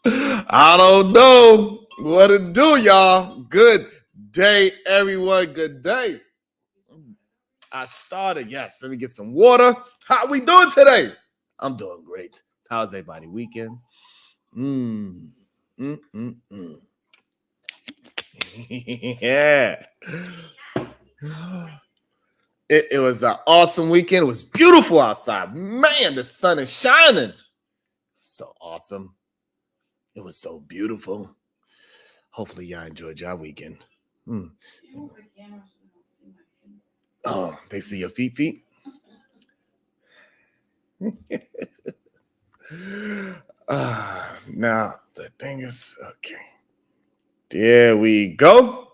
I don't know what to do, y'all. Good day, everyone. Good day. I started. Yes, let me get some water. How we doing today? I'm doing great. How's everybody weekend? Mm. Yeah. It was an awesome weekend. It was beautiful outside. Man, the sun is shining. So awesome. It was so beautiful. Hopefully, y'all enjoyed your weekend. Oh, they see your feet? Now, the thing is, okay. There we go.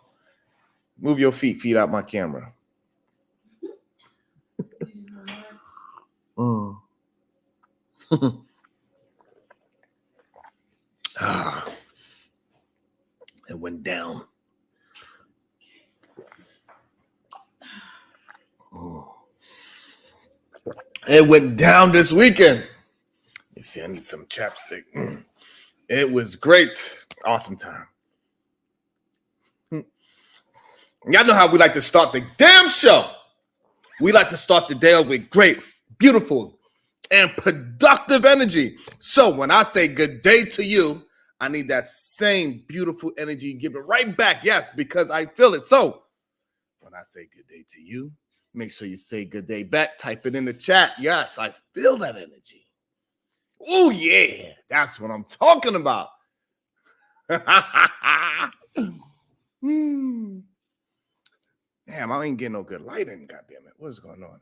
Move your feet out my camera. It went down. It went down this weekend. You see, I need some chapstick. It was great. Awesome time. Y'all know how we like to start the damn show. We like to start the day with great, beautiful, and productive energy. So when I say good day to you, I need that same beautiful energy. Give it right back. Yes, because I feel it. So when I say good day to you, make sure you say good day back. Type it in the chat. Yes, I feel that energy. Oh, yeah. That's what I'm talking about. Damn, I ain't getting no good lighting. Goddamn it. What's going on?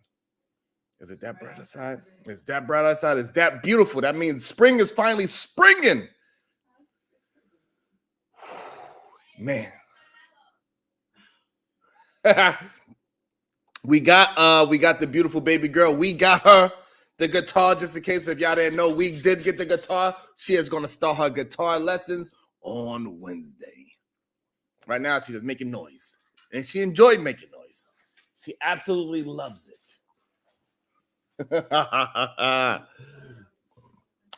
Is it that bright outside? Is that bright outside? Is that beautiful? That means spring is finally springing. Man. we got the beautiful baby girl. We got her the guitar, just in case if y'all didn't know, we did get the guitar. She is going to start her guitar lessons on Wednesday. Right now, she's just making noise. And she enjoyed making noise. She absolutely loves it.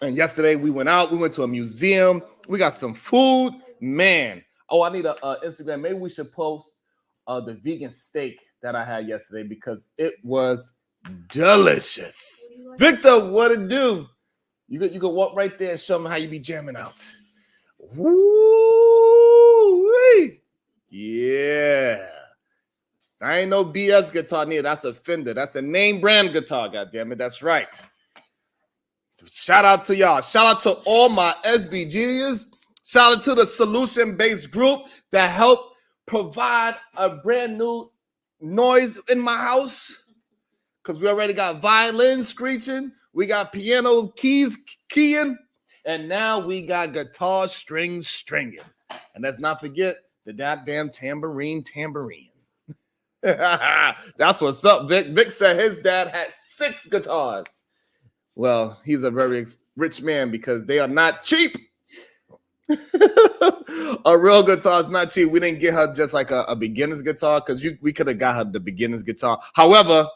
And yesterday we went out. We went to a museum. We got some food. Man. Oh, I need an Instagram. Maybe we should post the vegan steak that I had yesterday because it was delicious. Victor, what it do? You can walk right there and show them how you be jamming out. Woo-wee. Yeah. I ain't no BS guitar neither. That's a Fender. That's a name brand guitar, goddammit. That's right. So shout out to y'all. Shout out to all my SBGs. Shout out to the solution-based group that helped provide a brand new noise in my house. Because we already got violins screeching. We got piano keys keying. And now we got guitar strings stringing. And let's not forget the goddamn tambourine. That's what's up, Vic. Vic said his dad had 6 guitars. Well, he's a very rich man because they are not cheap. A real guitar is not cheap. We didn't get her just like a beginner's guitar because we could have got her the beginner's guitar. However,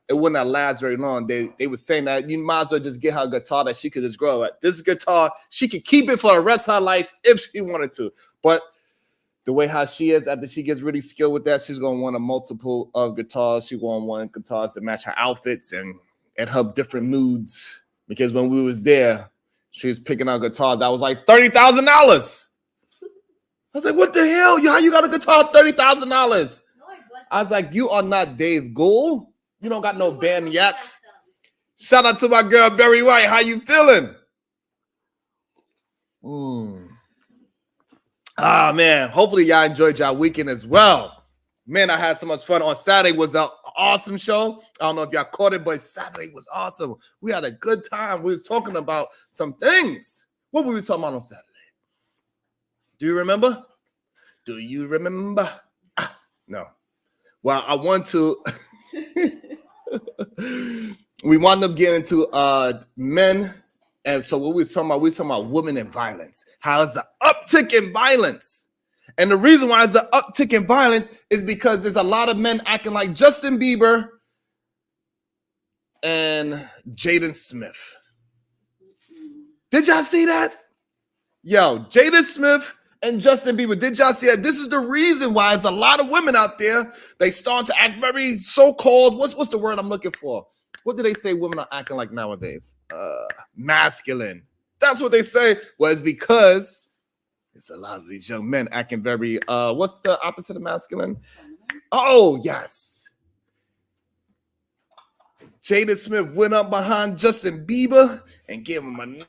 it wouldn't have lasted very long. They were saying that you might as well just get her a guitar that she could just grow at. This guitar, she could keep it for the rest of her life if she wanted to. But the way how she is, after she gets really skilled with that, she's going to want a multiple of guitars. She's going to want guitars to match her outfits and her different moods. Because when we was there, she was picking out guitars that was like $30,000. I was like, what the hell? How you got a guitar $30,000? I was like, you are not Dave Gould. You don't got no band yet. Shout out to my girl, Berry White. How you feeling? Ah, man. Hopefully y'all enjoyed y'all weekend as well. Man, I had so much fun. On Saturday was an awesome show. I don't know if y'all caught it, but Saturday was awesome. We had a good time. We was talking about some things. What were we talking about on Saturday? Do you remember? No. Well, I want to... we wound up getting into men, and so what we was talking about women and violence. How it's an uptick in violence, and the reason why it's an uptick in violence is because there's a lot of men acting like Justin Bieber and Jaden Smith. Did y'all see that? Yo, Jada Smith and Justin Bieber. Did y'all see that? This is the reason why there's a lot of women out there. They start to act very so-called. What's the word I'm looking for? What do they say women are acting like nowadays? Masculine. That's what they say. Well, it's because it's a lot of these young men acting very, what's the opposite of masculine? Oh, yes. Jada Smith went up behind Justin Bieber and gave him a...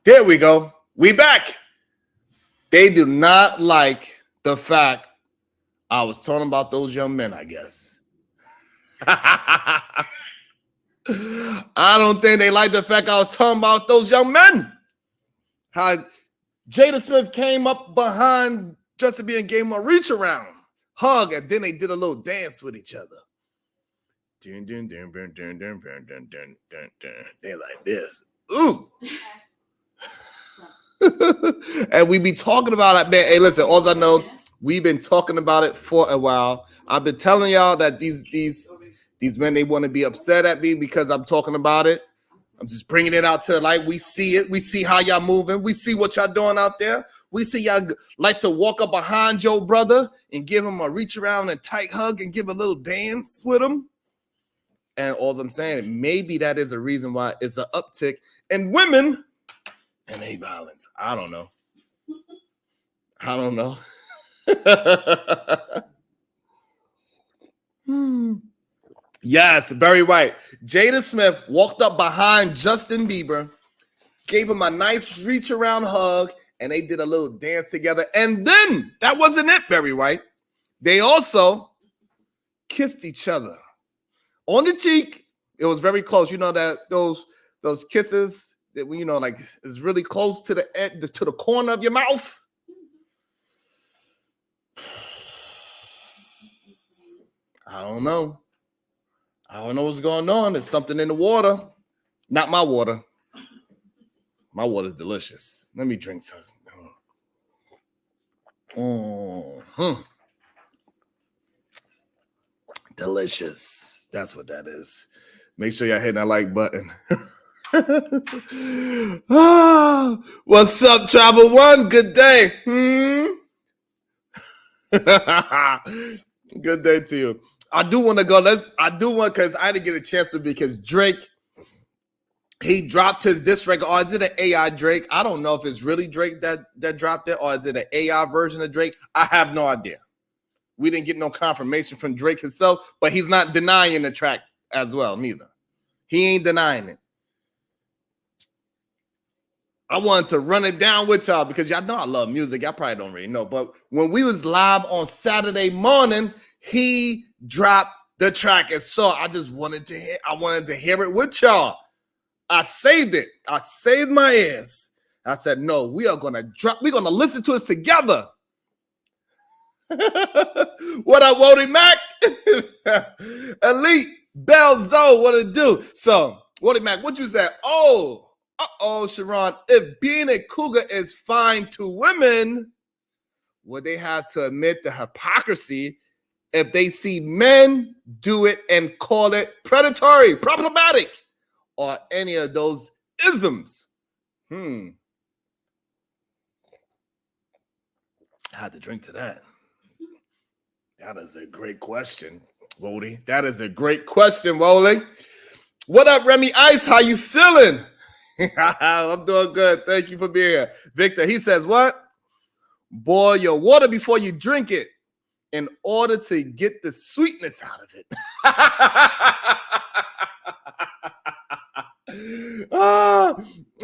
There we go. We back. They do not like the fact I was talking about those young men, I guess. I don't think they like the fact I was talking about those young men. How Jada Smith came up behind Justin Bieber and gave him a reach around, hug, and then they did a little dance with each other. They're like this. Ooh. And we be talking about it, man. Hey, listen, all I know, we've been talking about it for a while. I've been telling y'all that these men, they want to be upset at me because I'm talking about it. I'm just bringing it out to the light. We see it. We see how y'all moving. We see what y'all doing out there. We see y'all like to walk up behind your brother and give him a reach around and tight hug and give a little dance with him. And all I'm saying, maybe that is a reason why it's an uptick in women and hate violence. I don't know. Yes, very right. Jada Smith walked up behind Justin Bieber, gave him a nice reach around hug, and they did a little dance together. And then that wasn't it, Barry White. They also kissed each other on the cheek. It was very close. You know that those kisses that, you know, like is really close to the end, to the corner of your mouth. I don't know what's going on. There's something in the water. Not my water. My water's delicious. Let me drink some. Delicious. That's what that is. Make sure y'all hit that like button. What's up, Travel One? Good day. Good day to you. I do want to go. Because I didn't get a chance to, because Drake, he dropped his diss record. Or is it an AI Drake? I don't know if it's really Drake that dropped it, or is it an AI version of Drake? I have no idea. We didn't get no confirmation from Drake himself, but he's not denying the track as well, neither. He ain't denying it. I wanted to run it down with y'all because y'all know I love music. Y'all probably don't really know. But when we was live on Saturday morning, he dropped the track. And so I just wanted to hear it with y'all. I saved it. I saved my ears. I said, no, we're gonna listen to it together. What up, Wody Mac? Elite Bell Zoe, what it do? So, Wody Mac, what you say? Sharon, if being a cougar is fine to women, would they have to admit the hypocrisy if they see men do it and call it predatory, problematic, or any of those isms? I had to drink to that. That is a great question, Wody. That is a great question, Wody. What up, Remy Ice? How you feeling? I'm doing good. Thank you for being here. Victor, he says, what? Boil your water before you drink it in order to get the sweetness out of it.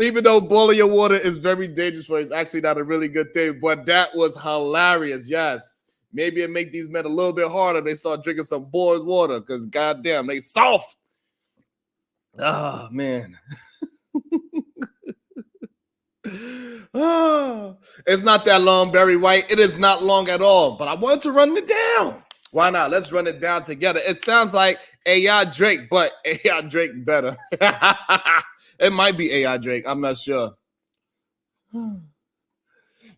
Even though boiling your water is very dangerous for you, it's actually not a really good thing, but that was hilarious. Yes. Maybe it make these men a little bit harder. They start drinking some boiled water because goddamn, they soft. Oh, man. It's not that long, Barry White. It is not long at all, but I wanted to run it down. Why not? Let's run it down together. It sounds like AI Drake, but AI Drake better. It might be AI Drake. I'm not sure.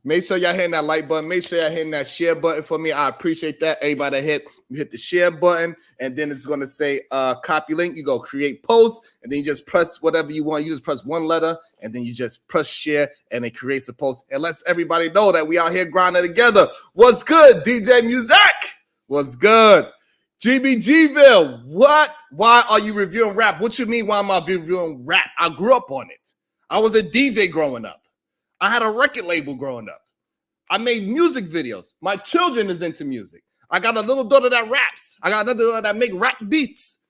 Make sure y'all hitting that like button. Make sure y'all hitting that share button for me. I appreciate that. Everybody hit the share button, and then it's going to say copy link. You go create post, and then you just press whatever you want. You just press one letter, and then you just press share, and it creates a post. It lets everybody know that we out here grinding together. What's good, DJ Music? What's good? GBGville, what? Why are you reviewing rap? What you mean, why am I reviewing rap? I grew up on it. I was a DJ growing up. I had a record label growing up. I made music videos. My children is into music. I got a little daughter that raps. I got another daughter that make rap beats.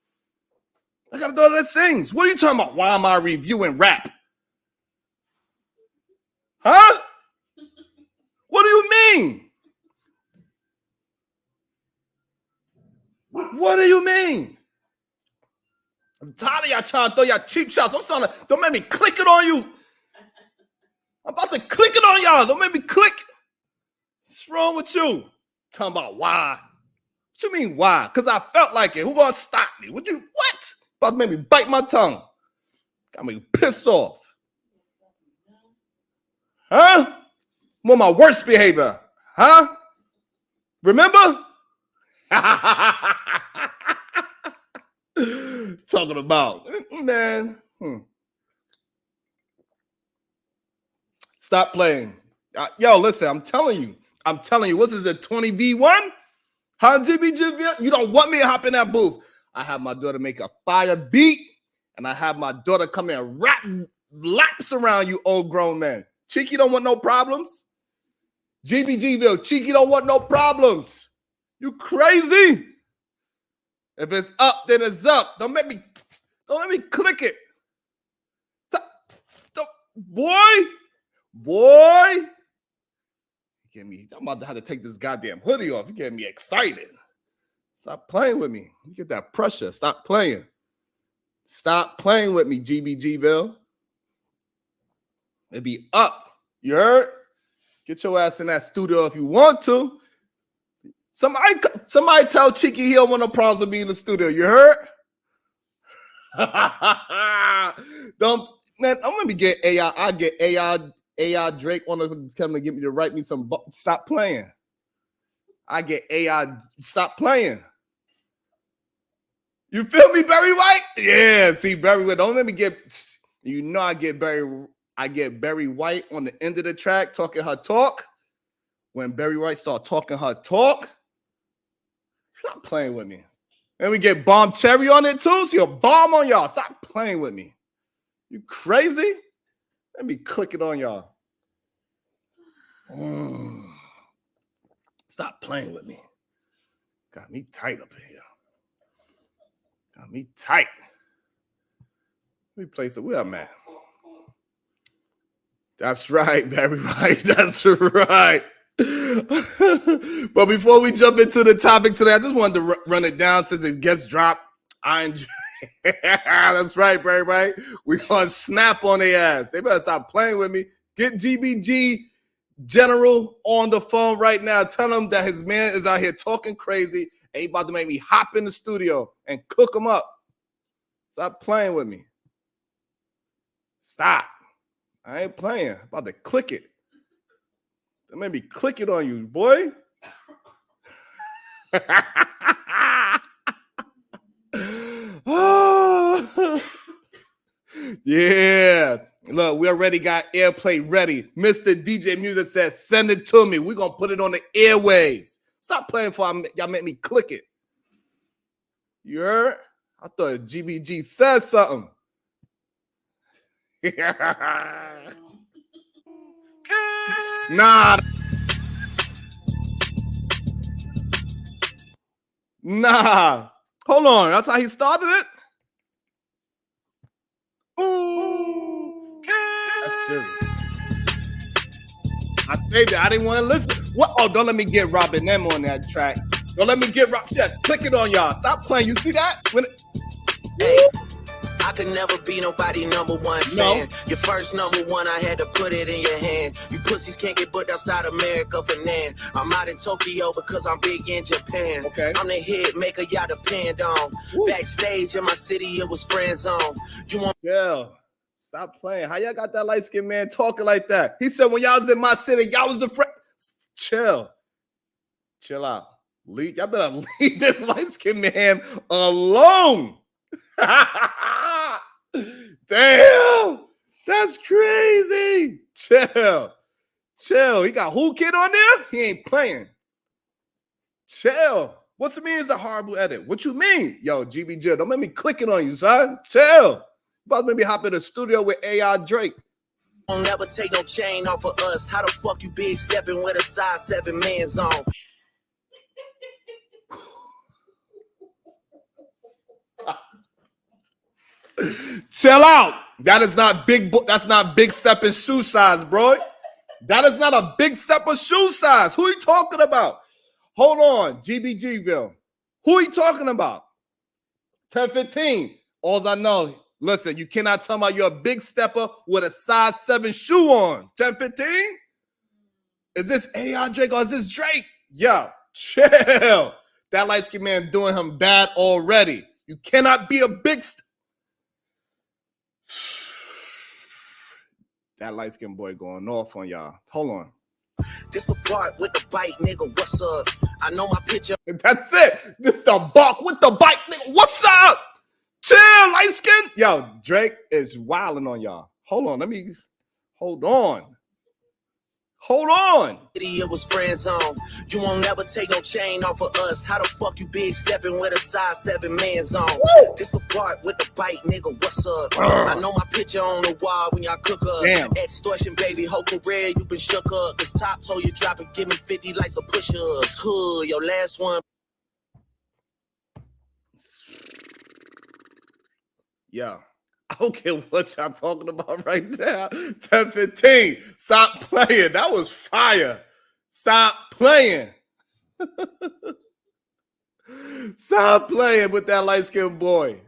I got a daughter that sings. What are you talking about? Why am I reviewing rap? Huh? What do you mean? What do you mean? I'm tired of y'all trying to throw y'all cheap shots. I'm trying to, don't make me click it on you. I'm about to click it on y'all. Don't make me click. What's wrong with you? Talking about why? What you mean why? Because I felt like it. Who gonna stop me? What? About to make me bite my tongue. Got me pissed off. Huh? I'm on my worst behavior. Huh? Remember? Talking about, man. Stop playing. Yo, listen, I'm telling you. What's this, a 20v1? Huh, GBG? You don't want me to hop in that booth. I have my daughter make a fire beat, and I have my daughter come in and rap laps around you old grown men. Cheeky don't want no problems. GBGville, Cheeky don't want no problems. You crazy? If it's up, then it's up. Don't let me click it. Stop. Boy. I'm about to have to take this goddamn hoodie off. You're getting me excited. Stop playing with me. You get that pressure. Stop playing. Stop playing with me, GBGville. It be up. You heard? Get your ass in that studio if you want to. Somebody tell Cheeky he don't want no problems with me in the studio. You heard? I'm gonna get AI. I get AI Drake want to come and get me to write me some. Stop playing. I get AI. Stop playing. You feel me, Barry White? Yeah. See, Barry White. Don't let me get. You know, I get Barry White on the end of the track talking her talk. When Barry White start talking her talk, stop playing with me. And we get Bomb Cherry on it too. So you're bomb on y'all. Stop playing with me. You crazy? Let me click it on y'all. Stop playing with me. Got me tight up in here. Got me tight. Let me place it where I'm at. That's right, Barry White. That's right. But before we jump into the topic today, I just wanted to run it down since it gets dropped. That's right, Barry White. We're going to snap on their ass. They better stop playing with me. Get GBG General on the phone right now. Tell him that his man is out here talking crazy and he about to make me hop in the studio and cook him up. Stop playing with me. Stop. I ain't playing. I'm about to click it. They made me click it on you, boy. Yeah. Look, we already got airplay ready. Mr. DJ Music says, send it to me. We're going to put it on the airways. Stop playing for y'all make me click it. You heard? I thought GBG said something. Nah. Hold on. That's how he started it? That's serious. I saved it. I didn't want to listen. What? Oh, don't let me get Robin M on that track. Don't let me get Rob. Yeah, click it on y'all. Stop playing. You see that? Hey, I could never be nobody #1 fan. Your first #1, I had to put it in your hand. You pussies can't get booked outside America for nan. I'm out in Tokyo because I'm big in Japan. Okay. I'm the hit maker y'all depend on. Woo. Backstage in my city, it was friend zone. You want? Yeah. Stop playing. How y'all got that light-skinned man talking like that? He said when y'all was in my city, y'all was the friend. Chill. Chill out. Y'all better leave this light-skinned man alone. Damn. That's crazy. Chill. Chill. He got who kid on there? He ain't playing. Chill. What's it mean it's a horrible edit? What you mean? Yo, GBJ, don't make me clicking on you, son. Chill. About to maybe hop in the studio with AI Drake. Don't never take no chain off of us. How the fuck you big stepping with a size 7 man's on? Chill out. That is not big. That's not big step in shoe size, bro. That is not a big step of shoe size. Who are you talking about? Hold on, GBGville. Who are you talking about? 10-15. All I know. Listen, you cannot tell me you're a big stepper with a size 7 shoe on. 10-15? Is this AI Drake or is this Drake? Yo, chill. That light-skinned man doing him bad already. You cannot be a big That light-skinned boy going off on y'all. Hold on. This the part with the bike, nigga. What's up? I know my picture. That's it. This the bark with the bike, nigga. What's up? Chill, light skin. Yo, Drake is wilding on y'all. Hold on, hold on. It was friend zone. You won't never take no chain off of us. How the fuck you big stepping with a size 7 man's on? Woo! This the part with the bike, nigga. What's up? I know my picture on the wall when y'all cook up. Damn. Extortion, baby. Whole career you been shook up. This top told you drop it, give me 50 likes of push-ups. Cool, your last one. Yeah. I don't care what y'all talking about right now. 10-15. Stop playing. That was fire. Stop playing. Stop playing with that light-skinned boy.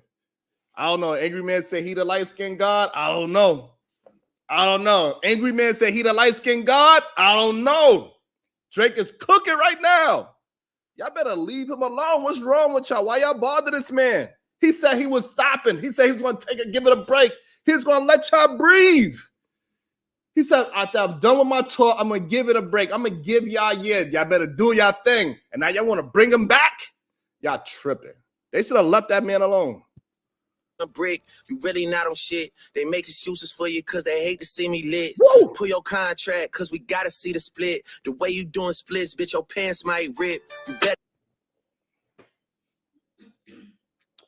I don't know. Angry Man said he the light-skinned God. I don't know. Angry Man said he the light-skinned God. I don't know. Drake is cooking right now. Y'all better leave him alone. What's wrong with y'all? Why y'all bother this man? He said he was stopping. He said he was going to give it a break. He was going to let y'all breathe. He said, after I'm done with my tour, I'm going to give it a break. I'm going to give y'all y'all better do y'all thing. And now y'all want to bring him back? Y'all tripping. They should have left that man alone. A break, you really not on shit. They make excuses for you because they hate to see me lit. Woo! Pull your contract because we got to see the split. The way you doing splits, bitch, your pants might rip. You better.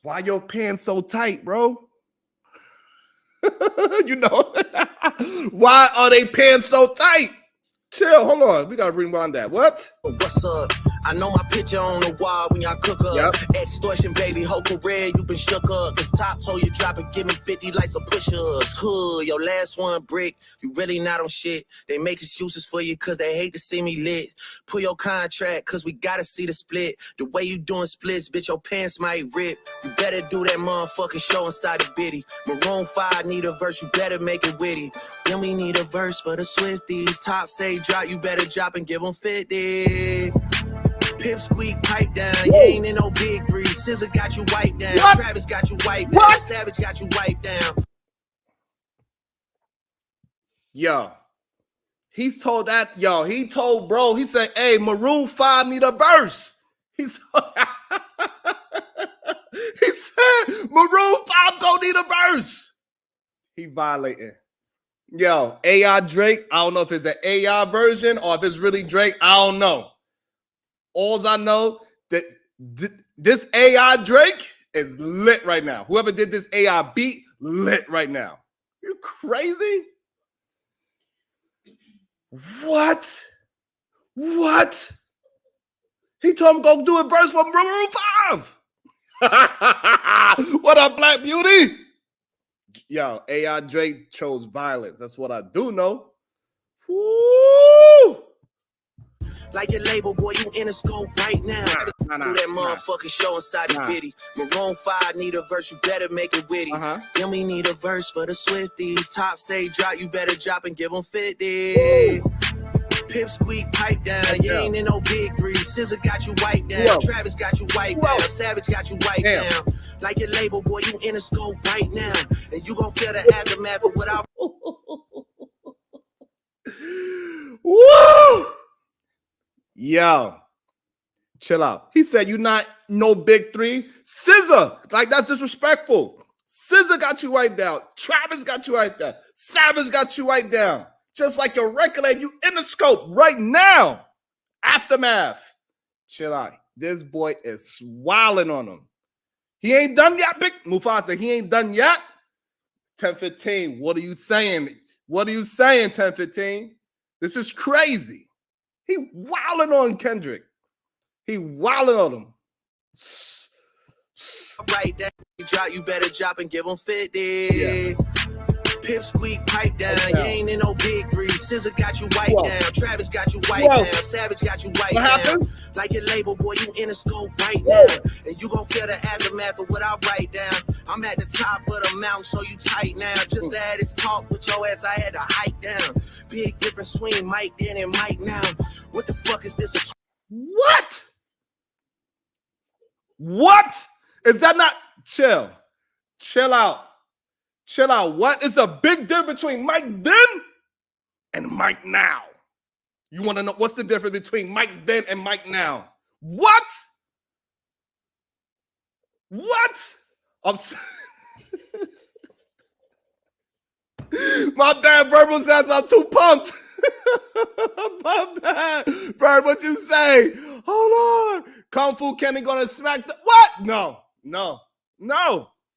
Why your pants so tight, bro? You know, why are they pants so tight? Chill, hold on. We got to rewind that. What? What's up? I know my picture on the wall when y'all cook up. Yep. Extortion, baby, whole career you been shook up. This top told you drop it, give me 50 likes of push-ups. Cool, your last one brick, you really not on shit. They make excuses for you because they hate to see me lit. Pull your contract because we got to see the split. The way you doing splits, bitch, your pants might rip. You better do that motherfucking show inside the bitty. Maroon 5 need a verse, you better make it witty. Then we need a verse for the Swifties. Top say drop, you better drop and give them 50. Pip squeak, pipe down. You ain't in no big three. Scissor got you wiped down. What? Travis got you wiped down. What? Savage got you wiped down. Yo, he told bro, he said, hey, Maroon 5 need a verse. He said, Maroon 5 gonna need a verse. He violating. Yo, AI Drake, I don't know if it's an AI version or if it's really Drake. I don't know. All I know that this AI Drake is lit right now. Whoever did this AI beat, lit right now. You crazy? What? He told him go do a verse for Maroon 5. What up, Black Beauty? Yo, AI Drake chose violence. That's what I do know. Woo! Like your label, boy, you in a scope right now. Do that motherfucking show inside the bitty. Maroon 5 need a verse, you better make it witty. Then we need a verse for the Swifties. Top say drop, you better drop and give them 50. Pip squeak, pipe down. You ain't in no big three. Scissor got you wiped down. Travis got you wiped down. Savage got you wiped down. Like your label, boy, you in the scope right now. And you gon' feel the aftermath of what I... Woo! Yo, chill out. He said you not no big three. Scissor, like that's disrespectful. Scissor got you wiped down. Travis got you wiped down. Savage got you wiped down. Just like your record label, you in the scope right now. Aftermath. Chill out. This boy is wilding on him. He ain't done yet, Big Mufasa. He ain't done yet. 10-15. What are you saying? What are you saying, 10-15? This is crazy. He wilding on Kendrick. He wilding on him. Right there, you better drop and give him 50. Yeah. Pip squeak, pipe down. You ain't in no big three. Scissor got you wiped down. Travis got you wiped down. Savage got you wiped down. Like your label, boy, you in the scope right now. And you gon' feel the aftermath of what I write down. I'm at the top of the mountain, so you tight now. Just to have this talk with your ass, I had to hike down. Big difference between Mike then and Mike now. What the fuck is this? What? What? Is that not chill? Chill out. Chill out. What is a big difference between Mike then and Mike now? You want to know what's the difference between Mike then and Mike now? What? What? My bad, Verbal says I'm too pumped. My bad. Bird, what you say? Hold on. Kung Fu Kenny gonna smack the what? No.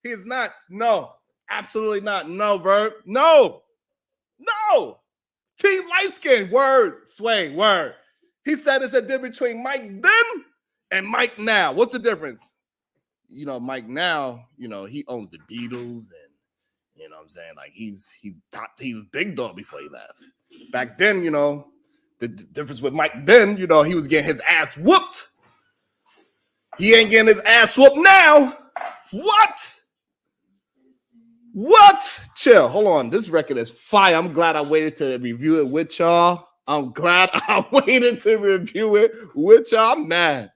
He's not. No. Absolutely not. No, Verb. No. Team light skin. Word. Sway. Word. He said it's a difference between Mike then and Mike now. What's the difference? You know, Mike now, you know, he owns the Beatles and you know what I'm saying? Like he's big dog before he left. Back then, you know, the difference with Mike then, you know, he was getting his ass whooped. He ain't getting his ass whooped now. What? Chill. Hold on. This record is fire. I'm glad I waited to review it with y'all. I'm at mad.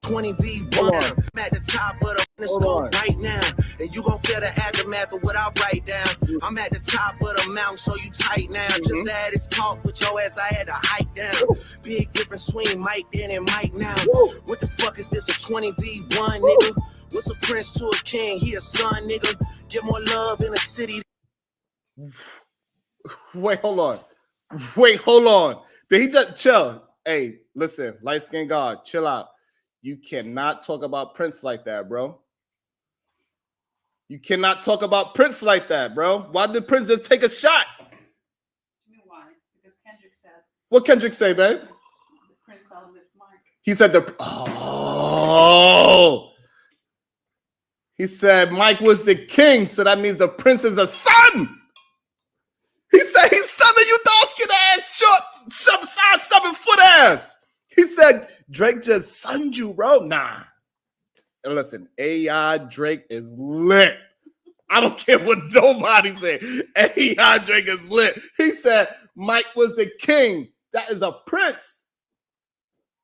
20v1. I'm at the top of the scope right now. And you gon' feel the aftermath of what I write down. I'm at the top of the mountain, so you tight now. Just to have this talk with your ass, I had to hike down. Big difference between Mike then and Mike now. What the fuck is this, a 20v1, nigga? What's a prince to a king? He a son, nigga. Get more love in the city. Wait, hold on. Did he just chill? Hey, listen, light skin God, chill out. You cannot talk about Prince like that, bro. You cannot talk about Prince like that, bro. Why did Prince just take a shot? You know why? Because Kendrick said. What Kendrick say, babe? The Prince outlived Mike. He said He said Mike was the king, so that means the Prince is a son. He said he's son of you dog-skin ass, short, 7-foot ass. He said Drake just sunned you, bro. Nah. And listen, AI Drake is lit. I don't care what nobody say. AI Drake is lit. He said Mike was the king. That is a prince.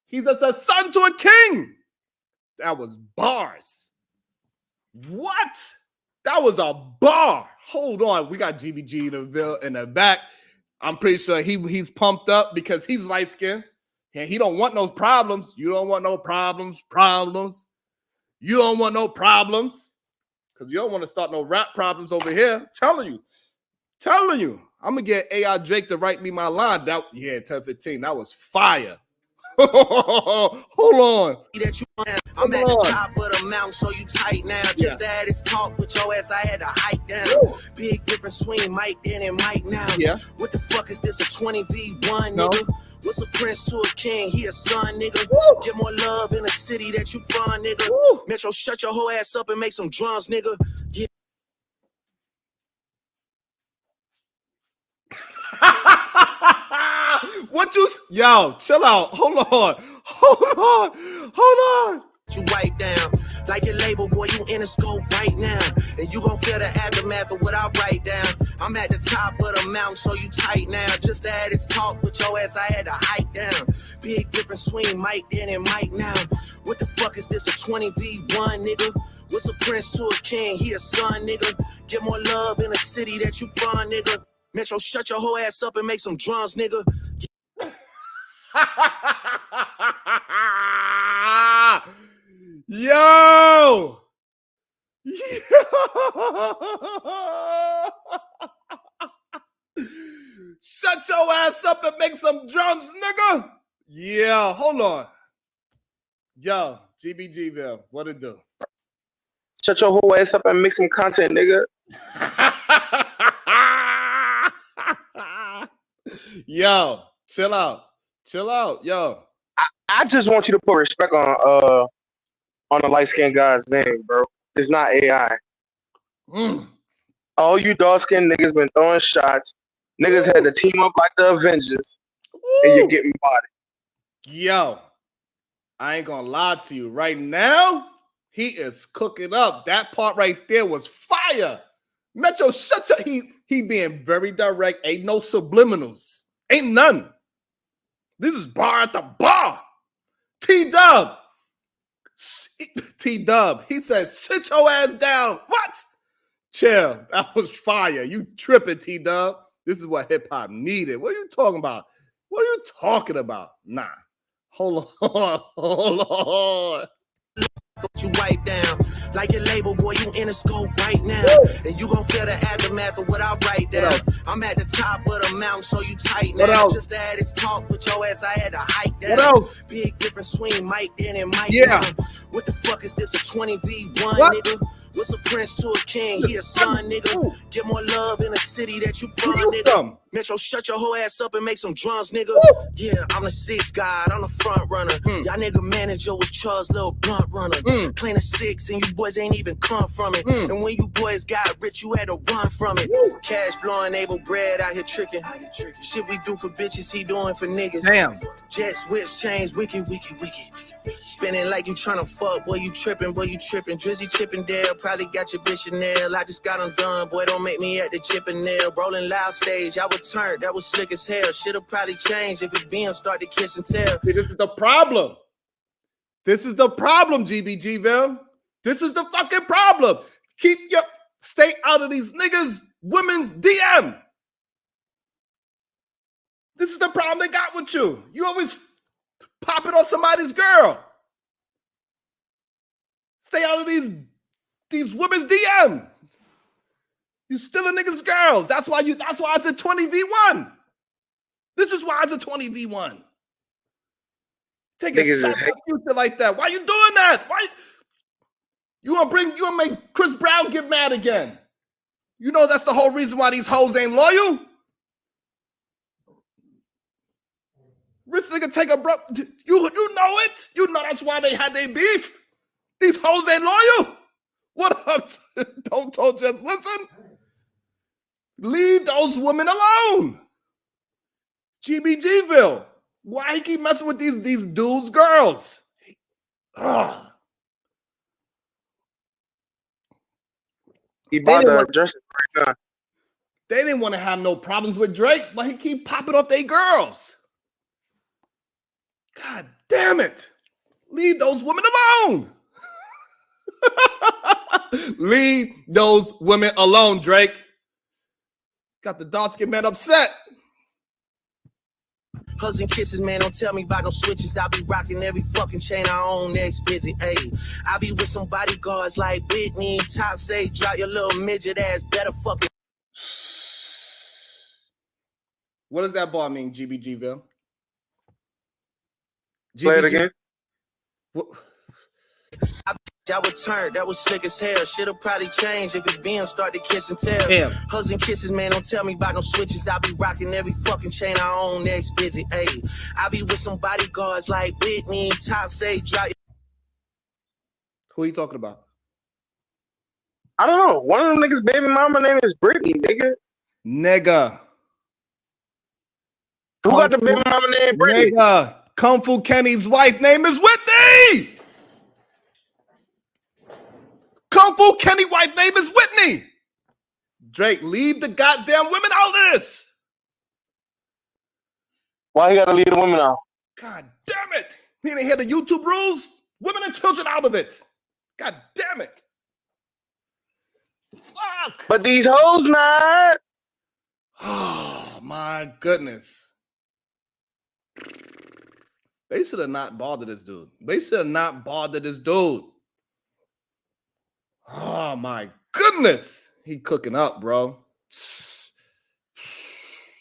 He's a son to a king. That was bars. What? That was a bar. Hold on. We got GBG in the back. I'm pretty sure he's pumped up because he's light-skinned. And he don't want those problems. You don't want no problems. You don't want no problems. Because you don't want to start no rap problems over here. Telling you. I'm going to get AI Drake to write me my line. 10-15. That was fire. Hold on. I'm at the top of the mountain, so you tight now. Just to have this talk with your ass, I had to hike down. Big difference between Mike then and Mike now. Yeah. What the fuck is this, a 20v1, nigga? What's a prince to a king? He a son, nigga. Get more love in the city that you from, nigga. Metro, shut your whole ass up and make some drums, nigga. Yeah. Yo, chill out. Hold Hold on. You wipe down like your label, boy. You in the scope right now, and you gon' feel the aftermath of what I write down. I'm at the top of the mountain, so you tight now. Just to have this talk with your ass, I had to hike down. Big difference between Mike then and Mike now. What the fuck is this, a 20v1, nigga? What's a prince to a king? He a son, nigga. Get more love in the city that you from, nigga. Metro, shut your whole ass up and make some drums, nigga. Yo! Shut your ass up and make some drums, nigga. Yeah, hold on. Yo, GBGville, what it do? Shut your whole ass up and make some content, nigga. Yo, chill out. Chill out, yo. I just want you to put respect on the light-skinned guy's name, bro. It's not AI. All you dark-skinned niggas been throwing shots. Niggas had to team up like the Avengers. And you're getting bodied. Yo, I ain't gonna lie to you. Right now, he is cooking up. That part right there was fire. Metro, shut your... He being very direct. Ain't no subliminals. Ain't none. This is bar at the bar. T-Dub. T-Dub. He said, sit your ass down. What? Chill. That was fire. You tripping, T-Dub. This is what hip-hop needed. What are you talking about? What are you talking about? Nah. Hold on. Hold on. You wipe down like your label, boy. You in the scope right now, and you gon' feel the aftermath of what I write down. I'm at the top of the mountain, so you tight now. Just to have this talk with your ass, I had to hike down. Big difference between Mike then and Mike now. What the fuck is this, a 20v1, nigga? What's a prince to a king? He a son, nigga. Get more love in the city that you from, nigga. Metro, shut your whole ass up and make some drums, nigga. Yeah, I'm the sixth guy, I'm the front runner. Y'all nigga manager was Charles' little blunt runner. Clean a six and you boys ain't even come from it. And when you boys got rich, you had to run from it. Cash flowing, able bread out here tricking. Shit we do for bitches, he doing for niggas. Damn. Jets, whips, chains, wicked. Spinning like you tryna fuck, boy, you tripping. Drizzy Chippendale, probably got your bitch Chanel. I just got them done, boy, don't make me at the Chippendale. Rolling loud stage, I would turn, that was slick as hell. Shit'll probably change if it BM start to kiss and tell. See, this is the problem. This is the problem, GBGville. This is the fucking problem. Stay out of these niggas' women's DM. This is the problem they got with you. You always pop it off somebody's girl. Stay out of these women's DM. You stealing niggas' girls. That's why it's a 20v1. This is why it's a 20v1. Take a shot at the future like that. Why you doing that? Why you gonna make Chris Brown get mad again? You know that's the whole reason why these hoes ain't loyal. Rich nigga take a bro. You know it. You know that's why they had their beef. These hoes ain't loyal. What up? Don't just listen. Leave those women alone. GBGville. Why he keep messing with these dudes' girls? Ugh. He about to address it right now. They didn't want to have no problems with Drake, but he keep popping off their girls. God damn it. Leave those women alone. Leave those women alone, Drake. Got the dark-skinned man upset. Hugs and kisses, man, don't tell me about no switches. I be rocking every fucking chain I own, next busy, ayy. I be with some bodyguards like Whitney. Top say, drop your little midget ass, better fucking. What does that bar mean, GBGville? Play it again. What? I would turn, that was slick as hell. Shit'll probably change if it BM start to kiss and tell. Damn. Hugs and kisses, man, don't tell me about no switches. I be rocking every fucking chain I own, next busy, ayy. I be with some bodyguards like Whitney. Top say, drop. Who are you talking about? I don't know. One of them niggas' baby mama name is Brittany, nigga. Nigga. Who got the baby mama name Brittany? Nigga. Kung Fu Kenny's wife name is Whitney. Kung Fu Kenny's wife name is Whitney. Drake, leave the goddamn women out of this. Why you gotta leave the women out? God damn it. He didn't hear the YouTube rules. Women and children out of it. God damn it. Fuck. But these hoes not. Oh, my goodness. They should have not bothered this dude. They should have not bothered this dude. Oh, my goodness. He cooking up, bro.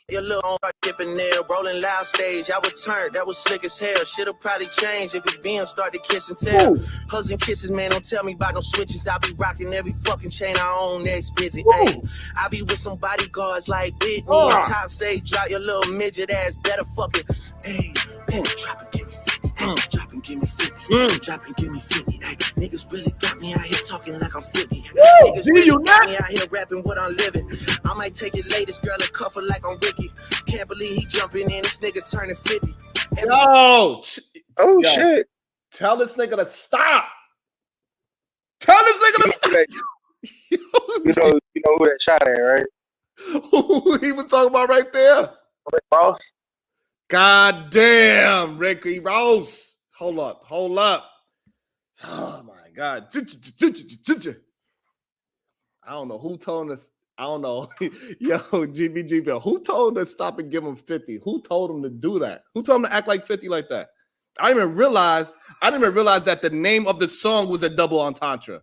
Your little dipping there, rolling loud stage. I would turn, that was slick as hell. Shit'll probably change if it BM start to kiss and tell. Hugs and kisses, man, don't tell me about no switches. I be rocking every fucking chain I own, next busy. Hey, I be with some bodyguards like Whitney. Top say, drop your little midget ass, better fucking. Hey, drop and give me 50. Drop and give me 50. Drop and give me 50. Ay, niggas really got me out here talking like I'm 50. Niggas really got me out here rapping what I'm living. I might take your latest girl and cuff her like I'm Ricky. Can't believe he jumping in, this nigga turning 50. Yo, Shit. tell this nigga to stop. Tell this nigga to stop. You know who that shot at, right? Who he was talking about right there? Rick Ross. God damn, Ricky Ross. Hold up. Oh my God. I don't know who told us. I don't know. Yo, GBG, who told him to stop and give him 50? Who told him to do that? Who told him to act like 50 like that? I didn't even realize that the name of the song was a double entendre.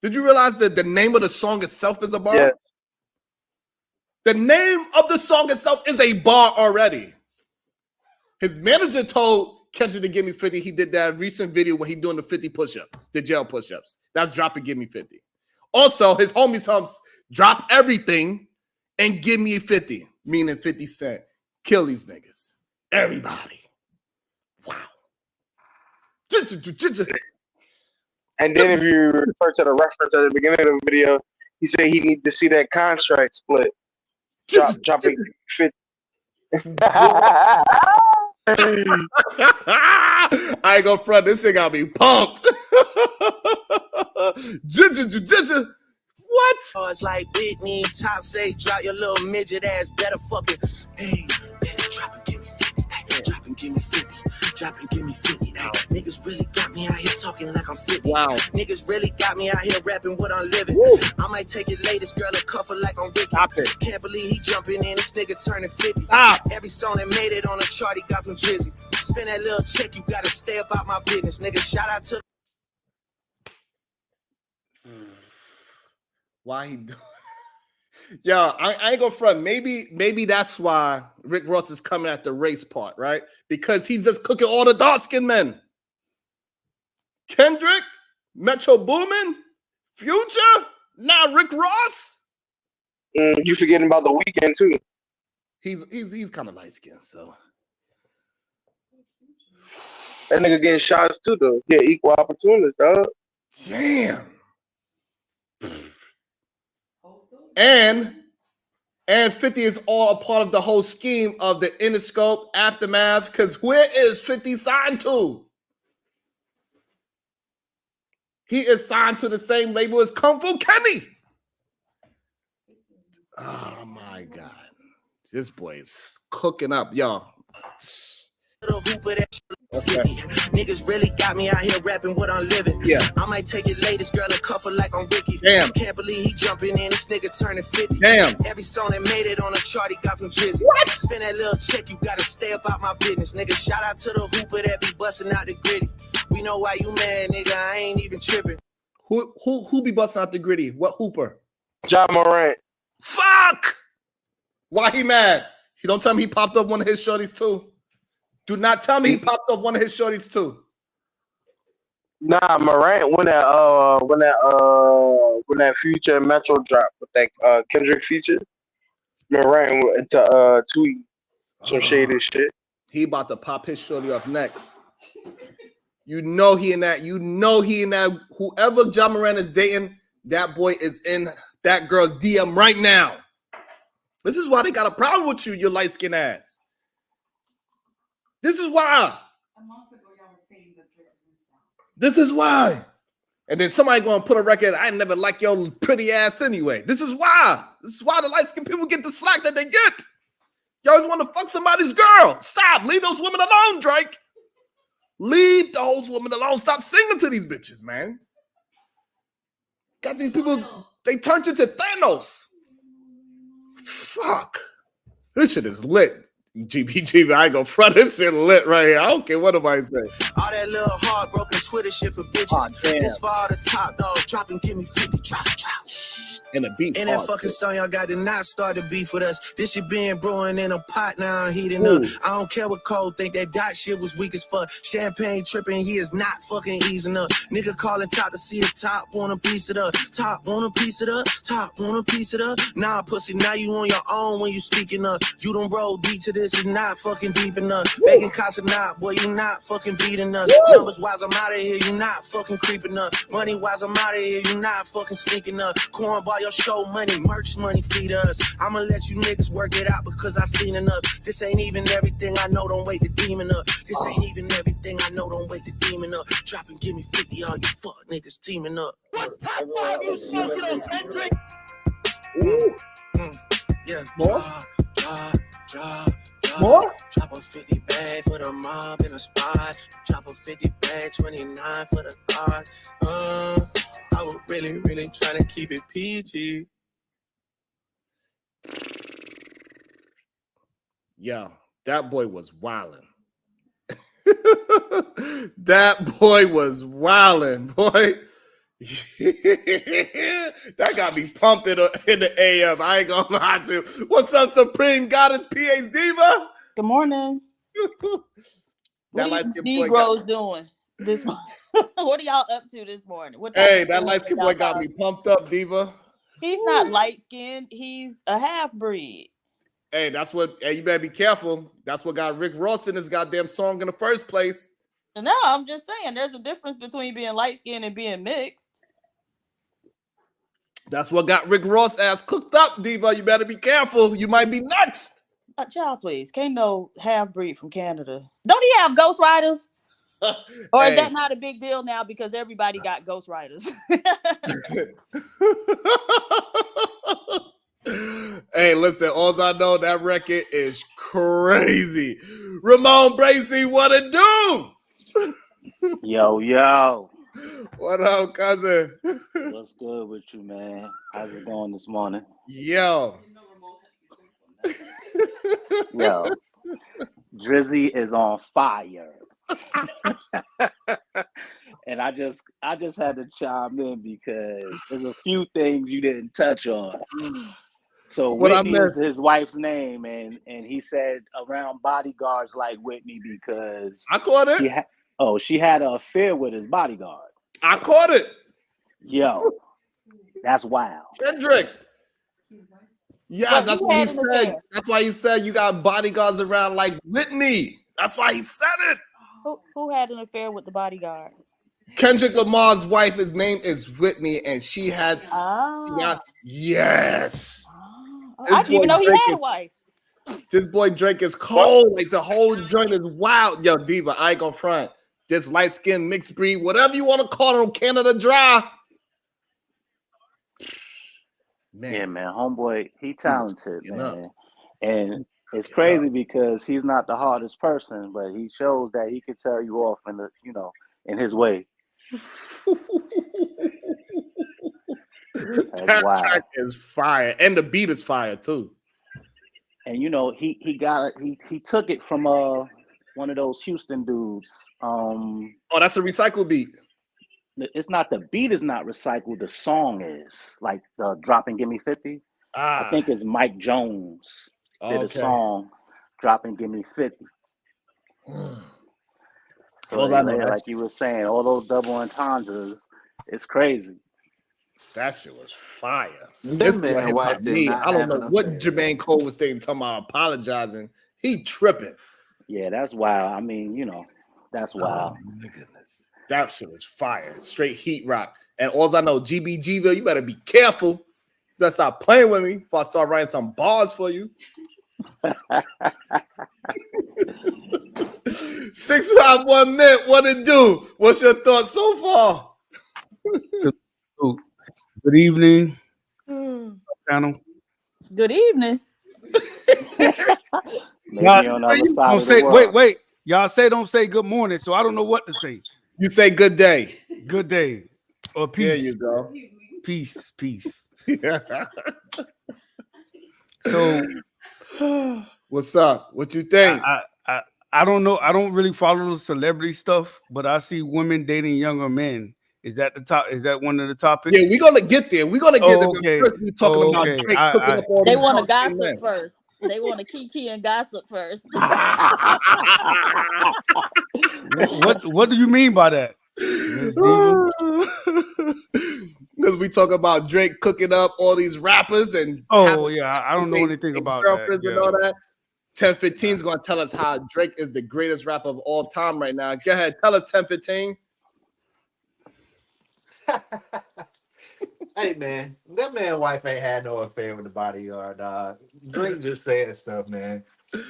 Did you realize that the name of the song itself is a bar? Yeah. The name of the song itself is a bar already. His manager told Kendrick to give me 50. He did that recent video where he doing the 50 push-ups, the jail push-ups. That's drop and give me 50. Also, his homies humps drop everything and give me 50, meaning 50 Cent. Kill these niggas. Everybody. Wow. And then if you refer to the reference at the beginning of the video, he said he need to see that contract split. Dropping 50. I ain't gonna front. This shit got me pumped. What? Oh, it's like Whitney, top say, drop your little midget ass, better fucking. Hey, better drop and give me 50. Hey, drop and give me 50. Drop and give me 50. Hey, niggas really got me out here talking like I'm 50. Wow. Niggas really got me out here rapping what I'm living. Woo. I might take your latest girl and cuff her like I'm Ricky. Stop it. Can't believe he jumping in, this nigga turning 50. Stop. Every song that made it on a chart, he got from Drizzy. Spend that little check, you gotta stay about my business. Nigga, shout out to. Why he do? Yo, I ain't gonna front. Maybe that's why Rick Ross is coming at the race part, right? Because he's just cooking all the dark-skinned men. Kendrick, Metro Boomin, Future, now Rick Ross. You forgetting about the weekend too. He's kind of light-skinned, so That nigga getting shots too though. Yeah, equal opportunities, dog. damn. And 50 is all a part of the whole scheme of the Interscope aftermath. Because where is 50 signed to? He is signed to the same label as Kung Fu Kenny. Oh my God. This boy is cooking up, y'all. Okay. Niggas really got me out here rapping what I'm living. Yeah. I might take your latest girl and cuff her like I'm Ricky. Damn. Can't believe he jumping in, this nigga turning 50. Damn. Every song that made it on a chart, he got from Drizzy. What? Spend that little check, you gotta stay about my business. Nigga, shout out to the hooper that be busting out the gritty. We know why you mad, nigga, I ain't even tripping. Who be busting out the gritty? What hooper? John Morant. Fuck! Why he mad? He don't tell me he popped up one of his shorties too. Do not tell me he popped up one of his shorties too. Nah, Morant when that Future Metro drop with that Kendrick feature. Morant went to tweet some shady shit. He about to pop his shorty up next. You know he in that. Whoever John Moran is dating, that boy is in that girl's DM right now. This is why they got a problem with you, your light-skinned ass. This is why. A month ago, y'all were saying the dreads and stuff. This is why. And then somebody gonna put a record, I never like your pretty ass anyway. This is why. This is why the light-skinned people get the slack that they get. You always want to fuck somebody's girl. Stop. Leave those women alone, Drake. Leave those women alone. Stop singing to these bitches, man. Got these people, they turned into Thanos. Fuck. This shit is lit. GBG, I ain't gonna front this shit lit right here. I don't care what nobody say. All that little heartbroken Twitter shit for bitches. Oh, damn. This far the top dog, drop and give me 50, drop. And the beat. And that fucking song y'all got to not start to beef with us. This shit being brewing in a pot now, I'm heating up. I don't care what Cole think, that Dot shit was weak as fuck. Champagne tripping, he is not fucking easing up. Nigga calling top to see the top, want a piece of up. Top, want a piece of up. Top, want a piece of up. Nah, pussy, now you on your own when you speaking up. You don't roll deep to this, you not fucking deep enough. Begging cops or not, boy, you not fucking beating us. Numbers wise, I'm out of here, you not fucking creeping up. Money wise, I'm out of here, you not fucking sneaking up. Cornball, your show money, merch money, feed us. I'ma let you niggas work it out because I seen enough. This ain't even everything I know, don't wake the demon up. This ain't even everything I know, don't wake the demon up. Drop and give me 50, all you fuck niggas teaming up. What type of you smoking on, Kendrick? Yeah, more? Drop. More? Drop a 50 bag for the mob in a spot. Drop a 50 bag, 29 for the car. I was really trying to keep it PG. Yo, that boy was wildin'. That boy was wildin', boy. That got me pumped in the AM. I ain't gonna lie to you. What's up, Supreme Goddess PA's Diva? Good morning. That What are light-skinned you boy Negroes doing this morning? What are y'all up to this morning? What Hey, that light-skinned boy got me pumped up, Diva. He's not light-skinned. He's a half-breed. Hey, that's what. Hey, you better be careful. That's what got Rick Ross in this goddamn song in the first place. No, I'm just saying there's a difference between being light-skinned and being mixed. That's what got Rick Ross ass cooked up, Diva. You better be careful. You might be next. Child, please. Can't no half-breed from Canada. Don't he have Ghost Riders? Or is that not a big deal now because everybody got Ghost Riders? Hey, listen, all I know, that record is crazy. Ramon Bracey, what it do? Yo. What up, cousin? What's good with you, man? How's it going this morning? Yo. Yo. Drizzy is on fire. And I just had to chime in because there's a few things you didn't touch on. So Whitney is his wife's name, and he said around bodyguards like Whitney because I caught it. She had an affair with his bodyguard. I caught it. Yo, that's wild. Kendrick. Yeah, that's what he said. That's why he said you got bodyguards around like Whitney. That's why he said it. Who had an affair with the bodyguard? Kendrick Lamar's wife, his name is Whitney, and she had yes. I didn't even know he had a wife. This boy Drake is cold. Like the whole joint is wild. Yo, Diva, I ain't gonna front. This light skin mixed breed, whatever you want to call it, Canada Dry. Man. Yeah, man, homeboy, he talented, man. And it's crazy because he's not the hardest person, but he shows that he can tell you off in his way. That track is fire, and the beat is fire too. And he took it from one of those Houston dudes. That's a recycled beat. It's not, the beat is not recycled. The song is like the Drop and Give Me 50. I think it's Mike Jones did a song, Drop and Give Me 50. So like you were saying, all those double entendres, it's crazy. That shit was fire. This man wife did not I don't know what Jermaine Cole was thinking, talking about apologizing. He tripping. Yeah, that's wild. I mean, that's wild. Oh my goodness. That shit was fire. Straight heat rock. And all I know, GBGville, you better be careful. You better stop playing with me before I start writing some bars for you. 651 Mint, what it do? What's your thoughts so far? Good evening, panel. Good evening. Maybe on the other side Don't of the say world. wait. Y'all say don't say good morning, so I don't know what to say. You say good day. Good day or peace. There you go. Peace. So what's up? What you think? I don't know. I don't really follow the celebrity stuff, but I see women dating younger men. Is that the top? Is that one of the topics? Yeah, we're gonna get there. We're gonna get there. Okay. First, we're talking about Drake cooking up all They these want to dark-skinned gossip men. first. They want to kiki and gossip first. What do you mean by that? Because we talk about Drake cooking up all these rappers and I don't know anything about girlfriends that. and all that. 1015 is gonna tell us how Drake is the greatest rapper of all time right now. Go ahead, tell us 1015. Hey man, that man's wife ain't had no affair with the bodyguard, dog. Drake just saying stuff, man. I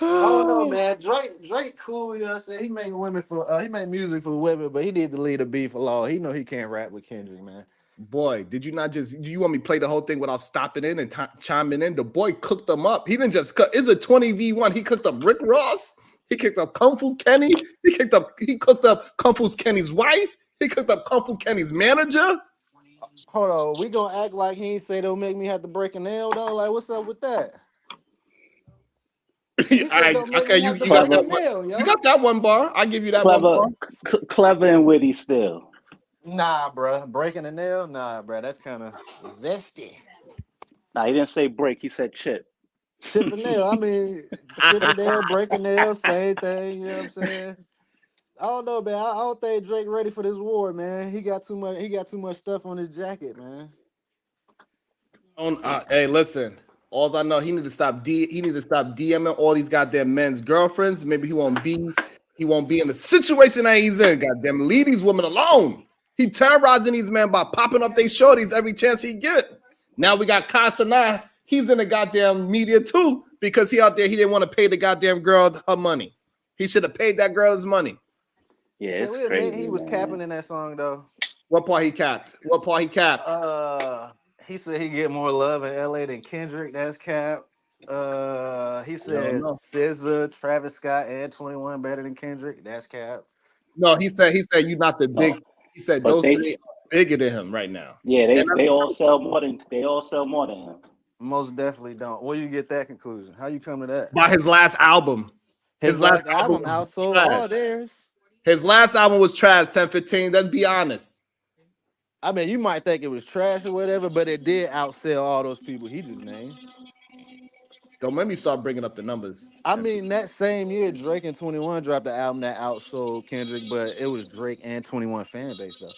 don't know, man. Drake cool, you know what I'm saying? He make music for women, but he need to lead a beef alone. He know he can't rap with Kendrick, man. Boy, did you not just you want me to play the whole thing without stopping in and chiming in? The boy cooked them up. He didn't just cook. It's a 20v1. He cooked up Rick Ross. He cooked up Kung Fu Kenny. He cooked up Kung Fu Kenny's wife. He cooked up Kung Fu Kenny's manager. Hold on, we gonna act like he ain't say they'll make me have to break a nail though? Like, what's up with that? You got that one bar. I give you that one bar. Clever and witty still. Nah, bro. Breaking a nail? Nah, bro. That's kind of zesty. Nah, he didn't say break. He said chip. Chip a nail. I mean, chip a nail, break a nail, same thing. You know what I'm saying? I don't know, man. I don't think Drake ready for this war, man. He got too much stuff on his jacket, man. Hey, listen. All I know, he need to stop DMing all these goddamn men's girlfriends. Maybe he won't be in the situation that he's in. Goddamn, leave these women alone. He terrorizing these men by popping up their shorties every chance he get. Now we got Kasana. He's in the goddamn media too because he out there. He didn't want to pay the goddamn girl her money. He should have paid that girl his money. Yeah, it's crazy. He was capping in that song though. What part he capped? He said he get more love in LA than Kendrick. That's cap. He said SZA, Travis Scott, and 21 better than Kendrick. That's cap. No, he said you're not the big. He said those three are bigger than him right now. Yeah, they all sell more than him. Most definitely don't. Where you get that conclusion? How you come to that? By his last album. His last album outsold all theirs. His last album was trash. 1015. Let's be honest. I mean, you might think it was trash or whatever, but it did outsell all those people he just named. Don't make me start bringing up the numbers. I mean, that same year, Drake and 21 dropped the album that outsold Kendrick, but it was Drake and 21 fan base though.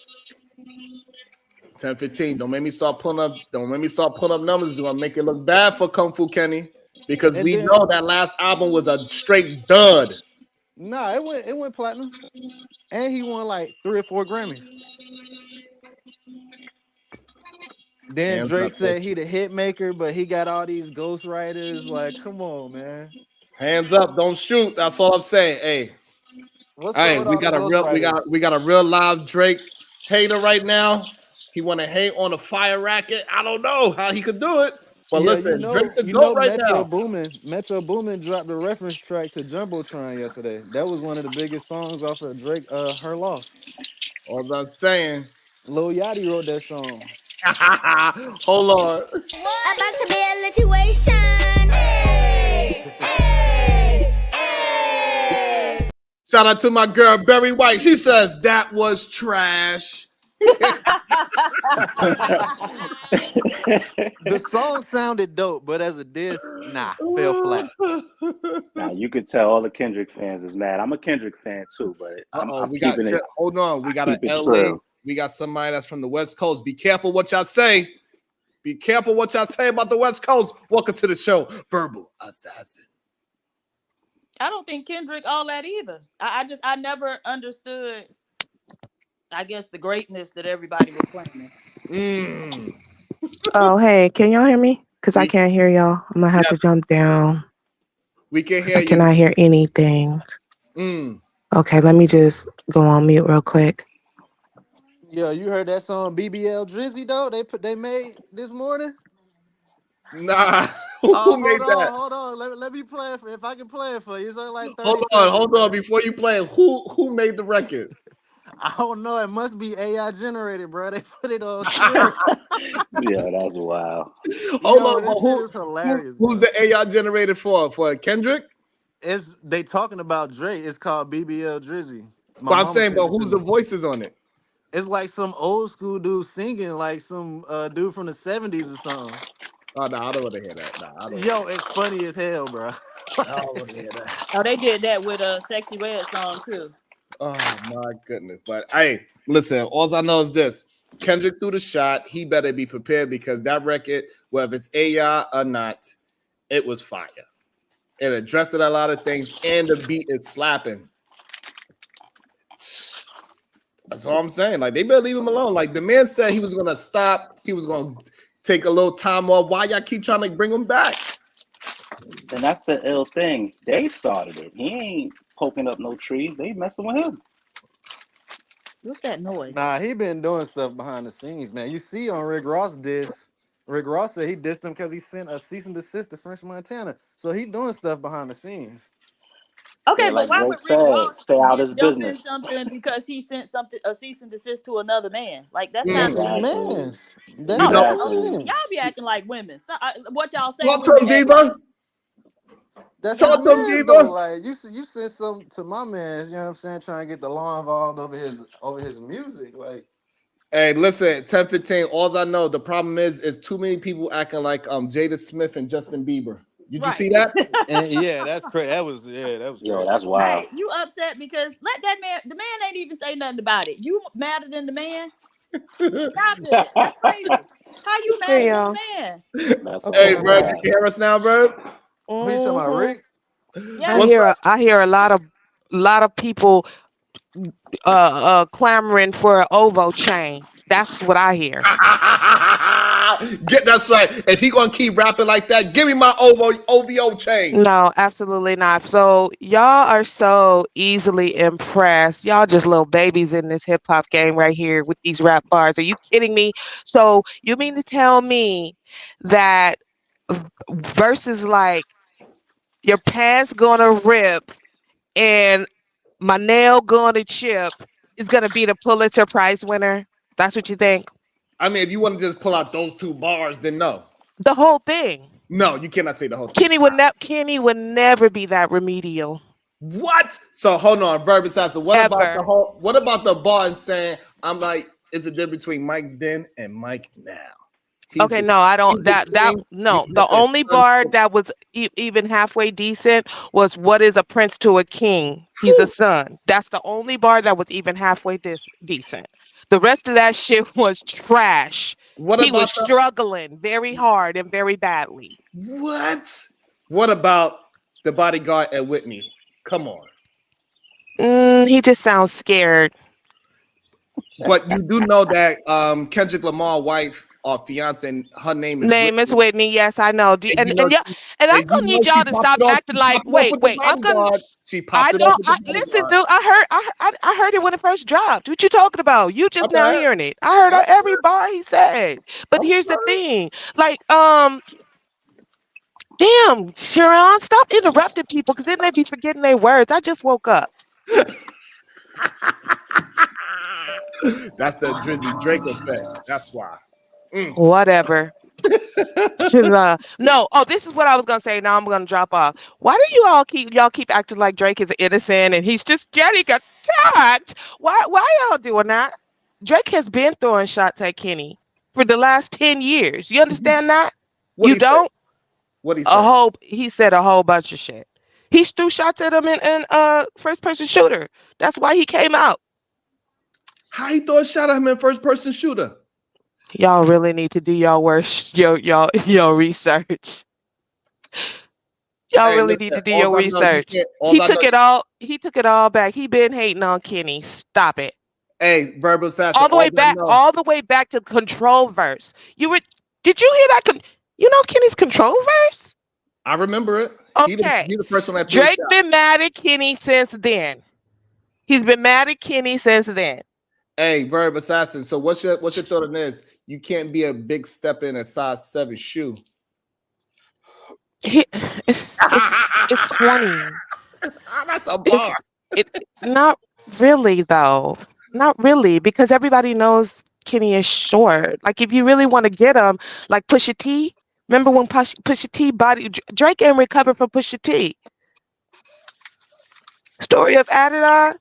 1015. Don't make me start pulling up numbers. It's gonna make it look bad for Kung Fu Kenny because we know that last album was a straight dud. Nah, it went platinum, and he won like 3 or 4 Grammys. Then Drake said he the hit maker, but he got all these ghostwriters. Like, come on, man. Hands up, don't shoot. That's all I'm saying. Hey, we got a real live Drake hater right now. He want to hate on a fire racket. I don't know how he could do it. But listen, Drake the GOAT right now. Metro Boomin dropped a reference track to Jumbotron yesterday. That was one of the biggest songs off of Drake, Her Loss. All I'm saying. Lil Yachty wrote that song. Hold on. About to be a situation. Hey, hey, hey. Shout out to my girl Berry White. She says that was trash. The song sounded dope, but as a diss, fell flat. Nah, you could tell all the Kendrick fans is mad. I'm a Kendrick fan too, but I'm keeping it. Hold on, we got an LA. True. We got somebody that's from the West Coast. Be careful what y'all say. Be careful what y'all say about the West Coast. Welcome to the show, Verbal Assassin. I don't think Kendrick all that either. I never understood, I guess, the greatness that everybody was claiming. Oh, hey, can y'all hear me? Because I can't hear y'all. I'm going to have to jump down. We can hear you. I cannot hear anything. Okay, let me just go on mute real quick. Yo, you heard that song BBL Drizzy though? They made this morning. Nah, Oh, who made that? hold on. Let me play it if I can play it for you. It's only like 30 seconds, Hold on. man. Before you play, who made the record? I don't know. It must be AI generated, bro. They put it on Twitter. Yeah, that's wild. Hold Yo, on, this but shit is hilarious, who's bro. the AI generated for? For Kendrick? They talking about Drake. It's called BBL Drizzy. My But I'm mama saying, sent but it to who's the me. voices on it? It's like some old school dude singing, like some dude from the 70s or something. Oh no, I don't want to hear that. No, I don't. Yo, it's funny as hell, bro. I don't want to hear that. Oh, they did that with a Sexy Red song too. Oh my goodness! But hey, listen. All I know is this: Kendrick threw the shot. He better be prepared because that record, whether it's AI or not, it was fire. It addressed a lot of things, and the beat is slapping. That's all I'm saying. Like they better leave him alone. Like the man said he was gonna stop. He was gonna take a little time off. Why y'all keep trying to bring him back? And that's the ill thing. They started it. He ain't poking up no trees. They messing with him. What's that noise? Nah, he been doing stuff behind the scenes, man. You see on Rick Ross diss. Rick Ross said he dissed him because he sent a cease and desist to French Montana. So he doing stuff behind the scenes. Okay, Yeah, but like why Drake would Rick said, Ross stay out his jump in business. something because he sent something a cease and desist to another man? Like that's not That's Mm. his me. Exactly. man. That's You Oh, his know, Exactly. y'all man. be acting like women. So, what y'all say talk to women him, act like? Diva. That's his Talk to him, man's though. Diva. Like you sent something to my man, you know what I'm saying, trying to get the law involved over his music. Like Hey, listen, 10-15. All I know, the problem is too many people acting like Jada Smith and Justin Bieber. Did you Right. see that? and yeah, that's crazy. That was Yo, crazy. that's wild. Right. You upset because let that man, the man ain't even say nothing about it. You madder than the man? Stop it. That's crazy. How you Here, madder than y'all. the man? That's Hey, Okay, all bro, you okay. bad. can hear us now, bro? Who you talking about, Hmm. Rick? Yes. What's I hear a lot of people clamoring for an ovo chain. That's what I hear. Get that's right. If he gonna keep rapping like that, give me my OVO chain. No, absolutely not. So y'all are so easily impressed. Y'all just little babies in this hip hop game right here with these rap bars. Are you kidding me? So you mean to tell me that verses like your pants gonna rip and my nail gonna chip is gonna be the Pulitzer Prize winner? That's what you think? I mean, if you want to just pull out those two bars, then no. The whole thing. No, you cannot say the whole thing. Kenny would never be that remedial. What? So hold on, verb assassin. What about the Ever. whole? What about the bar and saying I'm like, is it difference between Mike then and Mike now? He's Okay, the no, I don't. he's the That king. You no. The listen, only bar that was even halfway decent was "What is a prince to a king? He's a whew. son." That's the only bar that was even halfway decent. The rest of that shit was trash. What He was about the struggling very hard and very badly. what? What about the bodyguard at Whitney? Come on. He just sounds scared. But you do know that Kendrick Lamar's wife or fiance, and her name is Name is Whitney. Whitney. Yes, I know. And you know Yeah, and I'm and you gonna know need y'all she to popped stop it off. acting She like. popped it off Wait, with the wait. I'm gonna. bodyguard. She I popped it off know. with the Listen, bodyguard. dude. I heard it when it first dropped. What you talking about? You My just now bad. hearing it. I heard I'm every bar he said. But here's the sorry. thing. Like, damn, Sharon, stop interrupting people because then they be forgetting their words. I just woke up. That's the Drizzy Drake effect. That's why. Mm. Whatever. No. Oh, this is what I was gonna say. Now I'm gonna drop off. Why do y'all keep acting like Drake is innocent and he's just getting attacked? Why y'all doing that? Drake has been throwing shots at Kenny for the last 10 years. You understand that? What You he say? don't? What he say? He said a whole bunch of shit. He threw shots at him in first person shooter. That's why he came out. How he throw a shot at him in first person shooter? Y'all really need to do y'all work, your research. Y'all Hey, really listen. need to do All your I know you research. can't. All I know. He took it all back. He been hating on Kenny. Stop it. Hey, verbal assassin. All I know. All the way back to control verse. Did you hear that? You know Kenny's control verse? I remember it. Okay. He the first one that threw a Drake shot. been mad at Kenny since then. He's been mad at Kenny since then. Hey, Verb Assassin. So what's your thought on this? You can't be a big step in a size 7 shoe. He, it's corny. That's a It's bar. not really though. Not really, because everybody knows Kenny is short. Like if you really want to get him, like Pusha T. Remember when Pusha T body Drake ain't recovered from Pusha T. Story of Adidon.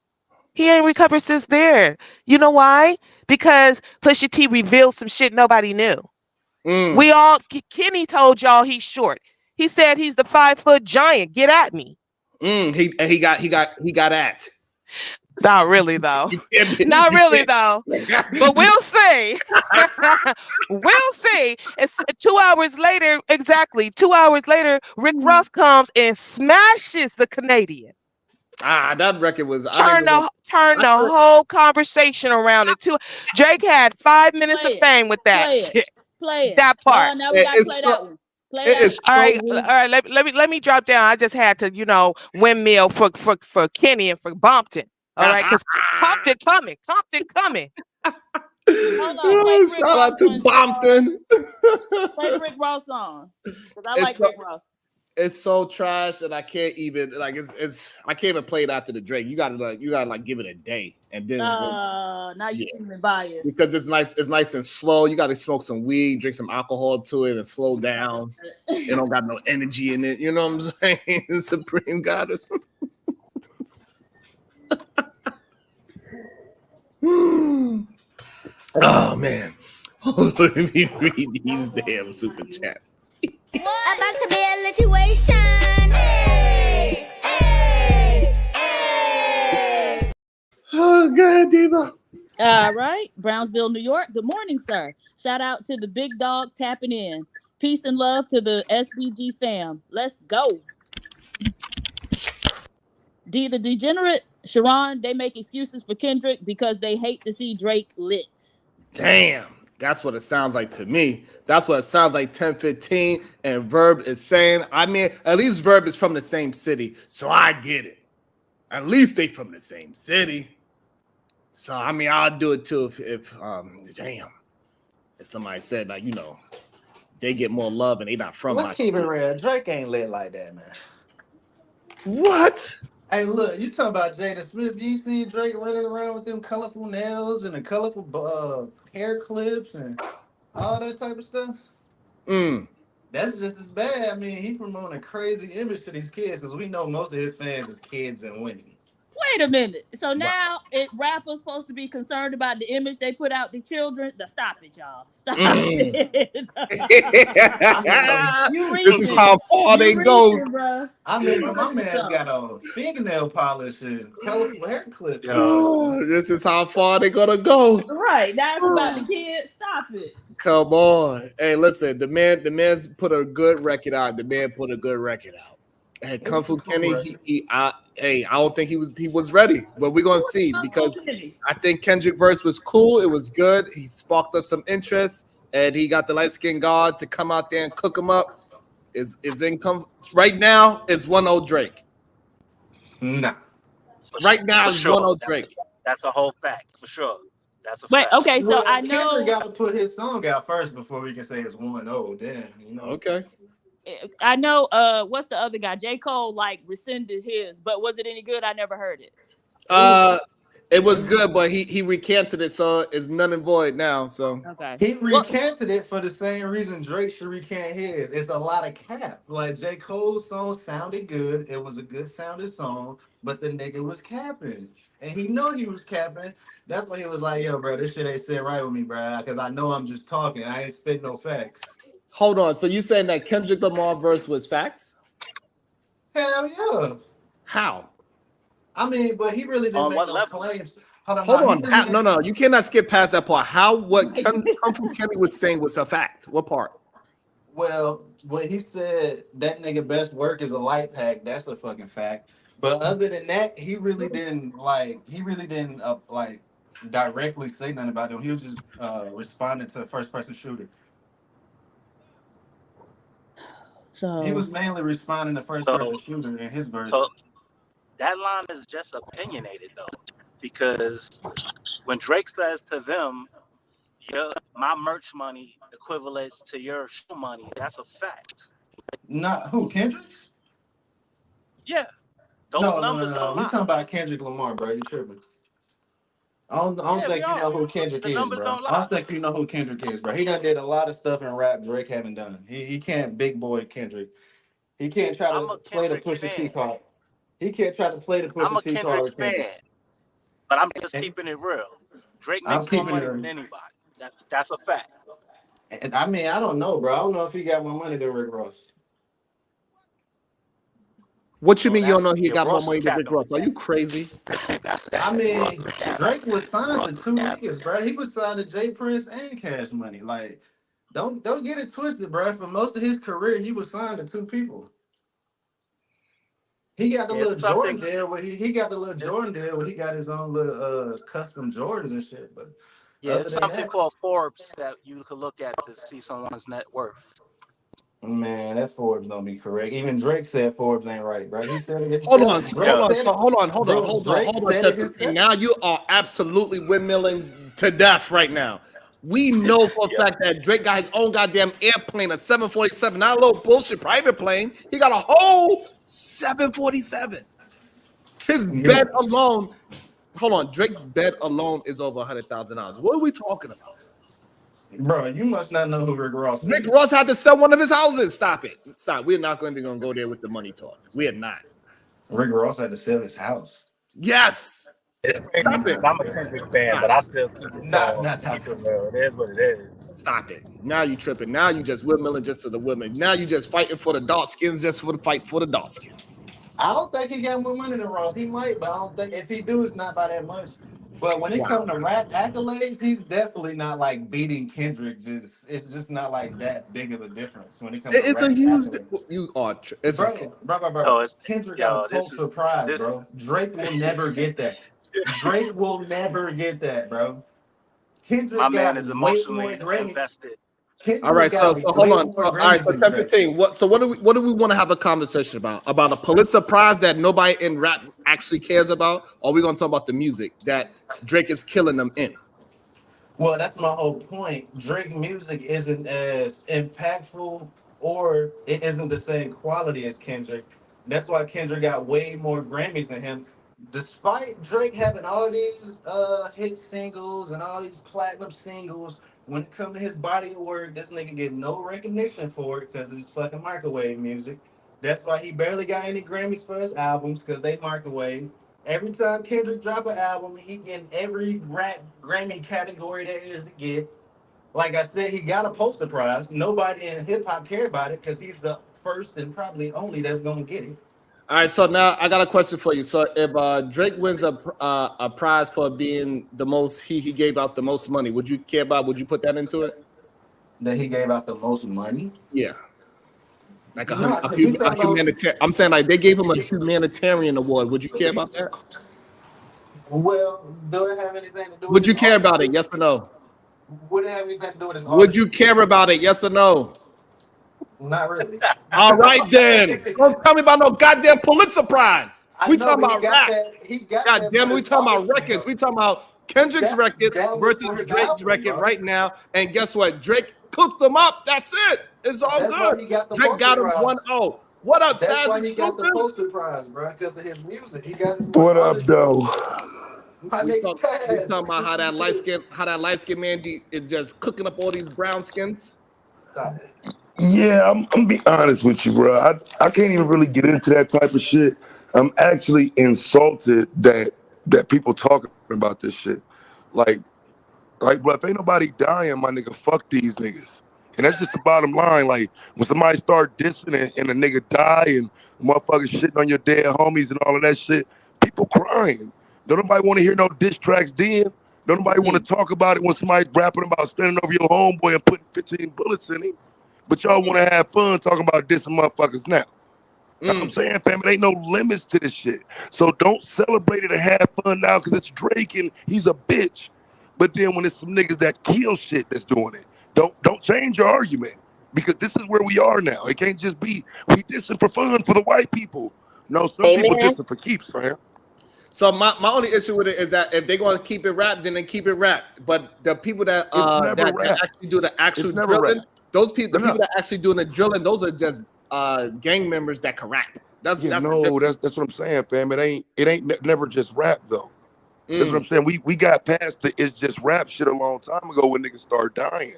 He ain't recovered since there. You know why? Because Pusha T revealed some shit nobody knew. We all Kenny told y'all he's short. He said he's the 5-foot giant. Get at me. He got at. Not really though. Not really though. But we'll see. We'll see. It's 2 hours later, exactly. 2 hours later, Rick Ross comes and smashes the Canadian. That record was Turn the whole conversation around it too. Drake had 5 minutes of fame with that shit. Play it. That part. Now we gotta play that one. Play that. All right. Let me drop down. I just had to, windmill for Kenny and for Bompton. All right, because Compton coming. Hold on. Shout out to Bompton. Play Rick Ross song. Because I like Rick Ross. It's so trash that I can't even it's I can't even play it after the Drake. You gotta give it a day and then now you feeling biased. Because it's nice and slow. You gotta smoke some weed, drink some alcohol to it, and slow down. It don't got no energy in it. You know what I'm saying? Supreme Goddess. Oh man. Let me read these damn super chats. About to be a situation. Hey, hey, hey. Oh God, Diva. All right, Brownsville, New York. Good morning, sir. Shout out to the big dog tapping in. Peace and love to the SBG fam. Let's go. D the Degenerate, Sharon, they make excuses for Kendrick because they hate to see Drake lit. Damn, that's what it sounds like to me. That's what it sounds like 10-15. And Verb is saying, I mean, at least Verb is from the same city, so I get it. At least they from the same city. So I mean, I'll do it too if somebody said like, they get more love and they not from my Let's keep city. it real. Drake ain't lit like that, man. What? Hey, look, you talking about Jada Smith. You seen Drake running around with them colorful nails and the colorful hair clips and all that type of stuff? That's just as bad. I mean, he promoting a crazy image for these kids because we know most of his fans is kids and women. Wait a minute. So now rappers supposed to be concerned about the image they put out the children. Stop it, y'all. Stop it. This is how far they go. I mean, my man's got on fingernail polish and colorful hair clips. This is how far they gonna go. Right. That's about the kids. Stop it. Come on. Hey, listen, the man's put a good record out. Hey, Kung Fu Kenny, I don't think he was ready, but we're gonna see because I think Kendrick verse was cool. It was good. He sparked up some interest, and he got the light skinned guard to come out there and cook him up. Is income right now? Is 1-0 Drake? Nah. Right now is 1-0 Drake. That's a whole fact for sure. That's a Wait, fact. okay, so I know Kendrick got to put his song out first before we can say it's 1-0. Then Okay. I know what's the other guy? J. Cole rescinded his, but was it any good? I never heard it. It was good, but he recanted it, so it's none and void now. So okay. He recanted it for the same reason Drake should recant his. It's a lot of cap. Like J. Cole's song sounded good. It was a good sounding song, but the nigga was capping. And he know he was capping. That's why he was like, yo, bro, this shit ain't sit right with me, bro. Because I know I'm just talking. I ain't spitting no facts. Hold on. So you saying that Kendrick Lamar verse was facts? Hell yeah. How? I mean, but he really didn't make no claims. Hold on. No. You cannot skip past that part. How what Kung Fu Kenny was saying was a fact? What part? Well, when he said that nigga best work is a light pack, that's a fucking fact. But other than that, he really didn't directly say nothing about him. He was just responding to a first person shooter. He So was mainly responding to first So person shooter in his so version. that line is just opinionated though, because when Drake says to them, my merch money equivalates to your show money, that's a fact. Not who, Kendrick? Yeah, those No, no, no, numbers no. don't We lie. talking about Kendrick Lamar, bro. You tripping? I don't Yeah, we think you are. know who Kendrick The is, numbers bro. don't I lie. don't think you know who Kendrick is, bro. He done did a lot of stuff in rap Drake haven't done. He can't big boy Kendrick. He can't try I'm to a play the Kendrick Pusha T fan. card. He can't try to play the I'm Pusha a T Kendrick card with Kendrick. fan, but I'm just And keeping it real. Drake I'm makes more keeping money than it. anybody. That's a fact. And I mean, I don't know, bro. I don't know if he got more money than Rick Ross. What you Oh, mean you don't that's know he got more Ross is money than Rick capping Ross? on Are you that. crazy? I Ross mean, is capping. Drake was signed Ross to is two capping. niggas, bro. He was signed to Jay Prince and Cash Money. Like, don't get it twisted, bro. For most of his career, he was signed to two people. He got the Yeah, it's little something. Jordan deal where he got the little Jordan deal where he got his own little custom Jordans and shit. But Yeah, other it's than something that, called Forbes that you could look at to see someone's net worth. man, that Forbes don't be correct. Even Drake said Forbes ain't right, bro. He said it Hold himself. on, Drake hold Yo, on, said so it, hold on, hold on, bro. hold on, Drake hold on, said it Tiffany. himself. Now you are absolutely windmilling to death right now. We know for a yo, fact that Drake got his own goddamn airplane, a 747, not a little bullshit private plane. He got a whole 747. His Yeah, bed alone, hold on, Drake's bed alone is over $100,000. What are we talking about? bro. You must not know who Rick Ross Rick is. Ross had to sell one of his houses. Stop it. Stop. We're not going to go there with the money talk. We are not. Rick Ross had to sell his house. Yes. it's crazy Stop because it. I'm a Kendrick fan, Stop. but I still keep it Nah, tall, nah, nah. keep it real. It is what it is. Stop it. Now you tripping. Now you just windmilling just to the women. Now you just fighting for the dark skins just for the fight for the dark skins. I don't think he got more money than Ross. He might, but I don't think if he do, it's not by that much. But when it Wow. comes to rap accolades, he's definitely not like beating Kendrick. It's just not like that big of a difference when it comes to It's a rap huge. accolades. You are. It's okay. Bro. Yo, it's Kendrick got a yo, this Pulitzer is Prize, this bro. Drake will never get that. Drake will never get that, bro. my Kendrick man got is way more emotionally Grammys. invested. All Kendrick right. So, got hold way on. more So, all right. Grammys So than Drake. 10:15. What do we want to have a conversation about? About a Pulitzer Prize that nobody in rap actually cares about, or are we gonna talk about the music that Drake is killing them in? Well, that's my whole point. Drake music isn't as impactful or it isn't the same quality as Kendrick. That's why Kendrick got way more Grammys than him. Despite Drake having all these hit singles and all these platinum singles, when it comes to his body of work, this nigga get no recognition for it because it's fucking microwave music. That's why he barely got any Grammys for his albums because they microwave. Every time Kendrick drop an album, he getting every rap Grammy category there is to get. Like I said, he got a poster prize. Nobody in hip hop care about it because he's the first and probably only that's gonna get it. All right, so now I got a question for you. So if Drake wins a prize for being the most he gave out the most money, would you care about? Would you put that into it? That he gave out the most money. Yeah, like No, a, because we a talk about, humanitarian. I'm saying like they gave him a humanitarian award. Would you care about that? well, do it have anything to do with Would his you care art? about it? Yes or no? Would it have anything to do with his Would you artistry? care about it? Yes or no? Not really. All right then. Don't tell me about no goddamn Pulitzer Prize. I We know, talking but he about got rap. that. He got God that damn for it, we his talking about artistry, records. though. We talking about Kendrick's record That was versus for his Drake's album, record bro. right now. And guess what? Drake cooked them up. That's it. It's all That's why good. he got the Drake poster got him prize. 1-0. What up, That's Taz why and he got the Trumpin? poster prize, bro, because of his music. He got it for his What up, artistry. though? My nigga We talking about how that light Taz. skin, man is just cooking up all these brown skins. Stop it. Yeah, I'm gonna be honest with you, bro. I can't even really get into that type of shit. I'm actually insulted that people talking about this shit. Like, bro, if ain't nobody dying, my nigga, fuck these niggas. And that's just the bottom line. Like, when somebody start dissing and a nigga die and motherfuckers shitting on your dead homies and all of that shit, people crying. Don't nobody want to hear no diss tracks then. Don't nobody want to talk about it when somebody's rapping about standing over your homeboy and putting 15 bullets in him. But y'all want to have fun talking about dissing motherfuckers now. I'm saying, fam, it ain't no limits to this shit. So don't celebrate it and have fun now because it's Drake and he's a bitch. But then when it's some niggas that kill shit that's doing it, don't change your argument. because this is where we are now. It can't just be we dissing for fun for the white people. No, some people Amen. dissing for keeps, fam. So my only issue with it is that if they're going to keep it rap, then they keep it rap. But the people that It's never that rap. actually do the actual It's never drilling, rap. those people, the No, people no. that actually doing the drilling, those are just gang members that can rap. That's Yeah, the no, difference. that's what I'm saying, fam. It ain't never just rap though. That's what I'm Mm, saying. We got past the it's just rap shit a long time ago when niggas start dying.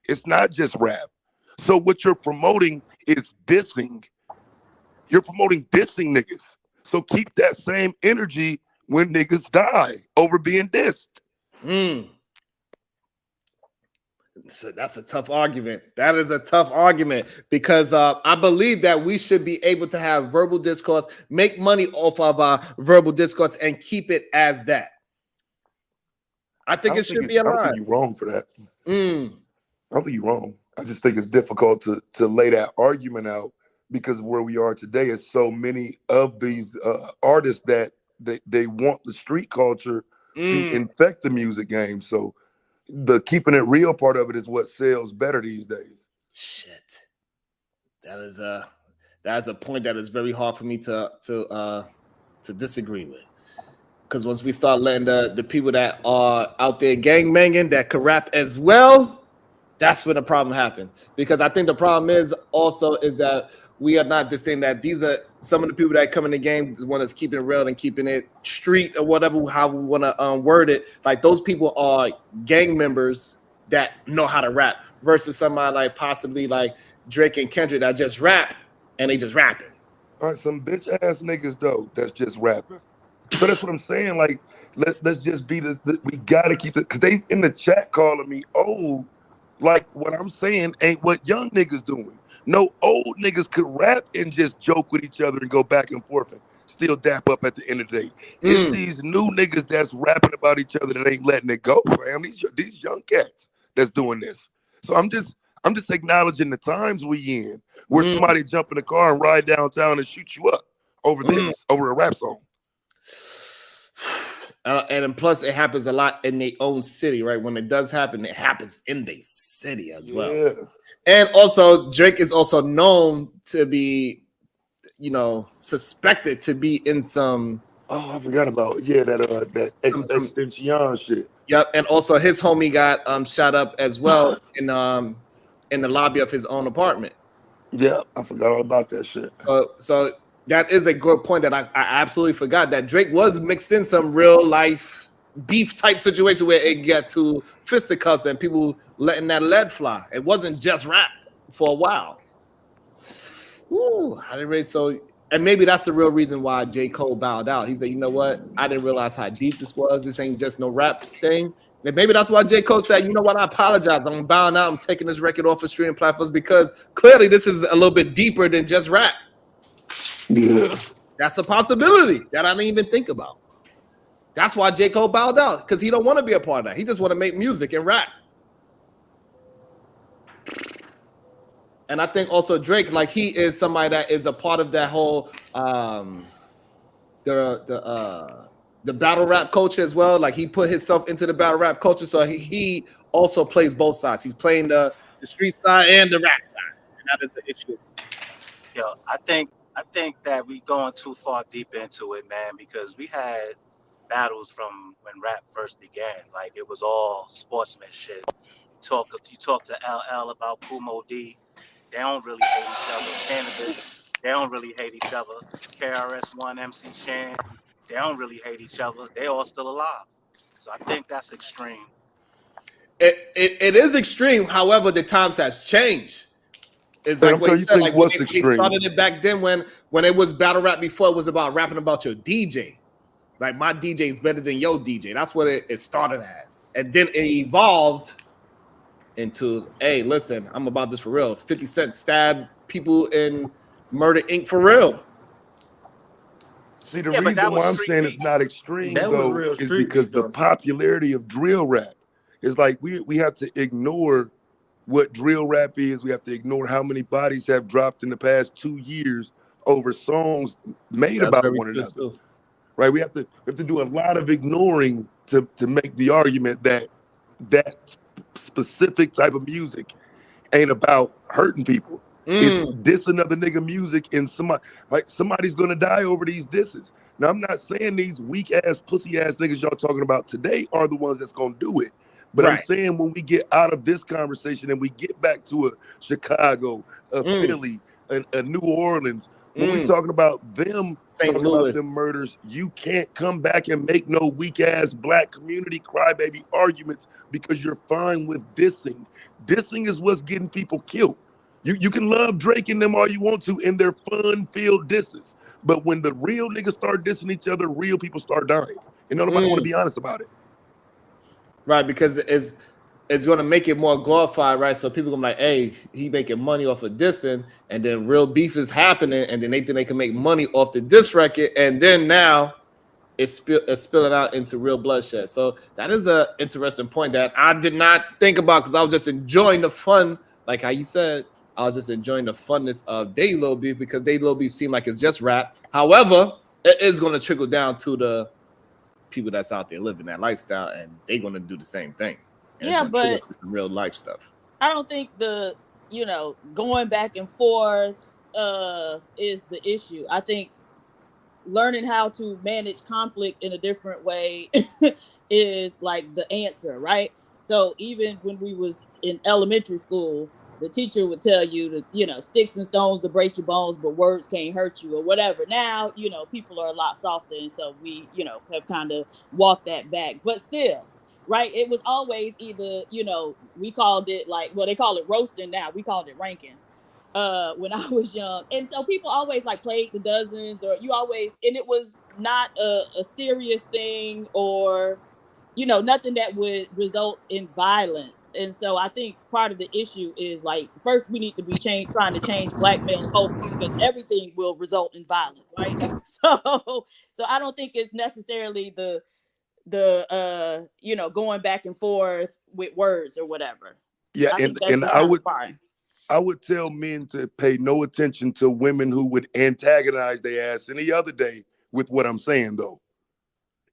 It's not just rap. So what you're promoting is dissing. You're promoting dissing niggas. So keep that same energy when niggas die over being dissed. mm. So that's a tough argument. That is a tough argument because I believe that we should be able to have verbal discourse, make money off of verbal discourse, and keep it as that. I think it should be I don't think alive. you're wrong for that. Mm, I don't think you're wrong. I just think it's difficult to lay that argument out because where we are today is so many of these artists that they want the street culture to mm. infect the music game. So the keeping it real part of it is what sells better these days. Shit, that's a point that is very hard for me to disagree with. Because once we start letting the people that are out there gang banging that can rap as well, that's when the problem happens. Because I think the problem is that we are not just saying that these are some of the people that come in the game, the one that's keeping it real and keeping it street or whatever, how we want to word it. Like those people are gang members that know how to rap versus somebody like possibly like Drake and Kendrick that just rap and they just rapping. All right, some bitch ass niggas though that's just rapping. So that's what I'm saying. Like let's just be we gotta keep it because they in the chat calling me old. Like what I'm saying ain't what young niggas doing. No old niggas could rap and just joke with each other and go back and forth and still dap up at the end of the day. It's these new niggas that's rapping about each other that ain't letting it go, fam. These young cats that's doing this. So I'm just acknowledging the times we in where Mm, somebody jump in the car and ride downtown and shoot you up over mm. over a rap song. And plus, it happens a lot in their own city, right? When it does happen, it happens in their city as well. Yeah. And also, Drake is also known to be, suspected to be in some. Oh, I forgot about that extension shit. Yep, and also his homie got shot up as well in the lobby of his own apartment. Yeah, I forgot all about that shit. So that is a good point that I absolutely forgot that Drake was mixed in some real life beef type situation where it got to fisticuffs and people letting that lead fly. It wasn't just rap for a while. Ooh, I didn't really and maybe that's the real reason why J. Cole bowed out. He said, you know what? I didn't realize how deep this was. This ain't just no rap thing. And maybe that's why J. Cole said, you know what? I apologize. I'm bowing out. I'm taking this record off of streaming platforms because clearly this is a little bit deeper than just rap. Yeah. That's a possibility that I didn't even think about. That's why J. Cole bowed out, because he don't want to be a part of that. He just want to make music and rap. And I think also Drake, like he is somebody that is a part of that whole the battle rap culture as well. Like he put himself into the battle rap culture, so he also plays both sides. He's playing the street side and the rap side, and that is the issue. Yo, I think that we going too far deep into it, man, because we had battles from when rap first began. Like it was all sportsmanship. You talk to LL about Kumo D. They don't really hate each other. Cannabis, they don't really hate each other. KRS-One, MC Shan, they don't really hate each other. They all still alive. So I think that's extreme. It is extreme. However, the times has changed. It's like what he said. Like when they started it back then, when it was battle rap before, it was about rapping about your DJ. Like my DJ is better than your DJ. That's what it started as, and then it evolved into, hey, listen, I'm about this for real. 50 Cent stabbed people in Murder Inc. for real. See, the reason why I'm saying it's not extreme though is because the popularity of drill rap is like we have to ignore what drill rap is. We have to ignore how many bodies have dropped in the past 2 years over songs made about one another. Too. Right? We have to do a lot of ignoring to make the argument that specific type of music ain't about hurting people. It's Mm, dissing other nigga music, and somebody's gonna die over these disses. Now I'm not saying these weak ass pussy ass niggas y'all talking about today are the ones that's gonna do it. But I'm right. saying when we get out of this conversation and we get back to a Chicago, a Mm, Philly, a New Orleans, when we mm. talking about them St. talking about them Louis. murders, you can't come back and make no weak ass black community crybaby arguments because you're fine with dissing. Dissing is what's getting people killed. You can love Drake and them all you want to in their fun-filled disses. But when the real niggas start dissing each other, real people start dying. And nobody want to Mm, be honest about it. right, because it's going to make it more glorified, right? So people gonna be like, hey, he making money off of dissing, and then real beef is happening, and then they think they can make money off the diss record, and then now it's spilling out into real bloodshed. So that is a interesting point that I did not think about because I was just enjoying the fun, like how you said. I was just enjoying the funness of Day Lil Beef because Day Lil Beef seemed like it's just rap. However, it is going to trickle down to the people that's out there living that lifestyle, and they're going to do the same thing. And it's Yeah, going to trigger but to some real life stuff. I don't think the going back and forth is the issue. I think learning how to manage conflict in a different way is like the answer, right? So even when we was in elementary school, the teacher would tell you that, sticks and stones will break your bones, but words can't hurt you or whatever. Now, people are a lot softer. And so we, have kind of walked that back, but still, right? It was always either, we called it like, well, they call it roasting now. We called it ranking when I was young. And so people always like played the dozens or and it was not a serious thing or, nothing that would result in violence. And so I think part of the issue is like, first we need to be trying to change black male culture because everything will result in violence, right? So I don't think it's necessarily the going back and forth with words or whatever. Yeah, I think that's and just kind of fine. I would tell men to pay no attention to women who would antagonize their ass any other day with what I'm saying though.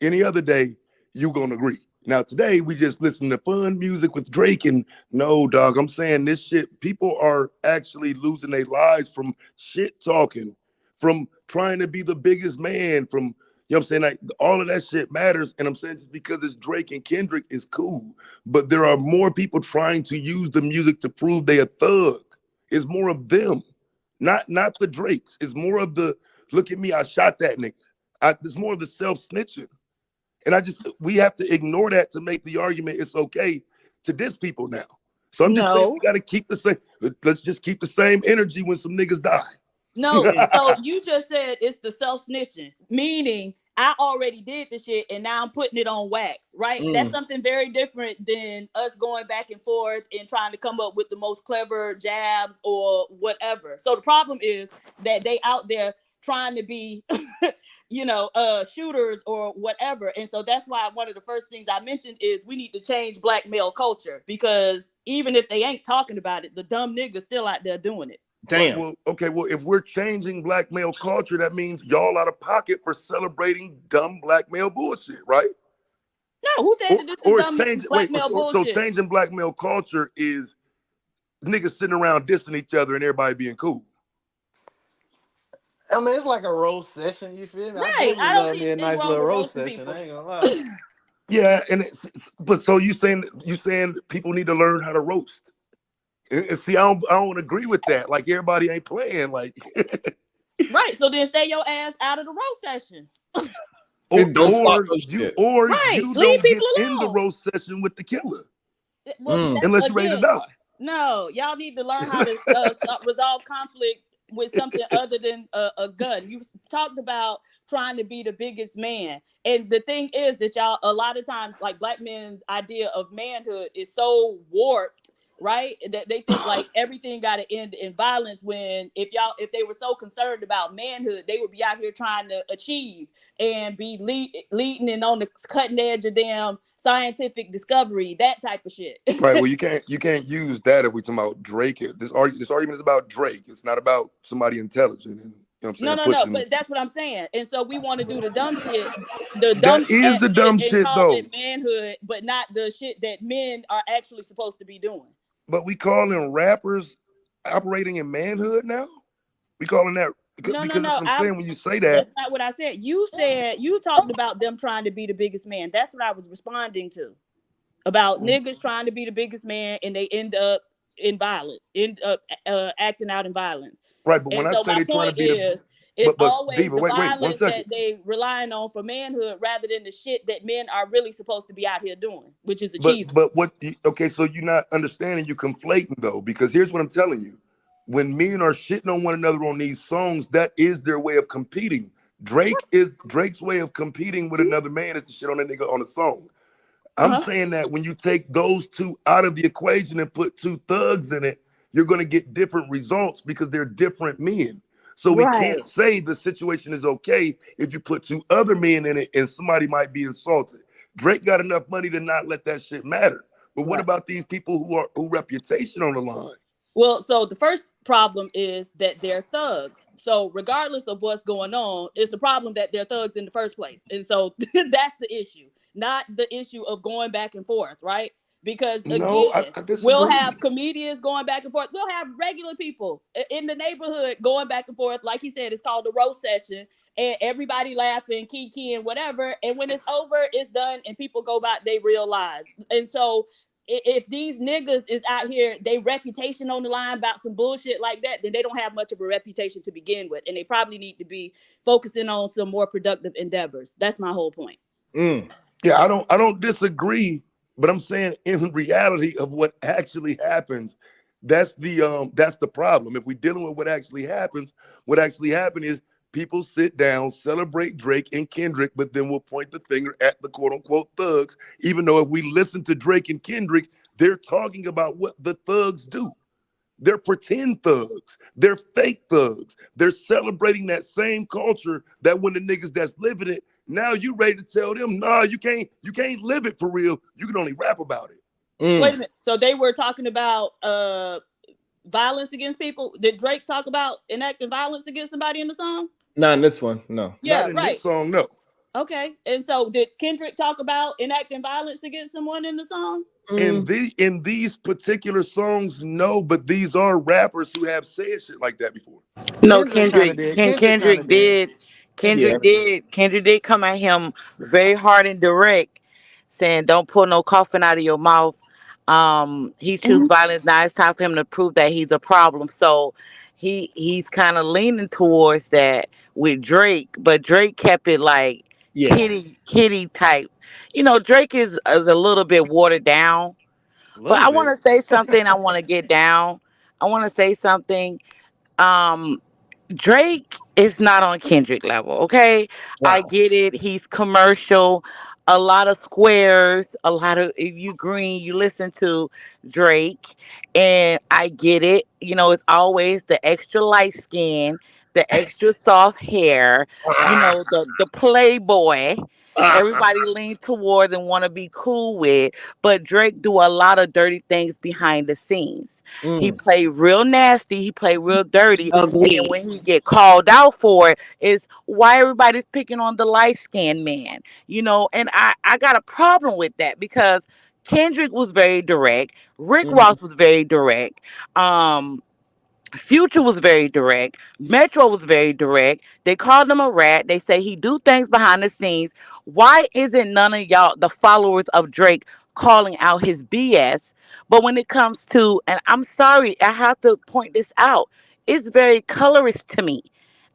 Any other day, you gonna agree. Now today we just listen to fun music with Drake and no dog. I'm saying this shit. People are actually losing their lives from shit talking, from trying to be the biggest man, from you know what I'm saying? Like all of that shit matters. And I'm saying just because it's Drake and Kendrick is cool. But there are more people trying to use the music to prove they a thug. It's more of them, not the Drakes. It's more of the look at me, I shot that nigga. It's more of the self-snitching. And we have to ignore that to make the argument it's okay to diss people now. So I'm just saying No. we got to keep the same. Let's just keep the same energy when some niggas die. No, so you just said it's the self snitching, meaning I already did the shit and now I'm putting it on wax, right? That's Mm, something very different than us going back and forth and trying to come up with the most clever jabs or whatever. So the problem is that they out there trying to be, shooters or whatever. And so that's why one of the first things I mentioned is we need to change black male culture because even if they ain't talking about it, the dumb niggas still out there doing it. Right. damn. Well, okay. Well, if we're changing black male culture, that means y'all out of pocket for celebrating dumb black male bullshit, right? No, who said that this is Or it's dumb changing. black Wait. male So bullshit? changing black male culture is niggas sitting around dissing each other and everybody being cool. I mean, it's like a roast session. You feel me? I Right. definitely I don't love see me a anything nice wrong little with roast roasting session. people. I ain't gonna lie. Yeah, but so you saying people need to learn how to roast? And see, I don't agree with that. Like everybody ain't playing. Like Right. So then stay your ass out of the roast session. Don't start or no you shit. or Right. you Leave don't people get in the alone. roast session with the killer Well, Mm, that's unless you're ready to again. die. No, y'all need to learn how to resolve conflict with something other than a gun. You talked about trying to be the biggest man. And the thing is that y'all, a lot of times, like black men's idea of manhood is so warped, right? That they think like everything got to end in violence when if they were so concerned about manhood, they would be out here trying to achieve and be leading and on the cutting edge of damn scientific discovery, that type of shit. Right. Well, you can't use that if we're talking about Drake. This argument is about Drake. It's not about somebody intelligent and you know what I'm No, saying no, no. pushing. But that's what I'm saying. And so we want to do the dumb shit, the That dumb is the shit, dumb and shit call though. it manhood, but not the shit that men are actually supposed to be doing. but we calling rappers operating in manhood now. We calling that No, because that's no. what I'm saying. When you say that, That's not what I said. You said you talked about them trying to be the biggest man. That's what I was responding to. About niggas trying to be the biggest man and they end up in violence, end up acting out in violence. right? But when And I so say my they're trying to point be the, is, it's but always Diva, the wait, 1 violence second. that they relying on for manhood rather than the shit that men are really supposed to be out here doing, which is achievement. But what? Okay, so you're not understanding. You conflating though, because here's what I'm telling you: when men are shitting on one another on these songs, that is their way of competing. Drake's way of competing with another man is to shit on a nigga on a song. I'm Uh-huh. saying that when you take those two out of the equation and put two thugs in it, you're going to get different results because they're different men. So we can't Right. say the situation is okay if you put two other men in it and somebody might be insulted. Drake got enough money to not let that shit matter. But what Right. about these people who reputation on the line? Well, so the first problem is that they're thugs. So regardless of what's going on, it's a problem that they're thugs in the first place. And so that's the issue, not the issue of going back and forth, right? Because No, again, I we'll disagree. have comedians going back and forth. We'll have regular people in the neighborhood going back and forth. Like he said, it's called the roast session. And everybody laughing, kiki and whatever. And when it's over, it's done, and people go about their real lives. And so if these niggas is out here, they reputation on the line about some bullshit like that, then they don't have much of a reputation to begin with, and they probably need to be focusing on some more productive endeavors. That's my whole point. Mm. Yeah, I don't disagree, but I'm saying in reality of what actually happens, that's the problem. If we're dealing with what actually happened is people sit down, celebrate Drake and Kendrick, but then we'll point the finger at the quote unquote thugs, even though if we listen to Drake and Kendrick, they're talking about what the thugs do. They're pretend thugs. They're fake thugs. They're celebrating that same culture that when the niggas that's living it, now you ready to tell them, nah, you can't live it for real. You can only rap about it. Wait a Mm. minute. So they were talking about violence against people. Did Drake talk about enacting violence against somebody in the song? Not in this one, no. Not Yeah, in this right. song, no. Okay. And so did Kendrick talk about enacting violence against someone in the song? In Mm. these particular songs, no, but these are rappers who have said shit like that before. No, Kendrick kind of Kendrick. did. Ken Kendrick kind Kendrick of did. did. Kendrick Yeah. Kendrick kind of did. did. Kendrick did come at him very hard and direct, saying, "Don't pull no coffin out of your mouth." He choose Mhm. violence. Now it's time for him to prove that he's a problem. So he's kind of leaning towards that with Drake, but Drake kept it like Yeah. kitty type. You know, Drake is a little bit watered down. A But little I want bit. to say something. I want to get down. I want to say something. Um, Drake is not on Kendrick level, okay? I Wow. get it. He's commercial, a lot of squares, a lot of if you green, you listen to Drake, and I get it. You know, it's always the extra light skin, the extra soft hair, you know, the playboy. Everybody lean towards and want to be cool with, but Drake do a lot of dirty things behind the scenes. He Mm. play real nasty. He play real dirty. And Agreed. when he get called out for it, is why everybody's picking on the light skinned man. You know, and I got a problem with that because Kendrick was very direct. Rick Mhm. Ross was very direct. Um, Future was very direct. Metro was very direct. They called him a rat. They say he do things behind the scenes. Why isn't none of y'all, the followers of Drake, calling out his BS? But when it comes to, and I'm sorry, I have to point this out, it's very colorist to me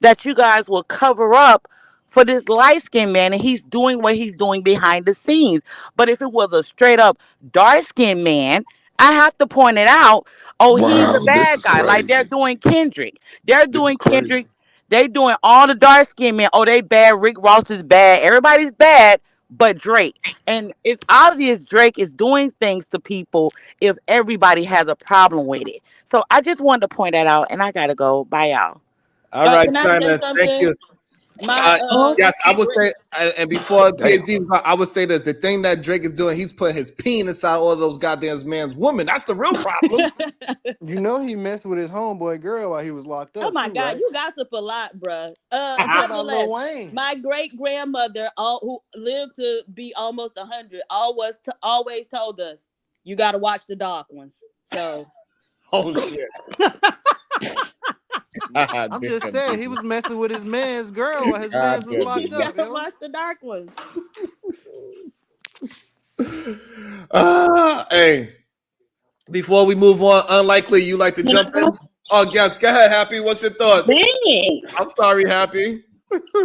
that you guys will cover up for this light skinned man and he's doing what he's doing behind the scenes. But if it was a straight up dark skinned man, I have to point it out. Oh, he's the Wow, this bad is guy. Like they're crazy. doing Kendrick. They're This is doing crazy. Kendrick. They doing all the dark skinned men. Oh, they bad. Rick Ross is bad. Everybody's bad but Drake. And it's obvious Drake is doing things to people if everybody has a problem with it. So I just wanted to point that out and I gotta go. Bye y'all. All right, Can I say China. Thank something? you. My Uh, yes, I would great. say, and before Damn. PhD, I would say this: the thing that Drake is doing, he's putting his penis inside all of those goddamn man's women. That's the real problem. You know he messed with his homeboy girl while he was locked Oh up my too, God, right? you gossip a lot, bruh. I'm talking about Nevertheless, Lil Wayne. my great grandmother, all who lived to be almost 100, always told us, you got to watch the dark ones. So. Oh shit. I'm just saying he was messing with his man's girl while his man's was locked You up, gotta yo. watch the dark ones. Hey, before we move on, unlikely you like to jump in. Oh, yes, go ahead, Happy. What's your thoughts? Dang. I'm sorry, Happy.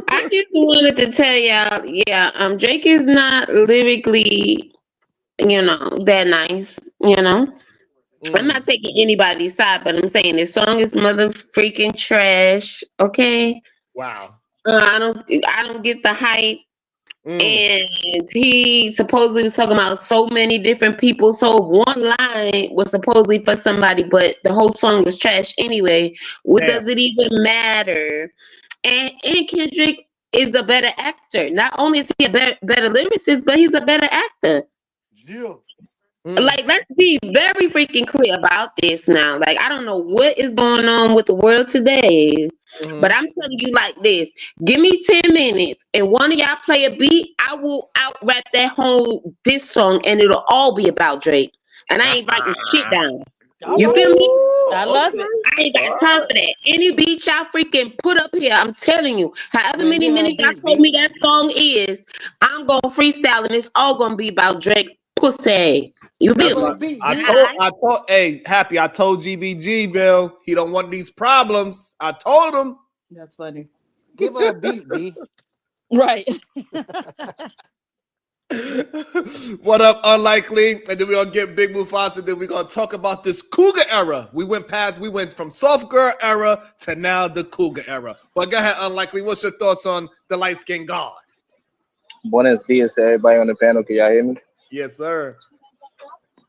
I just wanted to tell y'all, Drake is not lyrically, that nice, I'm not taking anybody's side, but I'm saying this song is mother freaking trash. Okay. Wow. I don't get the hype. And he supposedly was talking about so many different people. So one line was supposedly for somebody, but the whole song was trash anyway. What Damn. does it even matter? And Kendrick is a better actor. Not only is he a better lyricist, but he's a better actor. Yeah. Like, let's be very freaking clear about this now. Like, I don't know what is going on with the world today, but I'm telling you like this. Give me 10 minutes and one of y'all play a beat, I will out rap that whole diss song and it'll all be about Drake. And I ain't writing shit down. All You right. feel me? I love it. I ain't got time for that. Any beat y'all freaking put up here, I'm telling you, however Man, many get her a minutes y'all beat, told B. me that song is, I'm going to freestyle and it's all going to be about Drake pussy. You Give feel her me? a beat, I B. told, hey, Happy, I told GBG, Bill, he don't want these problems. I told him. That's funny. Give her a beat, B. Right. What up, Unlikely? And then we're gonna get Big Mufasa. Then we're gonna talk about this Cougar era. We went from soft girl era to now the Cougar era. But go ahead, Unlikely. What's your thoughts on the light skinned God? Buenos dias to everybody on the panel. Can y'all hear me? Yes, sir.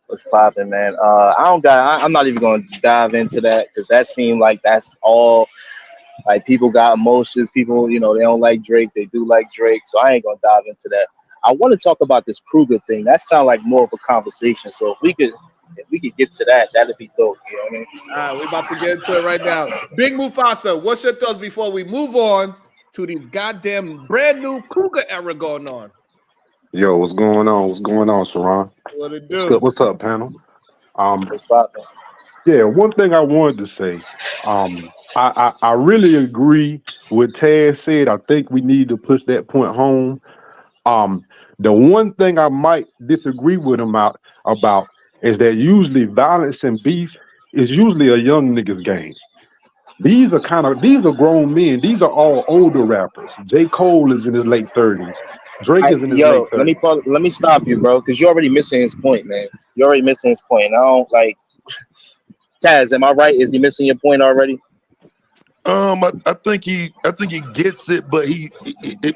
What's popping, man? I'm not even gonna dive into that because that seemed like that's all. Like people got emotions. People, they don't like Drake. They do like Drake. So I ain't gonna dive into that. I want to talk about this Kruger thing. That sounds like more of a conversation. So if we could get to that, that'd be dope. You know what I mean? All right, we're about to get into it right now. Big Mufasa, what's your thoughts before we move on to these goddamn brand new Cougar era going on? Yo, what's going on? What's going on, Sharon? What it What's do? good? What's up, panel? What's popping? Yeah, one thing I wanted to say, I really agree with Taz said. I think we need to push that point home. The one thing I might disagree with him about is that usually violence and beef is usually a young nigga's game. These are grown men. These are all older rappers. J. Cole is in his late 30s. Drake is in his late 30s. Let me stop you, bro, because you're already missing his point, man. You're already missing his point. I don't like Taz. Am I right? Is he missing your point already? I think he gets it, but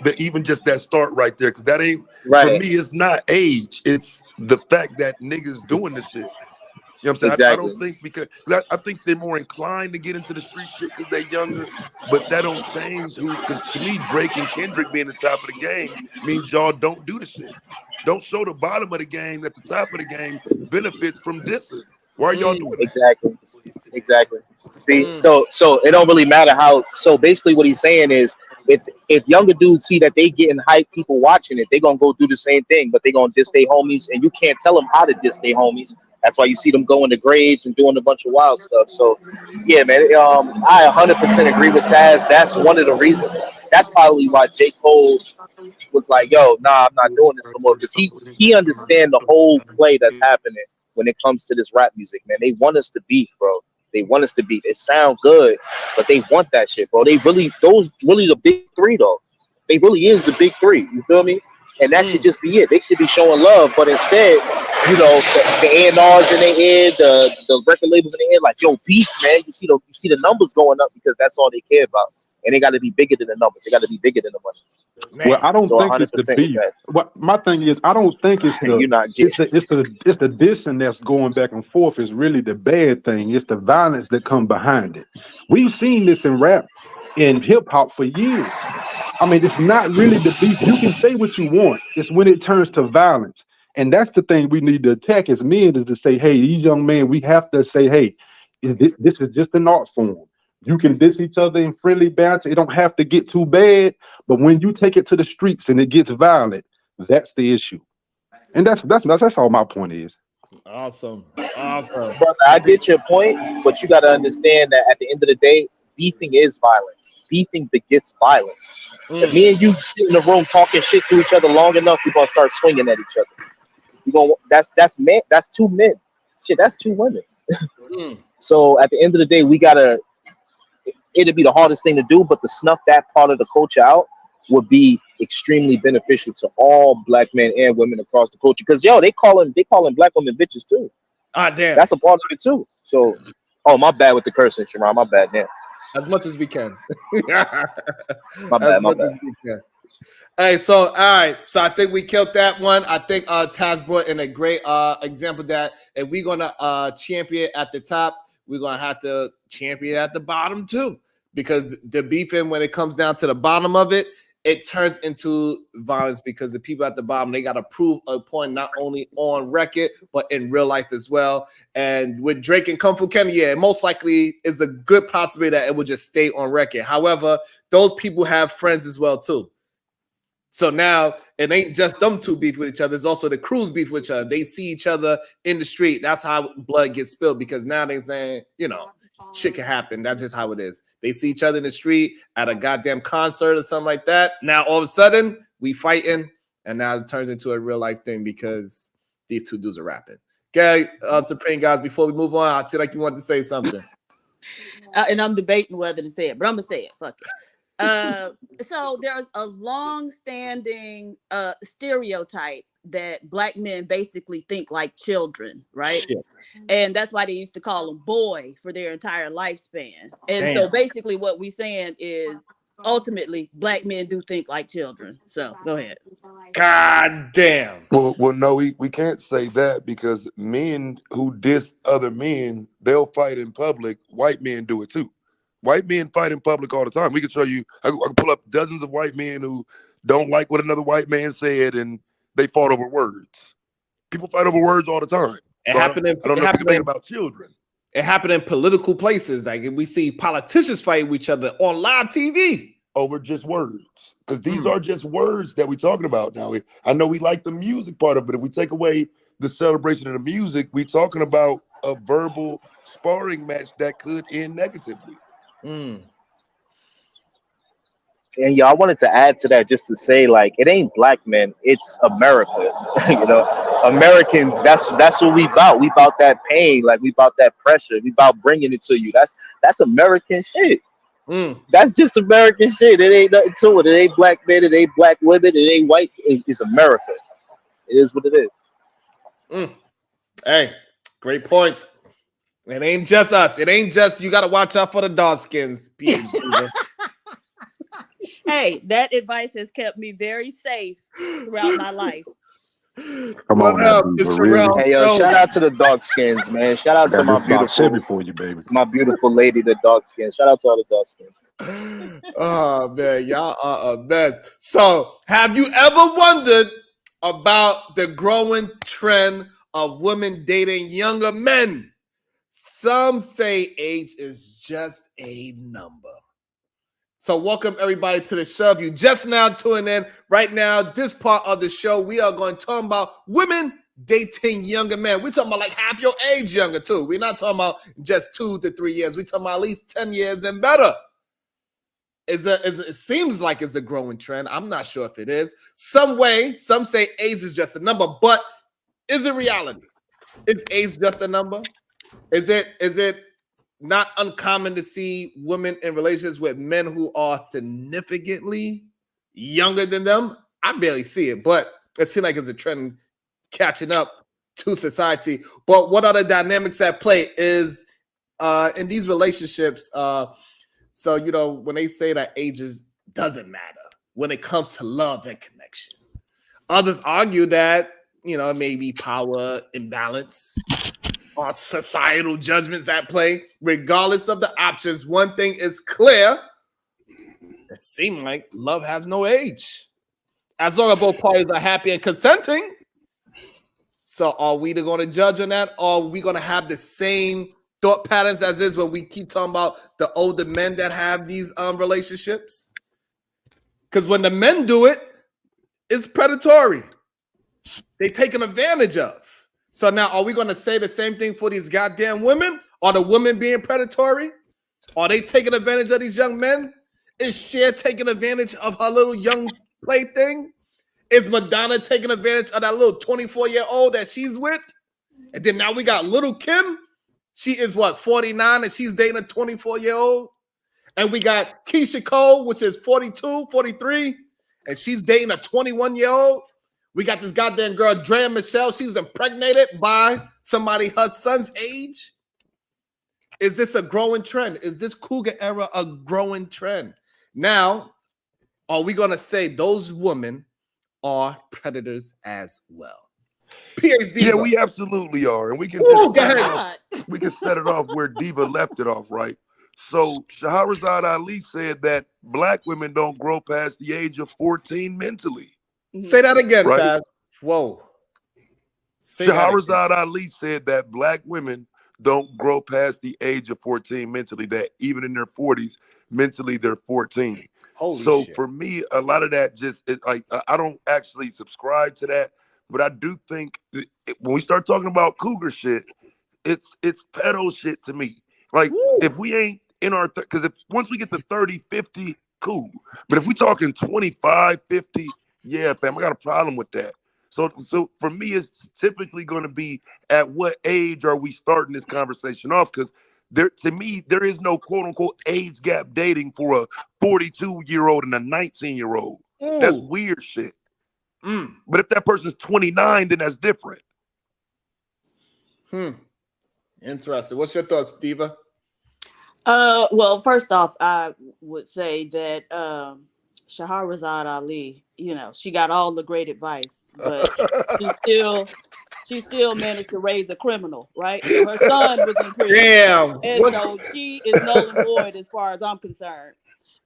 but even just that start right there, because that ain't right. For me. It's not age; it's the fact that niggas doing this shit. You know what I'm saying? Exactly. I don't think because I think they're more inclined to get into the street shit because they're younger, but that don't change who. Because to me, Drake and Kendrick being the top of the game means y'all don't do the shit. Don't show the bottom of the game at the top of the game benefits from dissing. Why are y'all doing that? Exactly. See, so it don't really matter how. So basically, what he's saying is, if younger dudes see that they getting hype, people watching it, they gonna go do the same thing, but they gonna diss their homies, and you can't tell them how to diss their homies. That's why you see them going to graves and doing a bunch of wild stuff. So, yeah, man, I 100% agree with Taz. That's one of the reasons. That's probably why J. Cole was like, "Yo, nah, I'm not doing this no more," because he understand the whole play that's happening when it comes to this rap music, man. They want us to beef, bro. They want us to beef. It sound good, but they want that shit, bro. Those really the big three, though. They really is the big three. You feel me? And that should just be it. They should be showing love, but instead, the A&Rs in their head, the record labels in their head, like, yo, beef, man. You see the numbers going up because that's all they care about, and they got to be bigger than the numbers. They got to be bigger than the money. Man. Well, I don't so think it's the beef. What my thing is, I don't think it's the it's the dissing that's going back and forth is really the bad thing. It's the violence that come behind it. We've seen this in rap, in hip hop for years. I mean, it's not really the beef. You can say what you want. It's when it turns to violence, and that's the thing we need to attack as men is to say, hey, these young men, we have to say, hey, this is just an art form. You can diss each other in friendly banter. It don't have to get too bad. But when you take it to the streets and it gets violent, that's the issue. And that's all my point is. Awesome. Brother, I get your point, but you got to understand that at the end of the day, beefing is violence. Beefing begets violence. If me and you sit in the room talking shit to each other long enough, we're gonna start swinging at each other. That's men. That's two men. Shit, that's two women. So at the end of the day, we gotta. It'd be the hardest thing to do, but to snuff that part of the culture out would be extremely beneficial to all black men and women across the culture. Because they calling black women bitches too. Ah, damn. That's a part of it too. So, oh, my bad with the cursing, Sharon. My bad, damn. As much as we can. My bad. Hey, so all right, so I think we killed that one. I think Taz brought in a great example that if we're gonna champion at the top, we're gonna have to champion at the bottom too, because the beefing, when it comes down to the bottom of it, it turns into violence because the people at the bottom, they got to prove a point not only on record but in real life as well. And with Drake and Kung Fu Kenny, yeah, most likely is a good possibility that it will just stay on record. However, those people have friends as well too. So now it ain't just them two beef with each other. It's also the crews beef with each other. They see each other in the street. That's how blood gets spilled, because now they're saying, shit can happen. That's just how it is. They see each other in the street at a goddamn concert or something like that. Now all of a sudden we fighting, and now it turns into a real life thing because these two dudes are rapping. Okay, Supreme guys, before we move on, I feel like you wanted to say something. And I'm debating whether to say it, but I'm gonna say it. Fuck it. So there's a long-standing stereotype that black men basically think like children, right? Shit. And that's why they used to call them boy for their entire lifespan. And so basically what we're saying is ultimately black men do think like children. So go ahead. God damn. Well, no, we can't say that, because men who diss other men, they'll fight in public. White men do it too. White men fight in public all the time. We can show you. I can pull up dozens of white men who don't like what another white man said, and they fought over words. People fight over words all the time. It happened. I don't know if you can think about children. It happened in political places. Like we see politicians fight with each other on live TV over just words, because these are just words that we're talking about now. I know we like the music part of it. If we take away the celebration of the music, we're talking about a verbal sparring match that could end negatively. And I wanted to add to that just to say, like, it ain't black men, it's America. Americans, that's what we about. We about that pain, like we about that pressure. We about bringing it to you. That's American shit. That's just American shit. It ain't nothing to it. It ain't black men, it ain't black women, it ain't white. It's America. It is what it is. Hey, great points. It ain't just us. It ain't just, you got to watch out for the dark skins. Hey, that advice has kept me very safe throughout my life. Come on, now, hey, yo, shout out to the dark skins, man. Shout out to my beautiful, for you, baby. My beautiful lady, the dark skins. Shout out to all the dark skins. Oh man, y'all are a mess. So, have you ever wondered about the growing trend of women dating younger men? Some say age is just a number. So welcome everybody to the show. If you just now tuning in right now, this part of the show, we are going to talk about women dating younger men. We're talking about like half your age younger too. We're not talking about just 2 to 3 years. We're talking about at least 10 years and better. It seems like it's a growing trend. I'm not sure if it is. Some say age is just a number, but is it reality? Is age just a number? Is it not uncommon to see women in relationships with men who are significantly younger than them? I barely see it, but it seems like it's a trend catching up to society. But what are the dynamics at play is in these relationships? So, when they say that ages doesn't matter when it comes to love and connection, others argue that, it may be power imbalance or societal judgments at play. Regardless of the options, one thing is clear. It seems like love has no age. As long as both parties are happy and consenting. So are we going to judge on that? Or are we going to have the same thought patterns as is when we keep talking about the older men that have these relationships? Because when the men do it, it's predatory. They're taken advantage of. So now, are we going to say the same thing for these goddamn women? Are the women being predatory? Are they taking advantage of these young men? Is Cher taking advantage of her little young plaything? Is Madonna taking advantage of that little 24-year-old that she's with? And then now we got little Kim. She is what, 49, and she's dating a 24-year-old? And we got Keisha Cole, which is 42, 43, and she's dating a 21-year-old. We got this goddamn girl, Drea Michelle. She's impregnated by somebody her son's age. Is this a growing trend? Is this cougar era a growing trend? Now, are we going to say those women are predators as well? PhD. Yeah, we absolutely are. And we can we can set it off where Diva left it off, right? So Shahrazad Ali said that black women don't grow past the age of 14 mentally. Say that again, right? Taz. Whoa. Shahrazad Ali said that black women don't grow past the age of 14 mentally, that even in their 40s, mentally they're 14. Holy so shit. For me, a lot of that I don't actually subscribe to that, but I do think when we start talking about cougar shit, it's pedo shit to me. Like, if we ain't in our, because if once we get to 30, 50, cool. But if we talking 25, 50, yeah, fam, I got a problem with that. So for me, it's typically going to be at what age are we starting this conversation off? Because to me, there is no quote unquote age gap dating for a 42-year-old and a 19-year-old. That's weird shit. But if that person's 29, then that's different. Interesting. What's your thoughts, Diva? Well, first off, I would say that Shahrazad Ali, she got all the great advice, but she still managed to raise a criminal, right? So her son was in prison. Damn. And so she is null and void as far as I'm concerned.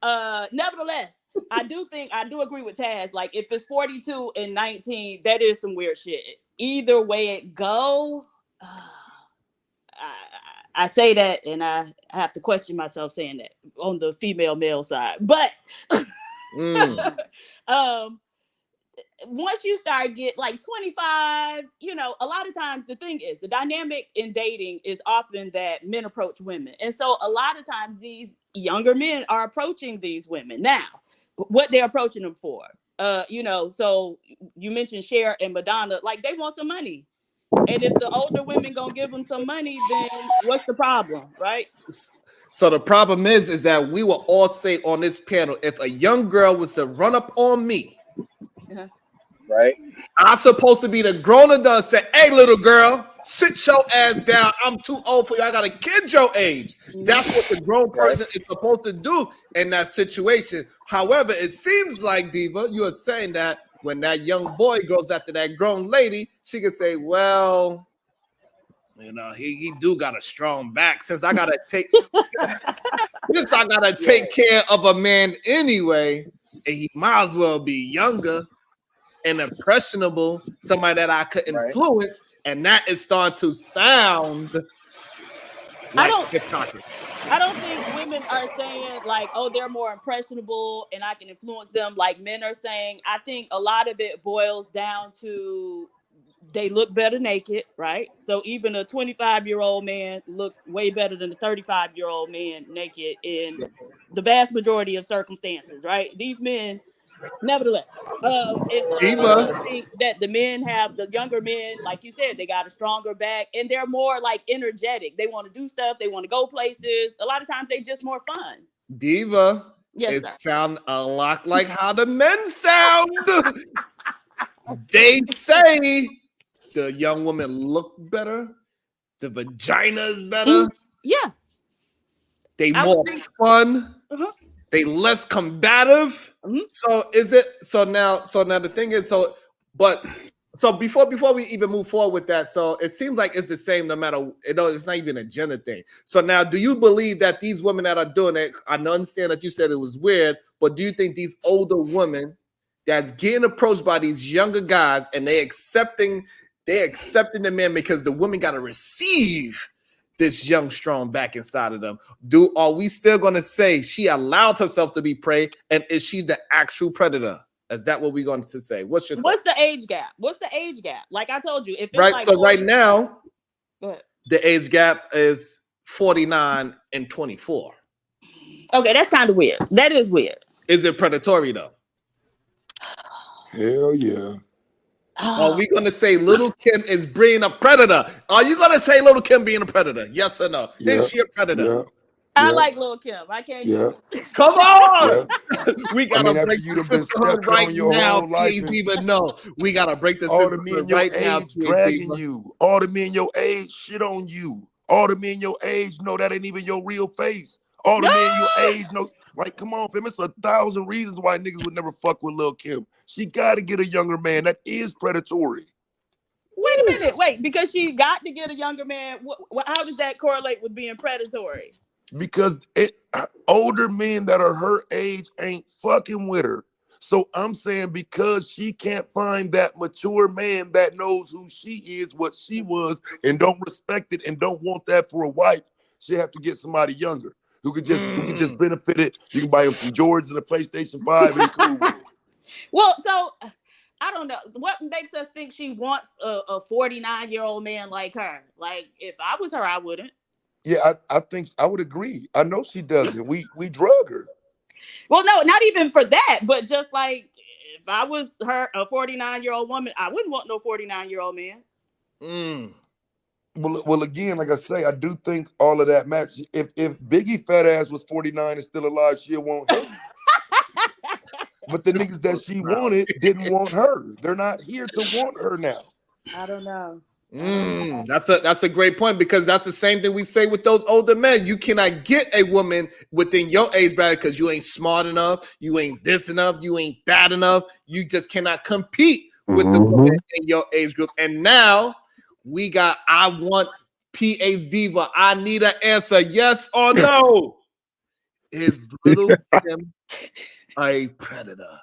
Nevertheless, I do agree with Taz. Like, if it's 42 and 19, that is some weird shit. Either way it go, I say that, and I have to question myself saying that on the female male side. But once you start get like 25, a lot of times the thing is the dynamic in dating is often that men approach women. And so a lot of times these younger men are approaching these women. Now, what they're approaching them for, so you mentioned Cher and Madonna, like they want some money. And if the older women gonna give them some money, then what's the problem, right? So the problem is that we will all say on this panel, if a young girl was to run up on me, right, I'm supposed to be the grown adult and say, "Hey, little girl, sit your ass down. I'm too old for you. I got a kid your age." That's what the grown person is supposed to do in that situation. However, it seems like, Diva, you are saying that when that young boy goes after that grown lady, she can say, well, he do got a strong back since I gotta take care of a man anyway, and he might as well be younger and impressionable, somebody that I could influence, and that is starting to sound like hypocrisy. I don't think women are saying like, oh, they're more impressionable and I can influence them like men are saying. I think a lot of it boils down to they look better naked, right? So even a 25-year-old man look way better than a 35-year-old man naked in the vast majority of circumstances, right? These men, nevertheless, and so I think that the younger men, like you said, they got a stronger back and they're more like energetic. They want to do stuff. They want to go places. A lot of times they just more fun. Diva, yes, it sounds a lot like how the men sound. They say the young women look better. The vagina is better. Yeah. They more fun. They less combative. So is it so now the thing is before we even move forward with that, so it seems like it's the same no matter it's not even a gender thing. So now do you believe that these women that are doing it, I understand that you said it was weird, but do you think these older women that's getting approached by these younger guys and they accepting the men because the women got to receive this young strong back inside of them, are we still going to say she allowed herself to be prey, and is she the actual predator Is that what we're going to say? What's your thought? What's the age gap? What's the age gap? Like I told you, if it's Right. like So 40, right now, go ahead. the age gap is 49 and 24. Okay, that's kind of weird. That is weird. Is it predatory though? Hell yeah. Are we gonna say Little Kim is being a predator? Are you gonna say Little Kim being a predator? Yes or no? Yeah. Is she a predator? Yeah. I Yeah. like Lil Kim. I can't. Yeah. Come on! Yeah. We I gotta mean, after break you'd this have been sisterhood stepped right on your now, whole life PhD. and Even no, we gotta break the all the men sisterhood your right now, age PhD. dragging you. All the men your age shit on you. All the men your age know that ain't even your real face. All the men your age know, like, come on, fam. It's 1,000 reasons why niggas would never fuck with Lil Kim. She gotta get a younger man. That is predatory. Wait a minute. Wait, because she got to get a younger man. How does that correlate with being predatory? Because older men that are her age ain't fucking with her. So I'm saying because she can't find that mature man that knows who she is, what she was, and don't respect it and don't want that for a wife, she have to get somebody younger who could just benefit it. You can buy him some Jordans and a PlayStation 5 and he cool with it. Well, so I don't know what makes us think she wants a 49-year-old man like her. Like if I was her, I wouldn't. Yeah, I think I would agree. I know she doesn't. We drug her. Well, no, not even for that, but just like if I was her, a 49-year-old woman, I wouldn't want no 49-year-old man. Well, again, like I say, I do think all of that matches. If Biggie fat ass was 49 and still alive, she'll want him. But the niggas that she wanted didn't want her. They're not here to want her now. I don't know. That's a great point, because that's the same thing we say with those older men. You cannot get a woman within your age bracket because you ain't smart enough, you ain't this enough, you ain't that enough. You just cannot compete with the woman in your age group. And now we got I want PH Diva. I need an answer, yes or no. Is Little Kim a predator?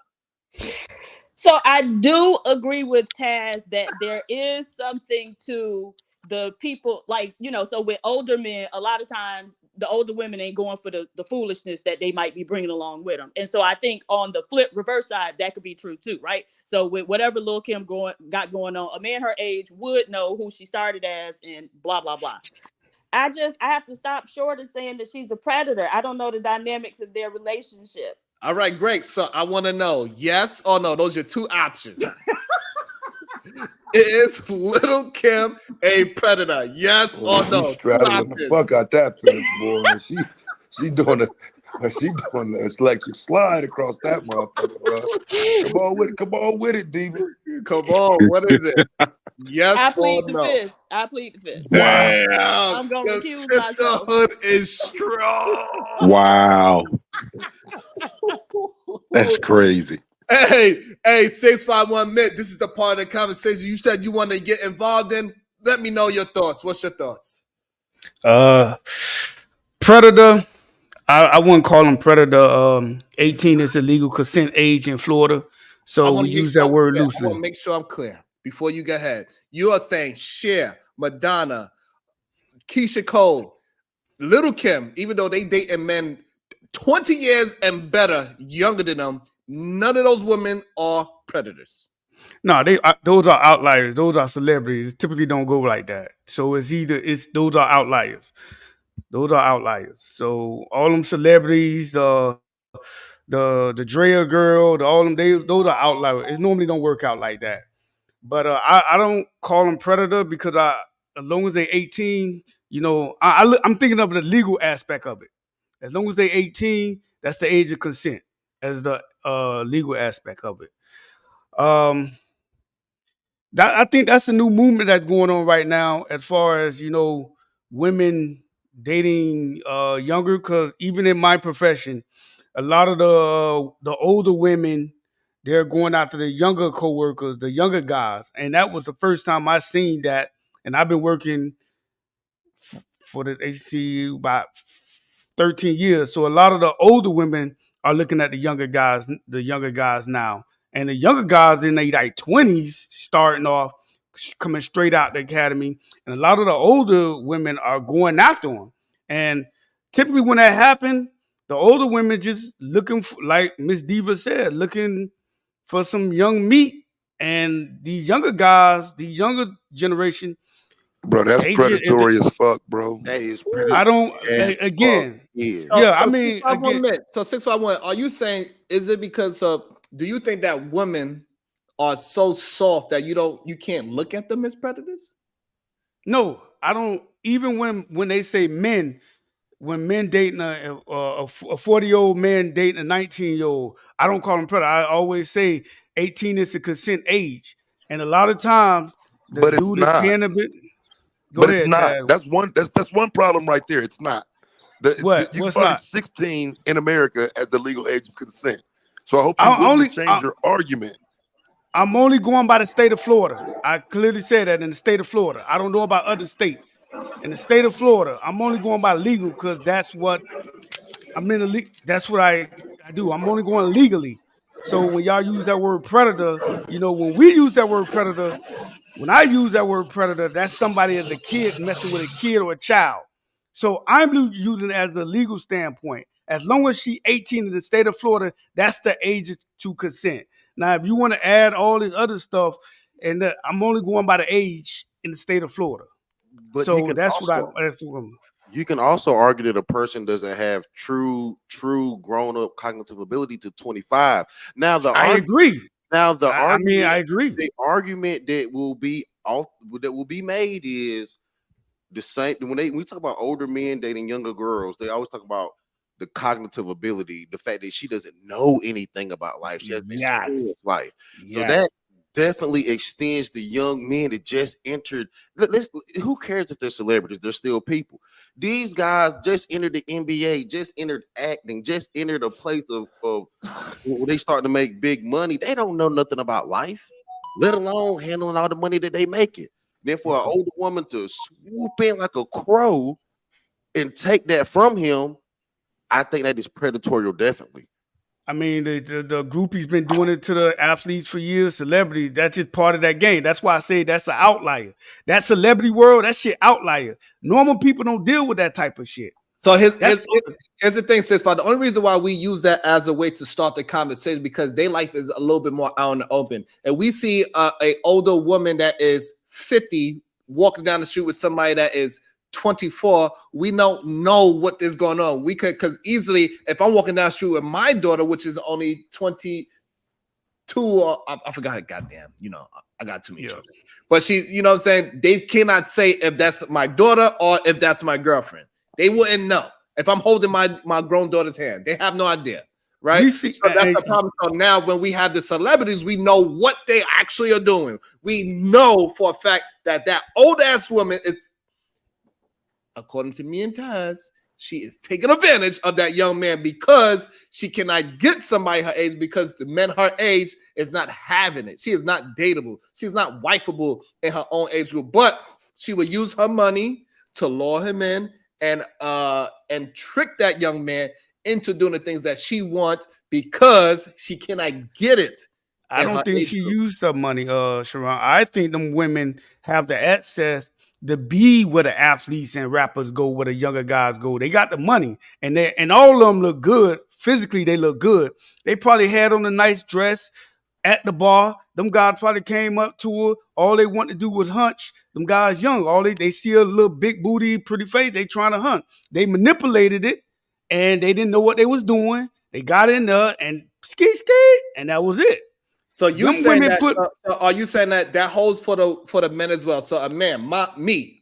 So I do agree with Taz that there is something to the people, like, you know, so with older men, a lot of times the older women ain't going for the foolishness that they might be bringing along with them. And so I think on the reverse side, that could be true too, right? So with whatever Lil Kim got going on, a man her age would know who she started as and blah, blah, blah. I have to stop short of saying that she's a predator. I don't know the dynamics of their relationship. All right, great. So I want to know, yes or no? Those are your two options. Is Little Kim a predator? Yes or no? She's straddling the fuck out that fence, boy. She doing the electric slide across that motherfucker, bro. Come on with it, Diva. Come on, what is it? Yes I plead or the no? fifth. I plead the fifth. Damn, I'm gonna the recuse myself. sisterhood is strong. Wow. That's crazy. Hey, 651 Mitt. This is the part of the conversation you said you want to get involved in. Let me know your thoughts. What's your thoughts? Predator. I wouldn't call him predator. 18 is the legal consent age in Florida, so we use that word loosely. I want to make sure I'm clear before you go ahead. You are saying Cher, Madonna, Keisha Cole, Little Kim, even though they dating men 20 years and better, younger than them, none of those women are predators. No, those are outliers. Those are celebrities. Typically don't go like that. So those are outliers. Those are outliers. So all them celebrities, the Drea girl, all them, those are outliers. It normally don't work out like that. But I don't call them predator because as long as they 18, you know, I'm thinking of the legal aspect of it. As long as they 18, that's the age of consent as the legal aspect of it. I think that's a new movement that's going on right now, as far as, you know, women dating younger. Because even in my profession, a lot of the older women, they're going after the younger coworkers, the younger guys, and that was the first time I seen that. And I've been working for the HCU about 13 years. So a lot of the older women are looking at the younger guys now. And the younger guys in their like 20s starting off, coming straight out the academy. And a lot of the older women are going after them. And typically when that happens, the older women just looking for, like Miss Diva said, looking for some young meat, and the younger guys, the younger generation, Bro, that's they just predatory as fuck, bro. That is I predatory don't as fuck. again. Is. Yeah, I So mean again. 651 So 651. Are you saying is it because of? Do you think that women are so soft that you can't look at them as predators? No, I don't. Even when they say men, when men dating a 40-year-old man dating a 19-year-old, I don't call them predator. I always say 18 is the consent age, and a lot of times the But it's dude is not. paying a bit. Go But it's ahead, not. Dad. That's one problem right there. It's not. You can What's find not? 16 in America as the legal age of consent. So I hope you're I willing to only change your argument. I'm only going by the state of Florida. I clearly said that in the state of Florida. I don't know about other states. In the state of Florida, I'm only going by legal because that's what I'm in the that's what I do. I'm only going legally. So when y'all use that word predator, when we use that word predator, when I use that word predator, that's somebody as a kid messing with a kid or a child. So I'm using it as a legal standpoint. As long as she's 18 in the state of Florida, that's the age to consent. Now, if you want to add all this other stuff, and I'm only going by the age in the state of Florida. But So that's what I'm. you can also argue that a person doesn't have true grown up cognitive ability to 25. Now I agree. Now the I mean, argument, I agree. the argument that will be made is the same when we talk about older men dating younger girls. They always talk about the cognitive ability, the fact that she doesn't know anything about life. She hasn't experienced life. So that definitely extends the young men that just entered. Who cares if they're celebrities? They're still people. These guys just entered the NBA, just entered acting, just entered a place of where they start to make big money. They don't know nothing about life, let alone handling all the money that they make it. Then for an older woman to swoop in like a crow and take that from him, I think that is predatory, definitely. I mean, the groupies been doing it to the athletes for years. Celebrity, that's just part of that game. That's why I say that's an outlier. That celebrity world, that shit outlier. Normal people don't deal with that type of shit. So here's the thing, sis. The only reason why we use that as a way to start the conversation because their life is a little bit more out in the open, and we see a older woman that is 50 walking down the street with somebody that is 24. We don't know what is going on. We could, because easily, if I'm walking down the street with my daughter, which is only 22, I forgot her goddamn. I got too many children, but she's, what I'm saying. They cannot say if that's my daughter or if that's my girlfriend. They wouldn't know if I'm holding my grown daughter's hand. They have no idea, right? So that's the problem. So now when we have the celebrities, we know what they actually are doing. We know for a fact that old ass woman is, according to me and Taz, she is taking advantage of that young man because she cannot get somebody her age because the men her age is not having it. She is not dateable. She's not wifeable in her own age group, but she will use her money to lure him in and trick that young man into doing the things that she wants because she cannot get it. I don't think she used the money, Sharon. I think them women have the access to be where the athletes and rappers go, where the younger guys go. They got the money, and all of them look good. Physically, they look good. They probably had on a nice dress at the bar. Them guys probably came up to her. All they want to do was hunch. Them guys young. All they see a little big booty, pretty face. They trying to hunt. They manipulated it, and they didn't know what they was doing. They got in there and ski, and that was it. So you saying that? Are you saying that holds for the men as well? So a man,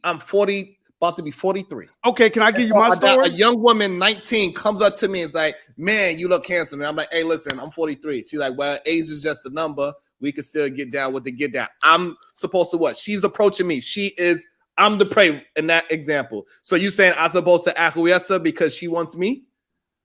I'm 40, about to be 43. Okay, can I give you my story? A young woman, 19, comes up to me and is like, "Man, you look handsome." And I'm like, "Hey, listen, I'm 43." She's like, "Well, age is just a number. We can still get down with the get down." I'm supposed to what? She's approaching me. I'm the prey in that example. So you saying I'm supposed to acquiesce her because she wants me?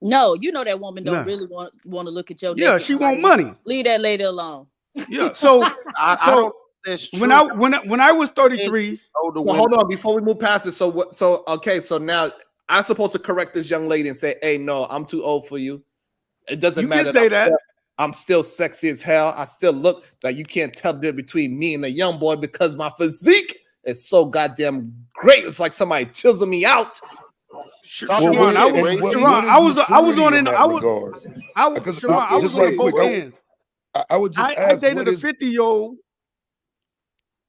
No, that woman don't really want to look at your. Yeah, she want money. Leave that lady alone. Yeah. So I don't. That's true. When I was 33. So hold on before we move past it. So now I'm supposed to correct this young lady and say, "Hey, no, I'm too old for you." It doesn't matter. You can say that. I'm still sexy as hell. I still look like you can't tell the difference between me and a young boy because my physique is so goddamn great. It's like somebody chiseled me out. I was on both ends. I would just I ask, dated what a is 50-year-old.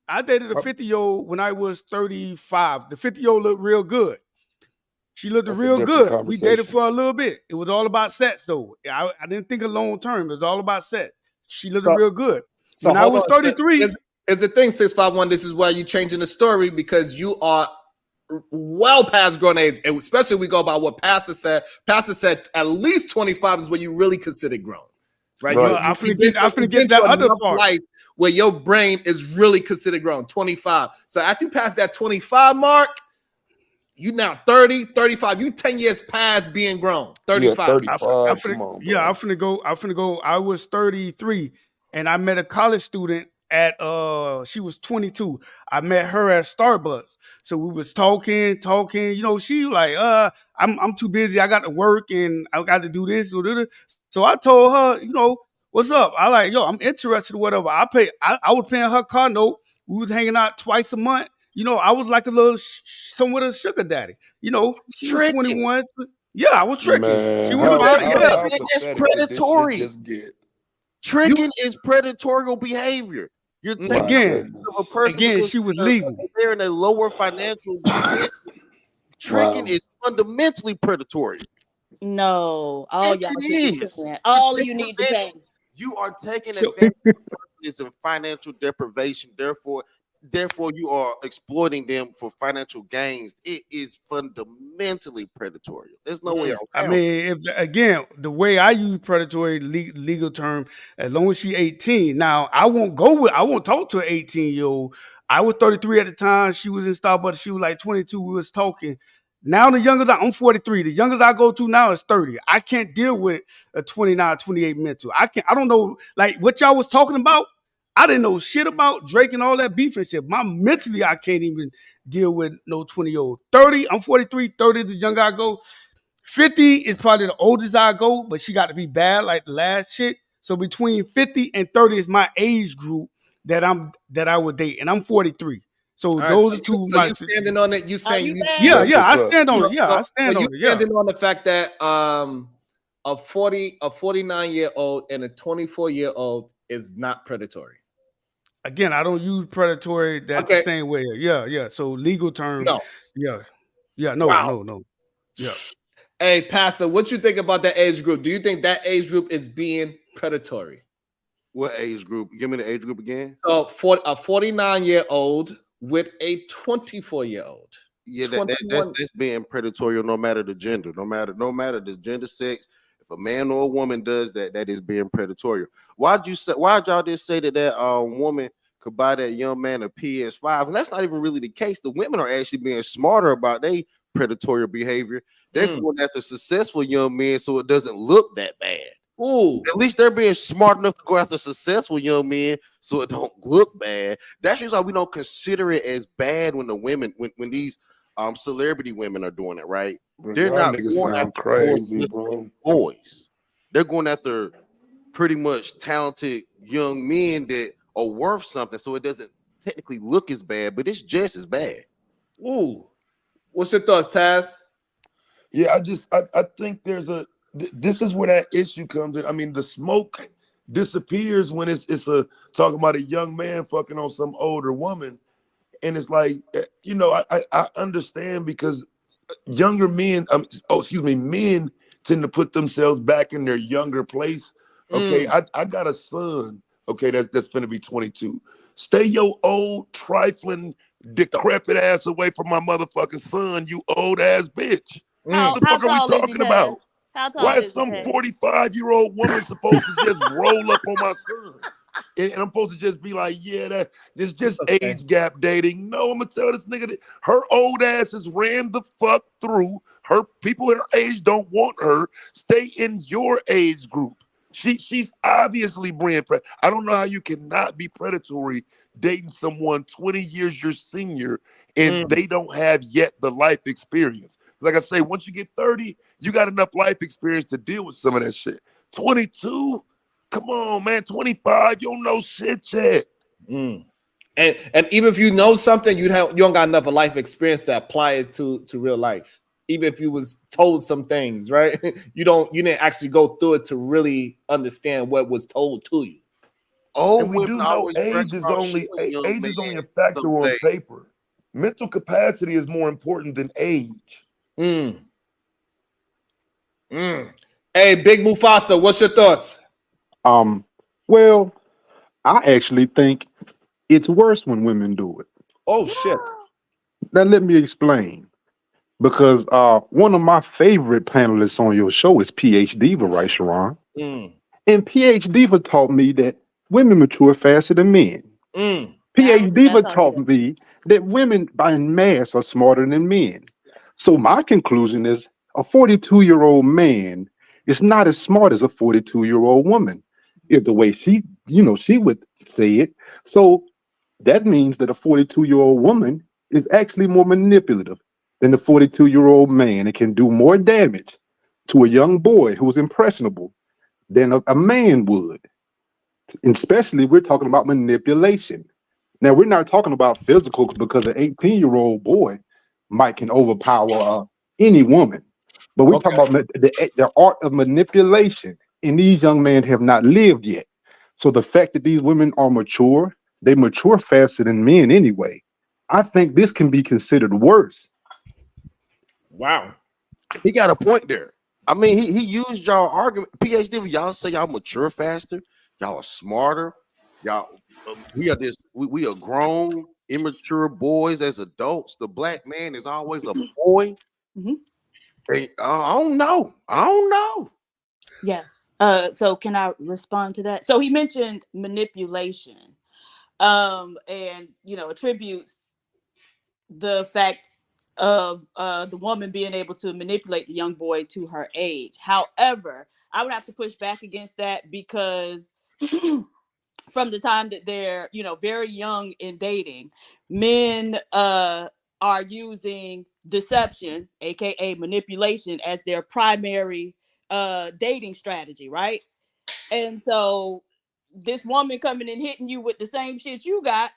I dated a uh, 50-year-old when I was 35. The 50-year-old looked real good. She looked that's a real different good. We dated conversation. for a little bit. It was all about sex, though. I didn't think of long term. It was all about sex. She looked So real good. so When I hold was on. 33, Is the thing 651? This is why you changing the story because you are well past grown age, and especially we go by what Pastor said. Pastor said at least 25 is when you really consider grown, right? no, Right. I'm finna You've get been that through other enough part. life where your brain is really considered grown. 25. So after you pass that 25 mark, you now 30, 35. You 10 years past being grown. Yeah, 35. 35. Come on, Yeah, bro. I'm finna go. I was 33 and I met a college student at she was 22. I met her at Starbucks. So we was talking, she like, I'm too busy. I got to work and I got to do this. So I told her, what's up? I like, yo, I'm interested, whatever. I was paying her car note. We was hanging out twice a month. I was like a little somewhat a sugar daddy. She was Tricking. 21. Yeah, I was tricking. She Man, was You how fine. that, Yeah, how yeah, how man, that's pathetic did this shit predatory. just get? you Tricking is predatory behavior. You're taking My again, advantage of a goodness. person because she was legal. they're in a lower financial position. Tricking Wow. is fundamentally predatory. No, all Yes, y'all it should be is. paying. You're All of taking you need to pay. advantage. You are taking So advantage of a person is in financial deprivation. Therefore, you are exploiting them for financial gains. It is fundamentally predatory. There's no way I around it. mean, if again, the way I use predatory legal term, as long as she 18. Now, I won't talk to an 18-year-old. I was 33 at the time. She was in Starbucks. She was like 22. We was talking. Now I'm 43. The youngest I go to now is 30. I can't deal with a 29, 28 mental. I don't know, like what y'all was talking about. I didn't know shit about Drake and all that beef and shit. Mentally, I can't even deal with no 20-year-old. 30, I'm 43, 30 is the younger I go. 50 is probably the oldest I go, but she got to be bad like the last chick. So between 50 and 30 is my age group that I would date, and I'm 43. So All right. So those are two so my you standing on it. You Are saying you you bad? yeah, That's yeah, what's I up. stand on it. Yeah, so, I so stand you on it. Yeah. standing on the fact that a 49-year-old and a 24-year-old is not predatory. Again, I don't use predatory that the Okay. same way. Yeah, yeah. So legal terms, No. yeah. Yeah, no, Wow. no, no. Yeah. Hey, Pastor, what you think about that age group? Do you think that age group is being predatory? What age group? Give me the age group again. So for a 49-year-old with a 24-year-old. Yeah, that's 21. that's being predatory no matter the gender, no matter the gender, sex. If a man or a woman does that, that is being predatory. Why'd y'all just say that woman could buy that young man a PS5? And that's not even really the case. The women are actually being smarter about their predatory behavior. They're going after successful young men so it doesn't look that bad. Ooh. At least they're being smart enough to go after successful young men so it don't look bad. That's just why we don't consider it as bad when the women, when these celebrity women are doing it, right? Bro, They're y'all not niggas going sound after poor crazy, bro. boys. They're going after pretty much talented young men that are worth something, so it doesn't technically look as bad, but it's just as bad. Ooh. What's your thoughts, Taz? Yeah, I think this is where that issue comes in. I mean, the smoke disappears when it's a talking about a young man fucking on some older woman, and it's like I understand because younger men, men tend to put themselves back in their younger place. Okay, I got a son. Okay, that's gonna be 22. Stay your old trifling decrepit ass away from my motherfucking son, you old ass bitch. What How the how fuck are we tall is he, talking Taz? about? How Why tall is is he, some Taz? 45-year-old woman supposed to just roll up on my son? And I'm supposed to just be like, yeah, it's just Okay. age gap dating. No, I'm gonna tell this nigga that her old ass has ran the fuck through. Her people in her age don't want her. Stay in your age group. She's obviously brand. I don't know how you cannot be predatory dating someone 20 years your senior and they don't have yet the life experience. Like I say, once you get 30, you got enough life experience to deal with some of that shit. 22, come on, man. 25, you don't know shit yet. And even if you know something, you don't got enough of life experience to apply it to real life. Even if you was told some things, right? You didn't actually go through it to really understand what was told to you. Old And we women do know always brag about showing young age is only a men factor some on things. paper. Mental capacity is more important than age. Hey, Big Mufasa, what's your thoughts? Well, I actually think it's worse when women do it. Oh shit. Now let me explain. Because one of my favorite panelists on your show is PhD Diva, right, Sharon? Mm, And PhD Diva taught me that women mature faster than men. mm. PhD Diva That's how I taught feel. me that women by mass are smarter than men. So my conclusion is a 42-year-old man is not as smart as a 42-year-old woman, if the way she would say it. So that means that a 42-year-old woman is actually more manipulative than the 42-year-old man. It can do more damage to a young boy who's impressionable than a man would. And especially, we're talking about manipulation. Now, we're not talking about physical because an 18-year-old boy might can overpower any woman. But we're talking Okay. about the art of manipulation. And these young men have not lived yet. So the fact that these women are mature, they mature faster than men anyway. I think this can be considered worse. Wow. He got a point there. I mean, he used y'all argument. PhD, y'all say y'all mature faster, y'all are smarter, y'all. We are this. We are grown, immature boys as adults. The black man is always a boy. Mhm. Hey, I don't know. I don't know. Yes. So can I respond to that? So he mentioned manipulation, and attributes the fact of the woman being able to manipulate the young boy to her age. However, I would have to push back against that because from the time that they're very young in dating, men are using deception, aka manipulation, as their primary dating strategy, right? And so this woman coming and hitting you with the same shit you got,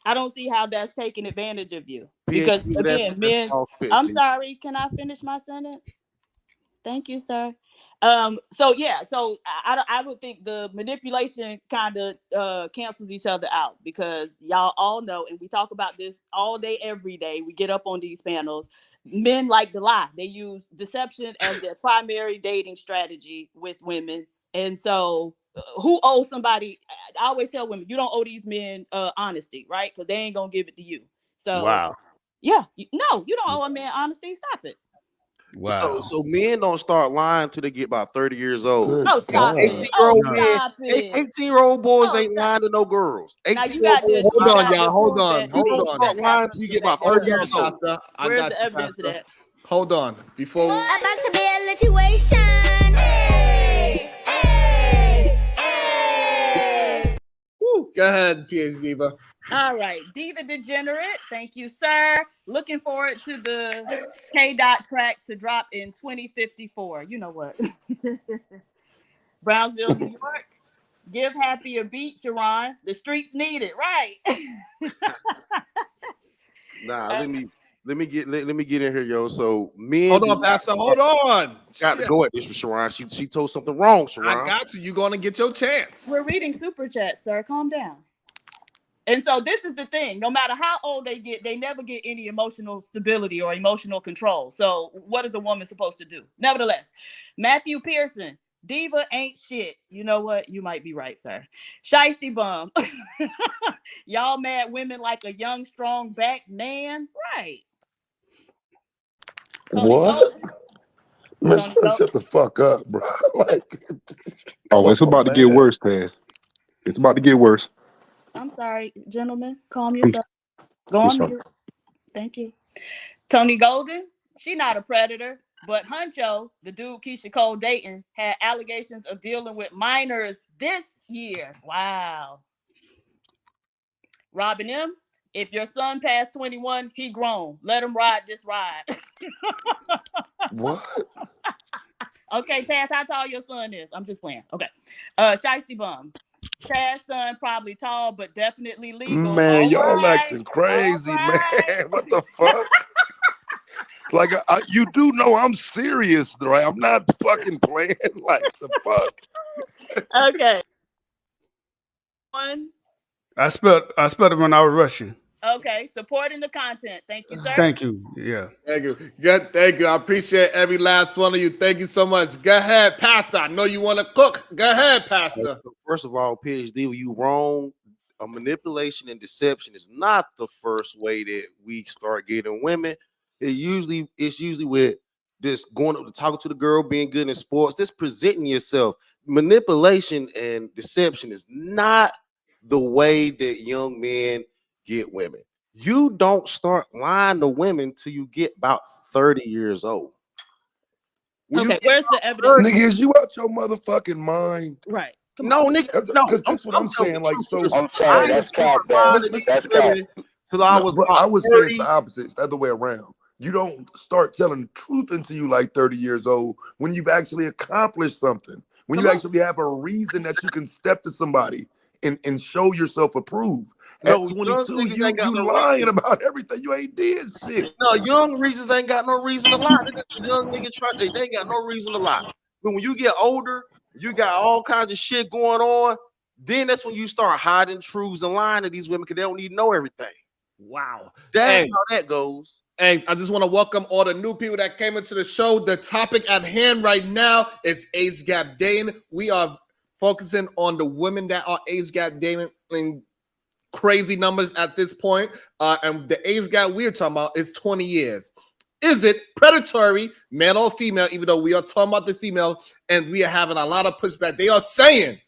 I don't see how that's taking advantage of you. Because PhD, again, that's men, false, I'm PhD. sorry, can I finish my sentence? Thank you, sir. So yeah, so I would think the manipulation kind of cancels each other out because y'all all know, and we talk about this all day, every day. We get up on these panels. Men like to lie. They use deception as their primary dating strategy with women, and so who owes somebody? I always tell women, you don't owe these men honesty, right? Because they ain't gonna give it to you. So Wow. yeah, no, you don't owe a man honesty. Stop it. So Wow. so men don't start lying till they get about 30 years old. Good Oh, And stop God. it. Oh, 18-year-old men, stop it. 18-year-old boys Oh, ain't stop. lying to no girls. Now you 18-year-old got boys to don't Hold you lie on, to got y'all. to girls. Hold prove on. that to You Hold me. don't You on. start got to have lying till you proof of get that. about Now 30 Hold where on, years old. Pastor. I where's got the you, evidence of Pastor. that? Hold on. Before we About to be a situation. Hey, hey, hey. Woo, go ahead, PhD Diva. All right, D the Degenerate. Thank you, sir. Looking forward to the K dot track to drop in 2054. You know what? Brownsville, New York. Give Happy a beat, Sharon. The streets need it, right? Nah, Uh, let me get in here, yo. So men Hold do on, not Pastor. start. Hold on. Got to Shit. go at this with Sharon. She told something wrong, I Sharon. got you. You're gonna get your chance. we're reading super chat, sir. Calm down. And so this is the thing. No matter how old they get, they never get any emotional stability or emotional control. So what is a woman supposed to do? Nevertheless, Matthew Pearson, diva ain't shit. You know what? You might be right, sir. Shiesty bum. Y'all mad women like a young, strong back man. Right. Tony What? Golden. Man, Tony Golden. shut the fuck up, bro. Like, come Oh, it's on, about to get man. worse, Taz. It's about to get worse. I'm sorry, gentlemen. Calm I'm, yourself. Go I'm on sorry. mute. Thank you. Tony Golden, she not a predator, but Huncho, the dude Keisha Cole dating, had allegations of dealing with minors this year. Wow. Robin M., if your son passed 21, he grown. Let him ride this ride. What? Okay, Taz, how tall your son is? I'm just playing. Okay. Shiesty Bum. Taz's son probably tall, but definitely legal. Man, All y'all right. acting All crazy, man. right. What the fuck? Like, you do know I'm serious, right? I'm not fucking playing. Like, the fuck? Okay. I spelled it when I was rushing. Okay, supporting the content. Thank you, sir. Thank you. Yeah. Thank you. Good. Thank you. I appreciate every last one of you. Thank you so much. Go ahead, Pastor. I know you want to cook. Go ahead, Pastor. So first of all, PhD, you wrong. Manipulation and deception is not the first way that we start getting women. It's usually with just going up to talking to the girl, being good in sports, just presenting yourself. Manipulation and deception is not the way that young men get women. You don't start lying to women till you get about 30 years old. When you Okay, get where's the about evidence? 30, Nigga, is you out your motherfucking mind? Right. Come on. no, nigga, no. Because that's what I'm telling the saying. Like, truth. so Listen, I'm I sorry, didn't that's cap, start dog. lying to listen, these That's cap. women till I no, was bro, about I would say it's 30. the opposite. It's the other way around. You don't start telling the truth until you like 30 years old when you've actually accomplished something. When Come you on. actually have a reason that you can step to somebody and show yourself approved. At No, young 22, niggas ain't got you no lying reason. about everything. You ain't did shit. No, young reasons ain't got no reason to lie. They just a young nigga try. They ain't got no reason to lie. But when you get older, you got all kinds of shit going on. Then that's when you start hiding truths and lying to these women because they don't need to know everything. Wow. That's Hey, how that goes. hey, I just want to welcome all the new people that came into the show. The topic at hand right now is age gap dating. We are focusing on the women that are age gap dating in crazy numbers at this point. And the age gap we're talking about is 20 years. Is it predatory, male or female? Even though we are talking about the female, and we are having a lot of pushback. They are saying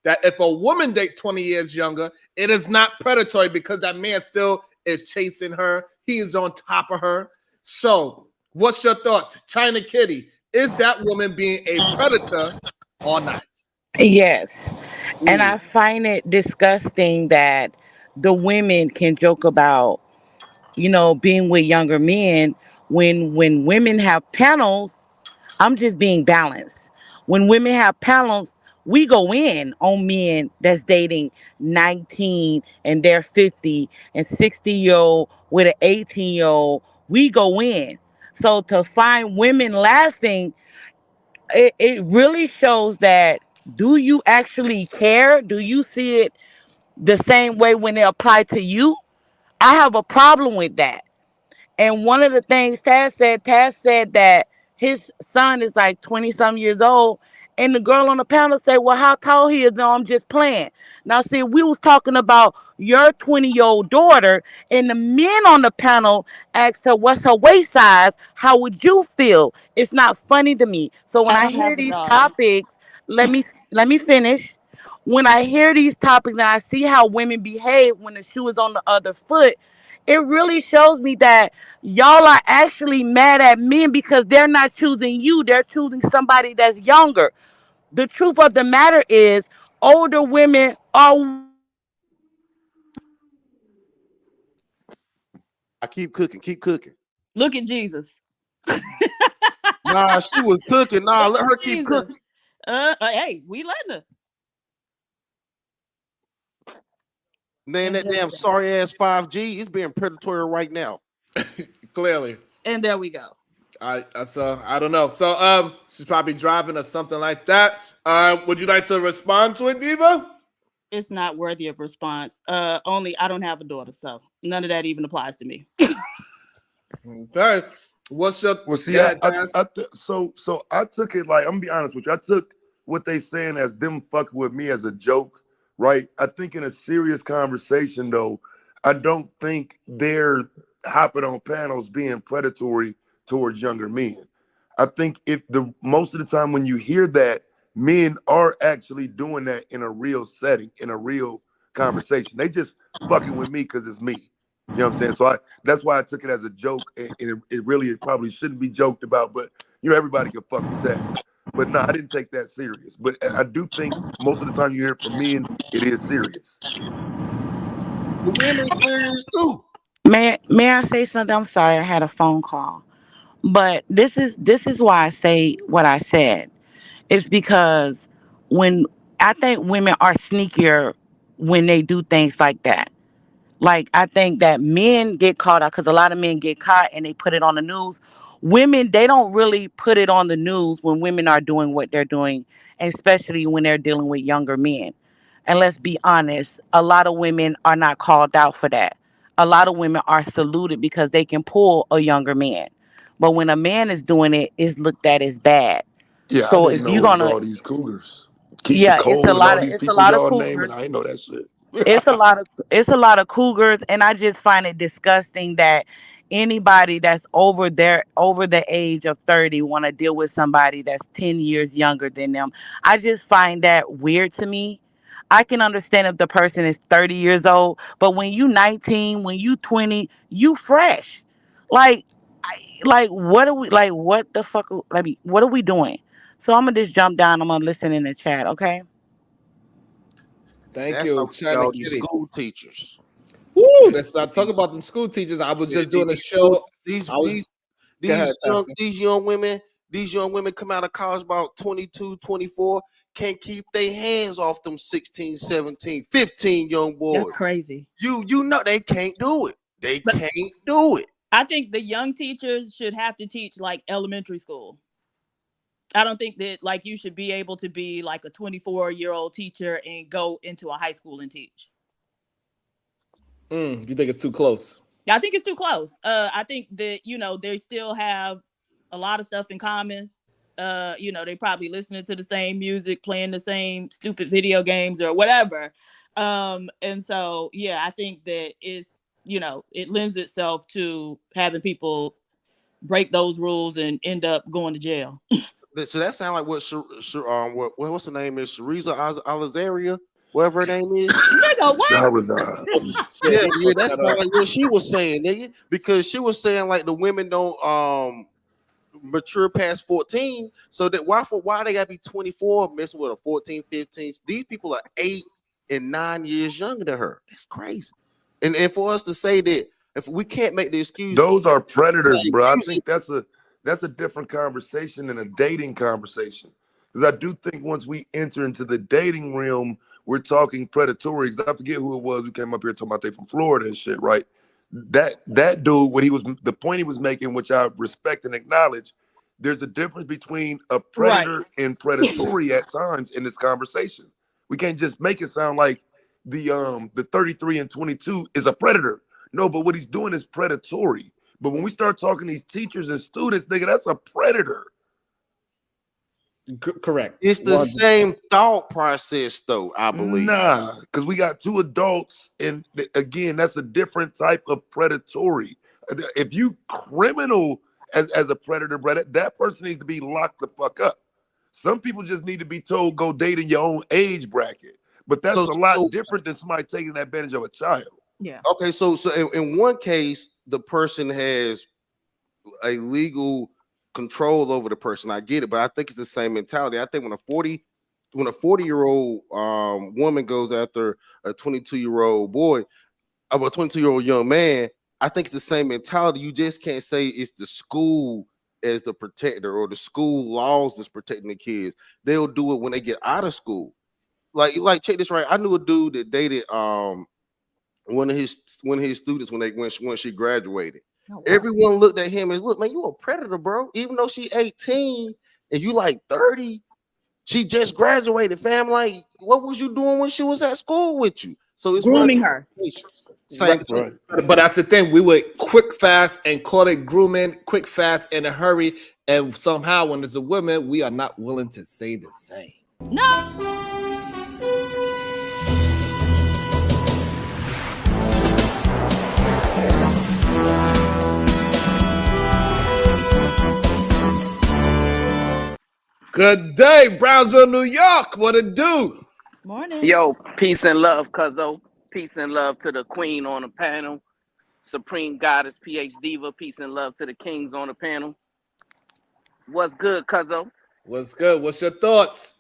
that if a woman date 20 years younger, it is not predatory because that man still is chasing her. He is on top of her. So, what's your thoughts, China Kitty? Is that woman being a predator or not? Yes. And Ooh. I find it disgusting that the women can joke about, being with younger men when women have panels. I'm just being balanced. When women have panels, we go in on men that's dating 19 and they're 50 and 60-year-old with an 18-year-old. We go in. So to find women laughing, it really shows that, do you actually care? Do you see it the same way when they apply to you? I have a problem with that. And one of the things Taz said that his son is like 20 some years old. And the girl on the panel said, well, how tall he is? No, I'm just playing. Now, see, we was talking about your 20-year-old daughter, and the men on the panel asked her, what's her waist size? How would you feel? It's not funny to me. So when I I don't hear have a these daughter. topics, let me finish. When I hear these topics and I see how women behave when the shoe is on the other foot, it really shows me that y'all are actually mad at men because they're not choosing you. They're choosing somebody that's younger. The truth of the matter is, older women are. I keep cooking, keep cooking. Look at Jesus. Nah, she was cooking. Nah, Look let at her keep Jesus. cooking. Hey, we letting her. Man, And that there we damn go. sorry ass 5G is being predatory right now. Clearly. And there we go. So I don't know. So she's probably driving or something like that. Would you like to respond to it, Diva? It's not worthy of response. Only I don't have a daughter, so none of that even applies to me. Okay. What's your Well, see, go ahead, Taz? so I took it like I'm gonna be honest with you. I took what they saying as them fucking with me as a joke, right? I think in a serious conversation though, I don't think they're hopping on panels being predatory towards younger men. I think if the most of the time when you hear that, men are actually doing that in a real setting, in a real conversation. They just fucking with me because it's me. You know what I'm saying? So that's why I took it as a joke, and it really it probably shouldn't be joked about, but everybody can fuck with Taz. But no, I didn't take that serious. But I do think most of the time you hear it from men, it is serious. The women serious too. May I say something? I'm sorry, I had a phone call. But this is why I say what I said. It's because when I think women are sneakier when they do things like that. Like, I think that men get caught out because a lot of men get caught and they put it on the news. Women, they don't really put it on the news when women are doing what they're doing, and especially when they're dealing with younger men. And let's be honest, a lot of women are not called out for that. A lot of women are saluted because they can pull a younger man. But when a man is doing it, it's looked at as bad. Yeah, I So didn't if you're know it was gonna, all these cougars. Keisha yeah, Cole and all these it's a people lot of y'all naming. cougars. I ain't know that shit. It's a lot of cougars, and I just find it disgusting that anybody that's over the age of 30 want to deal with somebody that's 10 years younger than them. I just find that weird to me. I can understand if the person is 30 years old, but when you 19, when you 20, you fresh. Like like what are we, like what the fuck, like what are we doing? So I'm gonna just jump down, I'm gonna listen in the chat, okay? Thank That's how you, we get China all these Kitty. school teachers. Woo, And that's I talk these, about them school teachers. I was just doing a these school show. I was these go ahead, Pastor. these young women, come out of college about 22, 24, can't keep their hands off them 16, 17, 15 young That's boys. crazy. You know they can't do it. They But can't do it. I think the young teachers should have to teach like elementary school. I don't think that like you should be able to be like a 24-year-old teacher and go into a high school and teach. You think it's too close? I think it's too close. I think that they still have a lot of stuff in common. They probably listening to the same music, playing the same stupid video games or whatever. And so yeah, I think that it lends itself to having people break those rules and end up going to jail. So that sounds like what's the name is Shariza Alazaria, whatever her name is. Nigga, what? Shahrazad. Yeah, that's not like what she was saying, nigga. Because she was saying like the women don't mature past 14. So that why they gotta be 24 messing with a 14, 15. These people are 8 and 9 years younger than her. That's crazy. And for us to say that if we can't make the excuse, Those are predators, like bro. I music, think that's a different conversation than a dating conversation. Because I do think once we enter into the dating realm, we're talking predatory. Because I forget who it was who came up here talking about they from Florida and shit, right? That dude, what he was the point he was making, which I respect and acknowledge, there's a difference between a Right. predator and predatory at times in this conversation. We can't just make it sound like the 33 and 22 is a predator. No, but what he's doing is predatory. But when we start talking these teachers and students, nigga, that's a predator. Correct. it's the same thought process, though. I believe. Nah, because we got two adults, and again, that's a different type of predatory. If you criminal as a predator, brother, that person needs to be locked the fuck up. Some people just need to be told go date in your own age bracket, but that's So a lot different than somebody taking advantage of a child. Yeah. Okay, so in one case, the person has a legal control over the person. I get it, but I think it's the same mentality. I think when a 40-year-old woman goes after a 22-year-old boy, a 22-year-old young man, I think it's the same mentality. You just can't say it's the school as the protector or the school laws that's protecting the kids. They'll do it when they get out of school. Like check this right. I knew a dude that dated one of his students when she graduated. Oh, wow. Everyone looked at him as, look, man, you a predator, bro. Even though she 18 and you like 30, she just graduated, fam. Like, what was you doing when she was at school with you? So it's Grooming her. Same thing. Right. But that's the thing. We would quick, fast, and call it grooming, quick, fast, in a hurry. And somehow, when there's a woman, we are not willing to say the same. No. Good day, Brownsville, New York. What it do? Morning. Yo, peace and love, cuzzo. Peace and love to the queen on the panel. Supreme Goddess, PH Diva. Peace and love to the kings on the panel. What's good, cuzzo? What's good? What's your thoughts?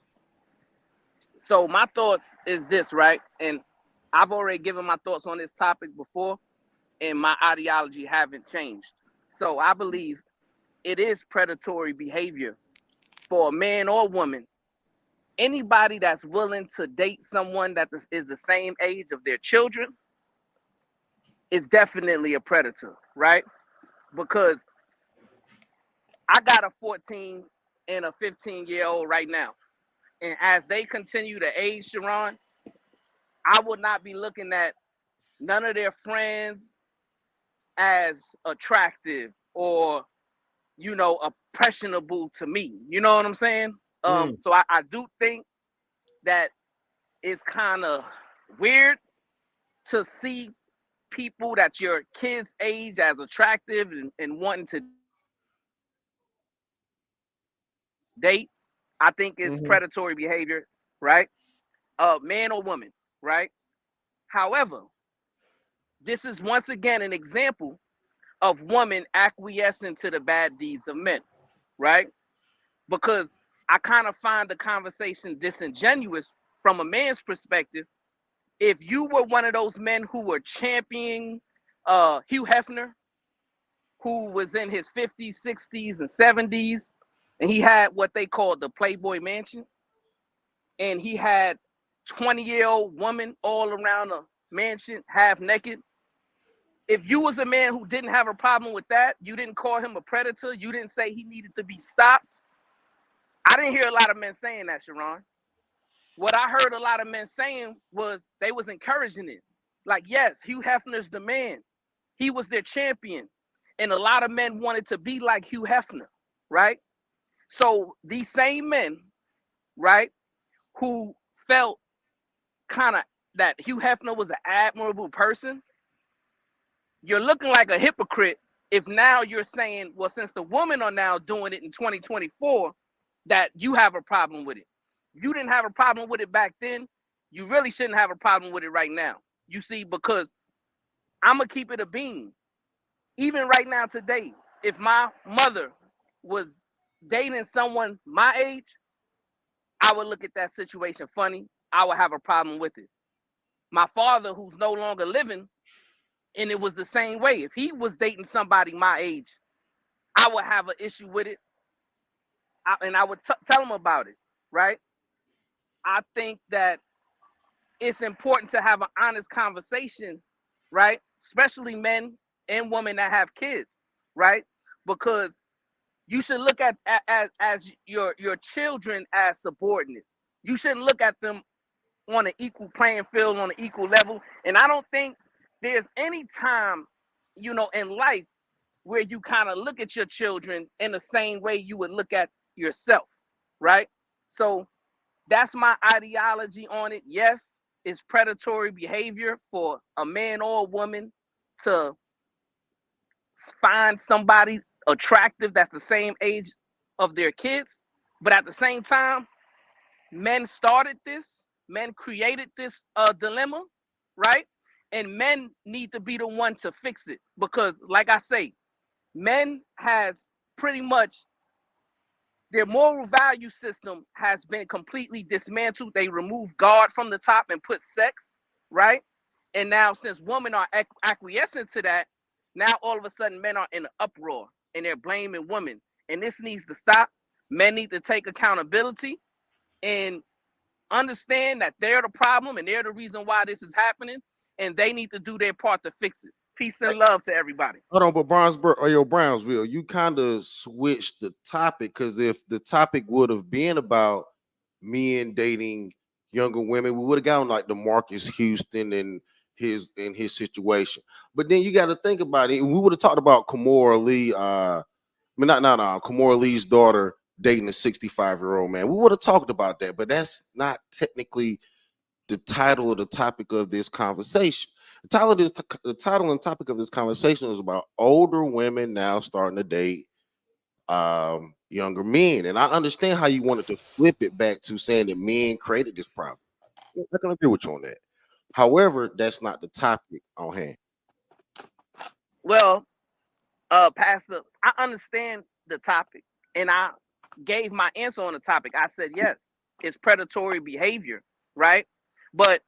So my thoughts is this, right? And I've already given my thoughts on this topic before, and my ideology haven't changed. So I believe it is predatory behavior for a man or woman. Anybody that's willing to date someone that is the same age of their children is definitely a predator, right? Because I got a 14 and a 15-year-old right now. And as they continue to age, Sharon, I would not be looking at none of their friends as attractive or, impressionable to me. You know what I'm saying? So I do think that it's kind of weird to see people that your kids' age as attractive and wanting to date. I think it's predatory behavior, right? Man or woman, right? However, this is once again an example of women acquiescing to the bad deeds of men, right? Because I kind of find the conversation disingenuous from a man's perspective. If you were one of those men who were championing Hugh Hefner, who was in his 50s, 60s, and 70s, and he had what they called the Playboy Mansion, and he had 20-year-old woman all around the mansion, half naked. If you was a man who didn't have a problem with that, you didn't call him a predator, you didn't say he needed to be stopped. I didn't hear a lot of men saying that, Sharon. What I heard a lot of men saying was they was encouraging it. Like, yes, Hugh Hefner's the man. He was their champion. And a lot of men wanted to be like Hugh Hefner, right? So these same men, right, who felt kind of that Hugh Hefner was an admirable person, you're looking like a hypocrite if now you're saying, well, since the women are now doing it in 2024, that you have a problem with it. You didn't have a problem with it back then. You really shouldn't have a problem with it right now. You see, because I'm going to keep it a bean. Even right now today, if my mother was dating someone my age, I would look at that situation funny. I would have a problem with it. My father, who's no longer living, and it was the same way. If he was dating somebody my age, I would have an issue with it. And I would tell him about it, right? I think that it's important to have an honest conversation, right? Especially men and women that have kids, right? Because you should look at as your children as subordinates. You shouldn't look at them on an equal playing field, on an equal level. And I don't think there's any time, in life where you kind of look at your children in the same way you would look at yourself, right? So that's my ideology on it. Yes, it's predatory behavior for a man or a woman to find somebody attractive that's the same age of their kids. But at the same time, men started this, men created this dilemma, right? And men need to be the one to fix it because, like I say, men has pretty much their moral value system has been completely dismantled. They removed God from the top and put sex, right? And now since women are acquiescing to that, now all of a sudden men are in an uproar and they're blaming women. And this needs to stop. Men need to take accountability and understand that they're the problem and they're the reason why this is happening. And they need to do their part to fix it. Peace and love to everybody. Hold on, but Brownsville, you kind of switched the topic because if the topic would have been about men dating younger women, we would have gotten like the Marcus Houston and his situation. But then you got to think about it. We would have talked about Kamora Lee, Kamora Lee's daughter dating a 65-year-old man. We would have talked about that, but that's not technically the title of the topic of this conversation. The title and topic of this conversation is about older women now starting to date younger men. And I understand how you wanted to flip it back to saying that men created this problem. I can agree with you on that. However, that's not the topic on hand. Well, Pastor, I understand the topic and I gave my answer on the topic. I said, yes, it's predatory behavior, right? But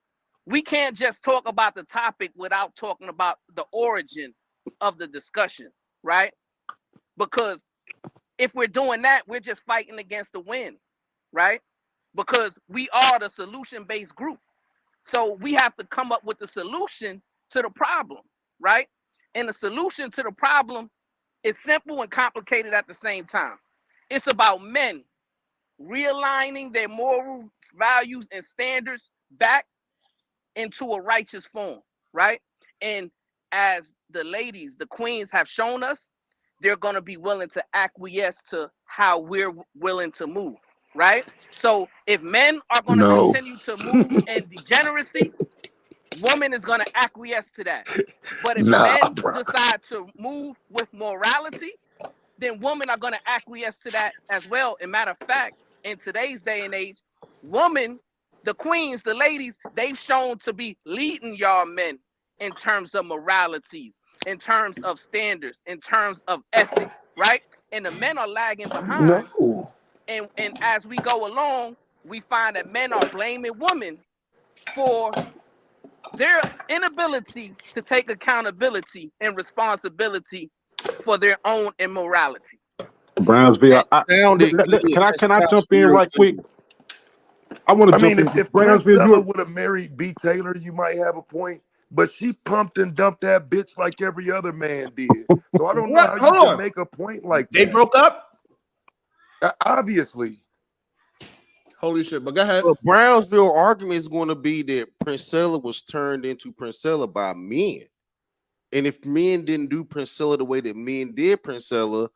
we can't just talk about the topic without talking about the origin of the discussion, right? Because if we're doing that, we're just fighting against the wind, right? Because we are the solution-based group. So we have to come up with the solution to the problem, right? And the solution to the problem is simple and complicated at the same time. It's about men realigning their moral values and standards back into a righteous form, right? And as the ladies, the queens have shown us, they're going to be willing to acquiesce to how we're willing to move, right? So if men are going to No. continue to move in degeneracy, woman is going to acquiesce to that. But if Nah, men bro. decide to move with morality, then women are going to acquiesce to that as well. And matter of fact, in today's day and age, women, the queens, the ladies, they've shown to be leading y'all men in terms of moralities, in terms of standards, in terms of ethics, right? And the men are lagging behind. No. And as we go along, we find that men are blaming women for their inability to take accountability and responsibility for their own immorality. Brownsville, Sounded good. can I That sounded jump in real right good. quick? I want to I jump mean, in. if Brownsville, Princella would have married B. Taylor, you might have a point. But she pumped and dumped that bitch like every other man did. So I don't know What? how you Hold can on. make a point like They that. broke up? Obviously. Holy shit. But go ahead. But Brownsville argument is going to be that Princella was turned into Princella by men. And if men didn't do Princella the way that men did Princella,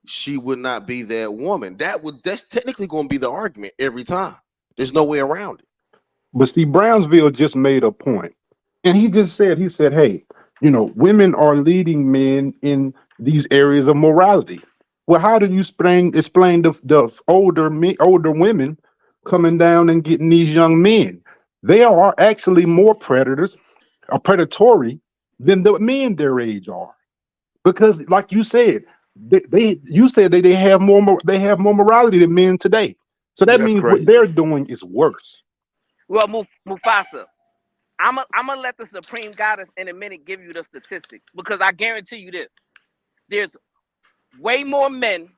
she would not be that woman. That's technically going to be the argument every time. There's no way around it. but see, Brownsville just made a point, and he said, hey, women are leading men in these areas of morality. Well, how do you explain the older women coming down and getting these young men? They are actually more predators or predatory than the men their age are, because, like you said, you said that they have more morality than men today. So Yeah, that that's means what crazy. they're doing is worse. Well, Mufasa, I'm gonna let the Supreme Goddess in a minute give you the statistics, because I guarantee you this: there's way more men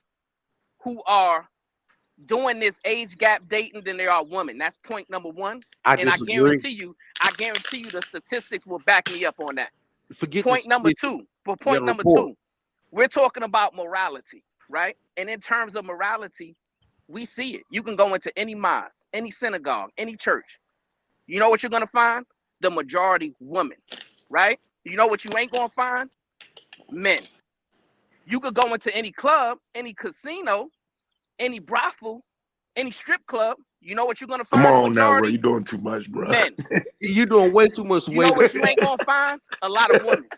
who are doing this age gap dating than there are women. That's point number one. I And I disagree. guarantee you the statistics will back me up on that. Forget Point number this. two. For You got point a number report. two, we're talking about morality, right? And in terms of morality, we see it. You can go into any mosque, any synagogue, any church. You know what you're gonna find? The majority women, right? You know what you ain't gonna find? Men. You could go into any club, any casino, any brothel, any strip club. You know what you're gonna Come find? The on now, bro. majority? You're doing too much, bro. Men. You're doing way too much. You know what you ain't gonna find? A lot of women.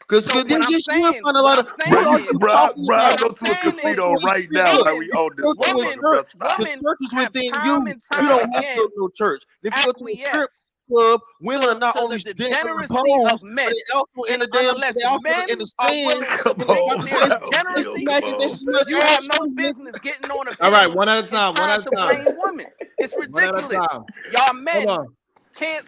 Because So what I'm you will saying, find a lot of Bro, what are you talking what about? go I'm to a saying is, casino right now while we own this motherfucker, bro. Stop. The women church is have within time you. and You time don't have to again go to no church. If you go to a strip acquiesce club, women are not to only the dancing on the degeneracy poles, of but men. they also in And the damn. unless They also men in the are stands. willing to Come face on, their Brownsville. degeneracy, Come They on. smash you have ass no too, nigga. business getting on a All right, panel one at a and time. One trying at to a time. blame women. It's One at a ridiculous. time. Y'all Hold men on. can't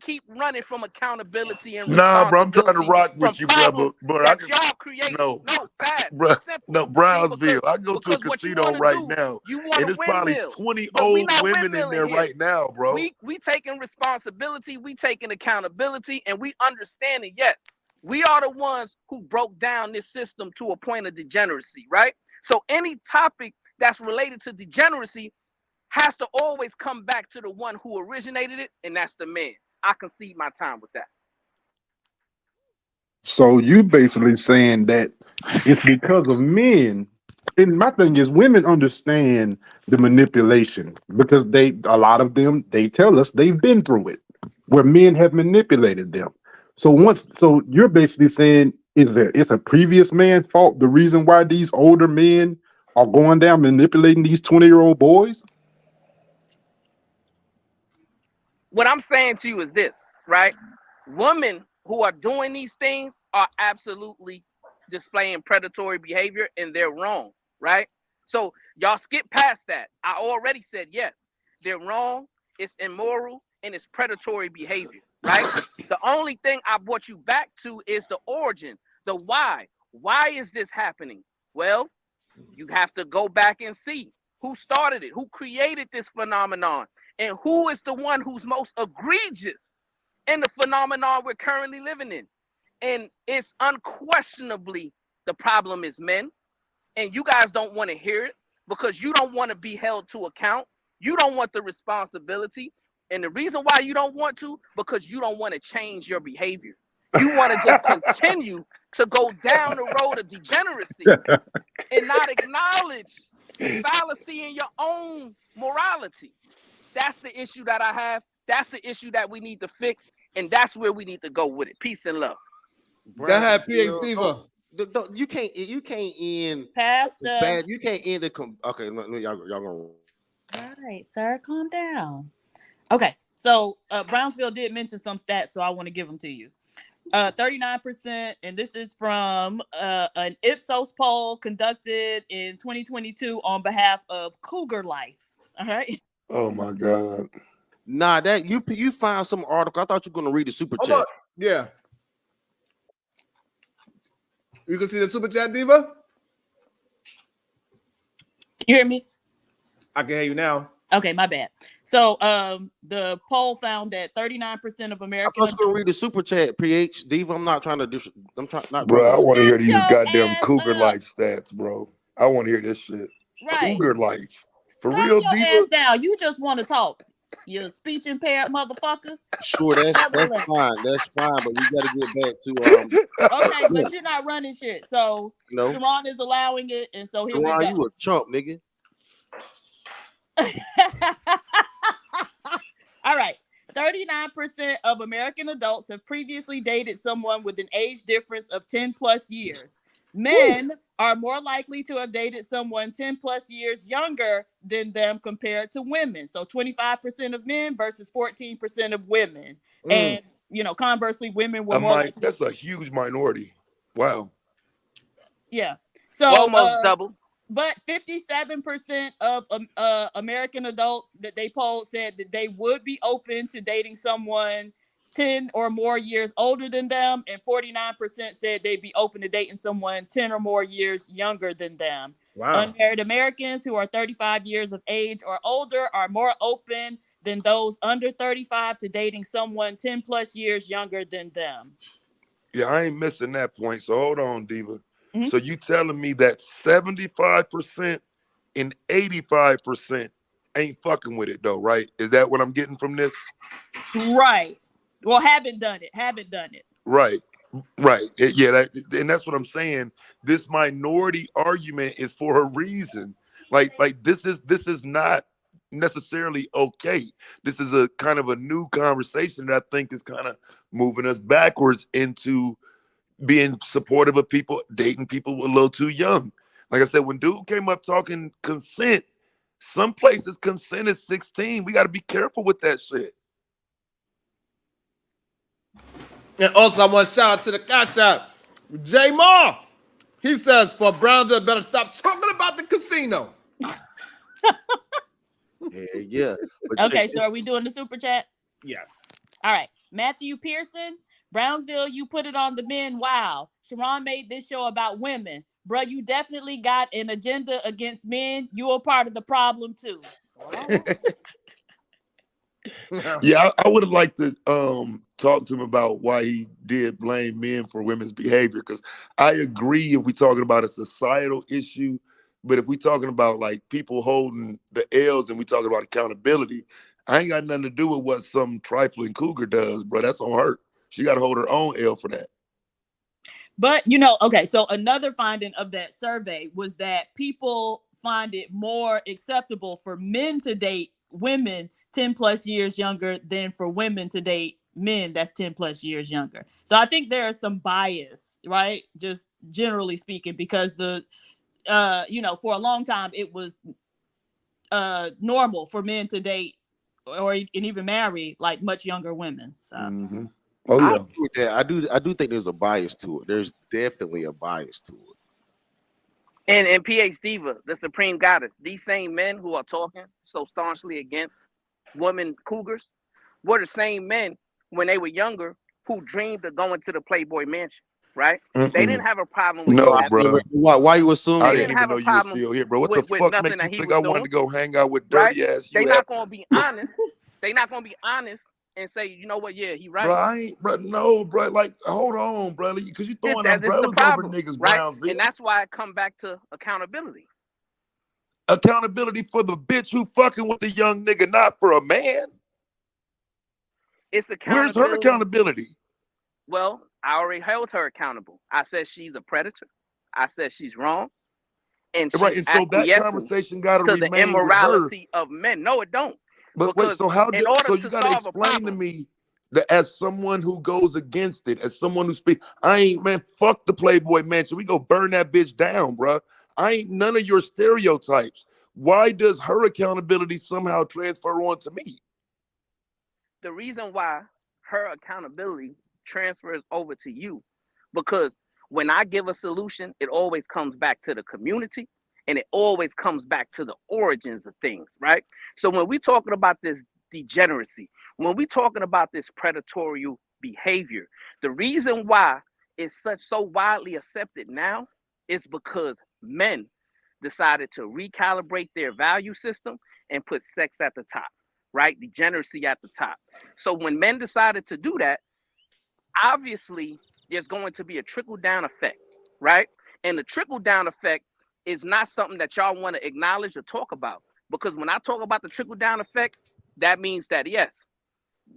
keep running from accountability and Nah, bro, I'm trying to responsibility rock from with you, bro. problems But I that can y'all created. no, No, Taz, bro, it's simple. no, See, Brownsville. I go to a because what you casino want to right do, now, you want and to there's probably windmill. 20 But we old not women in windmilling there here. right now, bro. We taking responsibility, we taking accountability, and we understanding, yes, we are the ones who broke down this system to a point of degeneracy, right? So any topic that's related to degeneracy has to always come back to the one who originated it, and that's the man. I concede my time with that. So you basically saying that it's because of men. And my thing is, women understand the manipulation because a lot of them, they tell us they've been through it, where men have manipulated them. So you're basically saying is that it's a previous man's fault, the reason why these older men are going down manipulating these 20-year-old boys? What I'm saying to you is this, right? Women who are doing these things are absolutely displaying predatory behavior, and they're wrong, right? So y'all skip past that. I already said yes, they're wrong, it's immoral, and it's predatory behavior, right? The only thing I brought you back to is the origin, the why. Why is this happening? Well, you have to go back and see who started it, who created this phenomenon, and who is the one who's most egregious in the phenomenon we're currently living in. And it's unquestionably the problem is men. And you guys don't want to hear it because you don't want to be held to account. You don't want the responsibility. And the reason why you don't want to, because you don't want to change your behavior. You want to just continue to go down the road of degeneracy and not acknowledge the fallacy in your own morality. That's the issue that I have. That's the issue that we need to fix, and that's where we need to go with it. Peace and love. Go ahead, PhD. You can't end Pastor. bad. You can't end it. Okay, y'all gonna. All right, sir, calm down. Okay, so Brownsville did mention some stats, so I want to give them to you. 39%, and this is from an Ipsos poll conducted in 2022 on behalf of Cougar Life. All right. Oh my God. Nah, that you found some article. I thought you were gonna read the super chat. Yeah. You can see the super chat, Diva. You hear me? I can hear you now. Okay, my bad. So the poll found that 39% of I Americans. thought you were gonna read the super chat, PH Diva. I'm not trying to do. I'm trying not. Bro, I want to hear these Your goddamn ass Cougar up. Life stats, bro. I want to hear this shit. Right. Cougar Life. For Calm real, your Diva? ass down. You just want to talk. You speech impaired motherfucker. Sure, that's Nevertheless. fine. That's fine, but we got to get back to Okay, but you're not running shit. So No. Sharon is allowing it, and so here Sharon, we you go. a chump, nigga. All right. 39% of American adults have previously dated someone with an age difference of 10 plus years. Men are more likely to have dated someone 10 plus years younger than them compared to women. So 25% of men versus 14% of women. And, you know, conversely, women were more likely. That's a huge minority. Wow. Yeah. So almost double. But 57% of American adults that they polled said that they would be open to dating someone 10 or more years older than them, and 49% said they'd be open to dating someone 10 or more years younger than them. Wow. Unmarried Americans who are 35 years of age or older are more open than those under 35 to dating someone 10 plus years younger than them. Yeah, I ain't missing that point. So hold on, Diva. Mm-hmm. So you telling me that 75% and 85% ain't fucking with it though, right? Is that what I'm getting from this? Right. Well, haven't done it. Right. Yeah, and that's what I'm saying. This minority argument is for a reason. Like this is not necessarily okay. This is a kind of a new conversation that I think is kind of moving us backwards into being supportive of people dating people a little too young. Like I said, when dude came up talking consent, some places consent is 16. We got to be careful with that shit. And also, I want to shout out to the cash out, J Mar. He says for Brownsville, better stop talking about the casino. Yeah. Okay, so are we doing the super chat? Yes. All right. Matthew Pearson, Brownsville, you put it on the men. Wow. Sharon made this show about women. Bro, you definitely got an agenda against men. You are part of the problem too. Yeah, I would have liked to talk to him about why he did blame men for women's behavior, because I agree if we're talking about a societal issue, but if we're talking about like people holding the L's and we talking about accountability, I ain't got nothing to do with what some trifling cougar does, bro. That's on her. She got to hold her own L for that. But, you know, okay, so another finding of that survey was that people find it more acceptable for men to date women 10 plus years younger than for women to date men that's 10 plus years younger. So I think there is some bias, right? Just generally speaking, because you know, for a long time, it was normal for men to date or even marry like much younger women. So. Mm-hmm. Oh yeah, I agree with that. I do think there's a bias to it. There's definitely a bias to it. And PH Diva, the supreme goddess, these same men who are talking so staunchly against women cougars were the same men when they were younger who dreamed of going to the Playboy Mansion, right? Mm-mm. They didn't have a problem with no, that. bro. Why you assuming? I didn't even know you were still here, bro. What the fuck make you think I wanted to go hang out with dirty ass you? They not gonna be honest. They not gonna be honest and say, you know what? Yeah, he right. Bro, I ain't, bro. No, bro. Like, hold on, bro. Because you throwing umbrellas over niggas, right? Brownsville. And that's why I come back to accountability. Accountability for the bitch who fucking with the young nigga, not for a man. It's Where's her accountability. accountability? Well, I already held her accountable. I said she's a predator. I said she's wrong, and Right, she's and so that acquiescing conversation got to to the remain with her. immorality of men. No, it don't. But wait, Because so how in do order so you to got to solve a explain to problem, me that as someone who goes against it, as someone who speaks, I ain't, man, fuck the Playboy Mansion. We go burn that bitch down, bruh. I ain't none of your stereotypes. Why does her accountability somehow transfer on to me? the reason why her accountability transfers over to you, because when I give a solution, it always comes back to the community and it always comes back to the origins of things, right? So when we're talking about this degeneracy, when we're talking about this predatory behavior, the reason why it's so widely accepted now is because men decided to recalibrate their value system and put sex at the top, right? Degeneracy at the top. So when men decided to do that, obviously there's going to be a trickle down effect, right? And the trickle down effect is not something that y'all want to acknowledge or talk about. Because when I talk about the trickle down effect, that means that yes,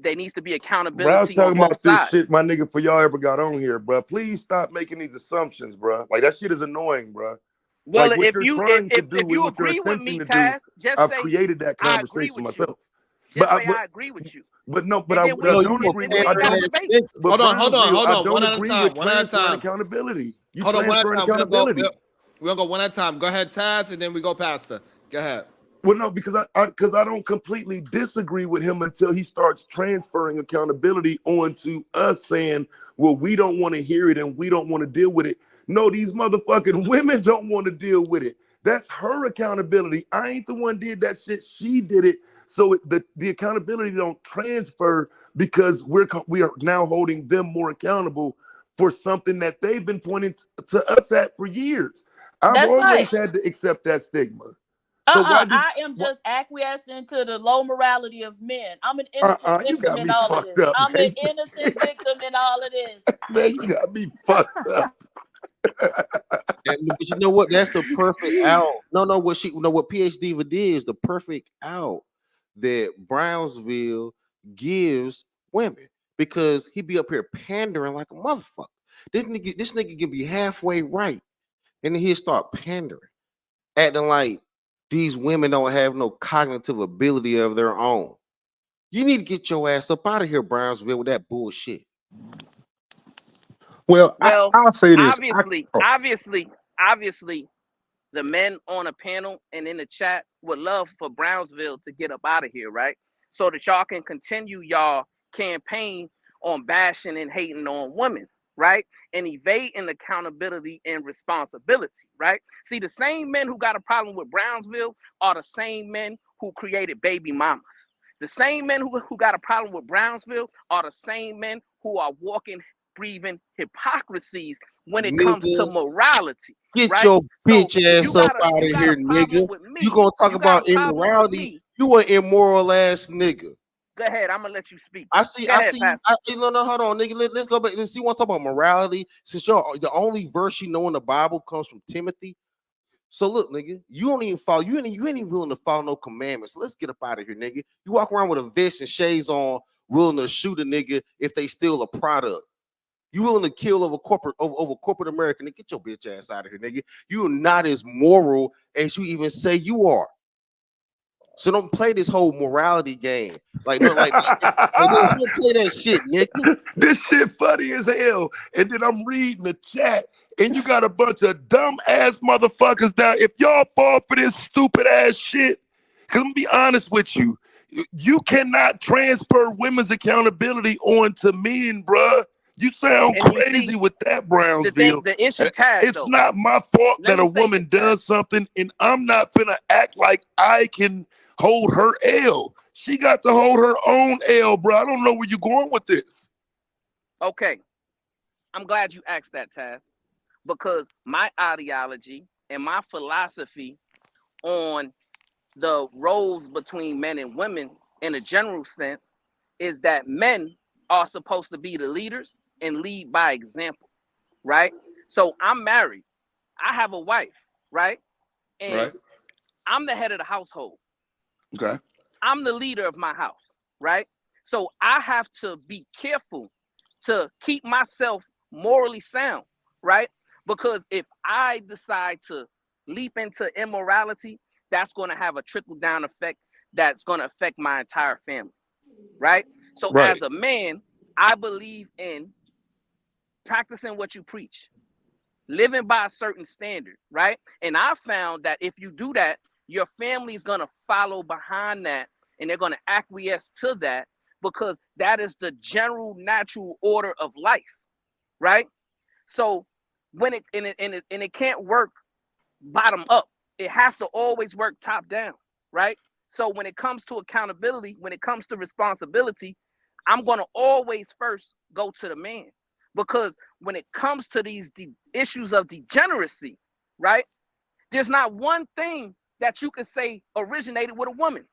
there needs to be Bro, I was accountability on talking both about this shit, sides. my nigga, for y'all ever got on here, bro. Please stop making these assumptions, bro. Like that shit is annoying, bro. Well, Like what you're trying to do if and you what you're agree with attempting me, to do, Taz, just I've say created that I agree conversation with you. myself. Just I, say I agree with you. but no, but And I, then what I we No, don't you a agree and then with, we I ain't got pandering to don't. ass debate. nigga. But Hold on, hold on, Brownsville, hold I on. don't One at a agree with time. One at a transferring time. accountability. You Hold on, one at a transferring time. accountability. We'll go one at a time. Go ahead, Taz, and then we go past her. Go ahead. Well, no, because I don't completely disagree with him until he starts transferring accountability onto us, saying, "Well, we don't want to hear it and we don't want to deal with it." No, these motherfucking women don't want to deal with it. That's her accountability. I ain't the one did that shit. She did it. So the accountability don't transfer because we are now holding them more accountable for something that they've been pointing to us at for years. I've That's right. always had to accept that stigma. So I am just acquiescing to the low morality of men. I'm an innocent you victim got in me all of fucked this. up, I'm an man. innocent victim in all of this. Man, you got me fucked up. But you know what? That's the perfect out. No, what PhD Diva did is the perfect out that Brownsville gives women because he be up here pandering like a motherfucker. This nigga can be halfway right, and then he'll start pandering, acting like these women don't have no cognitive ability of their own. You need to get your ass up out of here, Brownsville, with that bullshit. Well, Well, I'll say this. obviously, the men on a panel and in the chat would love for Brownsville to get up out of here, right? So that y'all can continue y'all campaign on bashing and hating on women, right? And evading accountability and responsibility, right? See, the same men who got a problem with Brownsville are the same men who created baby mamas. The same men who got a problem with Brownsville are the same men who are walking, breathing hypocrisies when it comes to Nigga, morality, get right? your So bitch ass up out of you got here, a problem nigga. with me. You gonna talk You got a about problem with immorality? me. You an immoral ass nigga. Go ahead, I'm gonna let you speak. I see. Go ahead, Pastor. No, hold on, nigga. Let's go back. Let's see. Want to talk about morality? Since the only verse you know in the Bible comes from Timothy. So look, nigga, you don't even follow. You ain't even willing to follow no commandments. So let's get up out of here, nigga. You walk around with a vest and shades on, willing to shoot a nigga if they steal a product. You willing to kill over corporate America? Nigga, get your bitch ass out of here, nigga. You are not as moral as you even say you are. So don't play this whole morality game. Like no, like don't play that shit, nigga. This shit funny as hell. And then I'm reading the chat, and you got a bunch of dumb ass motherfuckers down. If y'all fall for this stupid ass shit, because I'm gonna be honest with you, you cannot transfer women's accountability onto men, bruh. You sound And you see, crazy with that, Brownsville. the issue, Taz, It's though. not my fault Let that me a say this, woman Taz. does something, and I'm not gonna act like I can hold her L. She got to hold her own L, bro. I don't know where you're going with this. Okay, I'm glad you asked that, Taz, because my ideology and my philosophy on the roles between men and women in a general sense is that men are supposed to be the leaders and lead by example, right? So I'm married. I have a wife, right? And Right. I'm the head of the household. Okay. I'm the leader of my house, right? So I have to be careful to keep myself morally sound, right? Because if I decide to leap into immorality, that's going to have a trickle down effect that's going to affect my entire family, right? So as a man, I believe in practicing what you preach, living by a certain standard, right? And I found that if you do that, your family is going to follow behind that and they're going to acquiesce to that because that is the general natural order of life, right? So when it can't work bottom up, it has to always work top down, right? So when it comes to accountability, when it comes to responsibility, I'm going to always first go to the man because when it comes to these issues of degeneracy, right? There's not one thing that you can say originated with a woman.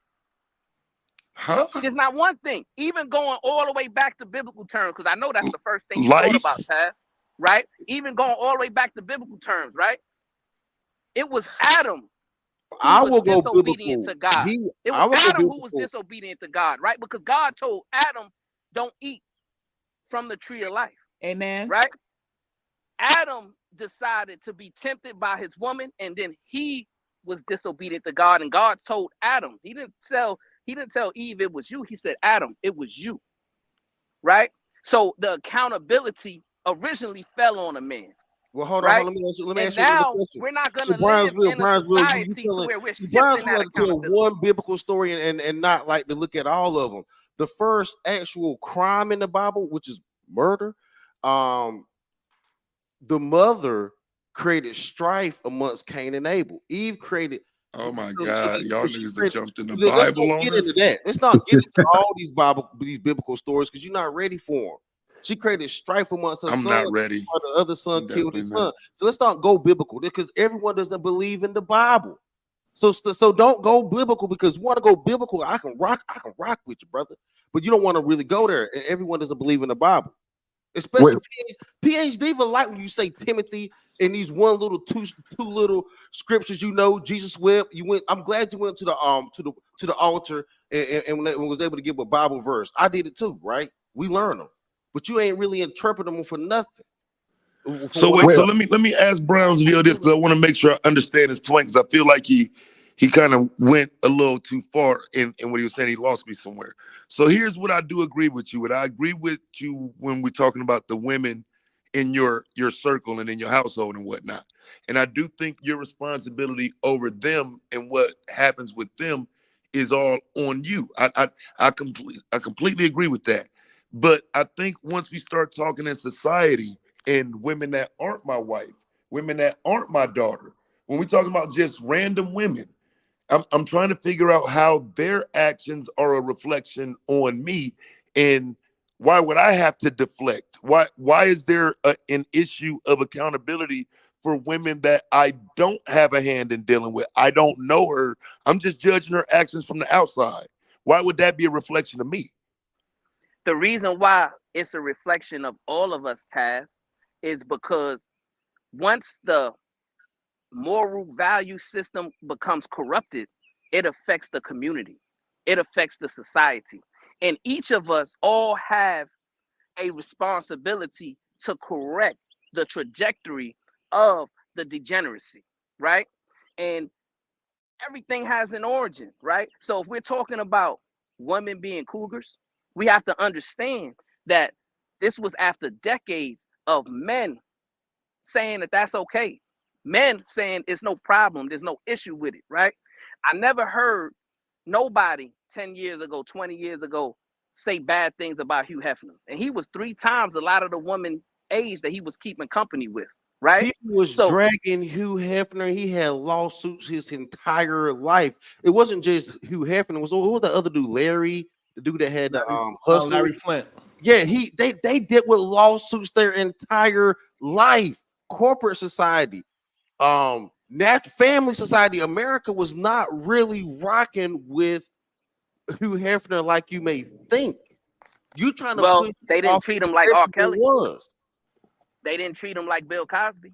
Huh? There's not one thing, even going all the way back to biblical terms, because I know that's the first thing you Life? thought about, Taz, right? Even going all the way back to biblical terms, right? It was Adam who was disobedient to God. It was Adam who was disobedient to God, right? Because God told Adam, don't eat from the tree of life. Amen. Right? Adam decided to be tempted by his woman, and then he was disobedient to God. And God told Adam, he didn't tell Eve it was you. He said, Adam, it was you. Right? So the accountability originally fell on a man. Well, hold right? on. Let me ask you And another now question. we're not going So to live in a Brownsville, society to where we're shifting Brownsville that like to tell accountability. one biblical story and not like to look at all of them. The first actual crime in the Bible, which is murder, the mother created strife amongst Cain and Abel. Eve created. Oh my God, y'all niggas that jumped in the Let's Bible not on get us. into that. Let's not get into all these biblical stories because you're not ready for them. She created strife amongst her son. I'm not ready. The other son killed his son. So let's not go biblical because everyone doesn't believe in the Bible. So don't go biblical because you want to go biblical. I can rock with you, brother. But you don't want to really go there. And everyone doesn't believe in the Bible. Especially PhD for like when you say Timothy in these two little scriptures, Jesus wept. I'm glad you went to the altar and was able to give a Bible verse. I did it too, right? We learn them, but you ain't really interpreting them for nothing. So let me ask Brownsville this because I want to make sure I understand his point because I feel like he kind of went a little too far in what he was saying. He lost me somewhere. So here's what I do agree with you. And I agree with you when we're talking about the women in your circle and in your household and whatnot. And I do think your responsibility over them and what happens with them is all on you. I completely agree with that. But I think once we start talking in society and women that aren't my wife, women that aren't my daughter, when we talking about just random women, I'm trying to figure out how their actions are a reflection on me, and why would I have to deflect? Why is there an issue of accountability for women that I don't have a hand in dealing with? I don't know her. I'm just judging her actions from the outside. Why would that be a reflection of me? The reason why it's a reflection of all of us, Taz, is because once the moral value system becomes corrupted, it affects the community, it affects the society, and each of us all have a responsibility to correct the trajectory of the degeneracy, right? And everything has an origin, right? So if we're talking about women being cougars, we have to understand that this was after decades of men saying that that's okay. Men saying it's no problem, there's no issue with it, right? I never heard nobody 10 years ago, 20 years ago, say bad things about Hugh Hefner. And he was 3 times a lot of the woman age that he was keeping company with, right? People was dragging Hugh Hefner. He had lawsuits his entire life. It wasn't just Hugh Hefner. It was the other dude, Larry, the dude that had the Hustlers. Larry Flint. Yeah, they dealt with lawsuits their entire life. Corporate society, family society. America was not really rocking with Hugh Hefner like you may think. You trying to push they didn't treat him like R. Kelly. Was. They didn't treat him like Bill Cosby.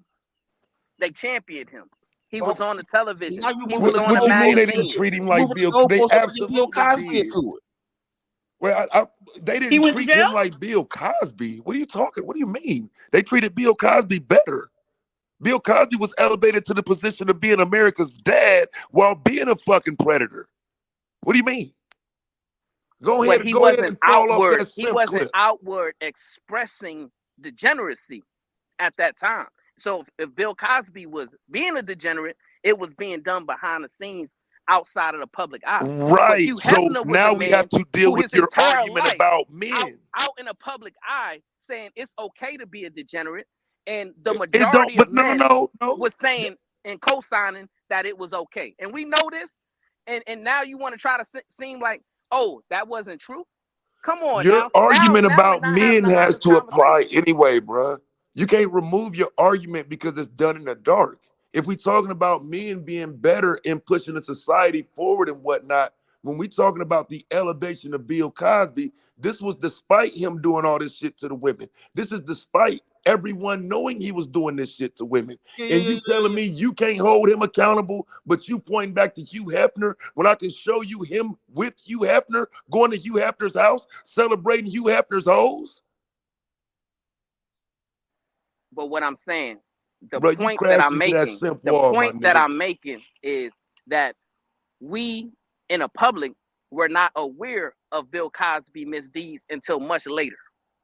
They championed him. He was on the television. What you mean they didn't treat him like Bill? They absolutely did. Well, they He didn't went to treat him jail? like Bill Cosby. What are you talking? What do you mean? They treated Bill Cosby better. Bill Cosby was elevated to the position of being America's dad while being a fucking predator. What do you mean? Go But ahead and fall off that he simp wasn't cliff. outward expressing degeneracy at that time. So if Bill Cosby was being a degenerate, it was being done behind the scenes outside of the public eye. But Right. Hugh So Hefner was a now we have man to deal who with his your entire argument life about out, men. out in the public eye saying it's okay to be a degenerate. And the It don't, majority of but men no. was saying and co-signing that it was okay. And we know this. And now you want to try to seem like, oh, that wasn't true. Come on Your now. argument Now we're about not having men an has honest to apply conversation. anyway, bruh. You can't remove your argument because it's done in the dark. If we're talking about men being better in pushing the society forward and whatnot, when we're talking about the elevation of Bill Cosby, this was despite him doing all this shit to the women. This is despite everyone knowing he was doing this shit to women. And you telling me you can't hold him accountable, but you pointing back to Hugh Hefner when I can show you him with Hugh Hefner going to Hugh Hefner's house, celebrating Hugh Hefner's hoes? But what I'm saying, the Bro, you point that crashed I'm into that making, simp wall, my nigga. is that we in a public were not aware of Bill Cosby misdeeds until much later,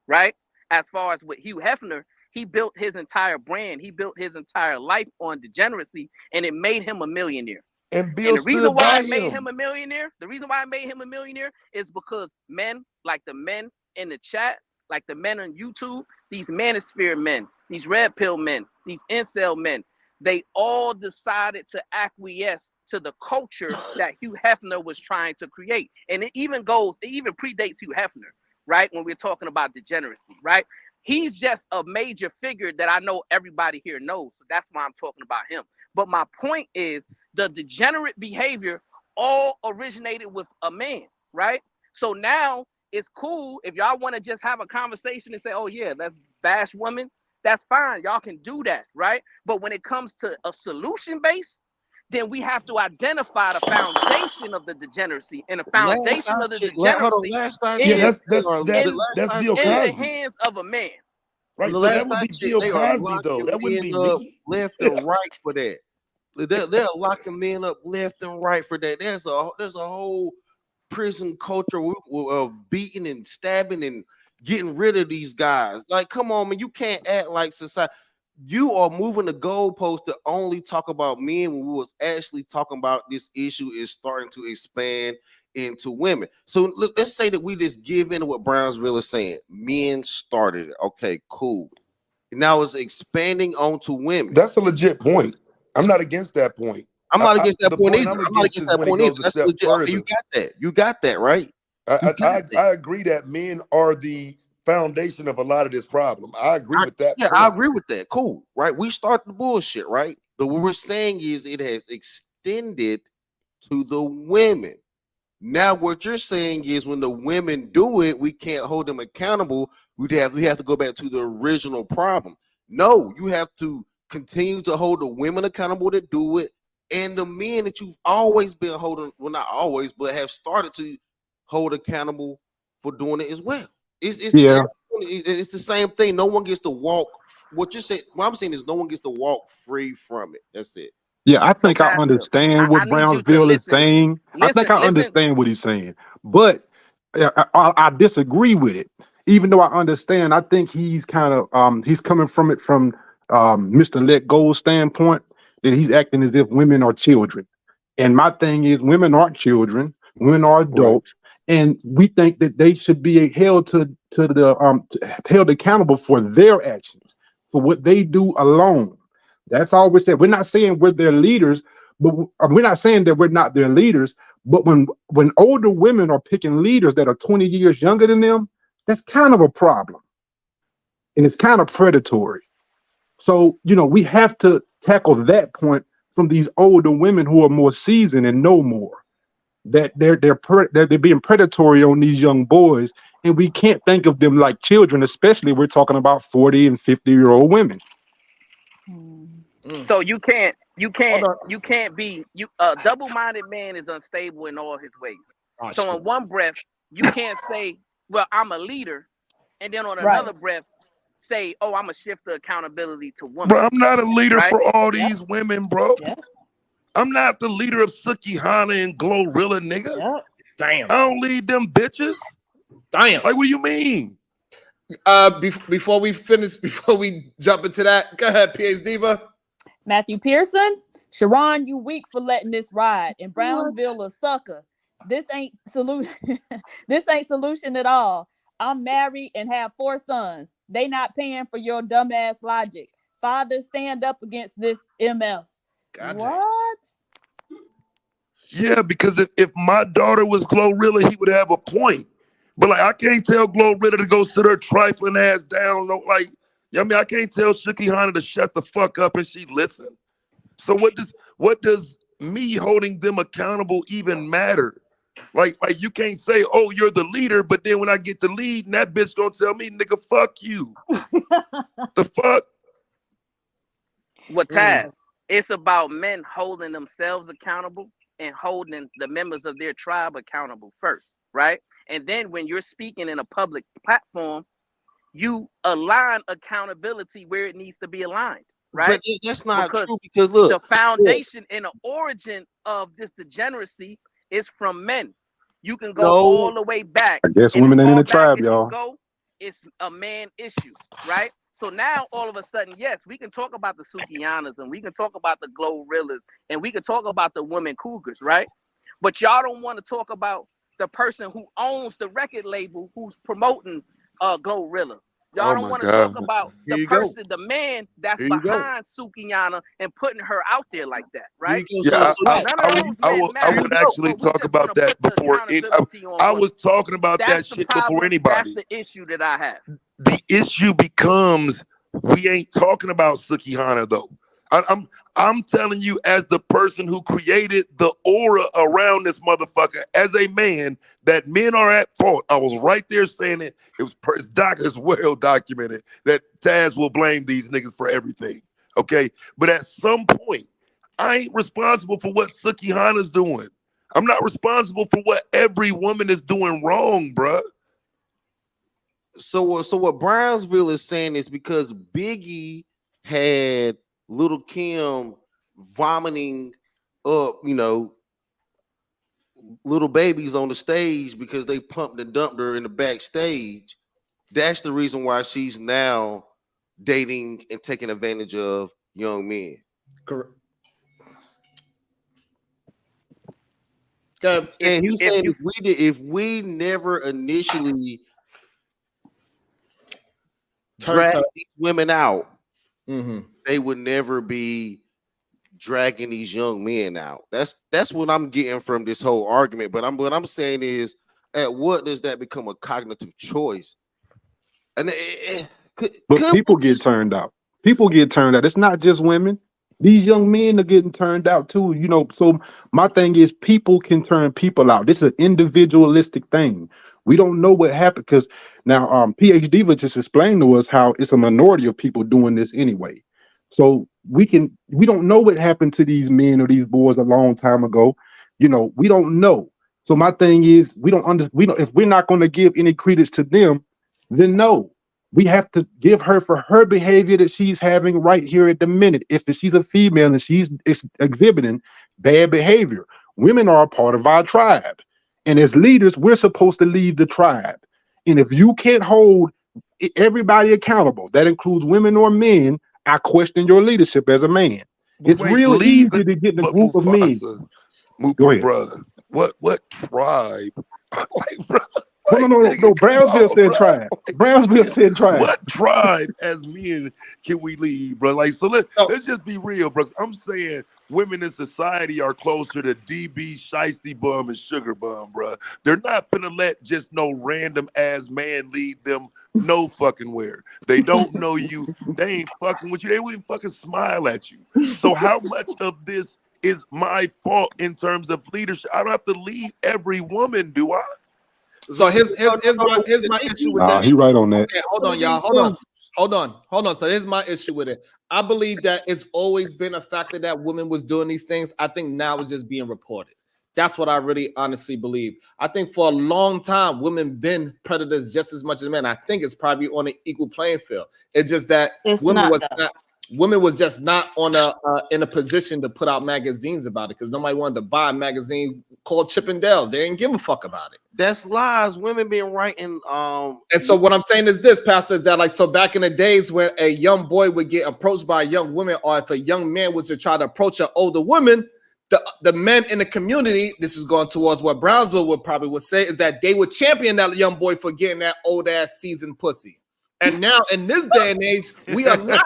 right? As far as with Hugh Hefner, he built his entire brand, he built his entire life on degeneracy, and it made him a millionaire. And And Bill the reason stood why by it made him. him a millionaire, is because men like the men in the chat, like the men on YouTube, these manosphere men, these red pill men, these incel men, they all decided to acquiesce to the culture that Hugh Hefner was trying to create. And it even predates Hugh Hefner, right? When we're talking about degeneracy, right? He's just a major figure that I know everybody here knows. So that's why I'm talking about him. But my point is the degenerate behavior all originated with a man, right? So now it's cool if y'all want to just have a conversation and say, oh yeah, let's bash women. That's fine. Y'all can do that, right? But when it comes to a solution base, then we have to identify the foundation of the degeneracy. And the Last foundation I of the checked, degeneracy last I Yeah, is checked, that's the last that's I Bill in checked, the Cosby. hands of a man. Right. the So last that would I be checked, Bill they are Cosby, though. locking That wouldn't men be up me. left and right for that. They're locking men up left and right for that. There's a whole prison culture of beating and stabbing and getting rid of these guys. Like, come on, man, you can't act like society. You are moving the goalpost to only talk about men when we was actually talking about this issue is starting to expand into women. So look, let's say that we just give in to what Brownsville is saying. Men started it. Okay, cool. Now it's expanding onto women. That's a legit point. I'm not against that point. I'm not against that The point point either. I'm I'm not against against is that when it point either. goes a That's step legit. Okay, you further. got that. You got that, right? You got that. I agree that men are the foundation of a lot of this problem. I agree with that I point. agree with that. Cool, right? We start the bullshit, right? But what we're saying is it has extended to the women. Now, what you're saying is when the women do it, we can't hold them accountable. We have to go back to the original problem. No, you have to continue to hold the women accountable to do it, and the men that you've always been holding, well, not always, but have started to hold accountable for doing it as well. Yeah, It's the same thing. No one gets to walk. What I'm saying is no one gets to walk free from it. That's it. yeah. I So, think I Pastor, understand what I need you to Brownsville is listen. saying. I think I Listen. understand what he's saying, but I disagree with it. Even though I understand, I think he's kind of he's coming from it from Mr. Let Go's standpoint that he's acting as if women are children. And my thing is, women aren't children. Women are Right. adults, and we think that they should be held held accountable for their actions, for what they do alone. That's all we're saying. We're not saying we're their leaders, but we're not saying that we're not their leaders. But when older women are picking leaders that are 20 years younger than them, that's kind of a problem, and it's kind of predatory. So we have to tackle that point from these older women who are more seasoned and know more. That they're being predatory on these young boys, and we can't think of them like children, especially we're talking about 40 and 50-year-old women. So you can't Hold on. be a double-minded man is unstable in all his ways. Oh So shit. in one breath, you can't say, well, I'm a leader, and then on another breath say, oh, I'm gonna shift the accountability to women. Bro, I'm not a leader right? for all these women, bro. Yep. I'm not the leader of Sukihana and Glorilla, nigga. Yep. Damn. I don't lead them bitches. Damn. Like, what do you mean? Before we finish, before we jump into that, go ahead, PH Diva. Matthew Pearson, Sharon, you weak for letting this ride. In Brownsville, a sucker. This ain't solution. This ain't solution at all. I'm married and have 4 sons. They not paying for your dumbass logic. Father, stand up against this MF. God what? Yeah, because if my daughter was Glorilla, he would have a point. But like, I can't tell Glorilla to go sit her trifling ass down. No, like, I mean, I can't tell Sukihana to shut the fuck up and she listen. So what does me holding them accountable even matter? Like you can't say, oh, you're the leader, but then when I get the lead, and that bitch gonna tell me, nigga, fuck you. The fuck? What Taz? It's about men holding themselves accountable and holding the members of their tribe accountable first, right? And then when you're speaking in a public platform, you align accountability where it needs to be aligned, right? But that's not true because look, the foundation and the origin of this degeneracy is from men. You can go all the way back. I guess and women as ain't in far the back tribe, as you y'all. go, it's a man issue, right? So now all of a sudden, yes, we can talk about the Sukianas and we can talk about the Glorrillas and we can talk about the women cougars, right? But y'all don't want to talk about the person who owns the record label who's promoting Glorilla. Y'all don't want to talk about the person, the man that's behind Sukiana and putting her out there like that, right? Yeah, I matter, would actually but we talk just want about to that put the before accountability on I women. was talking about That's that the shit before problem. anybody. That's the issue that I have. The issue becomes we ain't talking about Sukihana though. I'm telling you, as the person who created the aura around this motherfucker, as a man, that men are at fault. I was right there saying it. It's well documented that Taz will blame these niggas for everything. Okay, but at some point, I ain't responsible for what Sukihana's doing. I'm not responsible for what every woman is doing wrong, bruh. So what Brownsville is saying is because Biggie had Little Kim vomiting up, little babies on the stage because they pumped and dumped her in the backstage. That's the reason why she's now dating and taking advantage of young men. Correct. He's saying if we never initially drag these women out, they would never be dragging these young men out. That's what I'm getting from this whole argument. But what I'm saying is, at what does that become a cognitive choice? And But people get turned out. People get turned out. It's not just women. These young men are getting turned out too. So my thing is people can turn people out. This is an individualistic thing. We don't know what happened because now PhD would just explain to us how it's a minority of people doing this anyway. So we don't know what happened to these men or these boys a long time ago. We don't know. So my thing is we don't if we're not going to give any credence to them, then no. We have to give her for her behavior that she's having right here at the minute. If she's a female and she's exhibiting bad behavior, women are a part of our tribe. And as leaders, we're supposed to lead the tribe. And if you can't hold everybody accountable, that includes women or men, I question your leadership as a man. It's real easy to get in a group of men. Go ahead. Brother, what tribe? No. Brownsville said tribe. Brownsville said tribe. What tribe as men can we lead, bro? Like, so let's just be real, bro. I'm saying women in society are closer to DB, Shiesty Bum, and Sugar Bum, bro. They're not gonna let just no random ass man lead them no fucking where. They don't know you. They ain't fucking with you. They wouldn't fucking smile at you. So how much of this is my fault in terms of leadership? I don't have to lead every woman, do I? So here's my issue with that. He right on that. Okay, hold on, y'all. Hold on. So here's my issue with it. I believe that it's always been a factor that women was doing these things. I think now it's just being reported. That's what I really honestly believe. I think for a long time, women been predators just as much as men. I think it's probably on an equal playing field. It's just that It's women not was though. not women was just not on a in a position to put out magazines about it because nobody wanted to buy a magazine called Chippendales. They didn't give a fuck about it. That's lies. Women been writing. And so what I'm saying is this, Pastor, is that like so back in the days when a young boy would get approached by a young woman, or if a young man was to try to approach an older woman, the men in the community, this is going towards what Brownsville would say, is that they would champion that young boy for getting that old ass seasoned pussy. And now in this day and age, we are not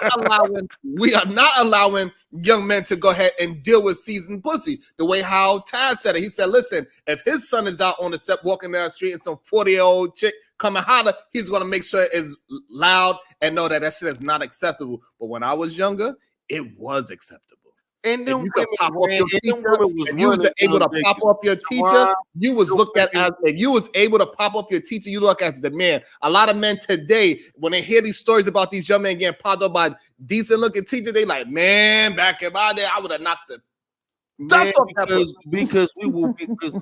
allowing young men to go ahead and deal with seasoned pussy. The way how Taz said it, he said, "Listen, if his son is out on the step walking down the street and some 40-year-old chick come and holler, he's gonna make sure it's loud and know that shit is not acceptable." But when I was younger, it was acceptable. And then you could pop off your teacher, if you was able to pop off your teacher, you was looked at as if you was able to pop off your teacher, you look as the man. A lot of men today, when they hear these stories about these young men getting popped up by decent looking teachers, they like, man, back in my day, I would have knocked the dust off that person. because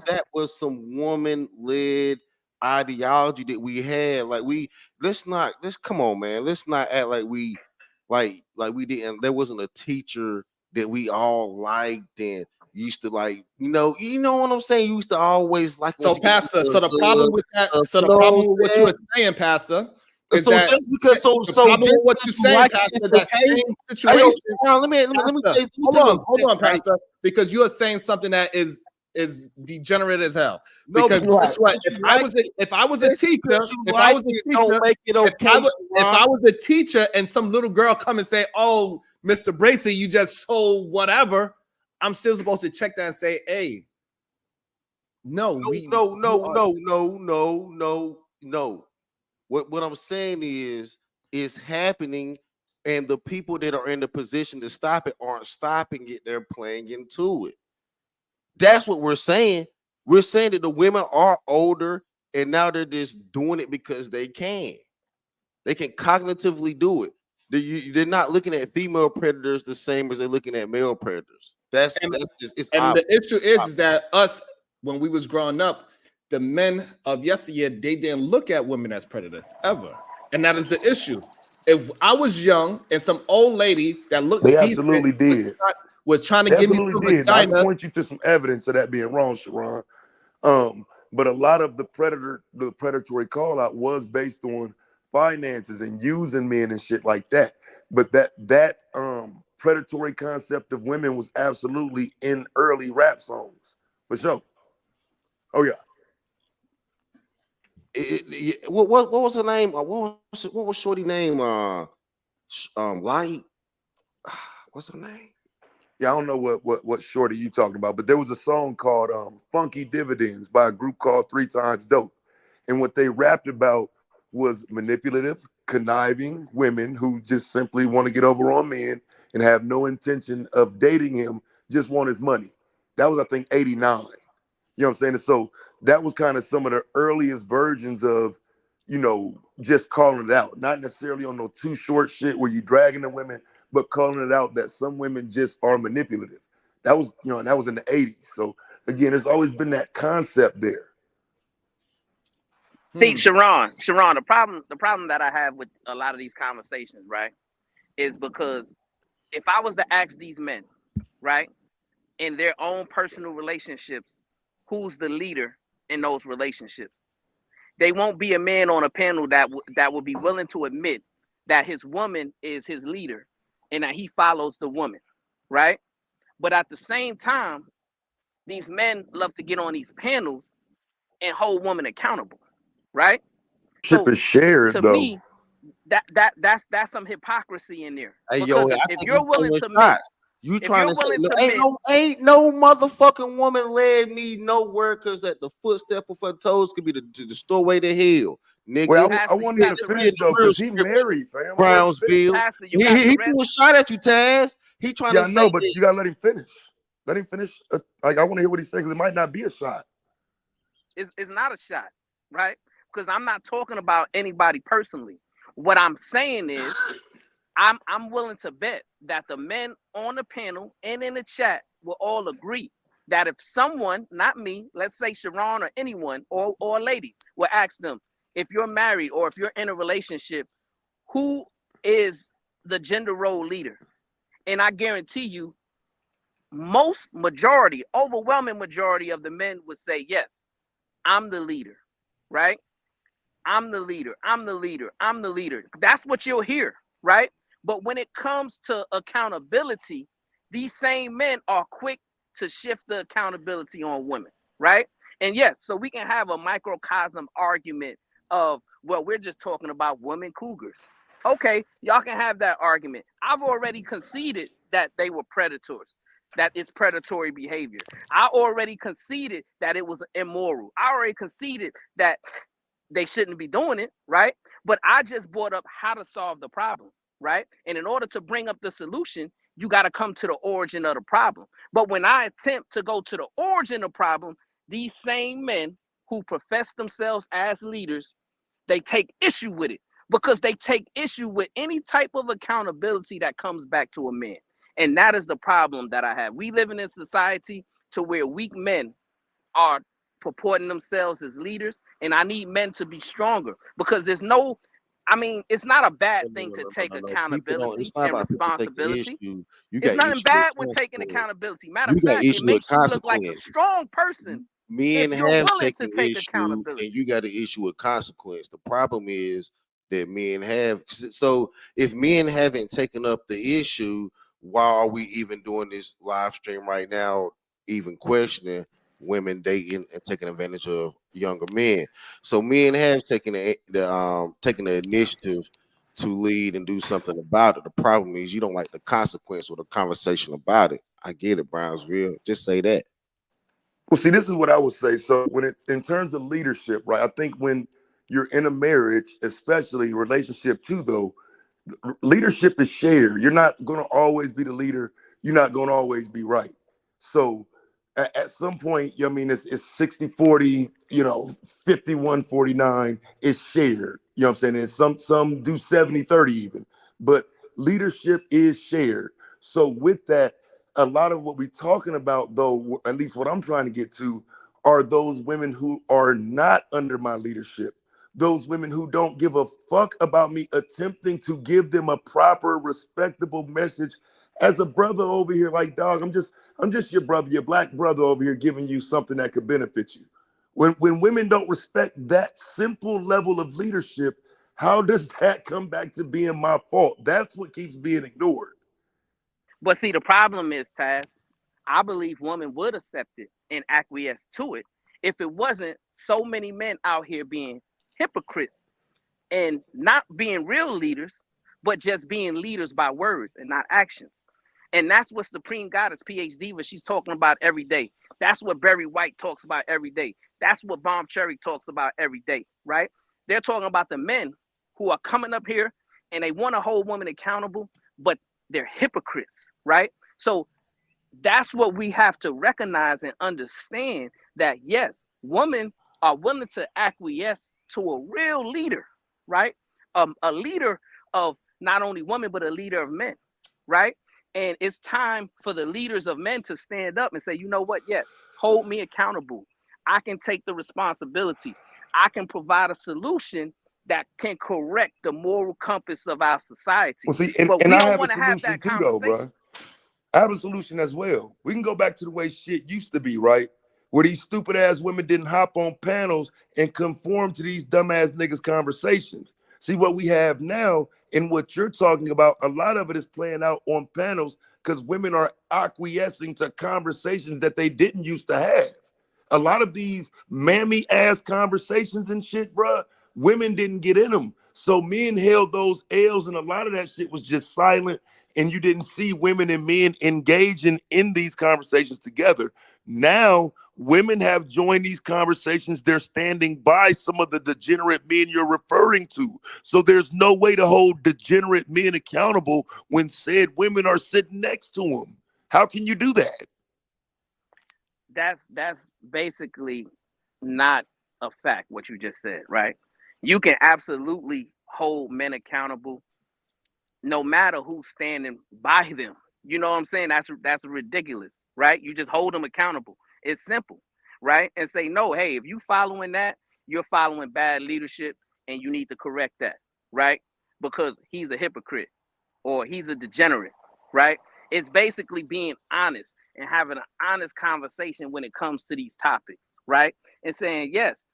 that was some woman led ideology that we had. Like let's come on, man. Let's not act like we we didn't. There wasn't a teacher that we all liked and used to like, you know what I'm saying? You used to always like. So, Pastor, so the problem with that, so the problem with what you were saying, Pastor, is so that just because the problem with what you're saying, Pastor, that same situation. Let me hold on, Pastor, because you are saying something that is degenerate as hell. Because guess what? If I was a teacher, if I was a teacher and some little girl come and say, "Oh, Mr. Bracy, you just sold whatever," I'm still supposed to check that and say, "Hey, no. What I'm saying is happening, and the people that are in the position to stop it aren't stopping it. They're playing into it. That's what we're saying. We're saying that the women are older and now they're just doing it because they can. They can cognitively do it. They're not looking at female predators the same as they're looking at male predators. That's just it's. And the issue is that us, when we was growing up, the men of yesteryear, they didn't look at women as predators ever. And that is the issue. If I was young and some old lady that looked they decent absolutely did. was trying to They give me absolutely some did. I vagina. can point you to some evidence of that being wrong, Sharon. But a lot of the predatory call out was based on finances and using men and shit like that. But that predatory concept of women was absolutely in early rap songs for sure. Oh yeah. What was her name? What was Shorty name? Light. What's her name? Yeah, I don't know what Shorty you talking about, but there was a song called Funky Dividends by a group called 3 Times Dope. And what they rapped about was manipulative, conniving women who just simply want to get over on men and have no intention of dating him, just want his money. That was, I think, 89. You know what I'm saying? And so that was kind of some of the earliest versions of, just calling it out. Not necessarily on no too short shit where you dragging the women, but calling it out that some women just are manipulative. That was, and that was in the 80s. So again, there's always been that concept there. See, Sharon, the problem that I have with a lot of these conversations, right, is because if I was to ask these men, right, in their own personal relationships, who's the leader in those relationships, they won't be a man on a panel that will be willing to admit that his woman is his leader and that he follows the woman, right? But at the same time, these men love to get on these panels and hold women accountable, right? Ship is shared, to though. me, that's some hypocrisy in there. Hey, because if you're willing to admit, you trying to say ain't no motherfucking woman led me nowhere because that the footstep of her toes could be the doorway to hell, nigga. Well, I wanted him to finish though because he married, fam. Brownsville. He threw a shot at you, Taz. He trying to say. Yeah, I know, but you gotta let him finish. Let him finish. I want to hear what he's saying because it might not be a shot. It's not a shot, right? Because I'm not talking about anybody personally. What I'm saying is, I'm willing to bet that the men on the panel and in the chat will all agree that if someone, not me, let's say Sharon or anyone or a lady, will ask them, if you're married or if you're in a relationship, who is the gender role leader? And I guarantee you, overwhelming majority of the men would say, yes, I'm the leader, right? I'm the leader. I'm the leader. I'm the leader. That's what you'll hear, right? But when it comes to accountability, these same men are quick to shift the accountability on women, right? And yes, so we can have a microcosm argument of, well, we're just talking about women cougars. Okay, y'all can have that argument. I've already conceded that they were predators, that it's predatory behavior. I already conceded that it was immoral. I already conceded that they shouldn't be doing it, right? But I just brought up how to solve the problem, right? And in order to bring up the solution, you got to come to the origin of the problem. But when I attempt to go to the origin of the problem, these same men who profess themselves as leaders, they take issue with it because they take issue with any type of accountability that comes back to a man. And that is the problem that I have. We live in a society to where weak men are purporting themselves as leaders, and I need men to be stronger because there's no, I mean, it's not a bad thing to take No. People don't. accountability It's not and about people taking responsibility. issue. You It's got nothing issue with bad with taking consequence. accountability. Matter You of got fact, it issue with makes you look like a consequence. strong person Men if you're have willing to taken take issue, and accountability. you got an issue with consequence. The problem is that men have. So if men haven't taken up the issue, why are we even doing this live stream right now? Even questioning women dating and taking advantage of younger men. So men have taken the initiative to lead and do something about it. The problem is you don't like the consequence or the conversation about it. I get it, Brownsville. Just say that. Well, see, this is what I would say. So, when it in terms of leadership, right? I think when you're in a marriage, especially relationship too, though, leadership is shared. You're not going to always be the leader. You're not going to always be right. So, at some point, I mean, it's 60-40, 51-49. It's shared. You know what I'm saying? And some do 70-30 even. But leadership is shared. So, with that, a lot of what we're talking about, though, at least what I'm trying to get to, are those women who are not under my leadership. Those women who don't give a fuck about me attempting to give them a proper, respectable message as a brother over here. Like, dog, I'm just your brother, your black brother over here, giving you something that could benefit you. When women don't respect that simple level of leadership, how does that come back to being my fault? That's what keeps being ignored. But see, the problem is, Taz, I believe women would accept it and acquiesce to it if it wasn't so many men out here being hypocrites and not being real leaders, but just being leaders by words and not actions. And that's what Supreme Goddess PhD, what she's talking about every day. That's what Barry White talks about every day. That's what Bomb Cherry talks about every day, right? They're talking about the men who are coming up here and they want to hold women accountable, but they're hypocrites, right? So that's what we have to recognize and understand, that yes, women are willing to acquiesce to a real leader, right? A leader of not only women, but a leader of men, right? And it's time for the leaders of men to stand up and say, you know what? Yes, hold me accountable. I can take the responsibility. I can provide a solution that can correct the moral compass of our society. Well, see, But and we I don't have a want to have solution that too, though, conversation. bro. I have a solution as well. We can go back to the way shit used to be, right? Where these stupid ass women didn't hop on panels and conform to these dumbass niggas' conversations. See, what we have now and what you're talking about, a lot of it is playing out on panels because women are acquiescing to conversations that they didn't used to have. A lot of these mammy ass conversations and shit, bruh, women didn't get in them. So men held those L's, and a lot of that shit was just silent, and you didn't see women and men engaging in these conversations together. Now, women have joined these conversations. They're standing by some of the degenerate men you're referring to. So there's no way to hold degenerate men accountable when said women are sitting next to them. How can you do that? That's basically not a fact what you just said, right? You can absolutely hold men accountable no matter who's standing by them. You know what I'm saying? That's ridiculous, right? You just hold them accountable. It's simple, right? And say, no, hey, if you following that, you're following bad leadership and you need to correct that, right? Because he's a hypocrite or he's a degenerate, right? It's basically being honest and having an honest conversation when it comes to these topics, right? And saying, yes,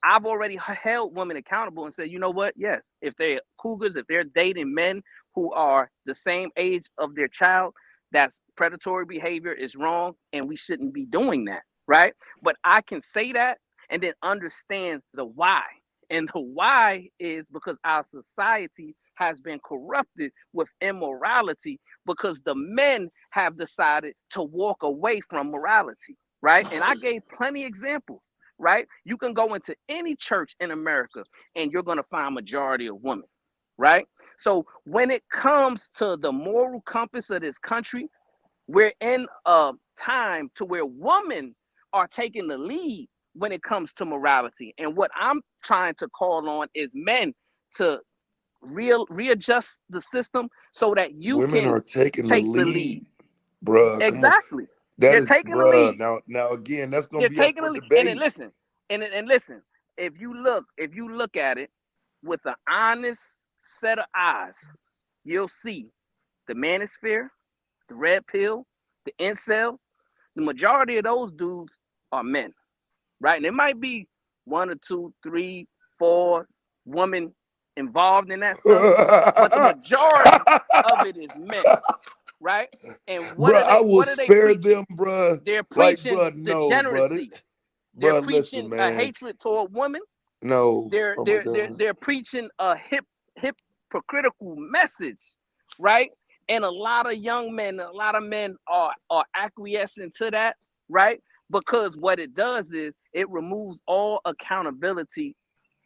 I've already held women accountable and said, you know what? Yes, if they're cougars, if they're dating men who are the same age of their child, that's predatory behavior, is wrong, and we shouldn't be doing that, right? But I can say that and then understand the why. And the why is because our society has been corrupted with immorality because the men have decided to walk away from morality, right? And I gave plenty of examples, right? You can go into any church in America and you're going to find majority of women, right? So when it comes to the moral compass of this country, we're in a time to where women are taking the lead when it comes to morality. And what I'm trying to call on is men to readjust the system so that you Women can are taking the take the lead. lead, bruh. Come on. Exactly. That They're is, taking the bruh. lead. Now again, that's gonna They're be up taking for the lead. And then debate. listen, and listen, if you look at it with an honest set of eyes, you'll see the manosphere, the red pill, the incels, the majority of those dudes are men, right? And it might be one or two, three, four women involved in that stuff, but the majority of it is men, right? And Bruh, I will what are they spare preaching? them, bruh. They're Like, preaching bruh, no, bruh. degeneracy. They're Bruh, listen, preaching a man. hatred toward women. No. They're Oh my they're they're God. they're preaching a hypocritical message, right? And a lot of young men, a lot of men are acquiescing to that, right? Because what it does is it removes all accountability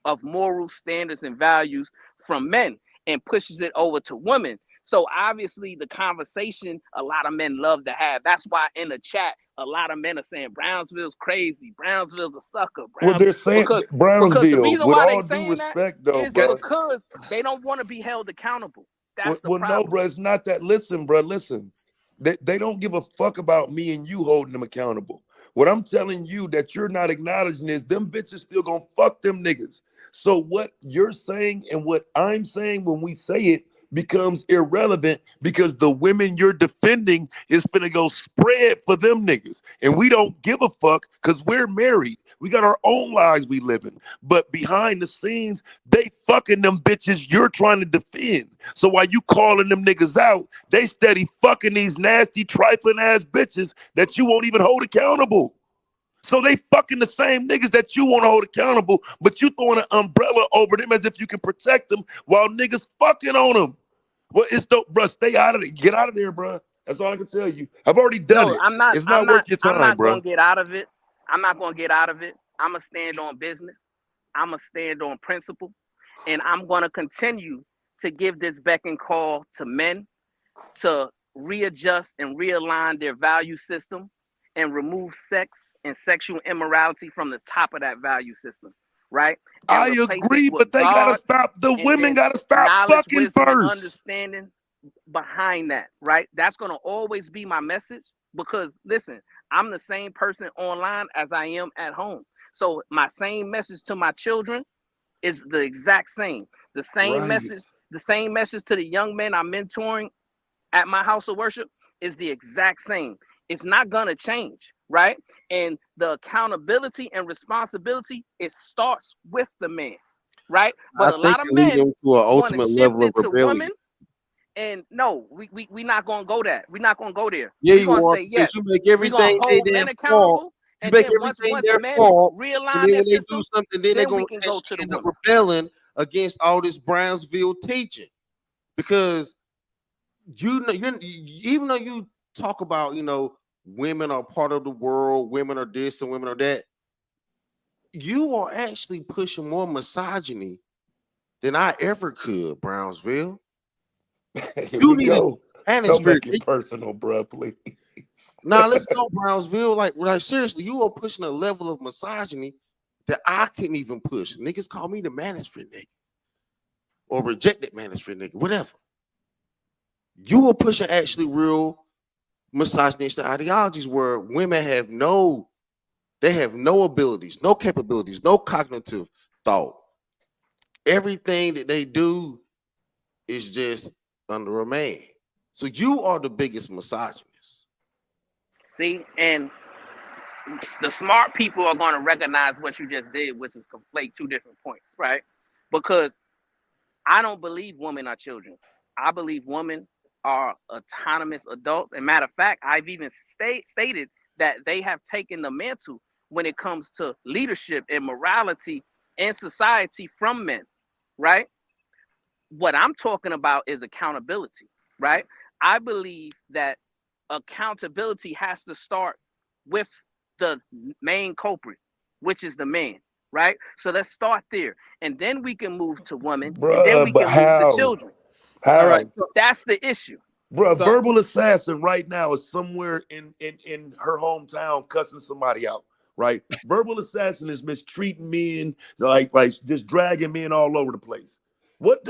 of moral standards and values from men and pushes it over to women. So obviously the conversation a lot of men love to have. That's why in the chat a lot of men are saying Brownsville's crazy, Brownsville's a sucker, Well, they're saying because the Brownsville, reason with why they all due saying that respect, though, is bruh. because they don't want to be held accountable. That's the Well, no, problem. bruh. It's not that. Listen, bruh. Listen. They don't give a fuck about me and you holding them accountable. What I'm telling you that you're not acknowledging is them bitches still gonna fuck them niggas. So what you're saying and what I'm saying when we say it becomes irrelevant because the women you're defending is finna go spread for them niggas. And we don't give a fuck because we're married. We got our own lives we living. But behind the scenes, they fucking them bitches you're trying to defend. So while you calling them niggas out, they steady fucking these nasty, trifling ass bitches that you won't even hold accountable. So they fucking the same niggas that you want to hold accountable, but you throwing an umbrella over them as if you can protect them while niggas fucking on them. Well, it's dope, bro. Stay out of it. Get out of there, bro. That's all I can tell you. I've already done No, it. I'm not. It's I'm not worth not. your I'm time, not bro. gonna get out of it. I'm not gonna get out of it. I'm gonna stand on business. I'm gonna stand on principle, and I'm gonna continue to give this beck and call to men to readjust and realign their value system and remove sex and sexual immorality from the top of that value system, right? And I replace it agree, with but they gotta God stop. The and women then gotta stop knowledge, fucking wisdom, and first. understanding behind that, right? That's going to always be my message because listen, I'm the same person online as I am at home. So my same message to my children is the exact same. Right. The same message to the young men I'm mentoring at my house of worship is the exact same. It's not going to change, right? And the accountability and responsibility, it starts with the man, right? But I a think lot of it leads men them to an want to ultimate shift level of it to rebellion. women. And no, we not gonna go that. We're not gonna go there. Yeah, We're you gonna are say because yes. you make We're gonna everything they hold damn men fault. accountable, You and make then everything once their men fault, and realign then their when they do system, something, then they're then we gonna can go to the end up women. rebelling against all this Brownsville teaching because you know you're even though you talk about women are part of the world, women are this and women are that, you are actually pushing more misogyny than I ever could, Brownsville. Here You we need a go. Don't manosphere. make it personal, bro, please. Now let's go, Brownsville. Like seriously, you are pushing a level of misogyny that I couldn't even push. Niggas call me the manosphere nigga or rejected manosphere nigga, whatever. You were pushing actually real misogynistic ideologies where women have no abilities, no capabilities, no cognitive thought. Everything that they do is just under a man. So you are the biggest misogynist. See, and the smart people are going to recognize what you just did, which is conflate two different points, right? Because I don't believe women are children. I believe women are autonomous adults. And matter of fact, I've even stated that they have taken the mantle when it comes to leadership and morality in society from men, right? What I'm talking about is accountability, right? I believe that accountability has to start with the main culprit, which is the man, right? So let's start there. And then we can move to women, and then we But can move to how? children. All right. How? That's the issue. Bruh, So verbal assassin right now is somewhere in her hometown cussing somebody out, right? Verbal assassin is mistreating men, like just dragging men all over the place. What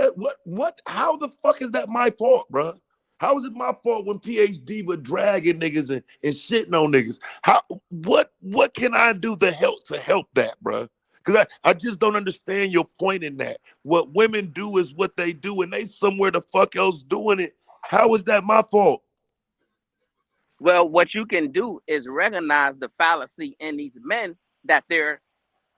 how the fuck is that my fault, bruh? How is it my fault when PhD was dragging niggas and shitting on niggas? What can I do to help that, bruh? Because I just don't understand your point in that. What women do is what they do, and they somewhere the fuck else doing it. How is that my fault? Well, what you can do is recognize the fallacy in these men that they're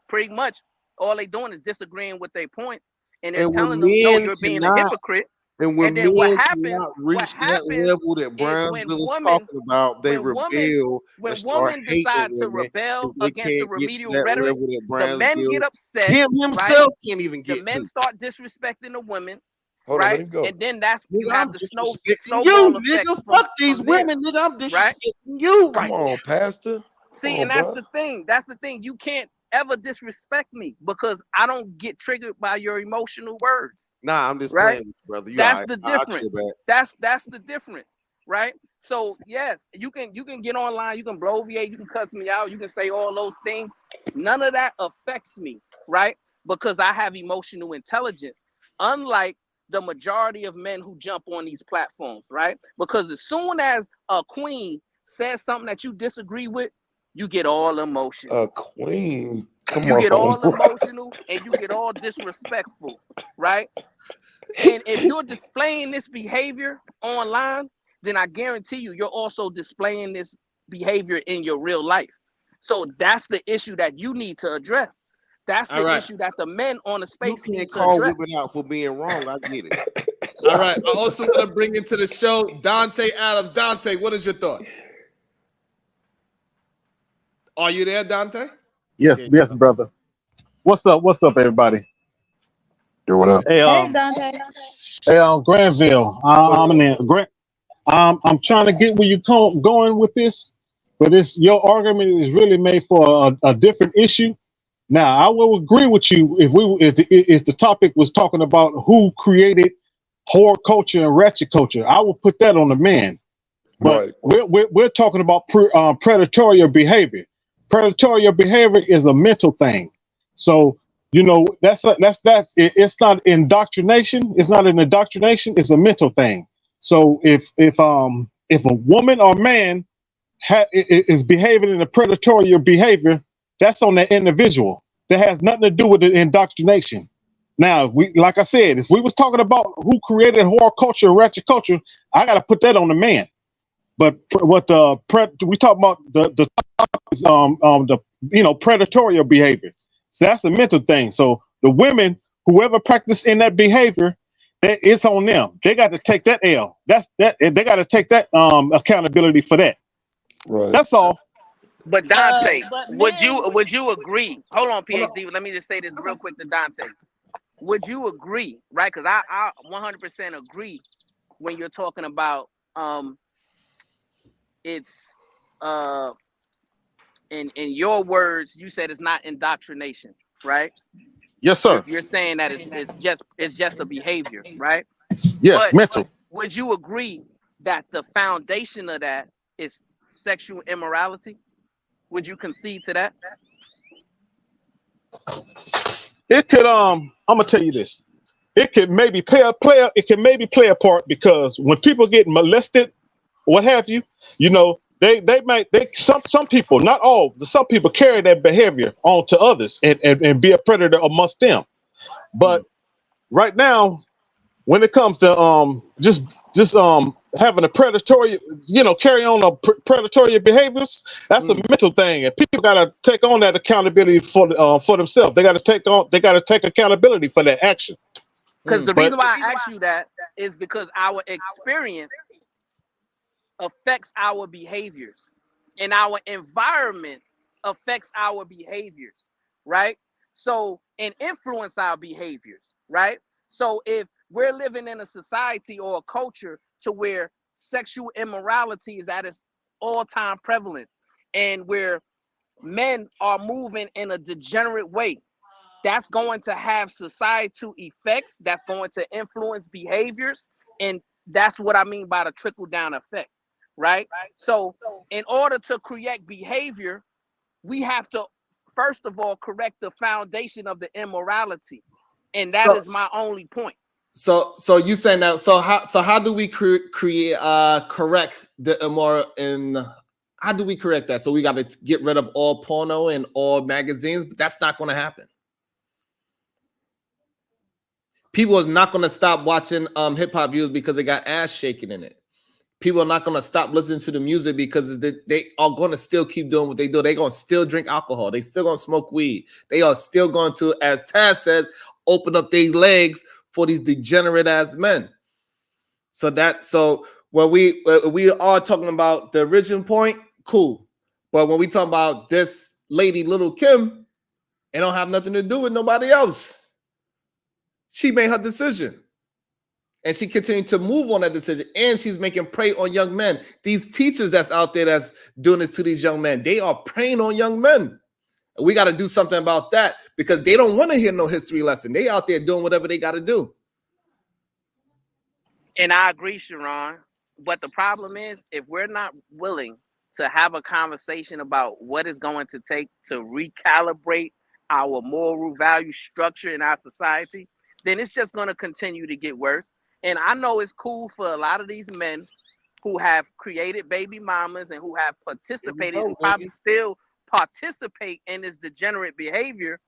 pretty much all they doing is disagreeing with their points and it's And telling them, no, you're being a hypocrite. when And then what men happens? cannot What reach that happens level that is Brownsville is talking about, they rebel and when start women hating decide to women rebel because they against the can't get to remedial that rhetoric, level that the men Brownsville get upset, him right? himself can't even The get men to. start disrespecting the women, Hold on, let right? him go. And then that's you Nigga, have I'm the disrespecting snowball you, effect nigga. Fuck these from there, women, nigga. I'm right? disrespecting you Come right now. on, Pastor. Come See, on, and that's bro. the thing. That's the thing. You can't ever disrespect me because I don't get triggered by your emotional words. Nah, I'm just Right? playing with you, brother. You That's all right. the I'll chill difference. back. That's the difference, right? So yes, you can get online, you can bloviate, you can cuss me out, you can say all those things. None of that affects me, right? Because I have emotional intelligence, unlike the majority of men who jump on these platforms, right? Because as soon as a queen says something that you disagree with, you get all emotional. A queen. Come You get on, all bro. emotional and you get all disrespectful, right? And if you're displaying this behavior online, then I guarantee you're also displaying this behavior in your real life. So that's the issue that you need to address. That's all the right. issue that the men on the You space can't need to call address. women out for being wrong. I get it. All right. I also want to bring into the show Dante Adams. Dante, what is your thoughts? Are you there, Dante? Yes, yes, brother. What's up? What's up, everybody? Yo, what up? Hey, Hey, Dante. Granville. I'm in Grant. I'm trying to get where you going with this, but your argument is really made for a different issue. Now, I will agree with you if the topic was talking about who created horror culture and ratchet culture. I will put that on the man. But Right. we're talking about predatory behavior. Predatory behavior is a mental thing. So it's not indoctrination. It's not an indoctrination. It's a mental thing. So if a woman or man is behaving in a predatory behavior, that's on the individual. That has nothing to do with the indoctrination. Now, like I said, if we was talking about who created horror culture and ratchet culture, I got to put that on the man. But what we talk about the predatory behavior. So that's a mental thing. So the women, whoever practice in that behavior, it's on them. They got to take that L. They got to take that accountability for that. Right. That's all. But Dante, But would men, you agree? Hold on, PhD. Let me just say this real quick to Dante. Would you agree, right? Because I 100% agree when you're talking about it's in your words, you said it's not indoctrination, right? Yes, sir. You're saying that it's just a behavior, right? Yes, But mental. would you agree that the foundation of that is sexual immorality? Would you concede to that? It could I'm gonna tell you this. It could maybe play a part because when people get molested what have you. You know, some people, not all, but some people carry that behavior on to others and be a predator amongst them. But right now, when it comes to just having a predatory, carry on predatory behaviors, that's a mental thing, and people got to take on that accountability for themselves. They got to take accountability for that action. Because the But reason why I asked you that is because our experience affects our behaviors, and our environment affects our behaviors, right? So, and influence our behaviors, right? So, if we're living in a society or a culture to where sexual immorality is at its all-time prevalence, and where men are moving in a degenerate way, that's going to have societal effects, that's going to influence behaviors, and that's what I mean by the trickle down effect, right? So in order to correct behavior, we have to first of all correct the foundation of the immorality, and that is my only point. So you saying that? So how do we correct the immoral? And how do we correct that? So we got to get rid of all porno and all magazines. But that's not going to happen. People are not going to stop watching hip hop videos because they got ass shaking in it. People are not going to stop listening to the music because they are going to still keep doing what they do. They're going to still drink alcohol. They still going to smoke weed. They are still going to, as Taz says, open up their legs for these degenerate ass men. So when we are talking about the original point, cool. But when we talk about this lady, Little Kim, it don't have nothing to do with nobody else. She made her decision. And she continued to move on that decision. And she's making prey on young men. These teachers that's out there that's doing this to these young men, they are preying on young men. And we got to do something about that because they don't want to hear no history lesson. They out there doing whatever they got to do. And I agree, Sharon. But the problem is, if we're not willing to have a conversation about what it's going to take to recalibrate our moral value structure in our society, then it's just going to continue to get worse. And I know it's cool for a lot of these men who have created baby mamas and who have participated and probably still participate in this degenerate behavior.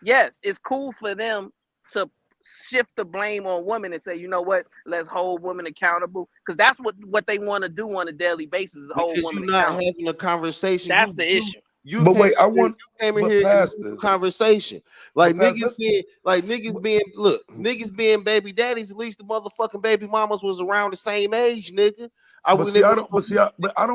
Yes, it's cool for them to shift the blame on women and say, you know what, let's hold women accountable, because that's what they want to do on a daily basis, is hold women you're not accountable. having a conversation. That's the issue. But wait, You came in here and had a conversation. Like niggas being baby daddies, at least the motherfucking baby mamas was around the same age, nigga. I don't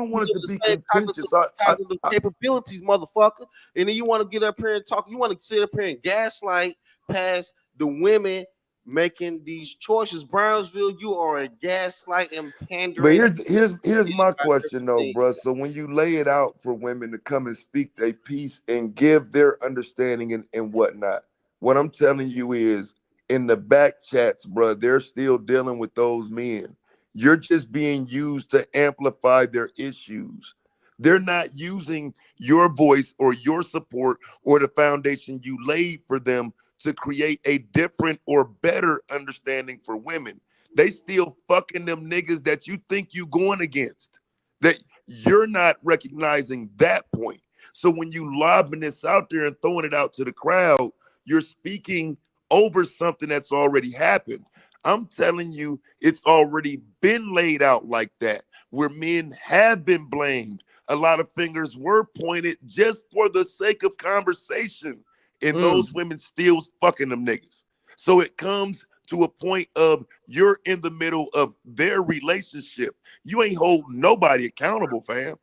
want it to be contentious. Cognitive capabilities, motherfucker. And then you want to get up here and talk. You want to sit up here and gaslight past the women making these choices. Brownsville, you are a gaslight and pandering. But here's my question though, bro. So when you lay it out for women to come and speak their piece and give their understanding and whatnot, what I'm telling you is in the back chats, bro, they're still dealing with those men. You're just being used to amplify their issues. They're not using your voice or your support or the foundation you laid for them to create a different or better understanding for women. They still fucking them niggas that you think you going against. That you're not recognizing that point. So when you lobbing this out there and throwing it out to the crowd, you're speaking over something that's already happened. I'm telling you, it's already been laid out like that, where men have been blamed. A lot of fingers were pointed just for the sake of conversation. And those women still fucking them niggas. So it comes to a point of you're in the middle of their relationship. You ain't holding nobody accountable, fam.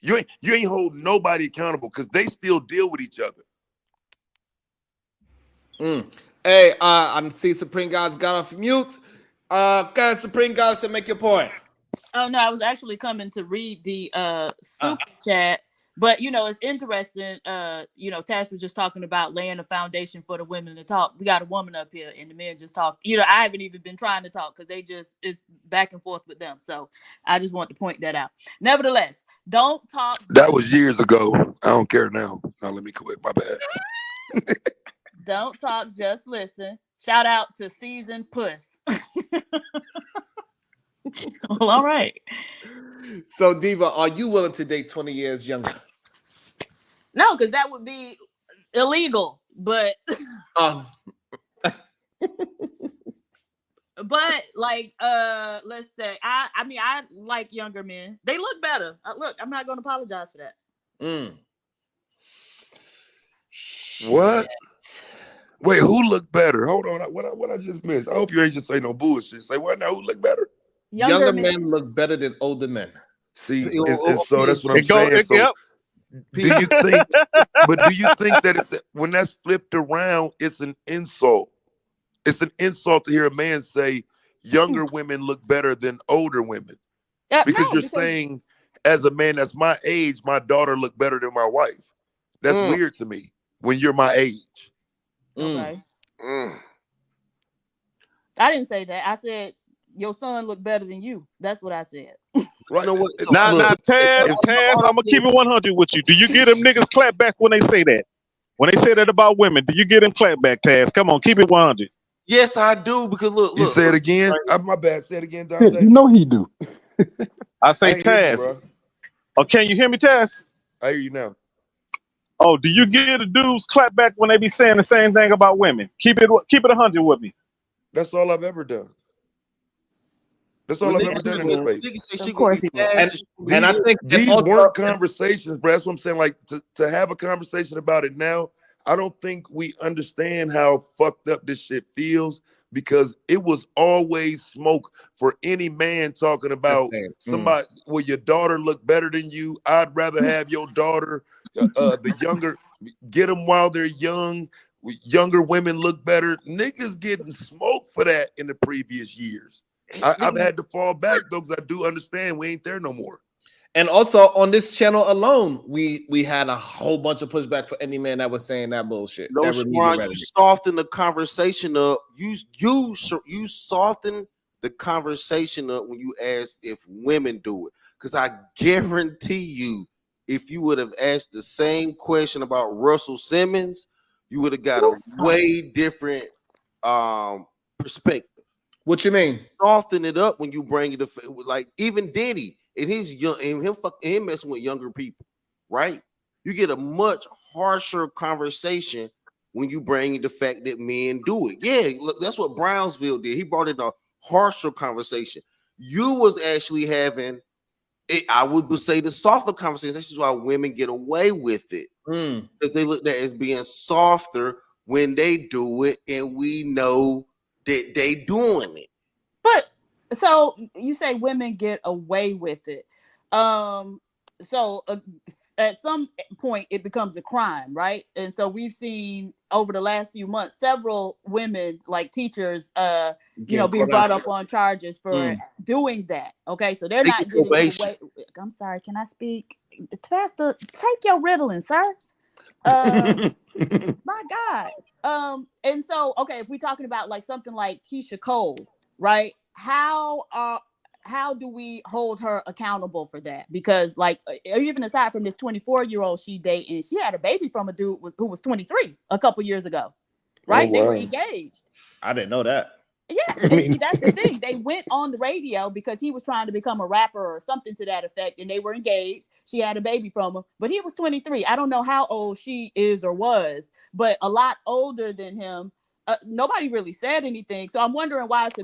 You ain't holding nobody accountable because they still deal with each other. Hey, I see Supreme God's got off mute. Guys, Supreme God said, make your point. Oh no, I was actually coming to read the super chat. But it's interesting. Tash was just talking about laying a foundation for the women to talk. We got a woman up here, and the men just talk. I haven't even been trying to talk because it's back and forth with them. So I just want to point that out. Nevertheless, don't talk. That was years ago. I don't care now. Now let me quit. My bad. Don't talk, just listen. Shout out to Seasoned Puss. Well, all right. So, Diva, are you willing to date 20 years younger? No, because that would be illegal. But but like let's say I mean I like younger men. They look better. Look, I'm not gonna apologize for that. What? Wait, who looked better? Hold on. What I just missed? I hope you ain't just say no bullshit. Say what now? Who looked better? Younger men look better than older men. See, and so that's what I'm saying. So Yep. do you think, but do you think that when that's flipped around, it's an insult? It's an insult to hear a man say younger women look better than older women. Because No, you're saying, as a man that's my age, my daughter look better than my wife. That's weird to me when you're my age. Okay. I didn't say that. I said your son looked better than you. That's what I said. Right. Now, Taz, I'm gonna keep it 100 with you. Do you get them niggas clap back when they say that? When they say that about women, do you get them clap back, Taz? Come on, keep it 100. Yes, I do. Because look. You say it again. My bad. Say it again, Yeah, Dante. you know he do. I say I ain't hear you, Taz. bro. Oh, can you hear me, Taz? I hear you now. Oh, do you get the dudes clap back when they be saying the same thing about women? Keep it 100 with me. That's all I've ever done. That's all I've ever done in this space. Of course he will. And I think these weren't conversations, bro. That's what I'm saying. Like to have a conversation about it now, I don't think we understand how fucked up this shit feels, because it was always smoke for any man talking about somebody. Will your daughter look better than you? I'd rather have your daughter, the younger, get them while they're young. Younger women look better. Niggas getting smoked for that in the previous years. I've had to fall back though, because I do understand we ain't there no more. And also on this channel alone, we had a whole bunch of pushback for any man that was saying that bullshit. No, Sharon, you soften the conversation up. You soften the conversation up when you ask if women do it. Because I guarantee you, if you would have asked the same question about Russell Simmons, you would have got a way different perspective. What you mean? Soften it up when you bring it to, like, even Diddy and his young and him messing with younger people, right? You get a much harsher conversation when you bring the fact that men do it. Yeah, look, that's what Brownsville did. He brought in a harsher conversation. You was actually having it, I would say, the softer conversation. This is why women get away with it. Because they look at it as being softer when they do it, and we know that they doing it. But so you say women get away with it. So at some point it becomes a crime, right? And so we've seen over the last few months several women, like teachers, being brought up on charges for doing that. Okay, so they're not getting away. I'm sorry, can I speak? Pastor, take your Ritalin, sir. My God. And so, okay, if we're talking about like something like Keisha Cole, right? How do we hold her accountable for that? Because like, even aside from this 24-year-old she dating, she had a baby from a dude who was 23 a couple years ago, right? Oh, They were wow. engaged. I didn't know that. Yeah, and see, that's the thing. They went on the radio because he was trying to become a rapper or something to that effect, and they were engaged. She had a baby from him, but he was 23. I don't know how old she is or was, but a lot older than him. Nobody really said anything, so I'm wondering why it's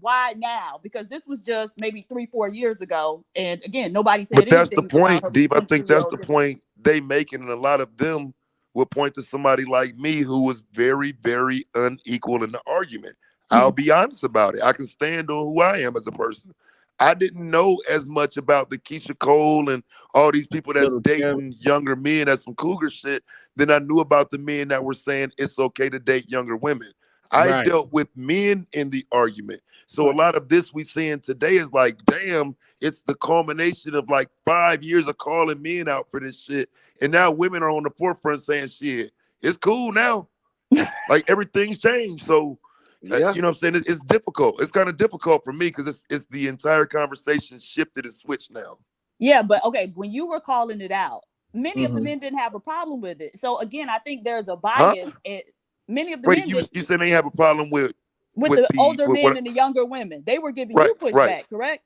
why now? Because this was just maybe 3-4 years ago, and again, nobody said anything. But that's the point, Deep. I think that's the point they making, and a lot of them will point to somebody like me who was very, very unequal in the argument. I'll be honest about it. I can stand on who I am as a person. I didn't know as much about the Keisha Cole and all these people that's dating younger men, that's some cougar shit, than I knew about the men that were saying it's okay to date younger women. I dealt with men in the argument. So a lot of this we seeing today is like, damn, it's the culmination of like 5 years of calling men out for this shit. And now women are on the forefront saying, shit, it's cool now. Like everything's changed. So, you know what I'm saying? It's difficult. It's kind of difficult for me because it's the entire conversation shifted and switched now. Yeah, but okay, when you were calling it out, many of the men didn't have a problem with it. So again, I think there's a bias. Many of the men you said they have a problem with the older men and the younger women. They were giving you pushback, correct?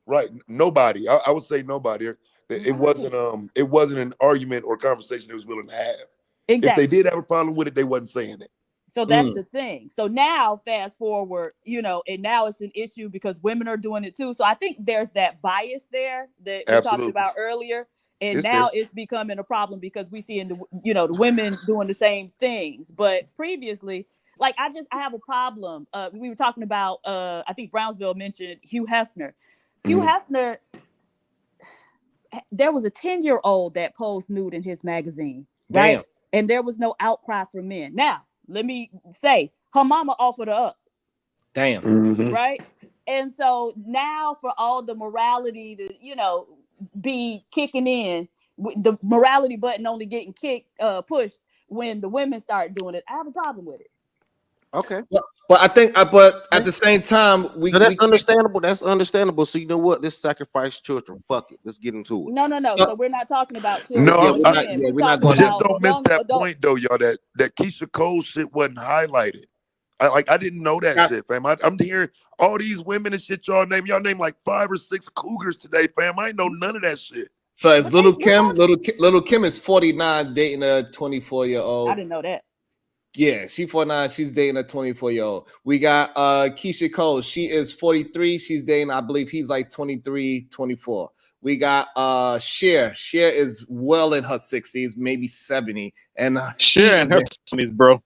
Right. Nobody. I would say nobody. It wasn't an argument or conversation they was willing to have. If they Exactly. did have a problem with it, they wasn't saying it. So that's the thing. So now, fast forward, and now it's an issue because women are doing it too. So I think there's that bias there that we talked Absolutely. about earlier, and It's now there. it's becoming a problem because we see the women doing the same things. But previously, like I have a problem. We were talking about I think Brownsville mentioned Hugh Hefner. Hugh Hefner, there was a 10-year-old that posed nude in his magazine, right? Damn. And there was no outcry from men. Now, let me say, her mama offered her up. Damn. Right? And so now for all the morality to, be kicking in, the morality button only getting pushed when the women start doing it, I have a problem with it. Okay. But I think, but at the same time, that's understandable. That's understandable. So you know what? Let's sacrifice children. Fuck it. Let's get into it. No. So we're not talking about children. No, We're talking just about don't miss young that adults. point though, y'all. That Keisha Cole shit wasn't highlighted. I didn't know that shit, fam. I'm hearing all these women and shit y'all name. Y'all name like 5 or 6 cougars today, fam. I ain't know none of that shit. So it's Little Kim. Little Kim is 49, dating a 24-year-old. I didn't know that. Yeah, she 49. She's dating a 24-year-old. We got Keisha Cole. She is 43. She's dating, I believe he's like 23, 24. We got Cher. Cher is well in her 60s, maybe 70. And Cher in her 70s, bro.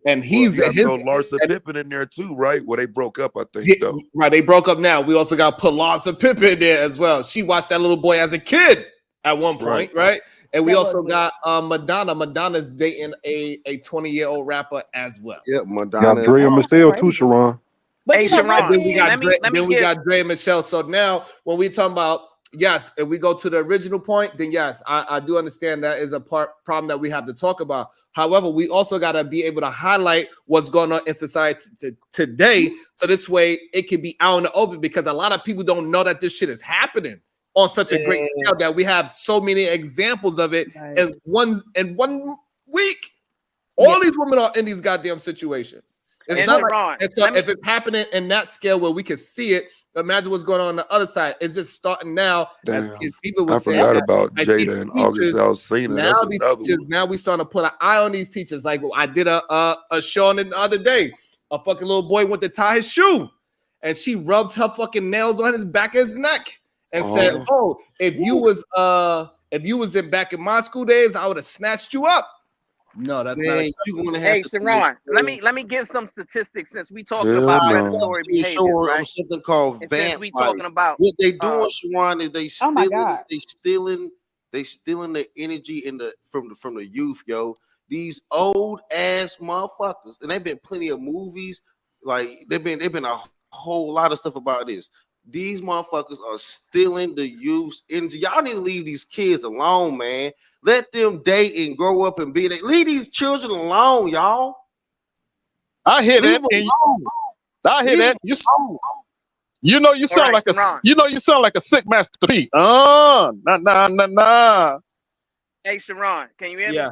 And he's throw Larsa Pippen in there too, right? Well, they broke up, I think. Though. Right, they broke up now. We also got put Larsa Pippen in there as well. She watched that little boy as a kid at one point, right? And we also got Madonna. Madonna's dating a 20-year-old rapper as well. Yeah, Got Dre and Michelle too, Sharon. But hey, Sharon, then we got let me give Dre and Michelle. So now when we talking about, yes, if we go to the original point, then yes, I do understand that is a problem that we have to talk about. However, we also got to be able to highlight what's going on in society today. So this way it can be out in the open, because a lot of people don't know that this shit is happening on such a great scale that we have so many examples of it in one week. All these women are in these goddamn situations. It's not like, if it's happening in that scale where we can see it, imagine what's going on the other side. It's just starting now. Damn. As people would I say, forgot about Jada and August Alsina. Now these teachers, now we starting to put an eye on these teachers. Like I did a show on it the other day. A fucking little boy went to tie his shoe, and she rubbed her fucking nails on his back of his neck and said, "Oh, if you was back in my school days, I would have snatched you up." No, that's not. Hey, Sharon, let me give some statistics since we talking about predatory behavior, right? Something called and vamp. since we talking about what they doing, Sharon, is they oh stealing the energy from the youth, yo. These old ass motherfuckers, and they've been plenty of movies, like they've been a whole lot of stuff about this. These motherfuckers are stealing the youth's energy. Y'all need to leave these kids alone, man. Let them date and grow up and be there. Leave these children alone, y'all. I hear Leave that. I hear that. You sound like you sound like a sick Master P. Nah. Hey, Sharon, can you hear me?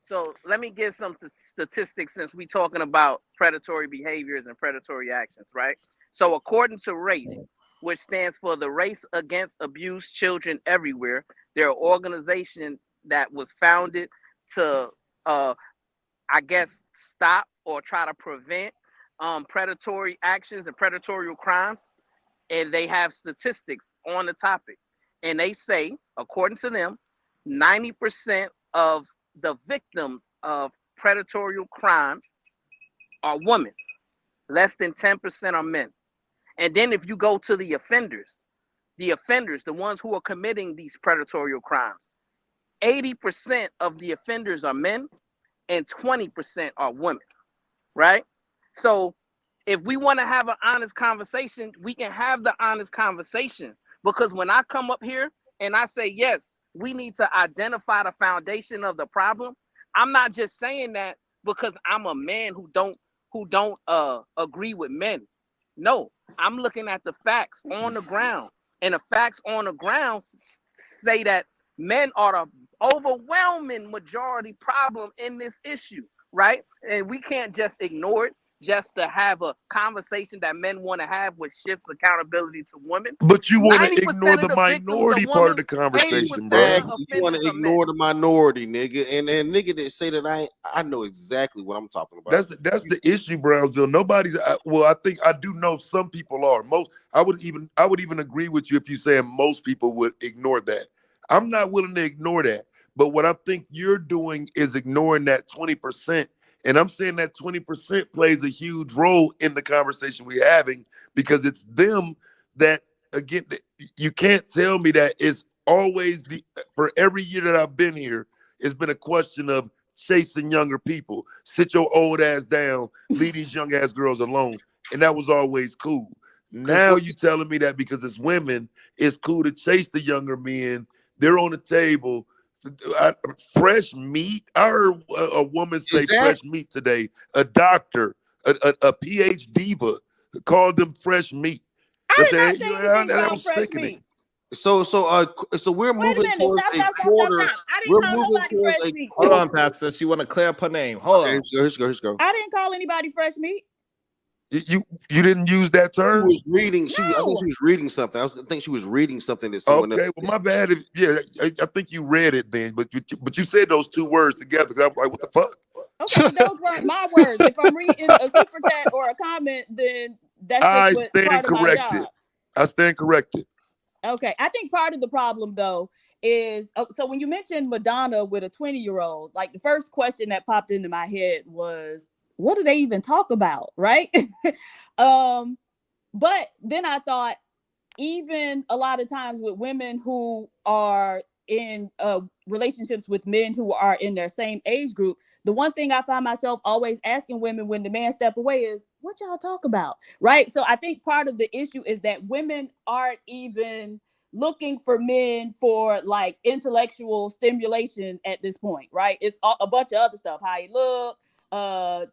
So let me give some statistics since we talking about predatory behaviors and predatory actions, right? So according to RACE, which stands for the Race Against Abused Children Everywhere, they're an organization that was founded to, I guess, stop or try to prevent predatory actions and predatory crimes. And they have statistics on the topic. And they say, according to them, 90% of the victims of predatory crimes are women. Less than 10% are men. And then if you go to the offenders, the ones who are committing these predatory crimes, 80% of the offenders are men and 20% are women, right? So if we want to have an honest conversation, we can have the honest conversation. Because when I come up here and I say, yes, we need to identify the foundation of the problem, I'm not just saying that because I'm a man who don't agree with men. No, I'm looking at the facts on the ground. And the facts on the ground say that men are the overwhelming majority problem in this issue, right? And we can't just ignore it. just to have a conversation that men want to have, which shifts accountability to women. But you want to 90% ignore of the the victims are minority part of women. the 80% conversation, of bro. the Exactly. You want offenders to are men. ignore the minority, nigga. And nigga that say that I know exactly what I'm talking about. That's the issue, Brownsville. Nobody's well, I think I do know some people are. Most I would even agree with you if you say most people would ignore that. I'm not willing to ignore that. But what I think you're doing is ignoring that 20%. And I'm saying that 20% plays a huge role in the conversation we're having because it's them that again you can't tell me that it's always for every year that I've been here, it's been a question of chasing younger people. Sit your old ass down, leave these young ass girls alone. And that was always cool. Now you telling me that because it's women, it's cool to chase the younger men. They're on the table. Fresh meat. I heard a woman say fresh meat today. A doctor, a PhD diva called them fresh meat. I did not say anything That about was fresh sickening. meat. So we're Wait a moving minute. towards Stop, a stop, stop, stop, quarter. stop. I didn't We're call moving nobody towards fresh a meat. Hold on, Pastor. She want to clear up her name. Hold on. Here's go. I didn't call anybody fresh meat. You didn't use that She term? was reading. I think No. she was reading something. I think she was reading something that someone else. Okay, well, my bad. Yeah, I think you read it then, but you said those two words together. 'Cause I was like, what the fuck? Okay, but those weren't my words. If I'm reading a super chat or a comment, then that's just I what stand part of my corrected. job. I stand corrected. Okay, I think part of the problem though is so when you mentioned Madonna with a 20-year-old, like the first question that popped into my head was, what do they even talk about, right? But then I thought, even a lot of times with women who are in relationships with men who are in their same age group, the one thing I find myself always asking women when the man step away is, what y'all talk about, right? So I think part of the issue is that women aren't even looking for men for like intellectual stimulation at this point, right? It's a bunch of other stuff. How you look,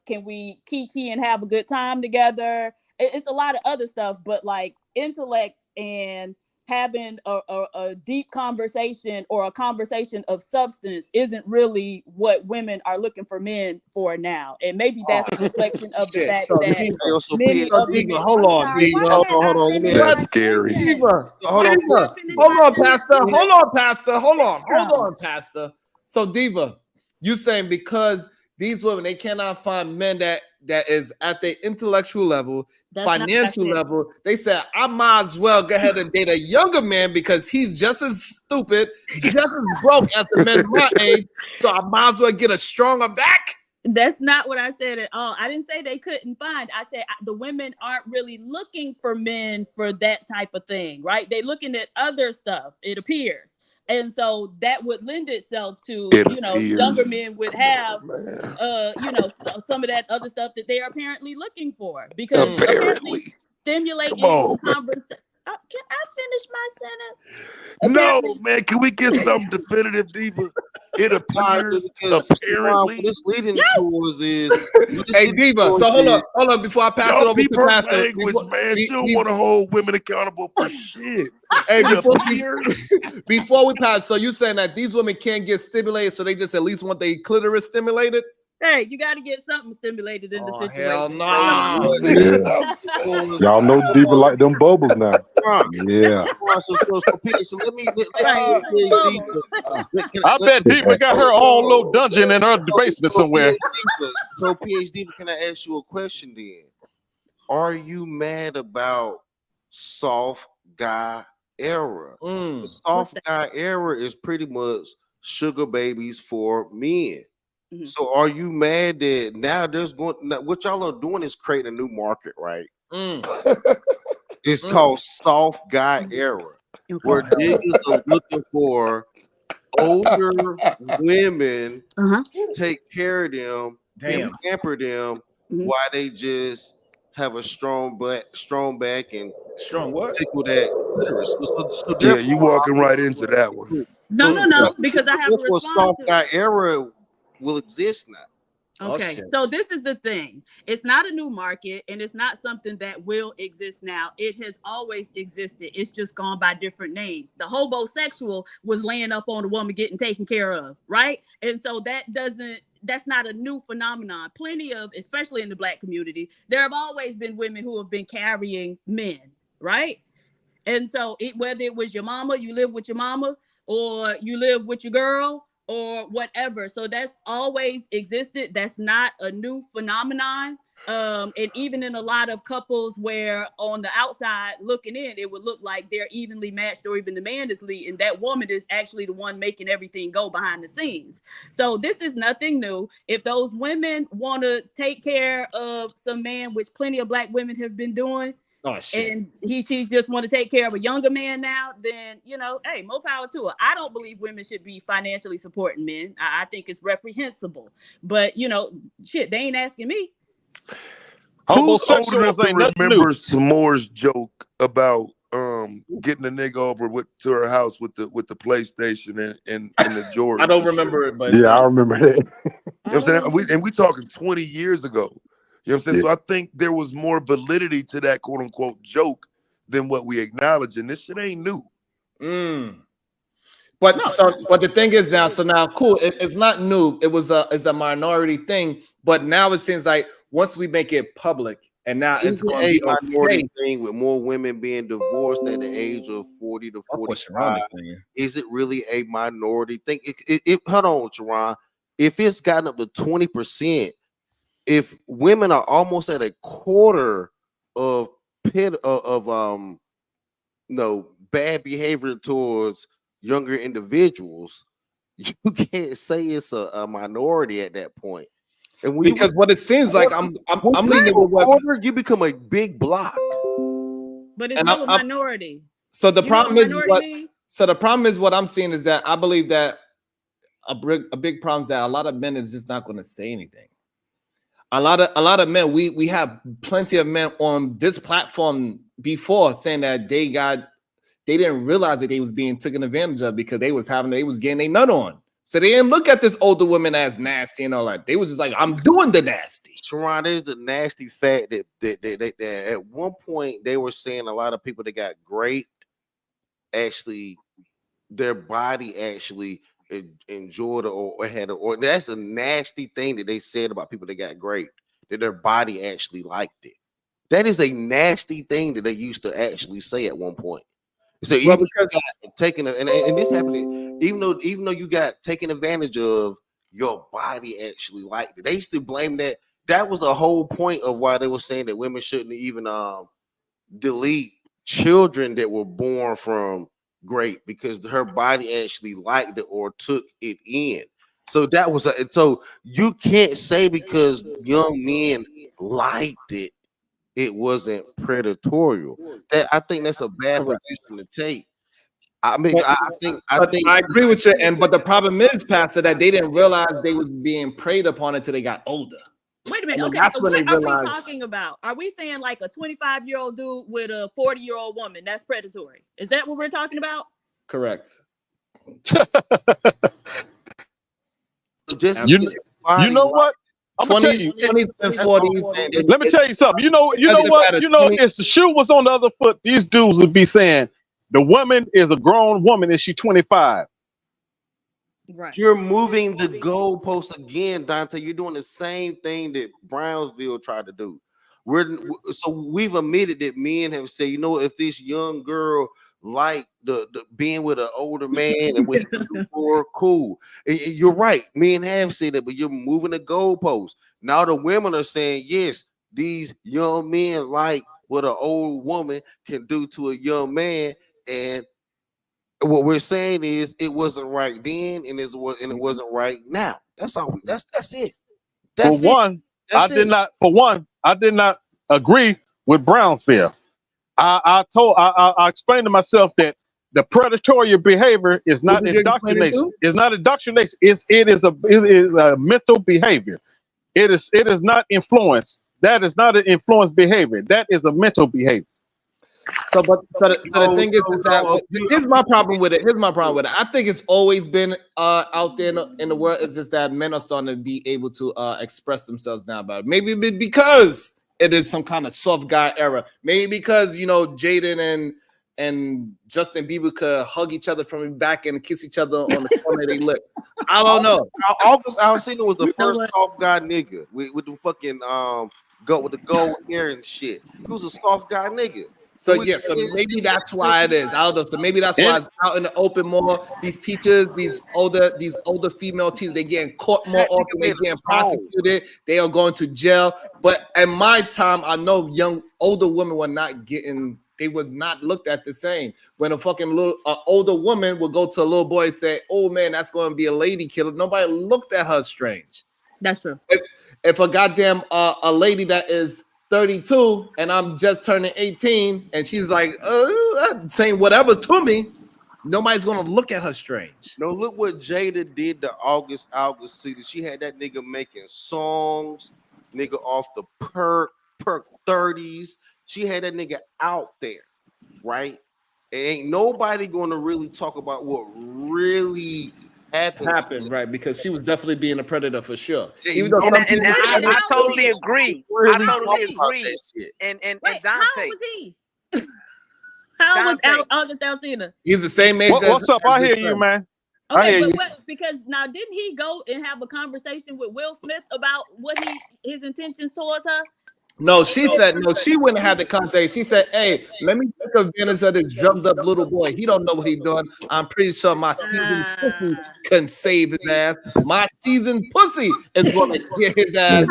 can we kiki and have a good time together? It's a lot of other stuff, but like intellect and having a deep conversation or a conversation of substance isn't really what women are looking for men for now. And maybe that's a reflection of the Shit. fact So that Diva, many of the Diva, men, hold I'm on, sorry, Diva. why can't I Let me finish ask my scary. sentence? Diva, Hold on. Why can't I finish my sentence? Hold on, Pastor. Hold Damn. on, Pastor. So Diva, you saying because these women they cannot find men that is at their intellectual level, That's not what I financial said. level, they said I might as well go ahead and date a younger man because he's just as stupid, just as broke as the men my age. So I might as well get a stronger back. That's not what I said at all. I didn't say they couldn't find. I said the women aren't really looking for men for that type of thing, right? They're looking at other stuff, it appears. And so that would lend itself to, It younger appears. men would Come have, man. some of that other stuff that they are apparently looking for, because apparently Apparently. stimulating Come on, man. conversation. Can I finish my sentence? No, Apparently, man. Can we get something definitive, Diva? It appears. Because what Apparently. it's leading towards is Hey Diva, so hold on before I pass it Y'all over peep to her Pastor. language, man. She don't want to hold women accountable for shit. Hey, It appears. before we pass, so you saying that these women can't get stimulated, so they just at least want their clitoris stimulated? hey, you got to get something stimulated in the situation. Hell nah. Yeah. Y'all know Diva like them bubbles now. Yeah. So let me I bet Diva got her own little dungeon in her basement somewhere. So PhD, can I ask you a question then? Are you mad about soft guy era? The soft guy era is pretty much sugar babies for men. Mm-hmm. So are you mad that now what y'all are doing is creating a new market, right? It's called soft guy era, where niggas are looking for older women take care of them and pamper them while they just have a strong back and strong what? Tickle that clitoris. So Yeah, you walking right into that one. No, because I have to respond soft to guy era will exist now. Okay, so this is the thing. It's not a new market, and it's not something that will exist now. It has always existed. It's just gone by different names. The homosexual was laying up on a woman getting taken care of, right? And so that doesn't that's not a new phenomenon. Plenty of, especially in the Black community, there have always been women who have been carrying men, right? And so whether it was your mama, you live with your mama, or you live with your girl, or whatever. So that's always existed. That's not a new phenomenon. And even in a lot of couples where on the outside looking in, it would look like they're evenly matched, or even the man is leading, that woman is actually the one making everything go behind the scenes. So this is nothing new. If those women want to take care of some man, which plenty of Black women have been doing, and she's just want to take care of a younger man now, then, you know, hey, more power to her. I don't believe women should be financially supporting men. I think it's reprehensible. But, you know, shit, they ain't asking me. Who's old enough Homosexuals to ain't nothing remember new. S'more's joke about getting a nigga over to her house with the PlayStation and the Jordan? I don't remember it, but Yeah, I remember that. You know what I'm saying? We talking 20 years ago. You know what I'm saying? Yeah. So I think there was more validity to that quote unquote joke than what we acknowledge, and this shit ain't new. But but the thing is now, so now cool, it's not new. It's a minority thing, but now it seems like once we make it public, and now it's Is going to it be a minority okay. thing with more women being divorced at the age of 40 to 45? Is it really a minority thing? Hold on, Sharon. If it's gotten up to 20%, if women are almost at a quarter of bad behavior towards younger individuals, you can't say it's a minority at that point. And when Because what it seems like, I'm leaning with what quarter, you become a big block. But it's and still a minority. So the You know problem what is minority means? So the problem is what I'm seeing is that I believe that a big problem is that a lot of men is just not going to say anything. A lot of men, we have plenty of men on this platform before saying that they didn't realize that they was being taken advantage of because they was getting their nut on. So they didn't look at this older woman as nasty and all that. They was just like, I'm doing the nasty. Sharon, there's the nasty fact that at one point they were saying a lot of people that got great, actually, their body actually enjoyed or had or that's a nasty thing that they said about people that got great, that their body actually liked it. That is a nasty thing that they used to actually say at one point. So even because taking and this happened, even though you got taken advantage of, your body actually liked it. They used to blame that. That was the whole point of why they were saying that women shouldn't even delete children that were born from great, because her body actually liked it or took it in. So that was so you can't say because young men liked it, it wasn't predatorial. That I think that's a bad position to take. I mean, But, I think I agree with you, but the problem is, Pastor, that they didn't realize they was being preyed upon until they got older. Wait a minute. And Okay, that's so when what they are we realized. talking about? Are we saying like a 25-year-old dude with a 40-year-old woman? That's predatory. Is that what we're talking about? Correct. Just you know what? I'm gonna tell you. 20s and 40s. Let me tell you something. You know what? If the shoe was on the other foot, these dudes would be saying the woman is a grown woman and she's 25. Right. You're moving the goalpost again, Dante. You're doing the same thing that Brownsville tried to do. We've admitted that men have said, you know, if this young girl like the being with an older man and what he can do for her, cool. And you're right, men have said that, but you're moving the goalpost. Now the women are saying, yes, these young men like what an old woman can do to a young man, and what we're saying is it wasn't right then, and it wasn't right now. That's all. That's it. For one, I did not agree with Brownsville. I explained to myself that the predatory behavior is not did you explain it indoctrination. to? It's not indoctrination. It is a mental behavior. It is not influence. That is not an influence behavior. That is a mental behavior. So the thing is that here's my problem with it. I think it's always been out there in the world. It's just that men are starting to be able to express themselves now about it. Maybe because it is some kind of soft guy era. Maybe because, you know, Jaden and Justin Bieber could hug each other from the back and kiss each other on the corner of their lips. I don't know. August Alsina was the You know first what? soft guy nigga with the fucking with the gold hair and shit. He was a soft guy nigga. So yeah, so maybe that's why it is. I don't know. So maybe that's why it's out in the open more. These teachers, these older female teachers, they getting caught more often. They getting prosecuted. They are going to jail. But at my time, I know older women were not getting. They was not looked at the same. When a fucking older woman would go to a little boy and say, "Oh man, that's going to be a lady killer," nobody looked at her strange. That's true. If a goddamn a lady that is 32 and I'm just turning 18 and she's like saying whatever to me, nobody's gonna look at her strange. No, look what Jada did to August Alsina. She had that nigga making songs, nigga off the perk 30s. She had that nigga out there, right? Ain't nobody gonna really talk about what really happened, right? Because she was definitely being a predator for sure. Yeah, Even though I totally agree. Really I totally talk about agree. that shit. And Wait, Dante, how was he? How was August Alsina? He's the same age. What's up? I hear you, man. I hear Okay, you. but what? Because now didn't he go and have a conversation with Will Smith about what his intentions towards her? No, she said no. She wouldn't have the conversation. She said, "Hey, let me take advantage of this drummed up little boy. He don't know what he's doing. I'm pretty sure my seasoned pussy can save his ass. My seasoned pussy is going to get his ass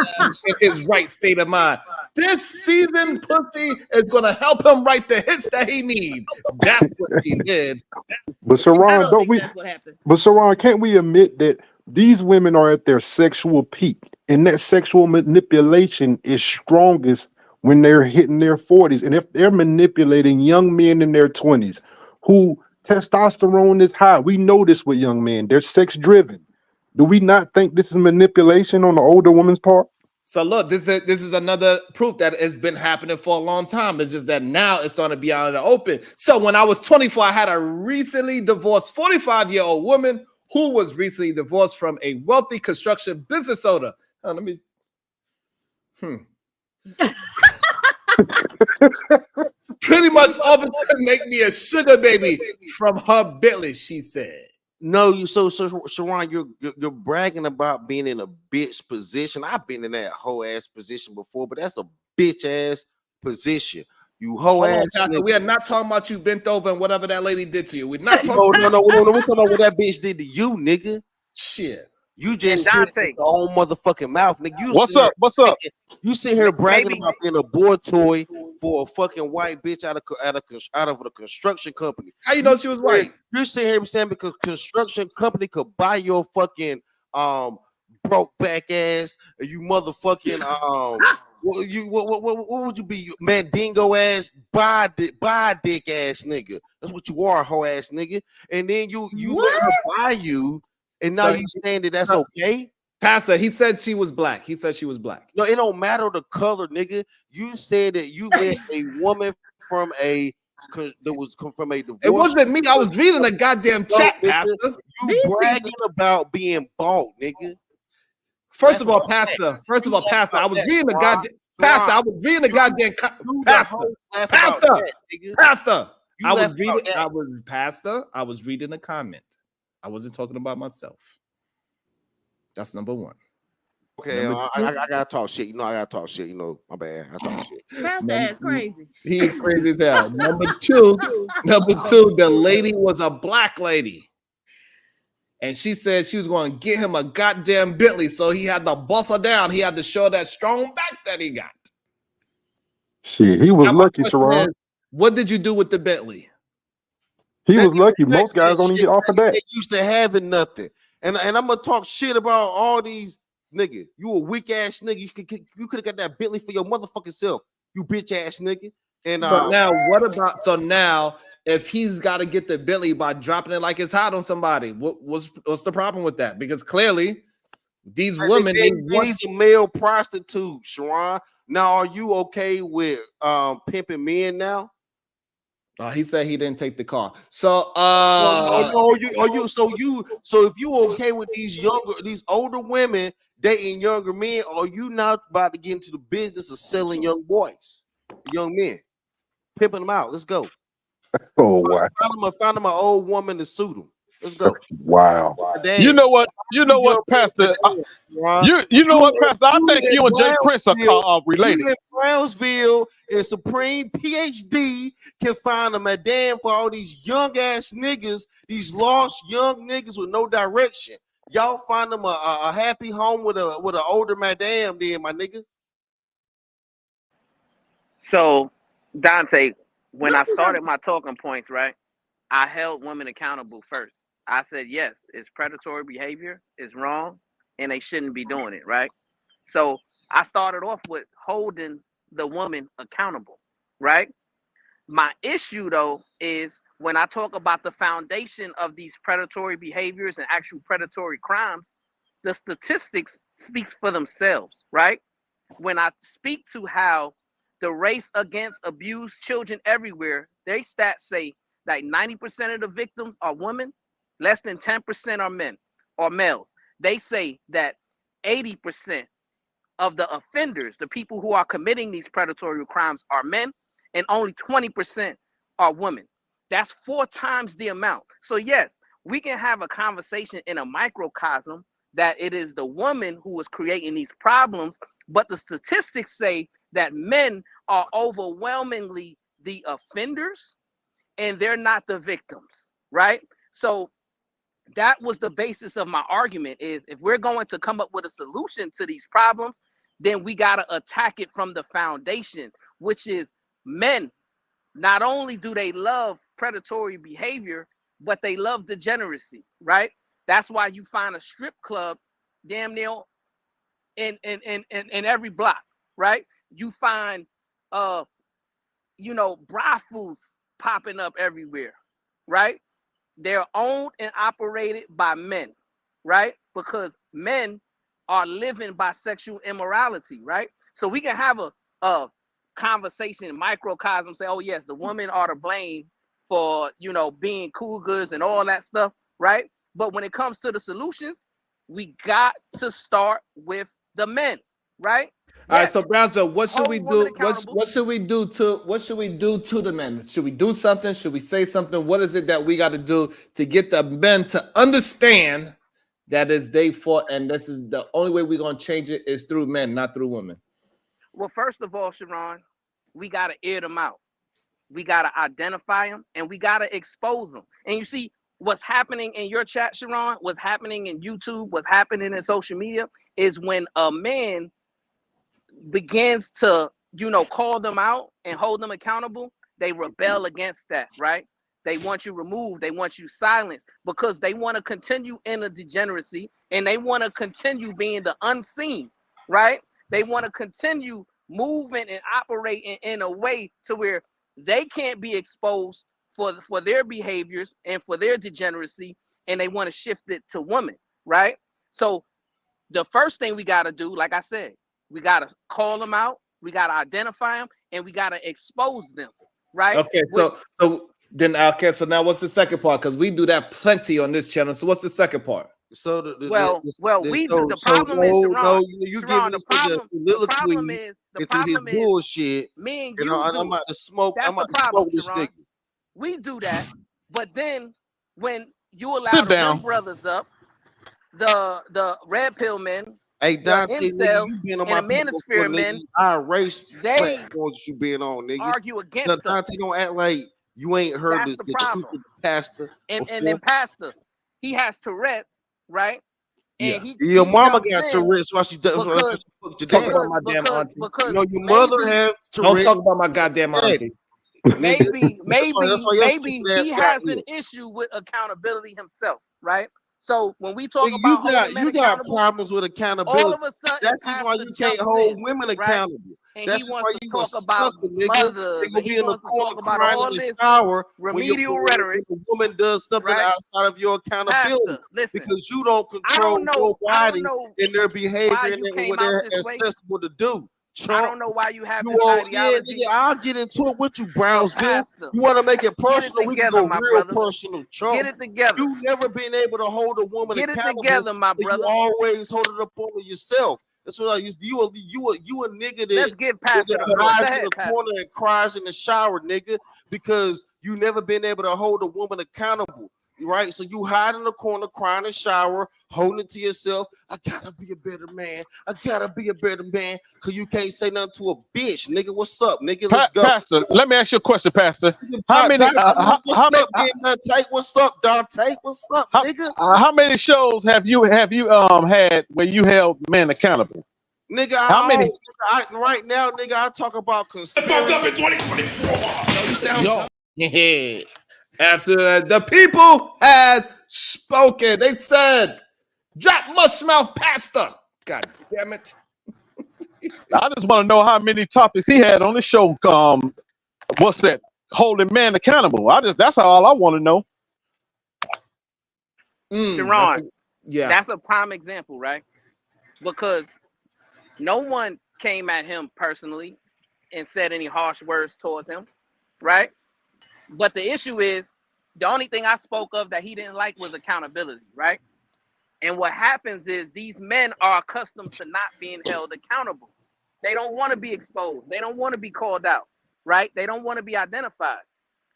in his right state of mind. This seasoned pussy is going to help him write the hits that he needs." That's what she did. But Saran, don't we? But Saran, can't we admit that these women are at their sexual peak, and that sexual manipulation is strongest when they're hitting their 40s, and if they're manipulating young men in their 20s, who testosterone is high. We know this with young men; they're sex driven. Do we not think this is manipulation on the older woman's part? So look, this is another proof that it's been happening for a long time. It's just that now it's starting to be out in the open. So when I was 24, I had a recently divorced 45-year-old woman who was recently divorced from a wealthy construction business owner. Let me. Pretty much offered to make me a sugar baby from her Bentley, she said. No, Sharon, you're bragging about being in a bitch position. I've been in that whole ass position before, but that's a bitch ass position. You hoe ass. We are not talking about you bent over and whatever that lady did to you. We're not talking. No. We're talking about what that bitch did to you, nigga. Shit. You just sit in your own motherfucking mouth, nigga. What's up? You sit here bragging about being a boy toy for a fucking white bitch out of the construction company. How you know she was white? You're sitting here saying because construction company could buy your fucking broke back ass, and you motherfucking what would you be, mandingo ass, buy dick ass nigga? That's what you are, hoe ass nigga. And then you let her buy you, and now you saying that that's okay? Pastor, he said she was black. He said she was black. No, it don't matter the color, nigga. You said that you let a woman from a divorce. It wasn't me. I was reading a goddamn chat, Pastor. You bragging about being bald, nigga. First of all, Pastor, I was reading the goddamn Pastor. I was reading the goddamn Pastor. I was reading a comment. I wasn't talking about myself. That's number one. Okay, I gotta talk shit. You know, I gotta talk shit. You know, my bad. I talk shit. That's crazy. He's crazy as hell. Number two, the lady was a black lady. And she said she was going to get him a goddamn Bentley, so he had to bust her down. He had to show that strong back that he got. Shit, he was lucky, Sharon. What did you do with the Bentley? He was lucky. Most guys don't even get off of that. They used to having nothing. And I'm gonna talk shit about all these nigga. You a weak ass nigga. You could have got that Bentley for your motherfucking self. You bitch ass nigga. And so now what about if he's got to get the Bentley by dropping it like it's hot on somebody, what's the problem with that? Because clearly these women, he's a male prostitute, Sharon. Now, are you okay with pimping men now? He said he didn't take the car. So so if you okay with these older women dating younger men, are you not about to get into the business of selling young boys, young men, pimping them out? Let's go. Oh wow. Find him an old woman to suit him. Let's go. Wow. You know what? You know what, Pastor? You know what, Pastor? I think you and Jay Prince are related. You in Brownsville and Supreme PhD can find a madam for all these young ass niggas, these lost young niggas with no direction. Y'all find them a happy home with an older madam, then my nigga. So, Dante, when I started my talking points, right, I held women accountable first. I said, yes, it's predatory behavior, it's wrong, and they shouldn't be doing it, right? So I started off with holding the woman accountable, right? My issue, though, is when I talk about the foundation of these predatory behaviors and actual predatory crimes, the statistics speaks for themselves, right? When I speak to how the race against abused children everywhere, their stats say that 90% of the victims are women, less than 10% are men or males. They say that 80% of the offenders, the people who are committing these predatory crimes, are men, and only 20% are women. That's 4 times the amount. So yes, we can have a conversation in a microcosm that it is the woman who is creating these problems, but the statistics say that men are overwhelmingly the offenders and they're not the victims, right? So that was the basis of my argument, is if we're going to come up with a solution to these problems, then we got to attack it from the foundation, which is men. Not only do they love predatory behavior, but they love degeneracy, right? That's why you find a strip club damn near in every block, right? You find brothels popping up everywhere, right? They're owned and operated by men, right? Because men are living by sexual immorality, right? So we can have a conversation, microcosm, say, oh yes, the women are to blame for, being cougars and all that stuff, right? But when it comes to the solutions, we got to start with the men, right? All right, so Brownsville, what should we do? What should we do to the men? Should we do something? Should we say something? What is it that we got to do to get the men to understand that is their fault, and this is the only way we're gonna change it is through men, not through women? Well, first of all, Sharon, we gotta air them out. We gotta identify them, and we gotta expose them. And you see what's happening in your chat, Sharon, what's happening in YouTube, what's happening in social media is when a man begins to, call them out and hold them accountable, they rebel against that, right? They want you removed, they want you silenced, because they want to continue in a degeneracy and they want to continue being the unseen, right? They want to continue moving and operating in a way to where they can't be exposed for their behaviors and for their degeneracy, and they want to shift it to women, right? So the first thing we got to do, like I said, we got to call them out, we got to identify them, and we got to expose them, right? Okay, so now what's the second part? Because we do that plenty on this channel. So what's the second part? So the problem is, Sharon, you Sharon, giving this nigga the problem is bullshit. Me and you I'm about to smoke. That's I'm about the problem, to smoke this nigga. We do that, but then when you allow the rim brothers up, the red pill men, hey Dante, incels, you been on and my the manosphere men, race platforms you been on, nigga. Argue against Dante, don't act like you ain't heard That's this. the problem. Pastor, and then Pastor, he has Tourette's, right? And your mama jumps got in Tourette's. Why she does? Talk about my damn auntie. Your mother has Tourette's. Don't talk about my goddamn auntie. Maybe that's why he has an issue with accountability himself, right? So when we talk about you got problems with accountability. all of a sudden that's why you can't hold women accountable. And that's he wants why you to talk about mothers. They gonna be in the corner crying in the shower remedial rhetoric. When the woman does something outside of your accountability, Pastor, because you don't control nobody in their behavior and what they're accessible to do. I don't know why you have this ideology. Yeah, I'll get into it with you, Brownsville. You want to make it personal? We can go real personal, Trump. Get it together. You never been able to hold a woman accountable. Get it together, my brother. You always hold it up on yourself. That's what you a nigga Let's that get past to the point. Go hides in ahead, the Pastor. corner and cries in the shower, nigga, because you never been able to hold a woman accountable. Right, so you hide in the corner, crying in the shower, holding it to yourself. I gotta be a better man. I gotta be a better man, cause you can't say nothing to a bitch, nigga. What's up, nigga? Let's go. Pastor, let me ask you a question, Pastor. How many? What's up, Dante? What's up, Dante? What's up, nigga? How many shows have you had where you held men accountable? Nigga, how many? Right now, nigga, I talk about conspiracy. Fuck up in 2024. You sound yeah. Absolutely. The people have spoken. They said, drop mushmouth pasta. God damn it. I just want to know how many topics he had on the show. What's that? Holding men accountable. That's all I want to know. Sharon, yeah, that's a prime example, right? Because no one came at him personally and said any harsh words towards him, right? But the issue is, the only thing I spoke of that he didn't like was accountability, right? And what happens is these men are accustomed to not being held accountable. They don't want to be exposed. They don't want to be called out, right? They don't want to be identified.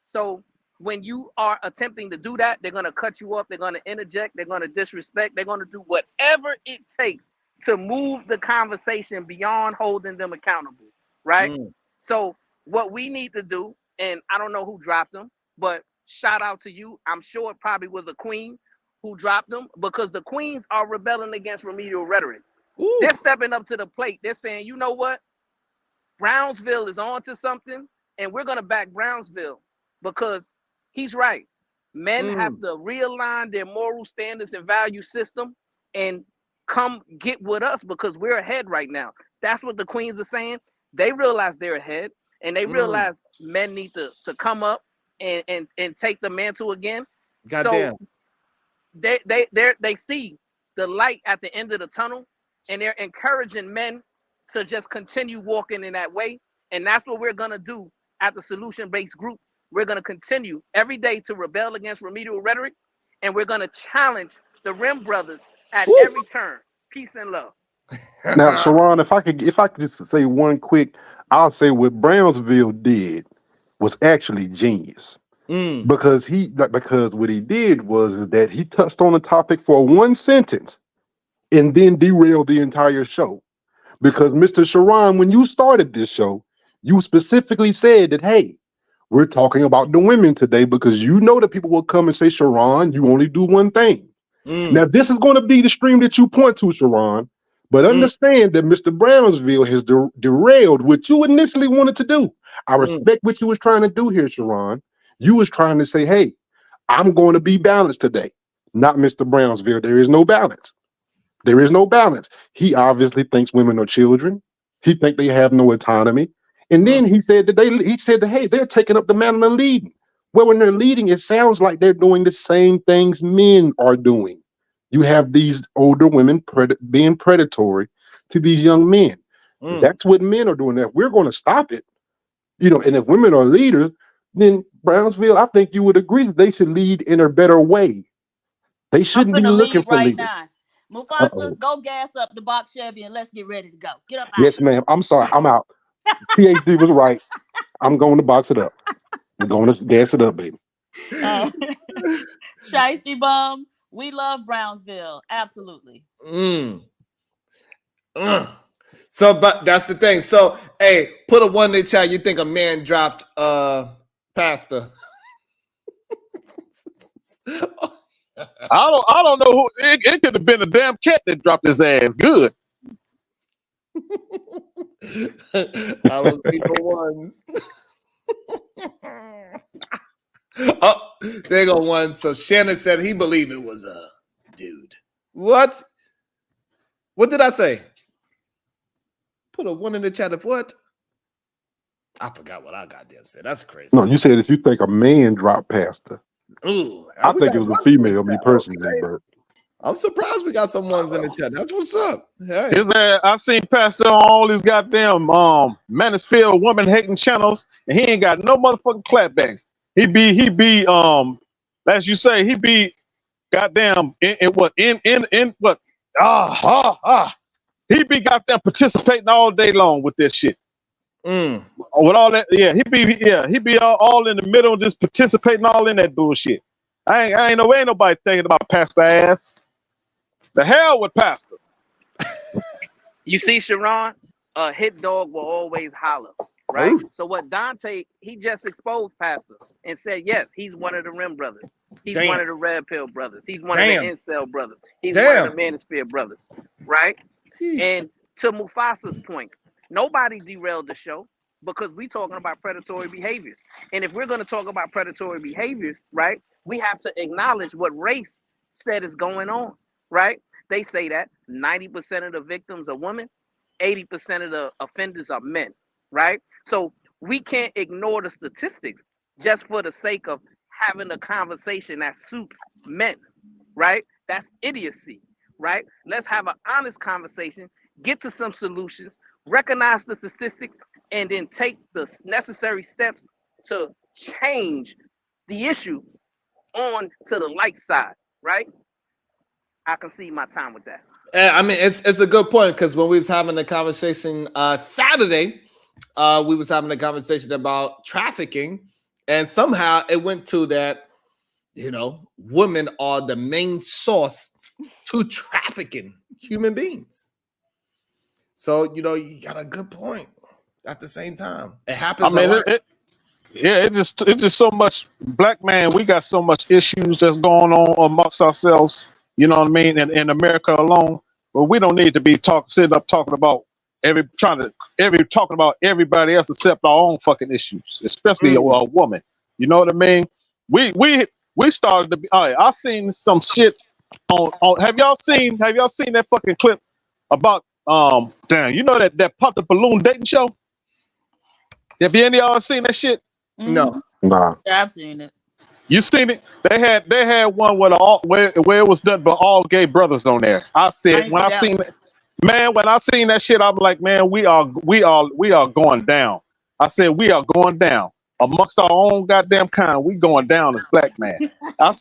So when you are attempting to do that, they're going to cut you off. They're going to interject. They're going to disrespect. They're going to do whatever it takes to move the conversation beyond holding them accountable, right? So what we need to do, and I don't know who dropped them, but shout out to you. I'm sure it probably was a queen who dropped them, because the queens are rebelling against remedial rhetoric. Ooh. They're stepping up to the plate. They're saying, you know what? Brownsville is on to something, and we're going to back Brownsville, because he's right. Men have to realign their moral standards and value system and come get with us, because we're ahead right now. That's what the queens are saying. They realize they're ahead, and they realize men need to come up and take the mantle again. Goddamn. So they see the light at the end of the tunnel, and they're encouraging men to just continue walking in that way. And that's what we're gonna do at the solution-based group. We're gonna continue every day to rebel against remedial rhetoric, and we're gonna challenge the Rim brothers at every turn. Peace and love. Now, Sharon, if I could just say one quick, I'll say what Brownsville did was actually genius. Because what he did was that he touched on the topic for one sentence and then derailed the entire show. Because Mr. Sharon, when you started this show, you specifically said that, hey, we're talking about the women today, because you know that people will come and say, Sharon, you only do one thing. Now, this is going to be the stream that you point to, Sharon, but understand that Mr. Brownsville has derailed what you initially wanted to do. I respect what you was trying to do here, Sharon. You was trying to say, hey, I'm going to be balanced today. Not Mr. Brownsville. There is no balance. There is no balance. He obviously thinks women are children. He thinks they have no autonomy. And then he said that hey, they're taking up the mantle of leading. Well, when they're leading, it sounds like they're doing the same things men are doing. You have these older women being predatory to these young men. That's what men are doing. If we're going to stop it, and if women are leaders, then Brownsville, I think you would agree that they should lead in a better way. They shouldn't be looking for right leaders. now. Mufasa, go gas up the box Chevy and let's get ready to go. Get up out. Yes, ma'am. I'm sorry. I'm out. PhD was right. I'm going to box it up. We're going to gas it up, baby. Shiesty Bum, we love Brownsville. Absolutely. So, but that's the thing. So, hey, put a 1 in the chat. You think a man dropped pasta? I don't know who. It could have been a damn cat that dropped his ass. Good. I don't see the ones. Oh, there go one. So Shannon said he believed it was a dude. What? What did I say? Put a 1 in the chat of what? I forgot what I goddamn said. That's crazy. No, you said if you think a man dropped pasta. Ooh, I think it was a female, me personally. But I'm surprised we got some ones in the chat. That's what's up. Hey. I seen Pastor on all these goddamn Mansfield woman hating channels, and he ain't got no motherfucking clapback. He be as you say, he be goddamn in what. He be goddamn participating all day long with this shit. Mm. With all that, he be all in the middle, just participating all in that bullshit. Ain't nobody thinking about Pastor ass. The hell with Pastor. You see, Sharon, a hit dog will always holler, right? Ooh. So what Dante, he just exposed Pastor and said, yes, he's one of the Rim brothers. He's Damn. one of the Red Pill brothers. He's one Damn. of the Incel brothers. He's one Damn. of the Manosphere brothers, right? Sheesh. And to Mufasa's point, nobody derailed the show because we talking about predatory behaviors. And if we're going to talk about predatory behaviors, right, we have to acknowledge what race said is going on, right? They say that 90% of the victims are women, 80% of the offenders are men, right? So we can't ignore the statistics just for the sake of having a conversation that suits men, right? That's idiocy, right? Let's have an honest conversation, get to some solutions, recognize the statistics, and then take the necessary steps to change the issue on to the light side, right? I can see my time with that. I mean, it's a good point because when we was having a conversation Saturday, we was having a conversation about trafficking, and somehow it went to that, you know, women are the main source to trafficking human beings. So, you know, you got a good point at the same time. It happens I mean, a lot. it's just so much black man. We got so much issues that's going on amongst ourselves. You know what I mean? And in America alone, but we don't need to be sitting up talking about talking about everybody else except our own fucking issues, especially a woman. You know what I mean? We started to be. All right, I've seen some shit on. Have y'all seen that fucking clip about damn? You know that pop the balloon dating show? Have any of y'all seen that shit? No. Nah. Yeah, I've seen it. You seen it? They had one where it was done by all gay brothers on there. I said when I seen it, man, when I seen that shit, I'm like, man, we are going down. I said we are going down amongst our own goddamn kind. We going down as black man. I'm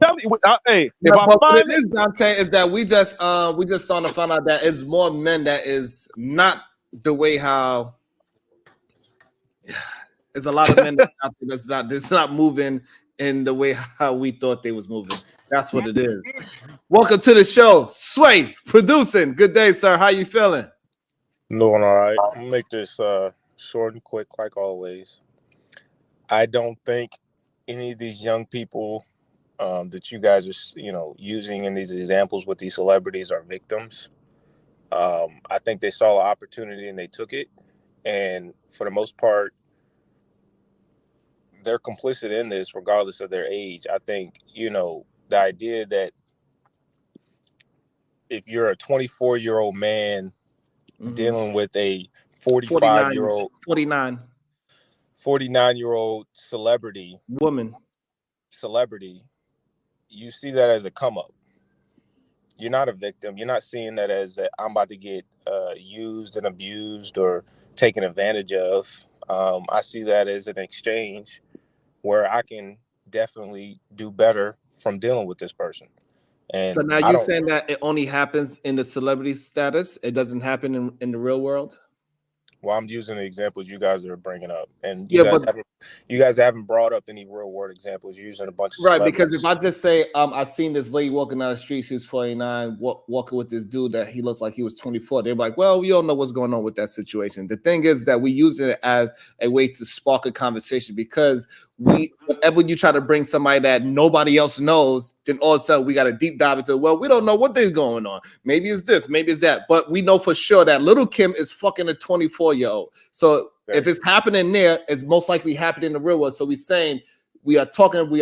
telling you, hey, if I But what find it is, Dante, is that we just starting to find out that it's more men that is not the way how. There's a lot of men that's not moving in the way how we thought they was moving. That's what it is. Welcome to the show, Sway producing. Good day, sir. How you feeling? Doing all right. I'm gonna make this short and quick, like always. I don't think any of these young people that you guys are, using in these examples with these celebrities are victims. I think they saw an opportunity and they took it, and for the most part, they're complicit in this, regardless of their age. I think the idea that if you're a 24-year-old man dealing with a 45-year-old 49-year-old celebrity, you see that as a come up. You're not a victim. You're not seeing that as I'm about to get used and abused or taken advantage of. I see that as an exchange where I can definitely do better from dealing with this person. And so now you're saying that it only happens in the celebrity status. It doesn't happen in the real world. Well, I'm using the examples you guys are bringing up, and you guys haven't brought up any real world examples. You're using a bunch of Right, because if I just say I seen this lady walking down the street, she's 49, walking with this dude that he looked like he was 24. They're like, well, we all know what's going on with that situation. The thing is that we use it as a way to spark a conversation because whenever you try to bring somebody that nobody else knows, then all of a sudden we got a deep dive into, well, we don't know what is going on. Maybe it's this, maybe it's that, but we know for sure that little Kim is fucking a 24-year-old. So if it's happening there, it's most likely happening in the real world. So we're saying we are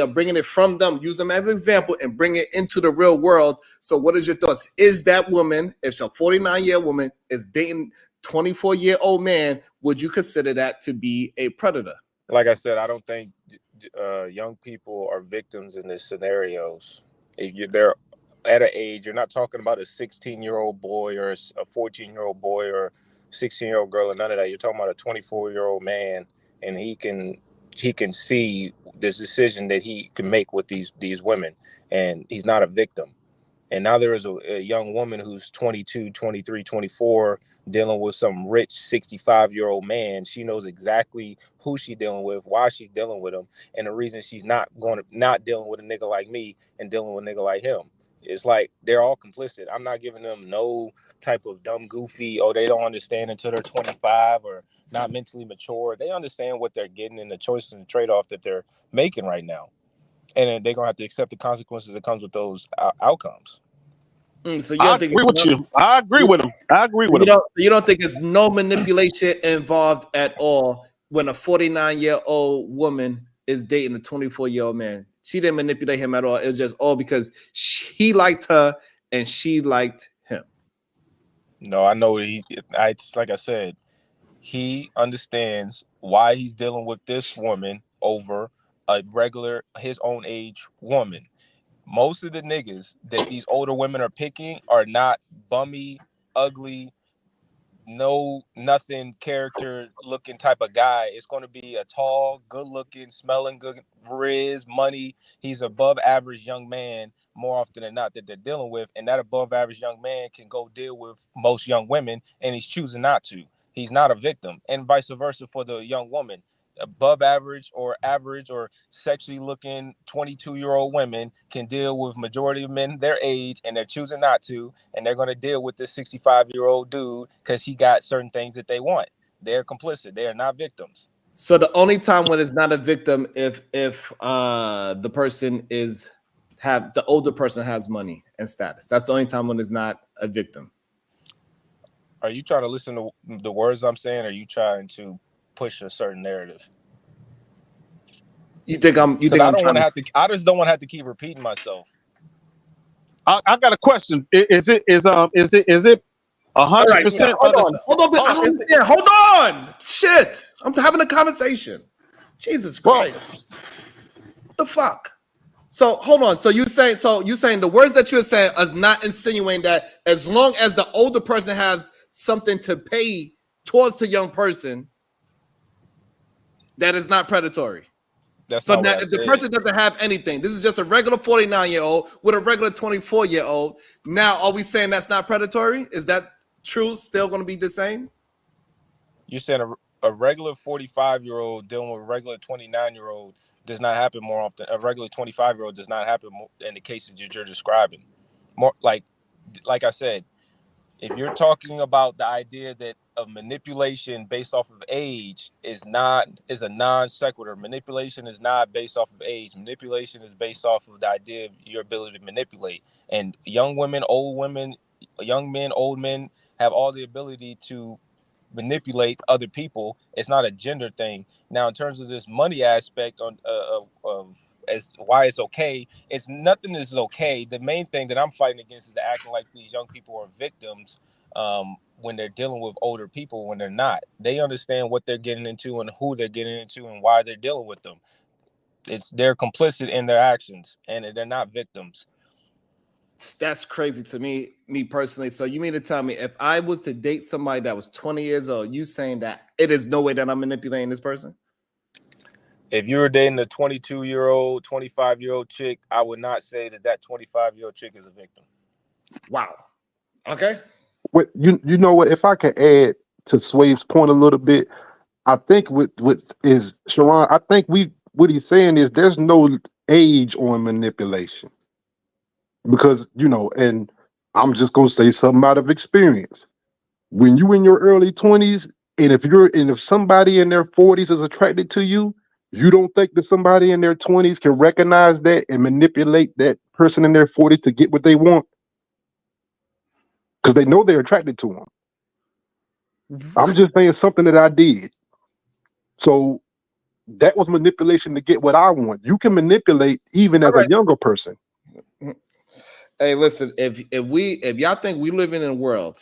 bringing it from them, use them as an example, and bring it into the real world. So what is your thoughts? Is that woman, if she's a 49-year-old woman, is dating 24-year-old man, would you consider that to be a predator? Like I said, I don't think young people are victims in these scenarios. If they're at an age, you're not talking about a 16-year-old boy or a 14-year-old boy or 16-year-old girl or none of that. You're talking about a 24-year-old man, and he can see this decision that he can make with these women, and he's not a victim. And now there is a young woman who's 22, 23, 24 dealing with some rich 65-year-old man. She knows exactly who she's dealing with, why she's dealing with him, and the reason she's not dealing with a nigga like me and dealing with a nigga like him. It's like they're all complicit. I'm not giving them no type of dumb, goofy, oh, they don't understand until they're 25 or not mentally mature. They understand what they're getting and the choices and the trade-off that they're making right now. And then they're going to have to accept the consequences that comes with those outcomes. So you I don't think agree with you. I agree with him. I agree with him. You don't think there's no manipulation involved at all when a 49-year-old woman is dating a 24-year-old man? She didn't manipulate him at all. It was just all because he liked her and she liked him. No, I know like I said, he understands why he's dealing with this woman over a regular, his own age woman. Most of the niggas that these older women are picking are not bummy, ugly, no nothing character looking type of guy. It's going to be a tall, good looking, smelling good, riz, money. He's above average young man more often than not that they're dealing with, and that above average young man can go deal with most young women, and he's choosing not to. He's not a victim, and vice versa for the young woman. Above average or sexually looking 22-year-old women can deal with majority of men their age, and they're choosing not to, and they're going to deal with this 65-year-old dude because he got certain things that they want. They're complicit. They are not victims. So the only time when it's not a victim if the person the older person has money and status. That's the only time when it's not a victim. Are you trying to listen to the words I'm saying, or are you trying to push a certain narrative? You think I'm I don't want to have to. I just don't want to have to keep repeating myself. I got a question. Is it 100%? Hold on. I don't understand. Hold on. Shit. I'm having a conversation. Jesus Christ. What the fuck? So hold on. So you saying the words that you're saying is not insinuating that as long as the older person has something to pay towards the young person, that is not predatory. That's so not now what I if the said. person doesn't have anything, this is just a regular 49-year-old with a regular 24-year-old. Now, are we saying that's not predatory? Is that true? Still going to be the same? You said a regular 45-year-old dealing with a regular 29-year-old does not happen more often. A regular 25-year-old does not happen in the cases that you're describing. More like I said, if you're talking about the idea that of manipulation based off of age is a non sequitur. Manipulation is not based off of age. Manipulation is based off of the idea of your ability to manipulate. And young women, young men, old men have all the ability to manipulate other people. It's not a gender thing. Now, in terms of this money aspect of as why it's okay, it's nothing is okay. The main thing that I'm fighting against is the acting like these young people are victims when they're dealing with older people when they're not. They understand what they're getting into and who they're getting into and why they're dealing with them. They're complicit in their actions and they're not victims. That's crazy to me personally. So you mean to tell me if I was to date somebody that was 20 years old, you saying that it is no way that I'm manipulating this person? If you were dating a 22-year-old, 25-year-old chick, I would not say that 25-year-old chick is a victim. Wow. Okay. What you know what? If I can add to Swave's point a little bit, I think with is Sharon. I think what he's saying is there's no age on manipulation because and I'm just gonna say something out of experience. When you in your early 20s, and if somebody in their 40s is attracted to you, you don't think that somebody in their 20s can recognize that and manipulate that person in their 40s to get what they want because they know they're attracted to them. I'm just saying something that I did. So that was manipulation to get what I want. You can manipulate even as a younger person. Hey, listen, if y'all think we live in a world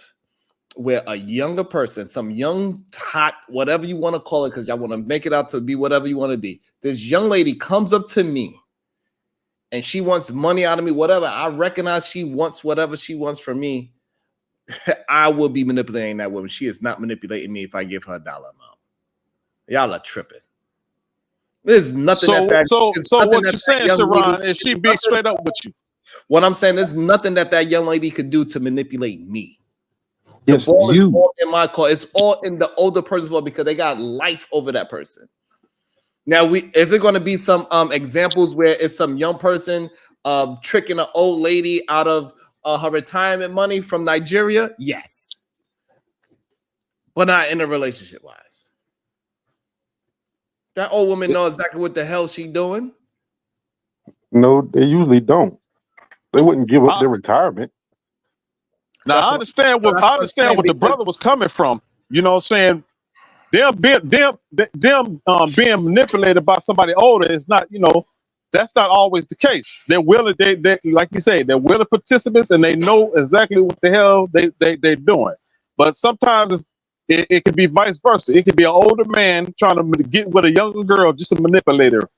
where a younger person, some young, hot, whatever you want to call it, because y'all want to make it out to be whatever you want to be, this young lady comes up to me and she wants money out of me, whatever, I recognize she wants whatever she wants from me, I will be manipulating that woman. She is not manipulating me if I give her a dollar amount. Y'all are tripping. There's nothing So what you're saying, Sharon, is she being straight up with you? What I'm saying is nothing that young lady could do to manipulate me. The Yes, ball is you. all in my court. It's all in the older person's ball because they got life over that person. Now, is it going to be some examples where it's some young person tricking an old lady out of her retirement money from Nigeria? Yes, but not in a relationship wise. That old woman knows exactly what the hell she doing. No, they usually don't. They wouldn't give up their retirement. Now I understand what the brother was coming from. You know what I'm saying? Them being manipulated by somebody older is not, that's not always the case. They're willing, they like you say, they're willing participants and they know exactly what the hell they're doing. But sometimes it could be vice versa. It could be an older man trying to get with a younger girl just to manipulate her.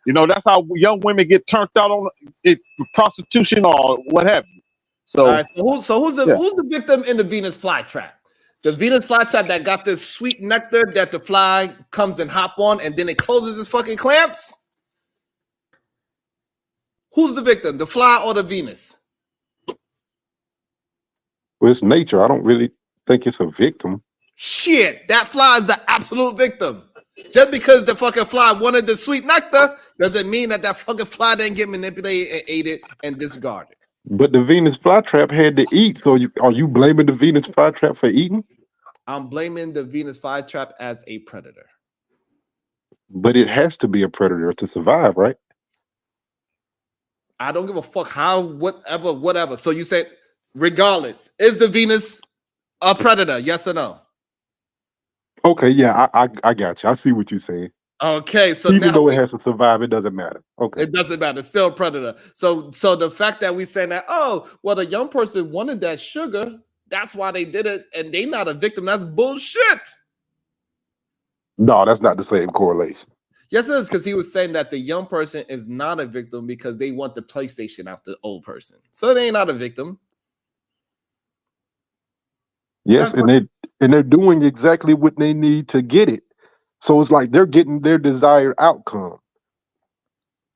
That's how young women get turned out on it, prostitution or what have you. So, all right, who's the victim in the Venus flytrap? The Venus flytrap that got this sweet nectar that the fly comes and hop on, and then it closes its fucking clamps. Who's the victim, the fly or the Venus? Well, it's nature. I don't really think it's a victim. Shit, that fly is the absolute victim. Just because the fucking fly wanted the sweet nectar doesn't mean that fucking fly didn't get manipulated and ate it and discarded. But the Venus flytrap had to eat. So are you blaming the Venus flytrap for eating? I'm blaming the Venus flytrap as a predator. But it has to be a predator to survive, right? I don't give a fuck how, whatever. So you said, regardless, is the Venus a predator? Yes or no? Okay, yeah, I got you. I see what you're saying. Okay, so even now though it has to survive, it doesn't matter. Okay, it doesn't matter. It's still a predator. So the fact that we saying that, oh, well, the young person wanted that sugar, that's why they did it, and they not a victim. That's bullshit. No, that's not the same correlation. Yes, it is, because he was saying that the young person is not a victim because they want the PlayStation out the old person. So they ain't not a victim. Yes, and they're doing exactly what they need to get it. So it's like they're getting their desired outcome.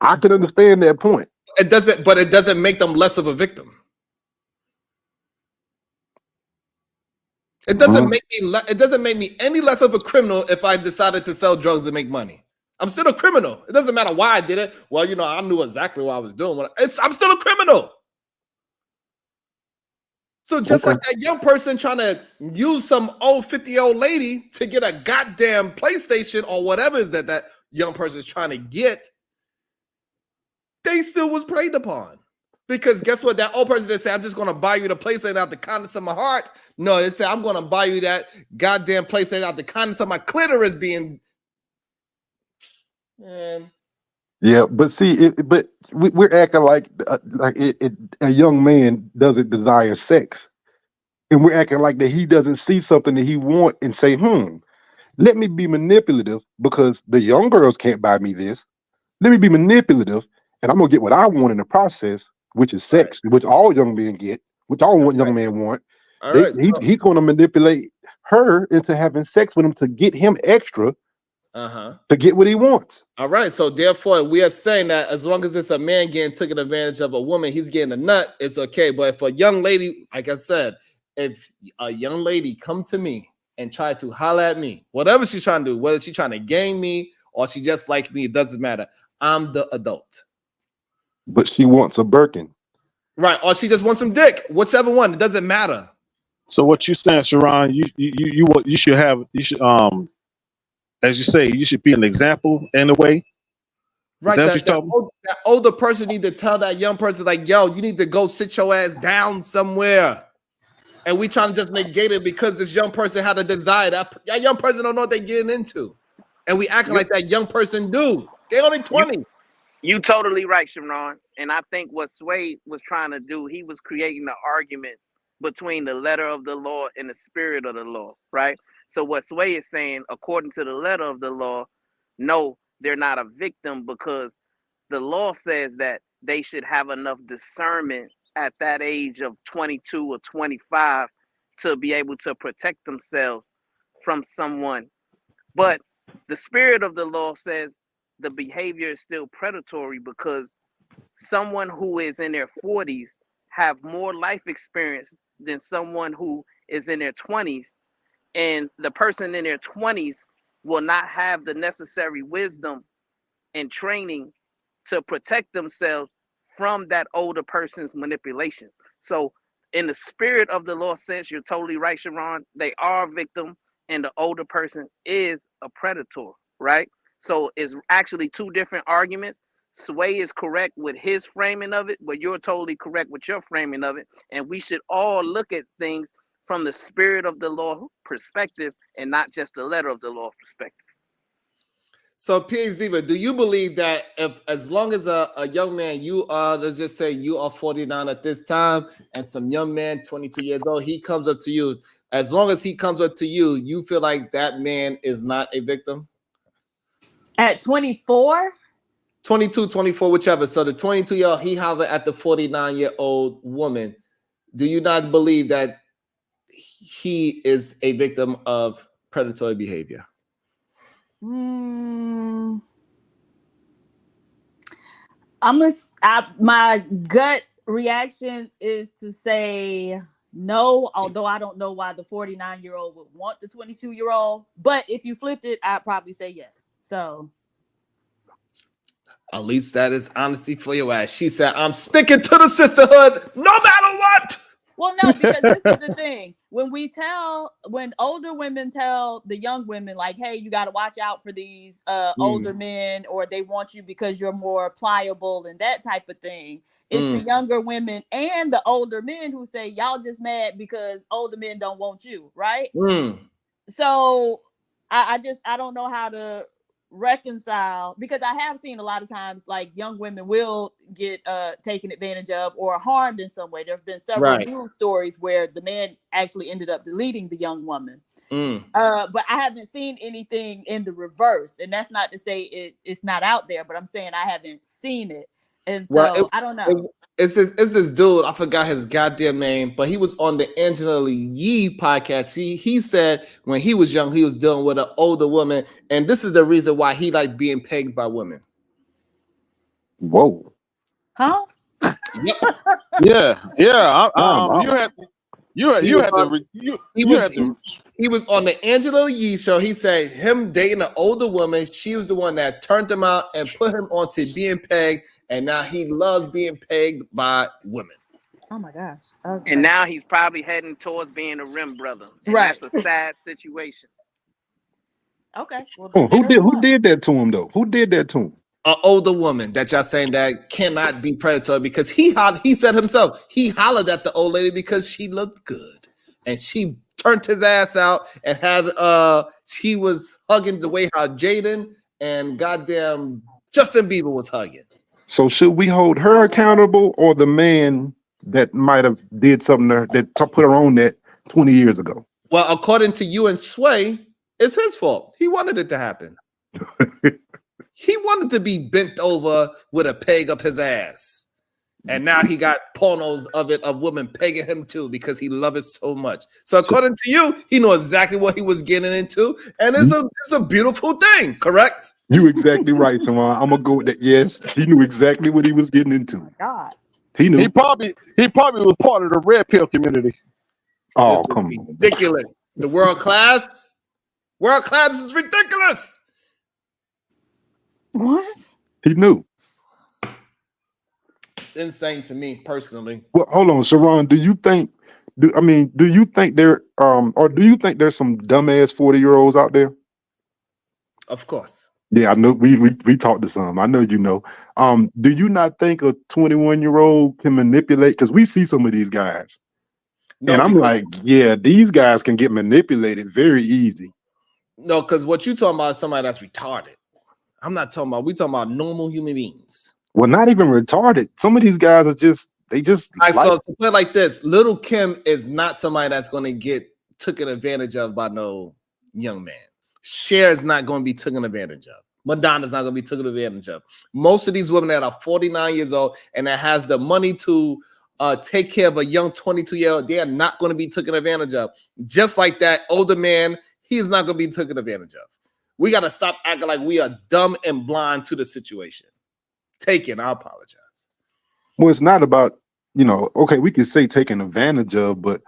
I can understand that point. It doesn't make them less of a victim. It doesn't make me any less of a criminal if I decided to sell drugs to make money. I'm still a criminal. It doesn't matter why I did it. Well, I knew exactly what I was doing. I'm still a criminal. So just like that young person trying to use some old 50-year-old lady to get a goddamn PlayStation or whatever is that young person is trying to get, they still was preyed upon. Because guess what? That old person that said, I'm just going to buy you the PlayStation out the kindness of my heart. No, it said, I'm going to buy you that goddamn PlayStation out the kindness of my clitoris being. Man. Yeah, but see, we're acting like a young man doesn't desire sex. And we're acting like that he doesn't see something that he want and say, let me be manipulative because the young girls can't buy me this. Let me be manipulative and I'm going to get what I want in the process, which is sex, which all young men get, which all young men want. He's going to manipulate her into having sex with him to get him extra to get what he wants. All right. So therefore, we are saying that as long as it's a man getting taken advantage of a woman, he's getting a nut, it's okay. But if a young lady, like I said, if a young lady come to me and try to holler at me, whatever she's trying to do, whether she's trying to game me or she just like me, it doesn't matter. I'm the adult. But she wants a Birkin. Right. Or she just wants some dick. Whichever one. It doesn't matter. So what you saying, Sharon, you should as you say, you should be an example in a way. Right. That older person need to tell that young person, like, yo, you need to go sit your ass down somewhere. And we trying to just negate it because this young person had a desire. That young person don't know what they're getting into. And we acting like that young person do. They only 20. You totally right, Sharon. And I think what Sway was trying to do, he was creating an argument between the letter of the law and the spirit of the law, right? So what Sway is saying, according to the letter of the law, no, they're not a victim because the law says that they should have enough discernment at that age of 22 or 25 to be able to protect themselves from someone. But the spirit of the law says the behavior is still predatory because someone who is in their 40s have more life experience than someone who is in their 20s, and the person in their 20s will not have the necessary wisdom and training to protect themselves from that older person's manipulation. So in the spirit of the law sense, you're totally right, Sharon. They are a victim, and the older person is a predator, right? So it's actually two different arguments. Sway is correct with his framing of it, but you're totally correct with your framing of it. And we should all look at things from the spirit of the law perspective and not just the letter of the law perspective. So, PhD, do you believe that if, as long as a young man, you are, let's just say you are 49 at this time, and some young man, 22 years old, he comes up to you, as long as he comes up to you, you feel like that man is not a victim? At 24? 22, 24, whichever. So the 22-year-old, he hollered at the 49-year-old woman. Do you not believe that he is a victim of predatory behavior? My gut reaction is to say no, although I don't know why the 49-year-old would want the 22-year-old. But if you flipped it, I'd probably say yes. So at least that is honesty for your ass. She said, I'm sticking to the sisterhood no matter what. Well, no, because this is the thing. When older women tell the young women, like, hey, you got to watch out for these older men, or they want you because you're more pliable and that type of thing. It's the younger women and the older men who say, y'all just mad because older men don't want you, right? So I don't know how to reconcile, because I have seen a lot of times like young women will get taken advantage of or harmed in some way. There have been several news stories where the man actually ended up deleting the young woman. But I haven't seen anything in the reverse, and that's not to say it's not out there, but I'm saying I haven't seen it. And so I don't know. It's this dude, I forgot his goddamn name, but he was on the Angela Yee podcast. He said when he was young, he was dealing with an older woman, and this is the reason why he likes being pegged by women. Whoa. Huh? Yep. Yeah. He was on the Angela Yee show. He said him dating an older woman, she was the one that turned him out and put him onto being pegged, and now he loves being pegged by women. Oh my gosh. Okay. And now he's probably heading towards being a rim brother. And right. That's a sad situation. Okay. Well, who did that to him though? Who did that to him? An older woman that y'all saying that cannot be predatory, because he said himself, he hollered at the old lady because she looked good, and she turned his ass out and had she was hugging the way how Jaden and goddamn Justin Bieber was hugging. So should we hold her accountable, or the man that might have did something that put her on that 20 years ago? Well, according to you and Sway, it's his fault. He wanted it to happen. He wanted to be bent over with a peg up his ass. And now he got pornos of women pegging him too, because he loves it so much. So according to you, he knew exactly what he was getting into. And it's a beautiful thing, correct? You exactly right, Tamar. I'm gonna go with that. Yes, he knew exactly what he was getting into. Oh God. He knew. He probably was part of the red pill community. Oh, this come on. Ridiculous. The world class is ridiculous. What? He knew. It's insane to me personally. Well, hold on, Sharon. Do you think there or do you think there's some dumbass 40-year-olds out there? Of course. Yeah, I know. We talked to some. I know you know. Do you not think a 21-year-old can manipulate? Because we see some of these guys, and I'm like, yeah, these guys can get manipulated very easy. No, because what you talking about is somebody that's retarded. I'm not talking about. We talking about normal human beings. Well, not even retarded. Some of these guys are just. So put it like this: Little Kim is not somebody that's going to get taken advantage of by no young man. Cher is not going to be taken advantage of. Madonna's not going to be taken advantage of. Most of these women that are 49 years old and that has the money to take care of a young 22-year-old, they are not going to be taken advantage of. Just like that older man, he's not going to be taken advantage of. We got to stop acting like we are dumb and blind to the situation. taken. I apologize. Well, it's not about, okay, we could say taking advantage of, but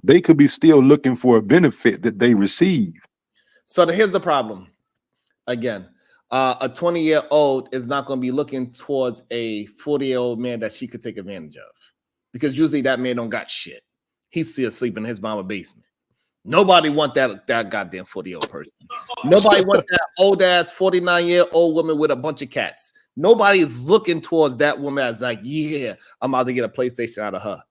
they could be still looking for a benefit that they receive. So here's the problem. Again, a 20-year-old is not going to be looking towards a 40-year-old man that she could take advantage of, because usually that man don't got shit. He's still sleeping in his mama basement. Nobody want that goddamn 40-year-old person. Nobody want that old ass 49-year-old woman with a bunch of cats. Nobody is looking towards that woman as like, yeah, I'm about to get a PlayStation out of her.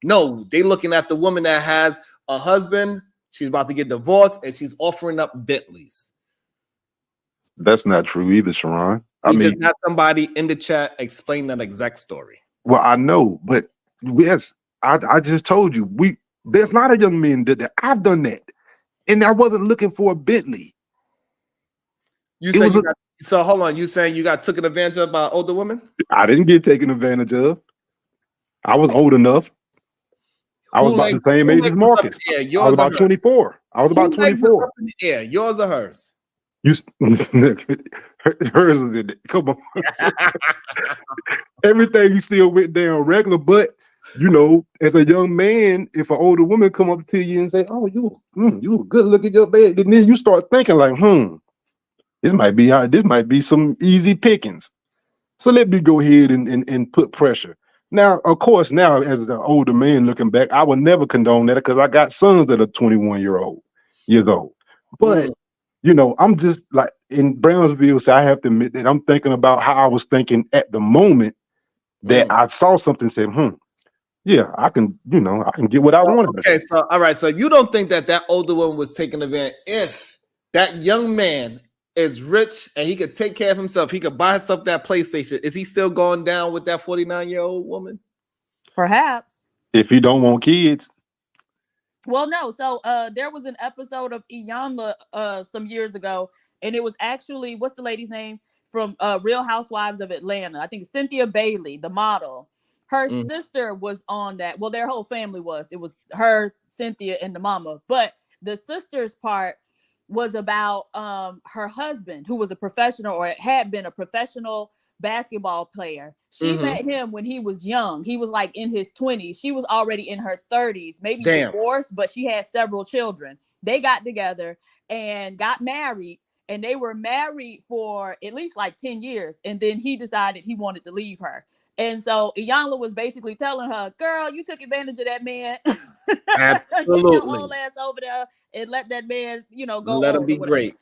No, they looking at the woman that has a husband, she's about to get divorced, and she's offering up Bentleys. That's not true either, Sharon. We just had somebody in the chat explain that exact story. Well, I know, but yes, I just told you, there's not a young man that I've done that, and I wasn't looking for a Bentley. So hold on, you saying you got taken advantage of by older women? I didn't get taken advantage of. I was old enough. I was about the same age as Marcus. I was about 24. I was about 24. Yeah, yours or hers? Hers is in it. Come on. Everything still went down regular, but as a young man, if an older woman come up to you and say, "Oh, you a good look at your bed," then you start thinking like, this might be some easy pickings. So let me go ahead and put pressure. Now, of course, now as an older man looking back, I would never condone that because I got sons that are 21 years old. But I'm just like in Brownsville, so I have to admit that I'm thinking about how I was thinking at the moment that I saw something, said, yeah, I can get what I wanted. Okay, so all right, so you don't think that older woman was taking advantage? If that young man is rich and he could take care of himself, he could buy himself that PlayStation, is he still going down with that 49-year-old woman? Perhaps. If he don't want kids. Well, no. So there was an episode of Iyanla some years ago, and it was actually, what's the lady's name from Real Housewives of Atlanta? I think Cynthia Bailey, the model. Her sister was on that. Well, their whole family was. It was her, Cynthia, and the mama. But the sister's part was about her husband, who was a professional or had been a professional basketball player. She met him when he was young. He was like in his 20s. She was already in her 30s, maybe divorced, but she had several children. They got together and got married, and they were married for at least like 10 years. And then he decided he wanted to leave her. And so Iyanla was basically telling her, girl, you took advantage of that man. Absolutely. Get your old ass over there and let that man, go. Let him be great.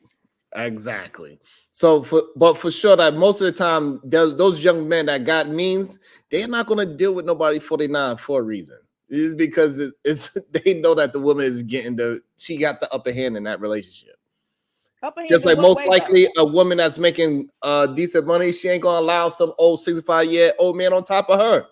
Exactly. So, for sure that most of the time, those young men that got means, they're not going to deal with nobody 49 for a reason. It's because it's they know that the woman is she got the upper hand in that relationship. Just like most likely a woman that's making decent money, she ain't gonna allow some old 65-year-old man on top of her.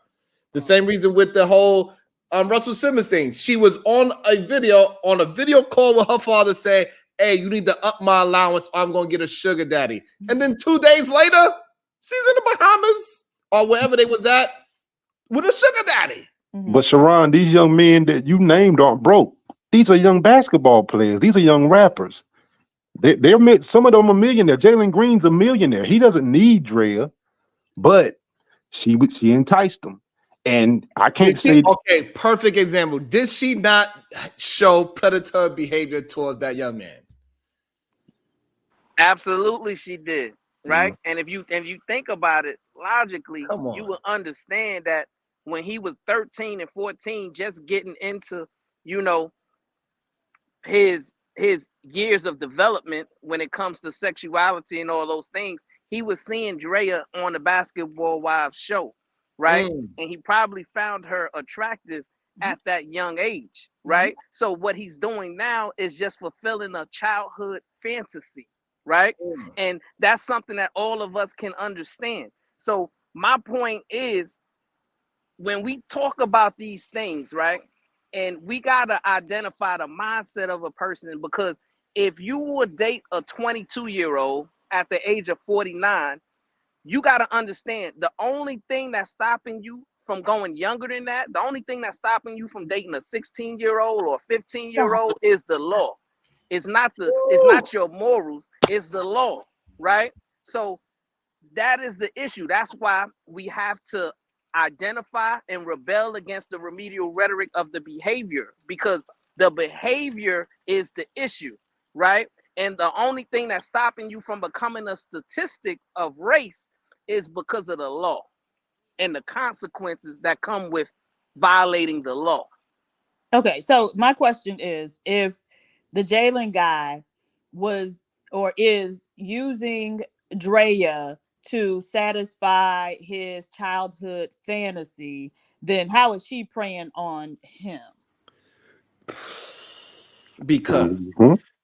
The same reason with the whole Russell Simmons thing. She was on a video call with her father saying, hey, you need to up my allowance or I'm gonna get a sugar daddy. And then 2 days later, she's in the Bahamas or wherever they was at with a sugar daddy. But Sharon, these young men that you named aren't broke. These are young basketball players. These are young rappers. They're some of them are millionaire. Jalen Green's a millionaire. He doesn't need Drea, but she enticed him. And I can't say okay, perfect example. Did she not show predatory behavior towards that young man? Absolutely, she did. Right. And if you think about it logically, you will understand that when he was 13 and 14, just getting into, his years of development when it comes to sexuality and all those things, he was seeing Drea on the Basketball Wives show, right? And he probably found her attractive at that young age, right? So what he's doing now is just fulfilling a childhood fantasy, right? And that's something that all of us can understand. So my point is, when we talk about these things, right? And we got to identify the mindset of a person, because if you would date a 22-year-old at the age of 49, you got to understand the only thing that's stopping you from going younger than that, the only thing that's stopping you from dating a 16-year-old or 15-year-old is the law. It's not your morals, it's the law, right? So that is the issue. That's why we have to identify and rebel against the remedial rhetoric of the behavior, because the behavior is the issue, right? And the only thing that's stopping you from becoming a statistic of race is because of the law and the consequences that come with violating the law. Okay, so my question is, if the Jalen guy was or is using Drea to satisfy his childhood fantasy, then how is she preying on him? Because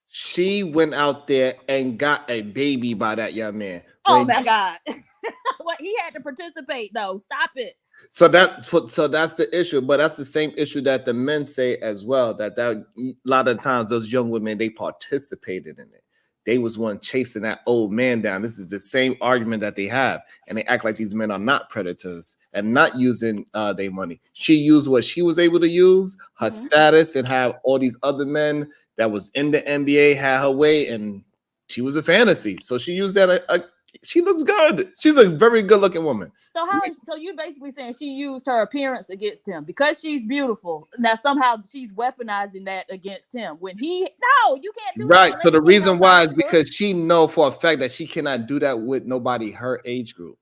she went out there and got a baby by that young man. Oh my God. What, he had to participate though. Stop it. So that's the issue, but that's the same issue that the men say as well. That a lot of times those young women, they participated in it. They was one chasing that old man down. This is the same argument that they have, and they act like these men are not predators and not using their money. She used what she was able to use, her status, and have all these other men that was in the NBA had her way, and she was a fantasy. So she used that. She looks good. She's a very good looking woman. So you basically saying she used her appearance against him because she's beautiful. Now somehow she's weaponizing that against him when you can't do right. that. So the reason why is because she know for a fact that she cannot do that with nobody her age group.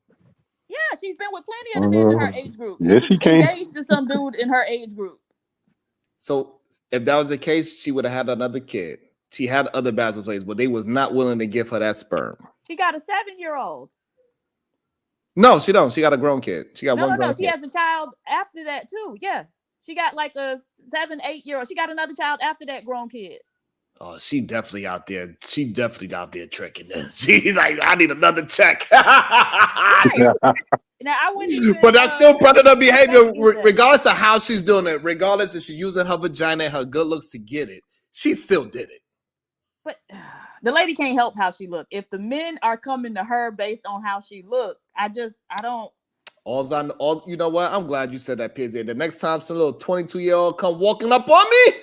Yeah, she's been with plenty of the men in her age group. Yes, she can. Engaged to some dude in her age group. So if that was the case, she would have had another kid. She had other basketball players, but they was not willing to give her that sperm. She got a 7-year-old. No, she don't. She got a grown kid. She got one grown kid. She has a child after that too. Yeah, she got like a 7-8-year-old. She got another child after that grown kid. Oh, she definitely out there. She definitely out there tricking them. She's like, I need another check. Now I wouldn't even, but that's still predator behavior, regardless of how she's doing it. Regardless if she's using her vagina and her good looks to get it, she still did it. But the lady can't help how she look. If the men are coming to her based on how she look, I don't. You know what? I'm glad you said that, PZ. The next time some little 22-year-old come walking up on me,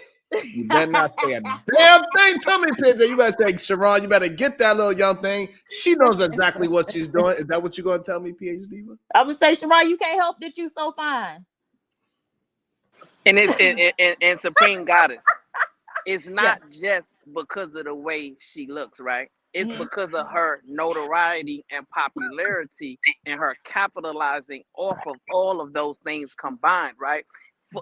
you better not say a damn thing to me, PZ. You better say, Sharon, you better get that little young thing. She knows exactly what she's doing. Is that what you're going to tell me, PhD? I would say, Sharon, you can't help that you so fine. And it's and Supreme Goddess. It's not just because of the way she looks, right? It's because of her notoriety and popularity and her capitalizing off of all of those things combined, right?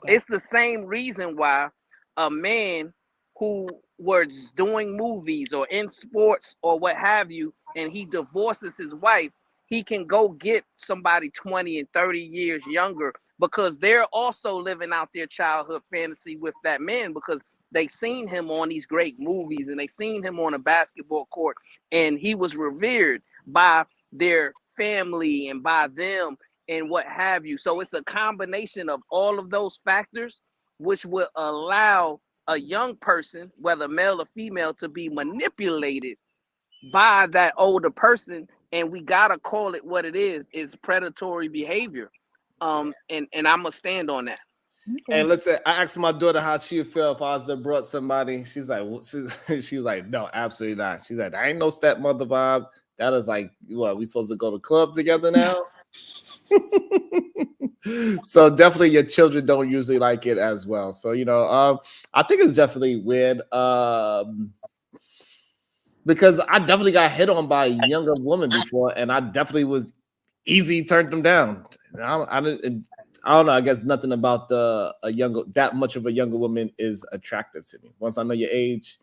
It's the same reason why a man who was doing movies or in sports or what have you, and he divorces his wife, he can go get somebody 20 and 30 years younger because they're also living out their childhood fantasy with that man because they seen him on these great movies and they seen him on a basketball court and he was revered by their family and by them and what have you. So it's a combination of all of those factors which would allow a young person, whether male or female, to be manipulated by that older person. And we gotta call it what it is predatory behavior. And I'm gonna stand on that. Okay. And listen, I asked my daughter how she would feel if I was to brought somebody. She's like, she was like, no, absolutely not. She's like, I ain't no stepmother vibe. That is like, what, we supposed to go to clubs together now? So definitely your children don't usually like it as well. So, I think it's definitely weird. Because I definitely got hit on by a younger woman before, and I definitely was easy turned them down. I don't know. I guess nothing about that much of a younger woman is attractive to me. Once I know your age,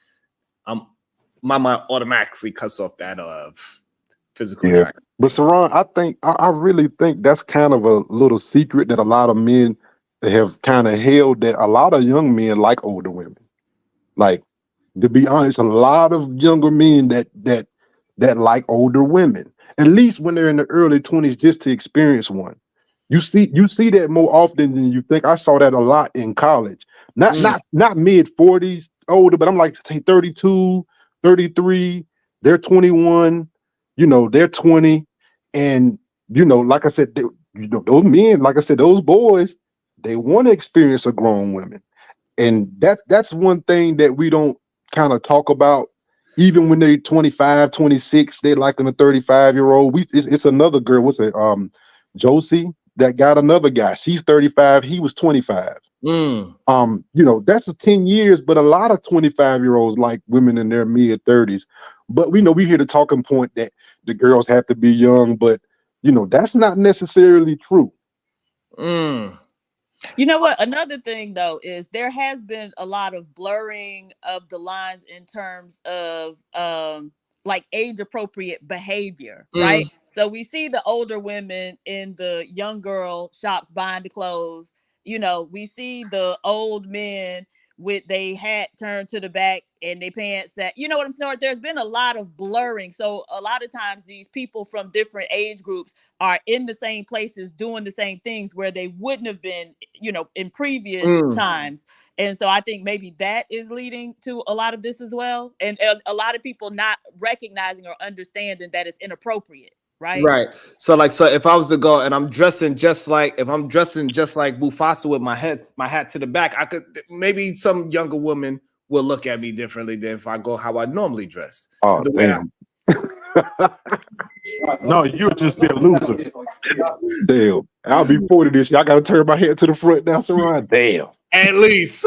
my mind automatically cuts off that physical attraction. But Saran, I really think that's kind of a little secret that a lot of men have kind of held, that a lot of young men like older women. Like, to be honest, a lot of younger men that like older women, at least when they're in the early 20s, just to experience one. You see that more often than you think. I saw that a lot in college. Not mid 40s older, but I'm like, say 32, 33, they're 21, they're 20. And, like I said, those men, like I said, those boys, they want to experience a grown woman. And that's one thing that we don't kind of talk about Even when they're 25, 26, they liking a 35-year-old. It's another girl, what's it? Josie, that got another guy. She's 35, he was 25. You know, that's 10 years, but a lot of 25-year-olds like women in their mid-30s. But we know we hear the talking point that the girls have to be young, but you know, that's not necessarily true. You know what? Another thing though is there has been a lot of blurring of the lines in terms of like age appropriate behavior, right? So we see the older women in the young girl shops buying the clothes. You know, we see the old men with they hat turned to the back and they pants set. You know what I'm saying? There's been a lot of blurring. So a lot of times these people from different age groups are in the same places doing the same things where they wouldn't have been, you know, in previous times. And so I think maybe that is leading to a lot of this as well. And a lot of people not recognizing or understanding that it's inappropriate. Right. So like, so if I was to go and I'm dressing just like Mufasa with my hat to the back, I could maybe some younger woman will look at me differently than if I go how I normally dress. Oh damn. No, you're just being elusive. Damn. I'll be 40 this year. I gotta turn my head to the front now, Sharon. Damn. At least.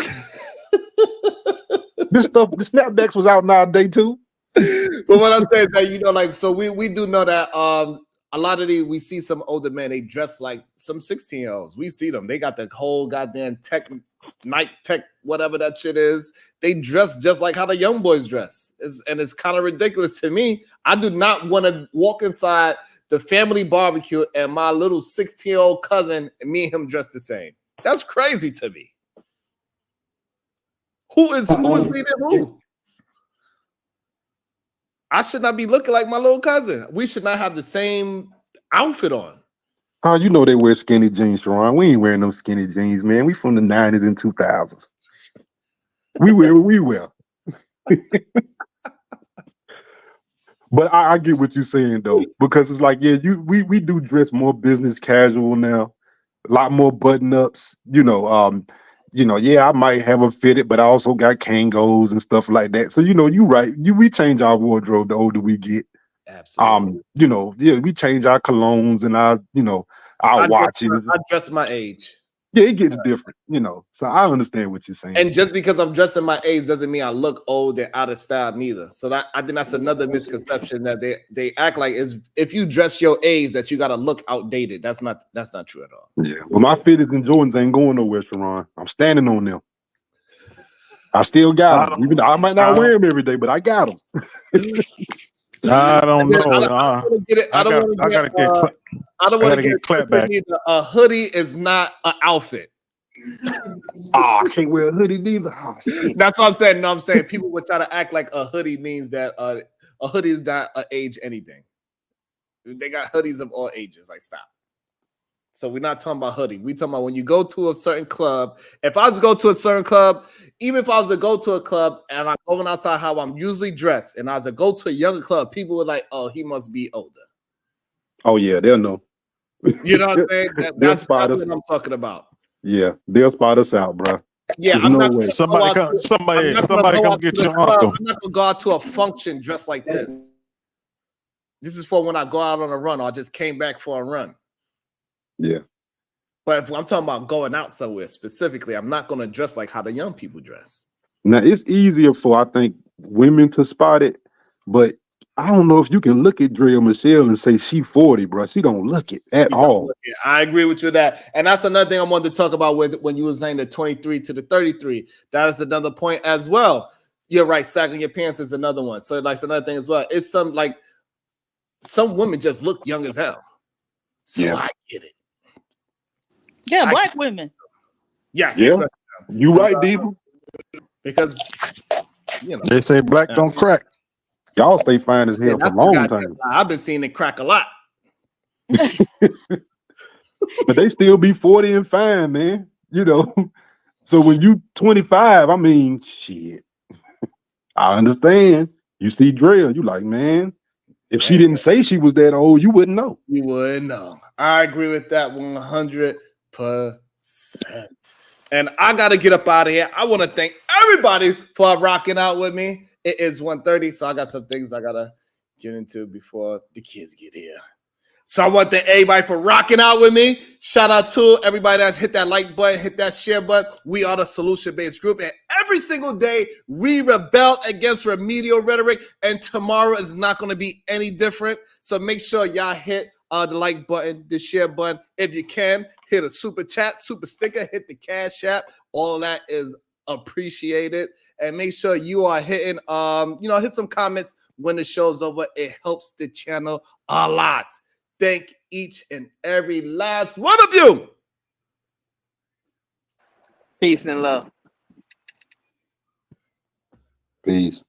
The snapbacks was out nowadays too. But what I'm saying is that, you know, like, so we do know that a lot of these, we see some older men, they dress like some 16-year-olds. We see them. They got the whole goddamn night tech, whatever that shit is. They dress just like how the young boys dress. It's kind of ridiculous to me. I do not want to walk inside the family barbecue and my little 16-year-old cousin and me and him dress the same. That's crazy to me. Who is leading who? I should not be looking like my little cousin. We should not have the same outfit on. Oh, you know they wear skinny jeans, Sharon. We ain't wearing no skinny jeans, man. We from the 90s and 2000s. We wear what we wear. But I get what you're saying though, because it's like, yeah, we do dress more business casual now, a lot more button ups. Yeah, I might have a fitted, but I also got Kangos and stuff like that. So you're right. We change our wardrobe the older we get. Absolutely. We change our colognes and our watches. I dress my age. Yeah, it gets different, So I understand what you're saying. And just because I'm dressing my age doesn't mean I look old and out of style neither. So I think that's another misconception that they act like is if you dress your age that you gotta look outdated. That's not true at all. Yeah. Well, my fitteds and Jordans ain't going nowhere, Sharon. I'm standing on them. I still got them. Even I might not wear them every day, but I got them. I don't know. I don't want to get clapped back. A hoodie is not an outfit. I can't wear a hoodie neither. Oh, that's what I'm saying. No, I'm saying people would try to act like a hoodie means that a hoodie is not an age anything. They got hoodies of all ages. Like, stop. So we're not talking about hoodie. We're talking about when you go to a certain club. If I was to go to a certain club, even if I was to go to a club and I'm going outside how I'm usually dressed, and I was to go to a younger club, people were like, "Oh, he must be older." Oh yeah, they'll know. You know what I'm saying? That's what I'm talking about. Yeah, they'll spot us out, bro. Yeah, There's I'm no not way. Somebody come get your uncle. I'm not gonna go out to a function dressed like this. This is for when I go out on a run or I just came back for a run. Yeah. But if I'm talking about going out somewhere specifically, I'm not going to dress like how the young people dress. Now, it's easier for, I think, women to spot it, but I don't know if you can look at Drea Michelle and say she 40, bro. She don't look it at all. I agree with you that. And that's another thing I wanted to talk about when you were saying the 23 to the 33. That is another point as well. You're right. Sagging your pants is another one. So that's another thing as well. It's some women just look young as hell. So yeah. I get it. Yeah, black women. Yes. Yeah. You right, Diva. Because they say black don't crack. Y'all stay fine as hell for a long time. I've been seeing it crack a lot. But they still be 40 and fine, man. So when you 25, I mean, shit. I understand. You see Drea, you like, man, if she didn't say she was that old, you wouldn't know. You wouldn't know. I agree with that 100%. And I got to get up out of here. I want to thank everybody for rocking out with me. It is 1:30, so I got some things I gotta get into before the kids get here. So I want to thank everybody for rocking out with me. Shout out to everybody that's hit that like button, hit that share button. We are the solution-based group, and every single day we rebel against remedial rhetoric, and tomorrow is not going to be any different. So make sure y'all hit the like button, the share button. If you can, hit a super chat, super sticker, hit the Cash App. All of that is appreciated. And make sure you are hitting, hit some comments when the show's over. It helps the channel a lot. Thank each and every last one of you. Peace and love. Peace.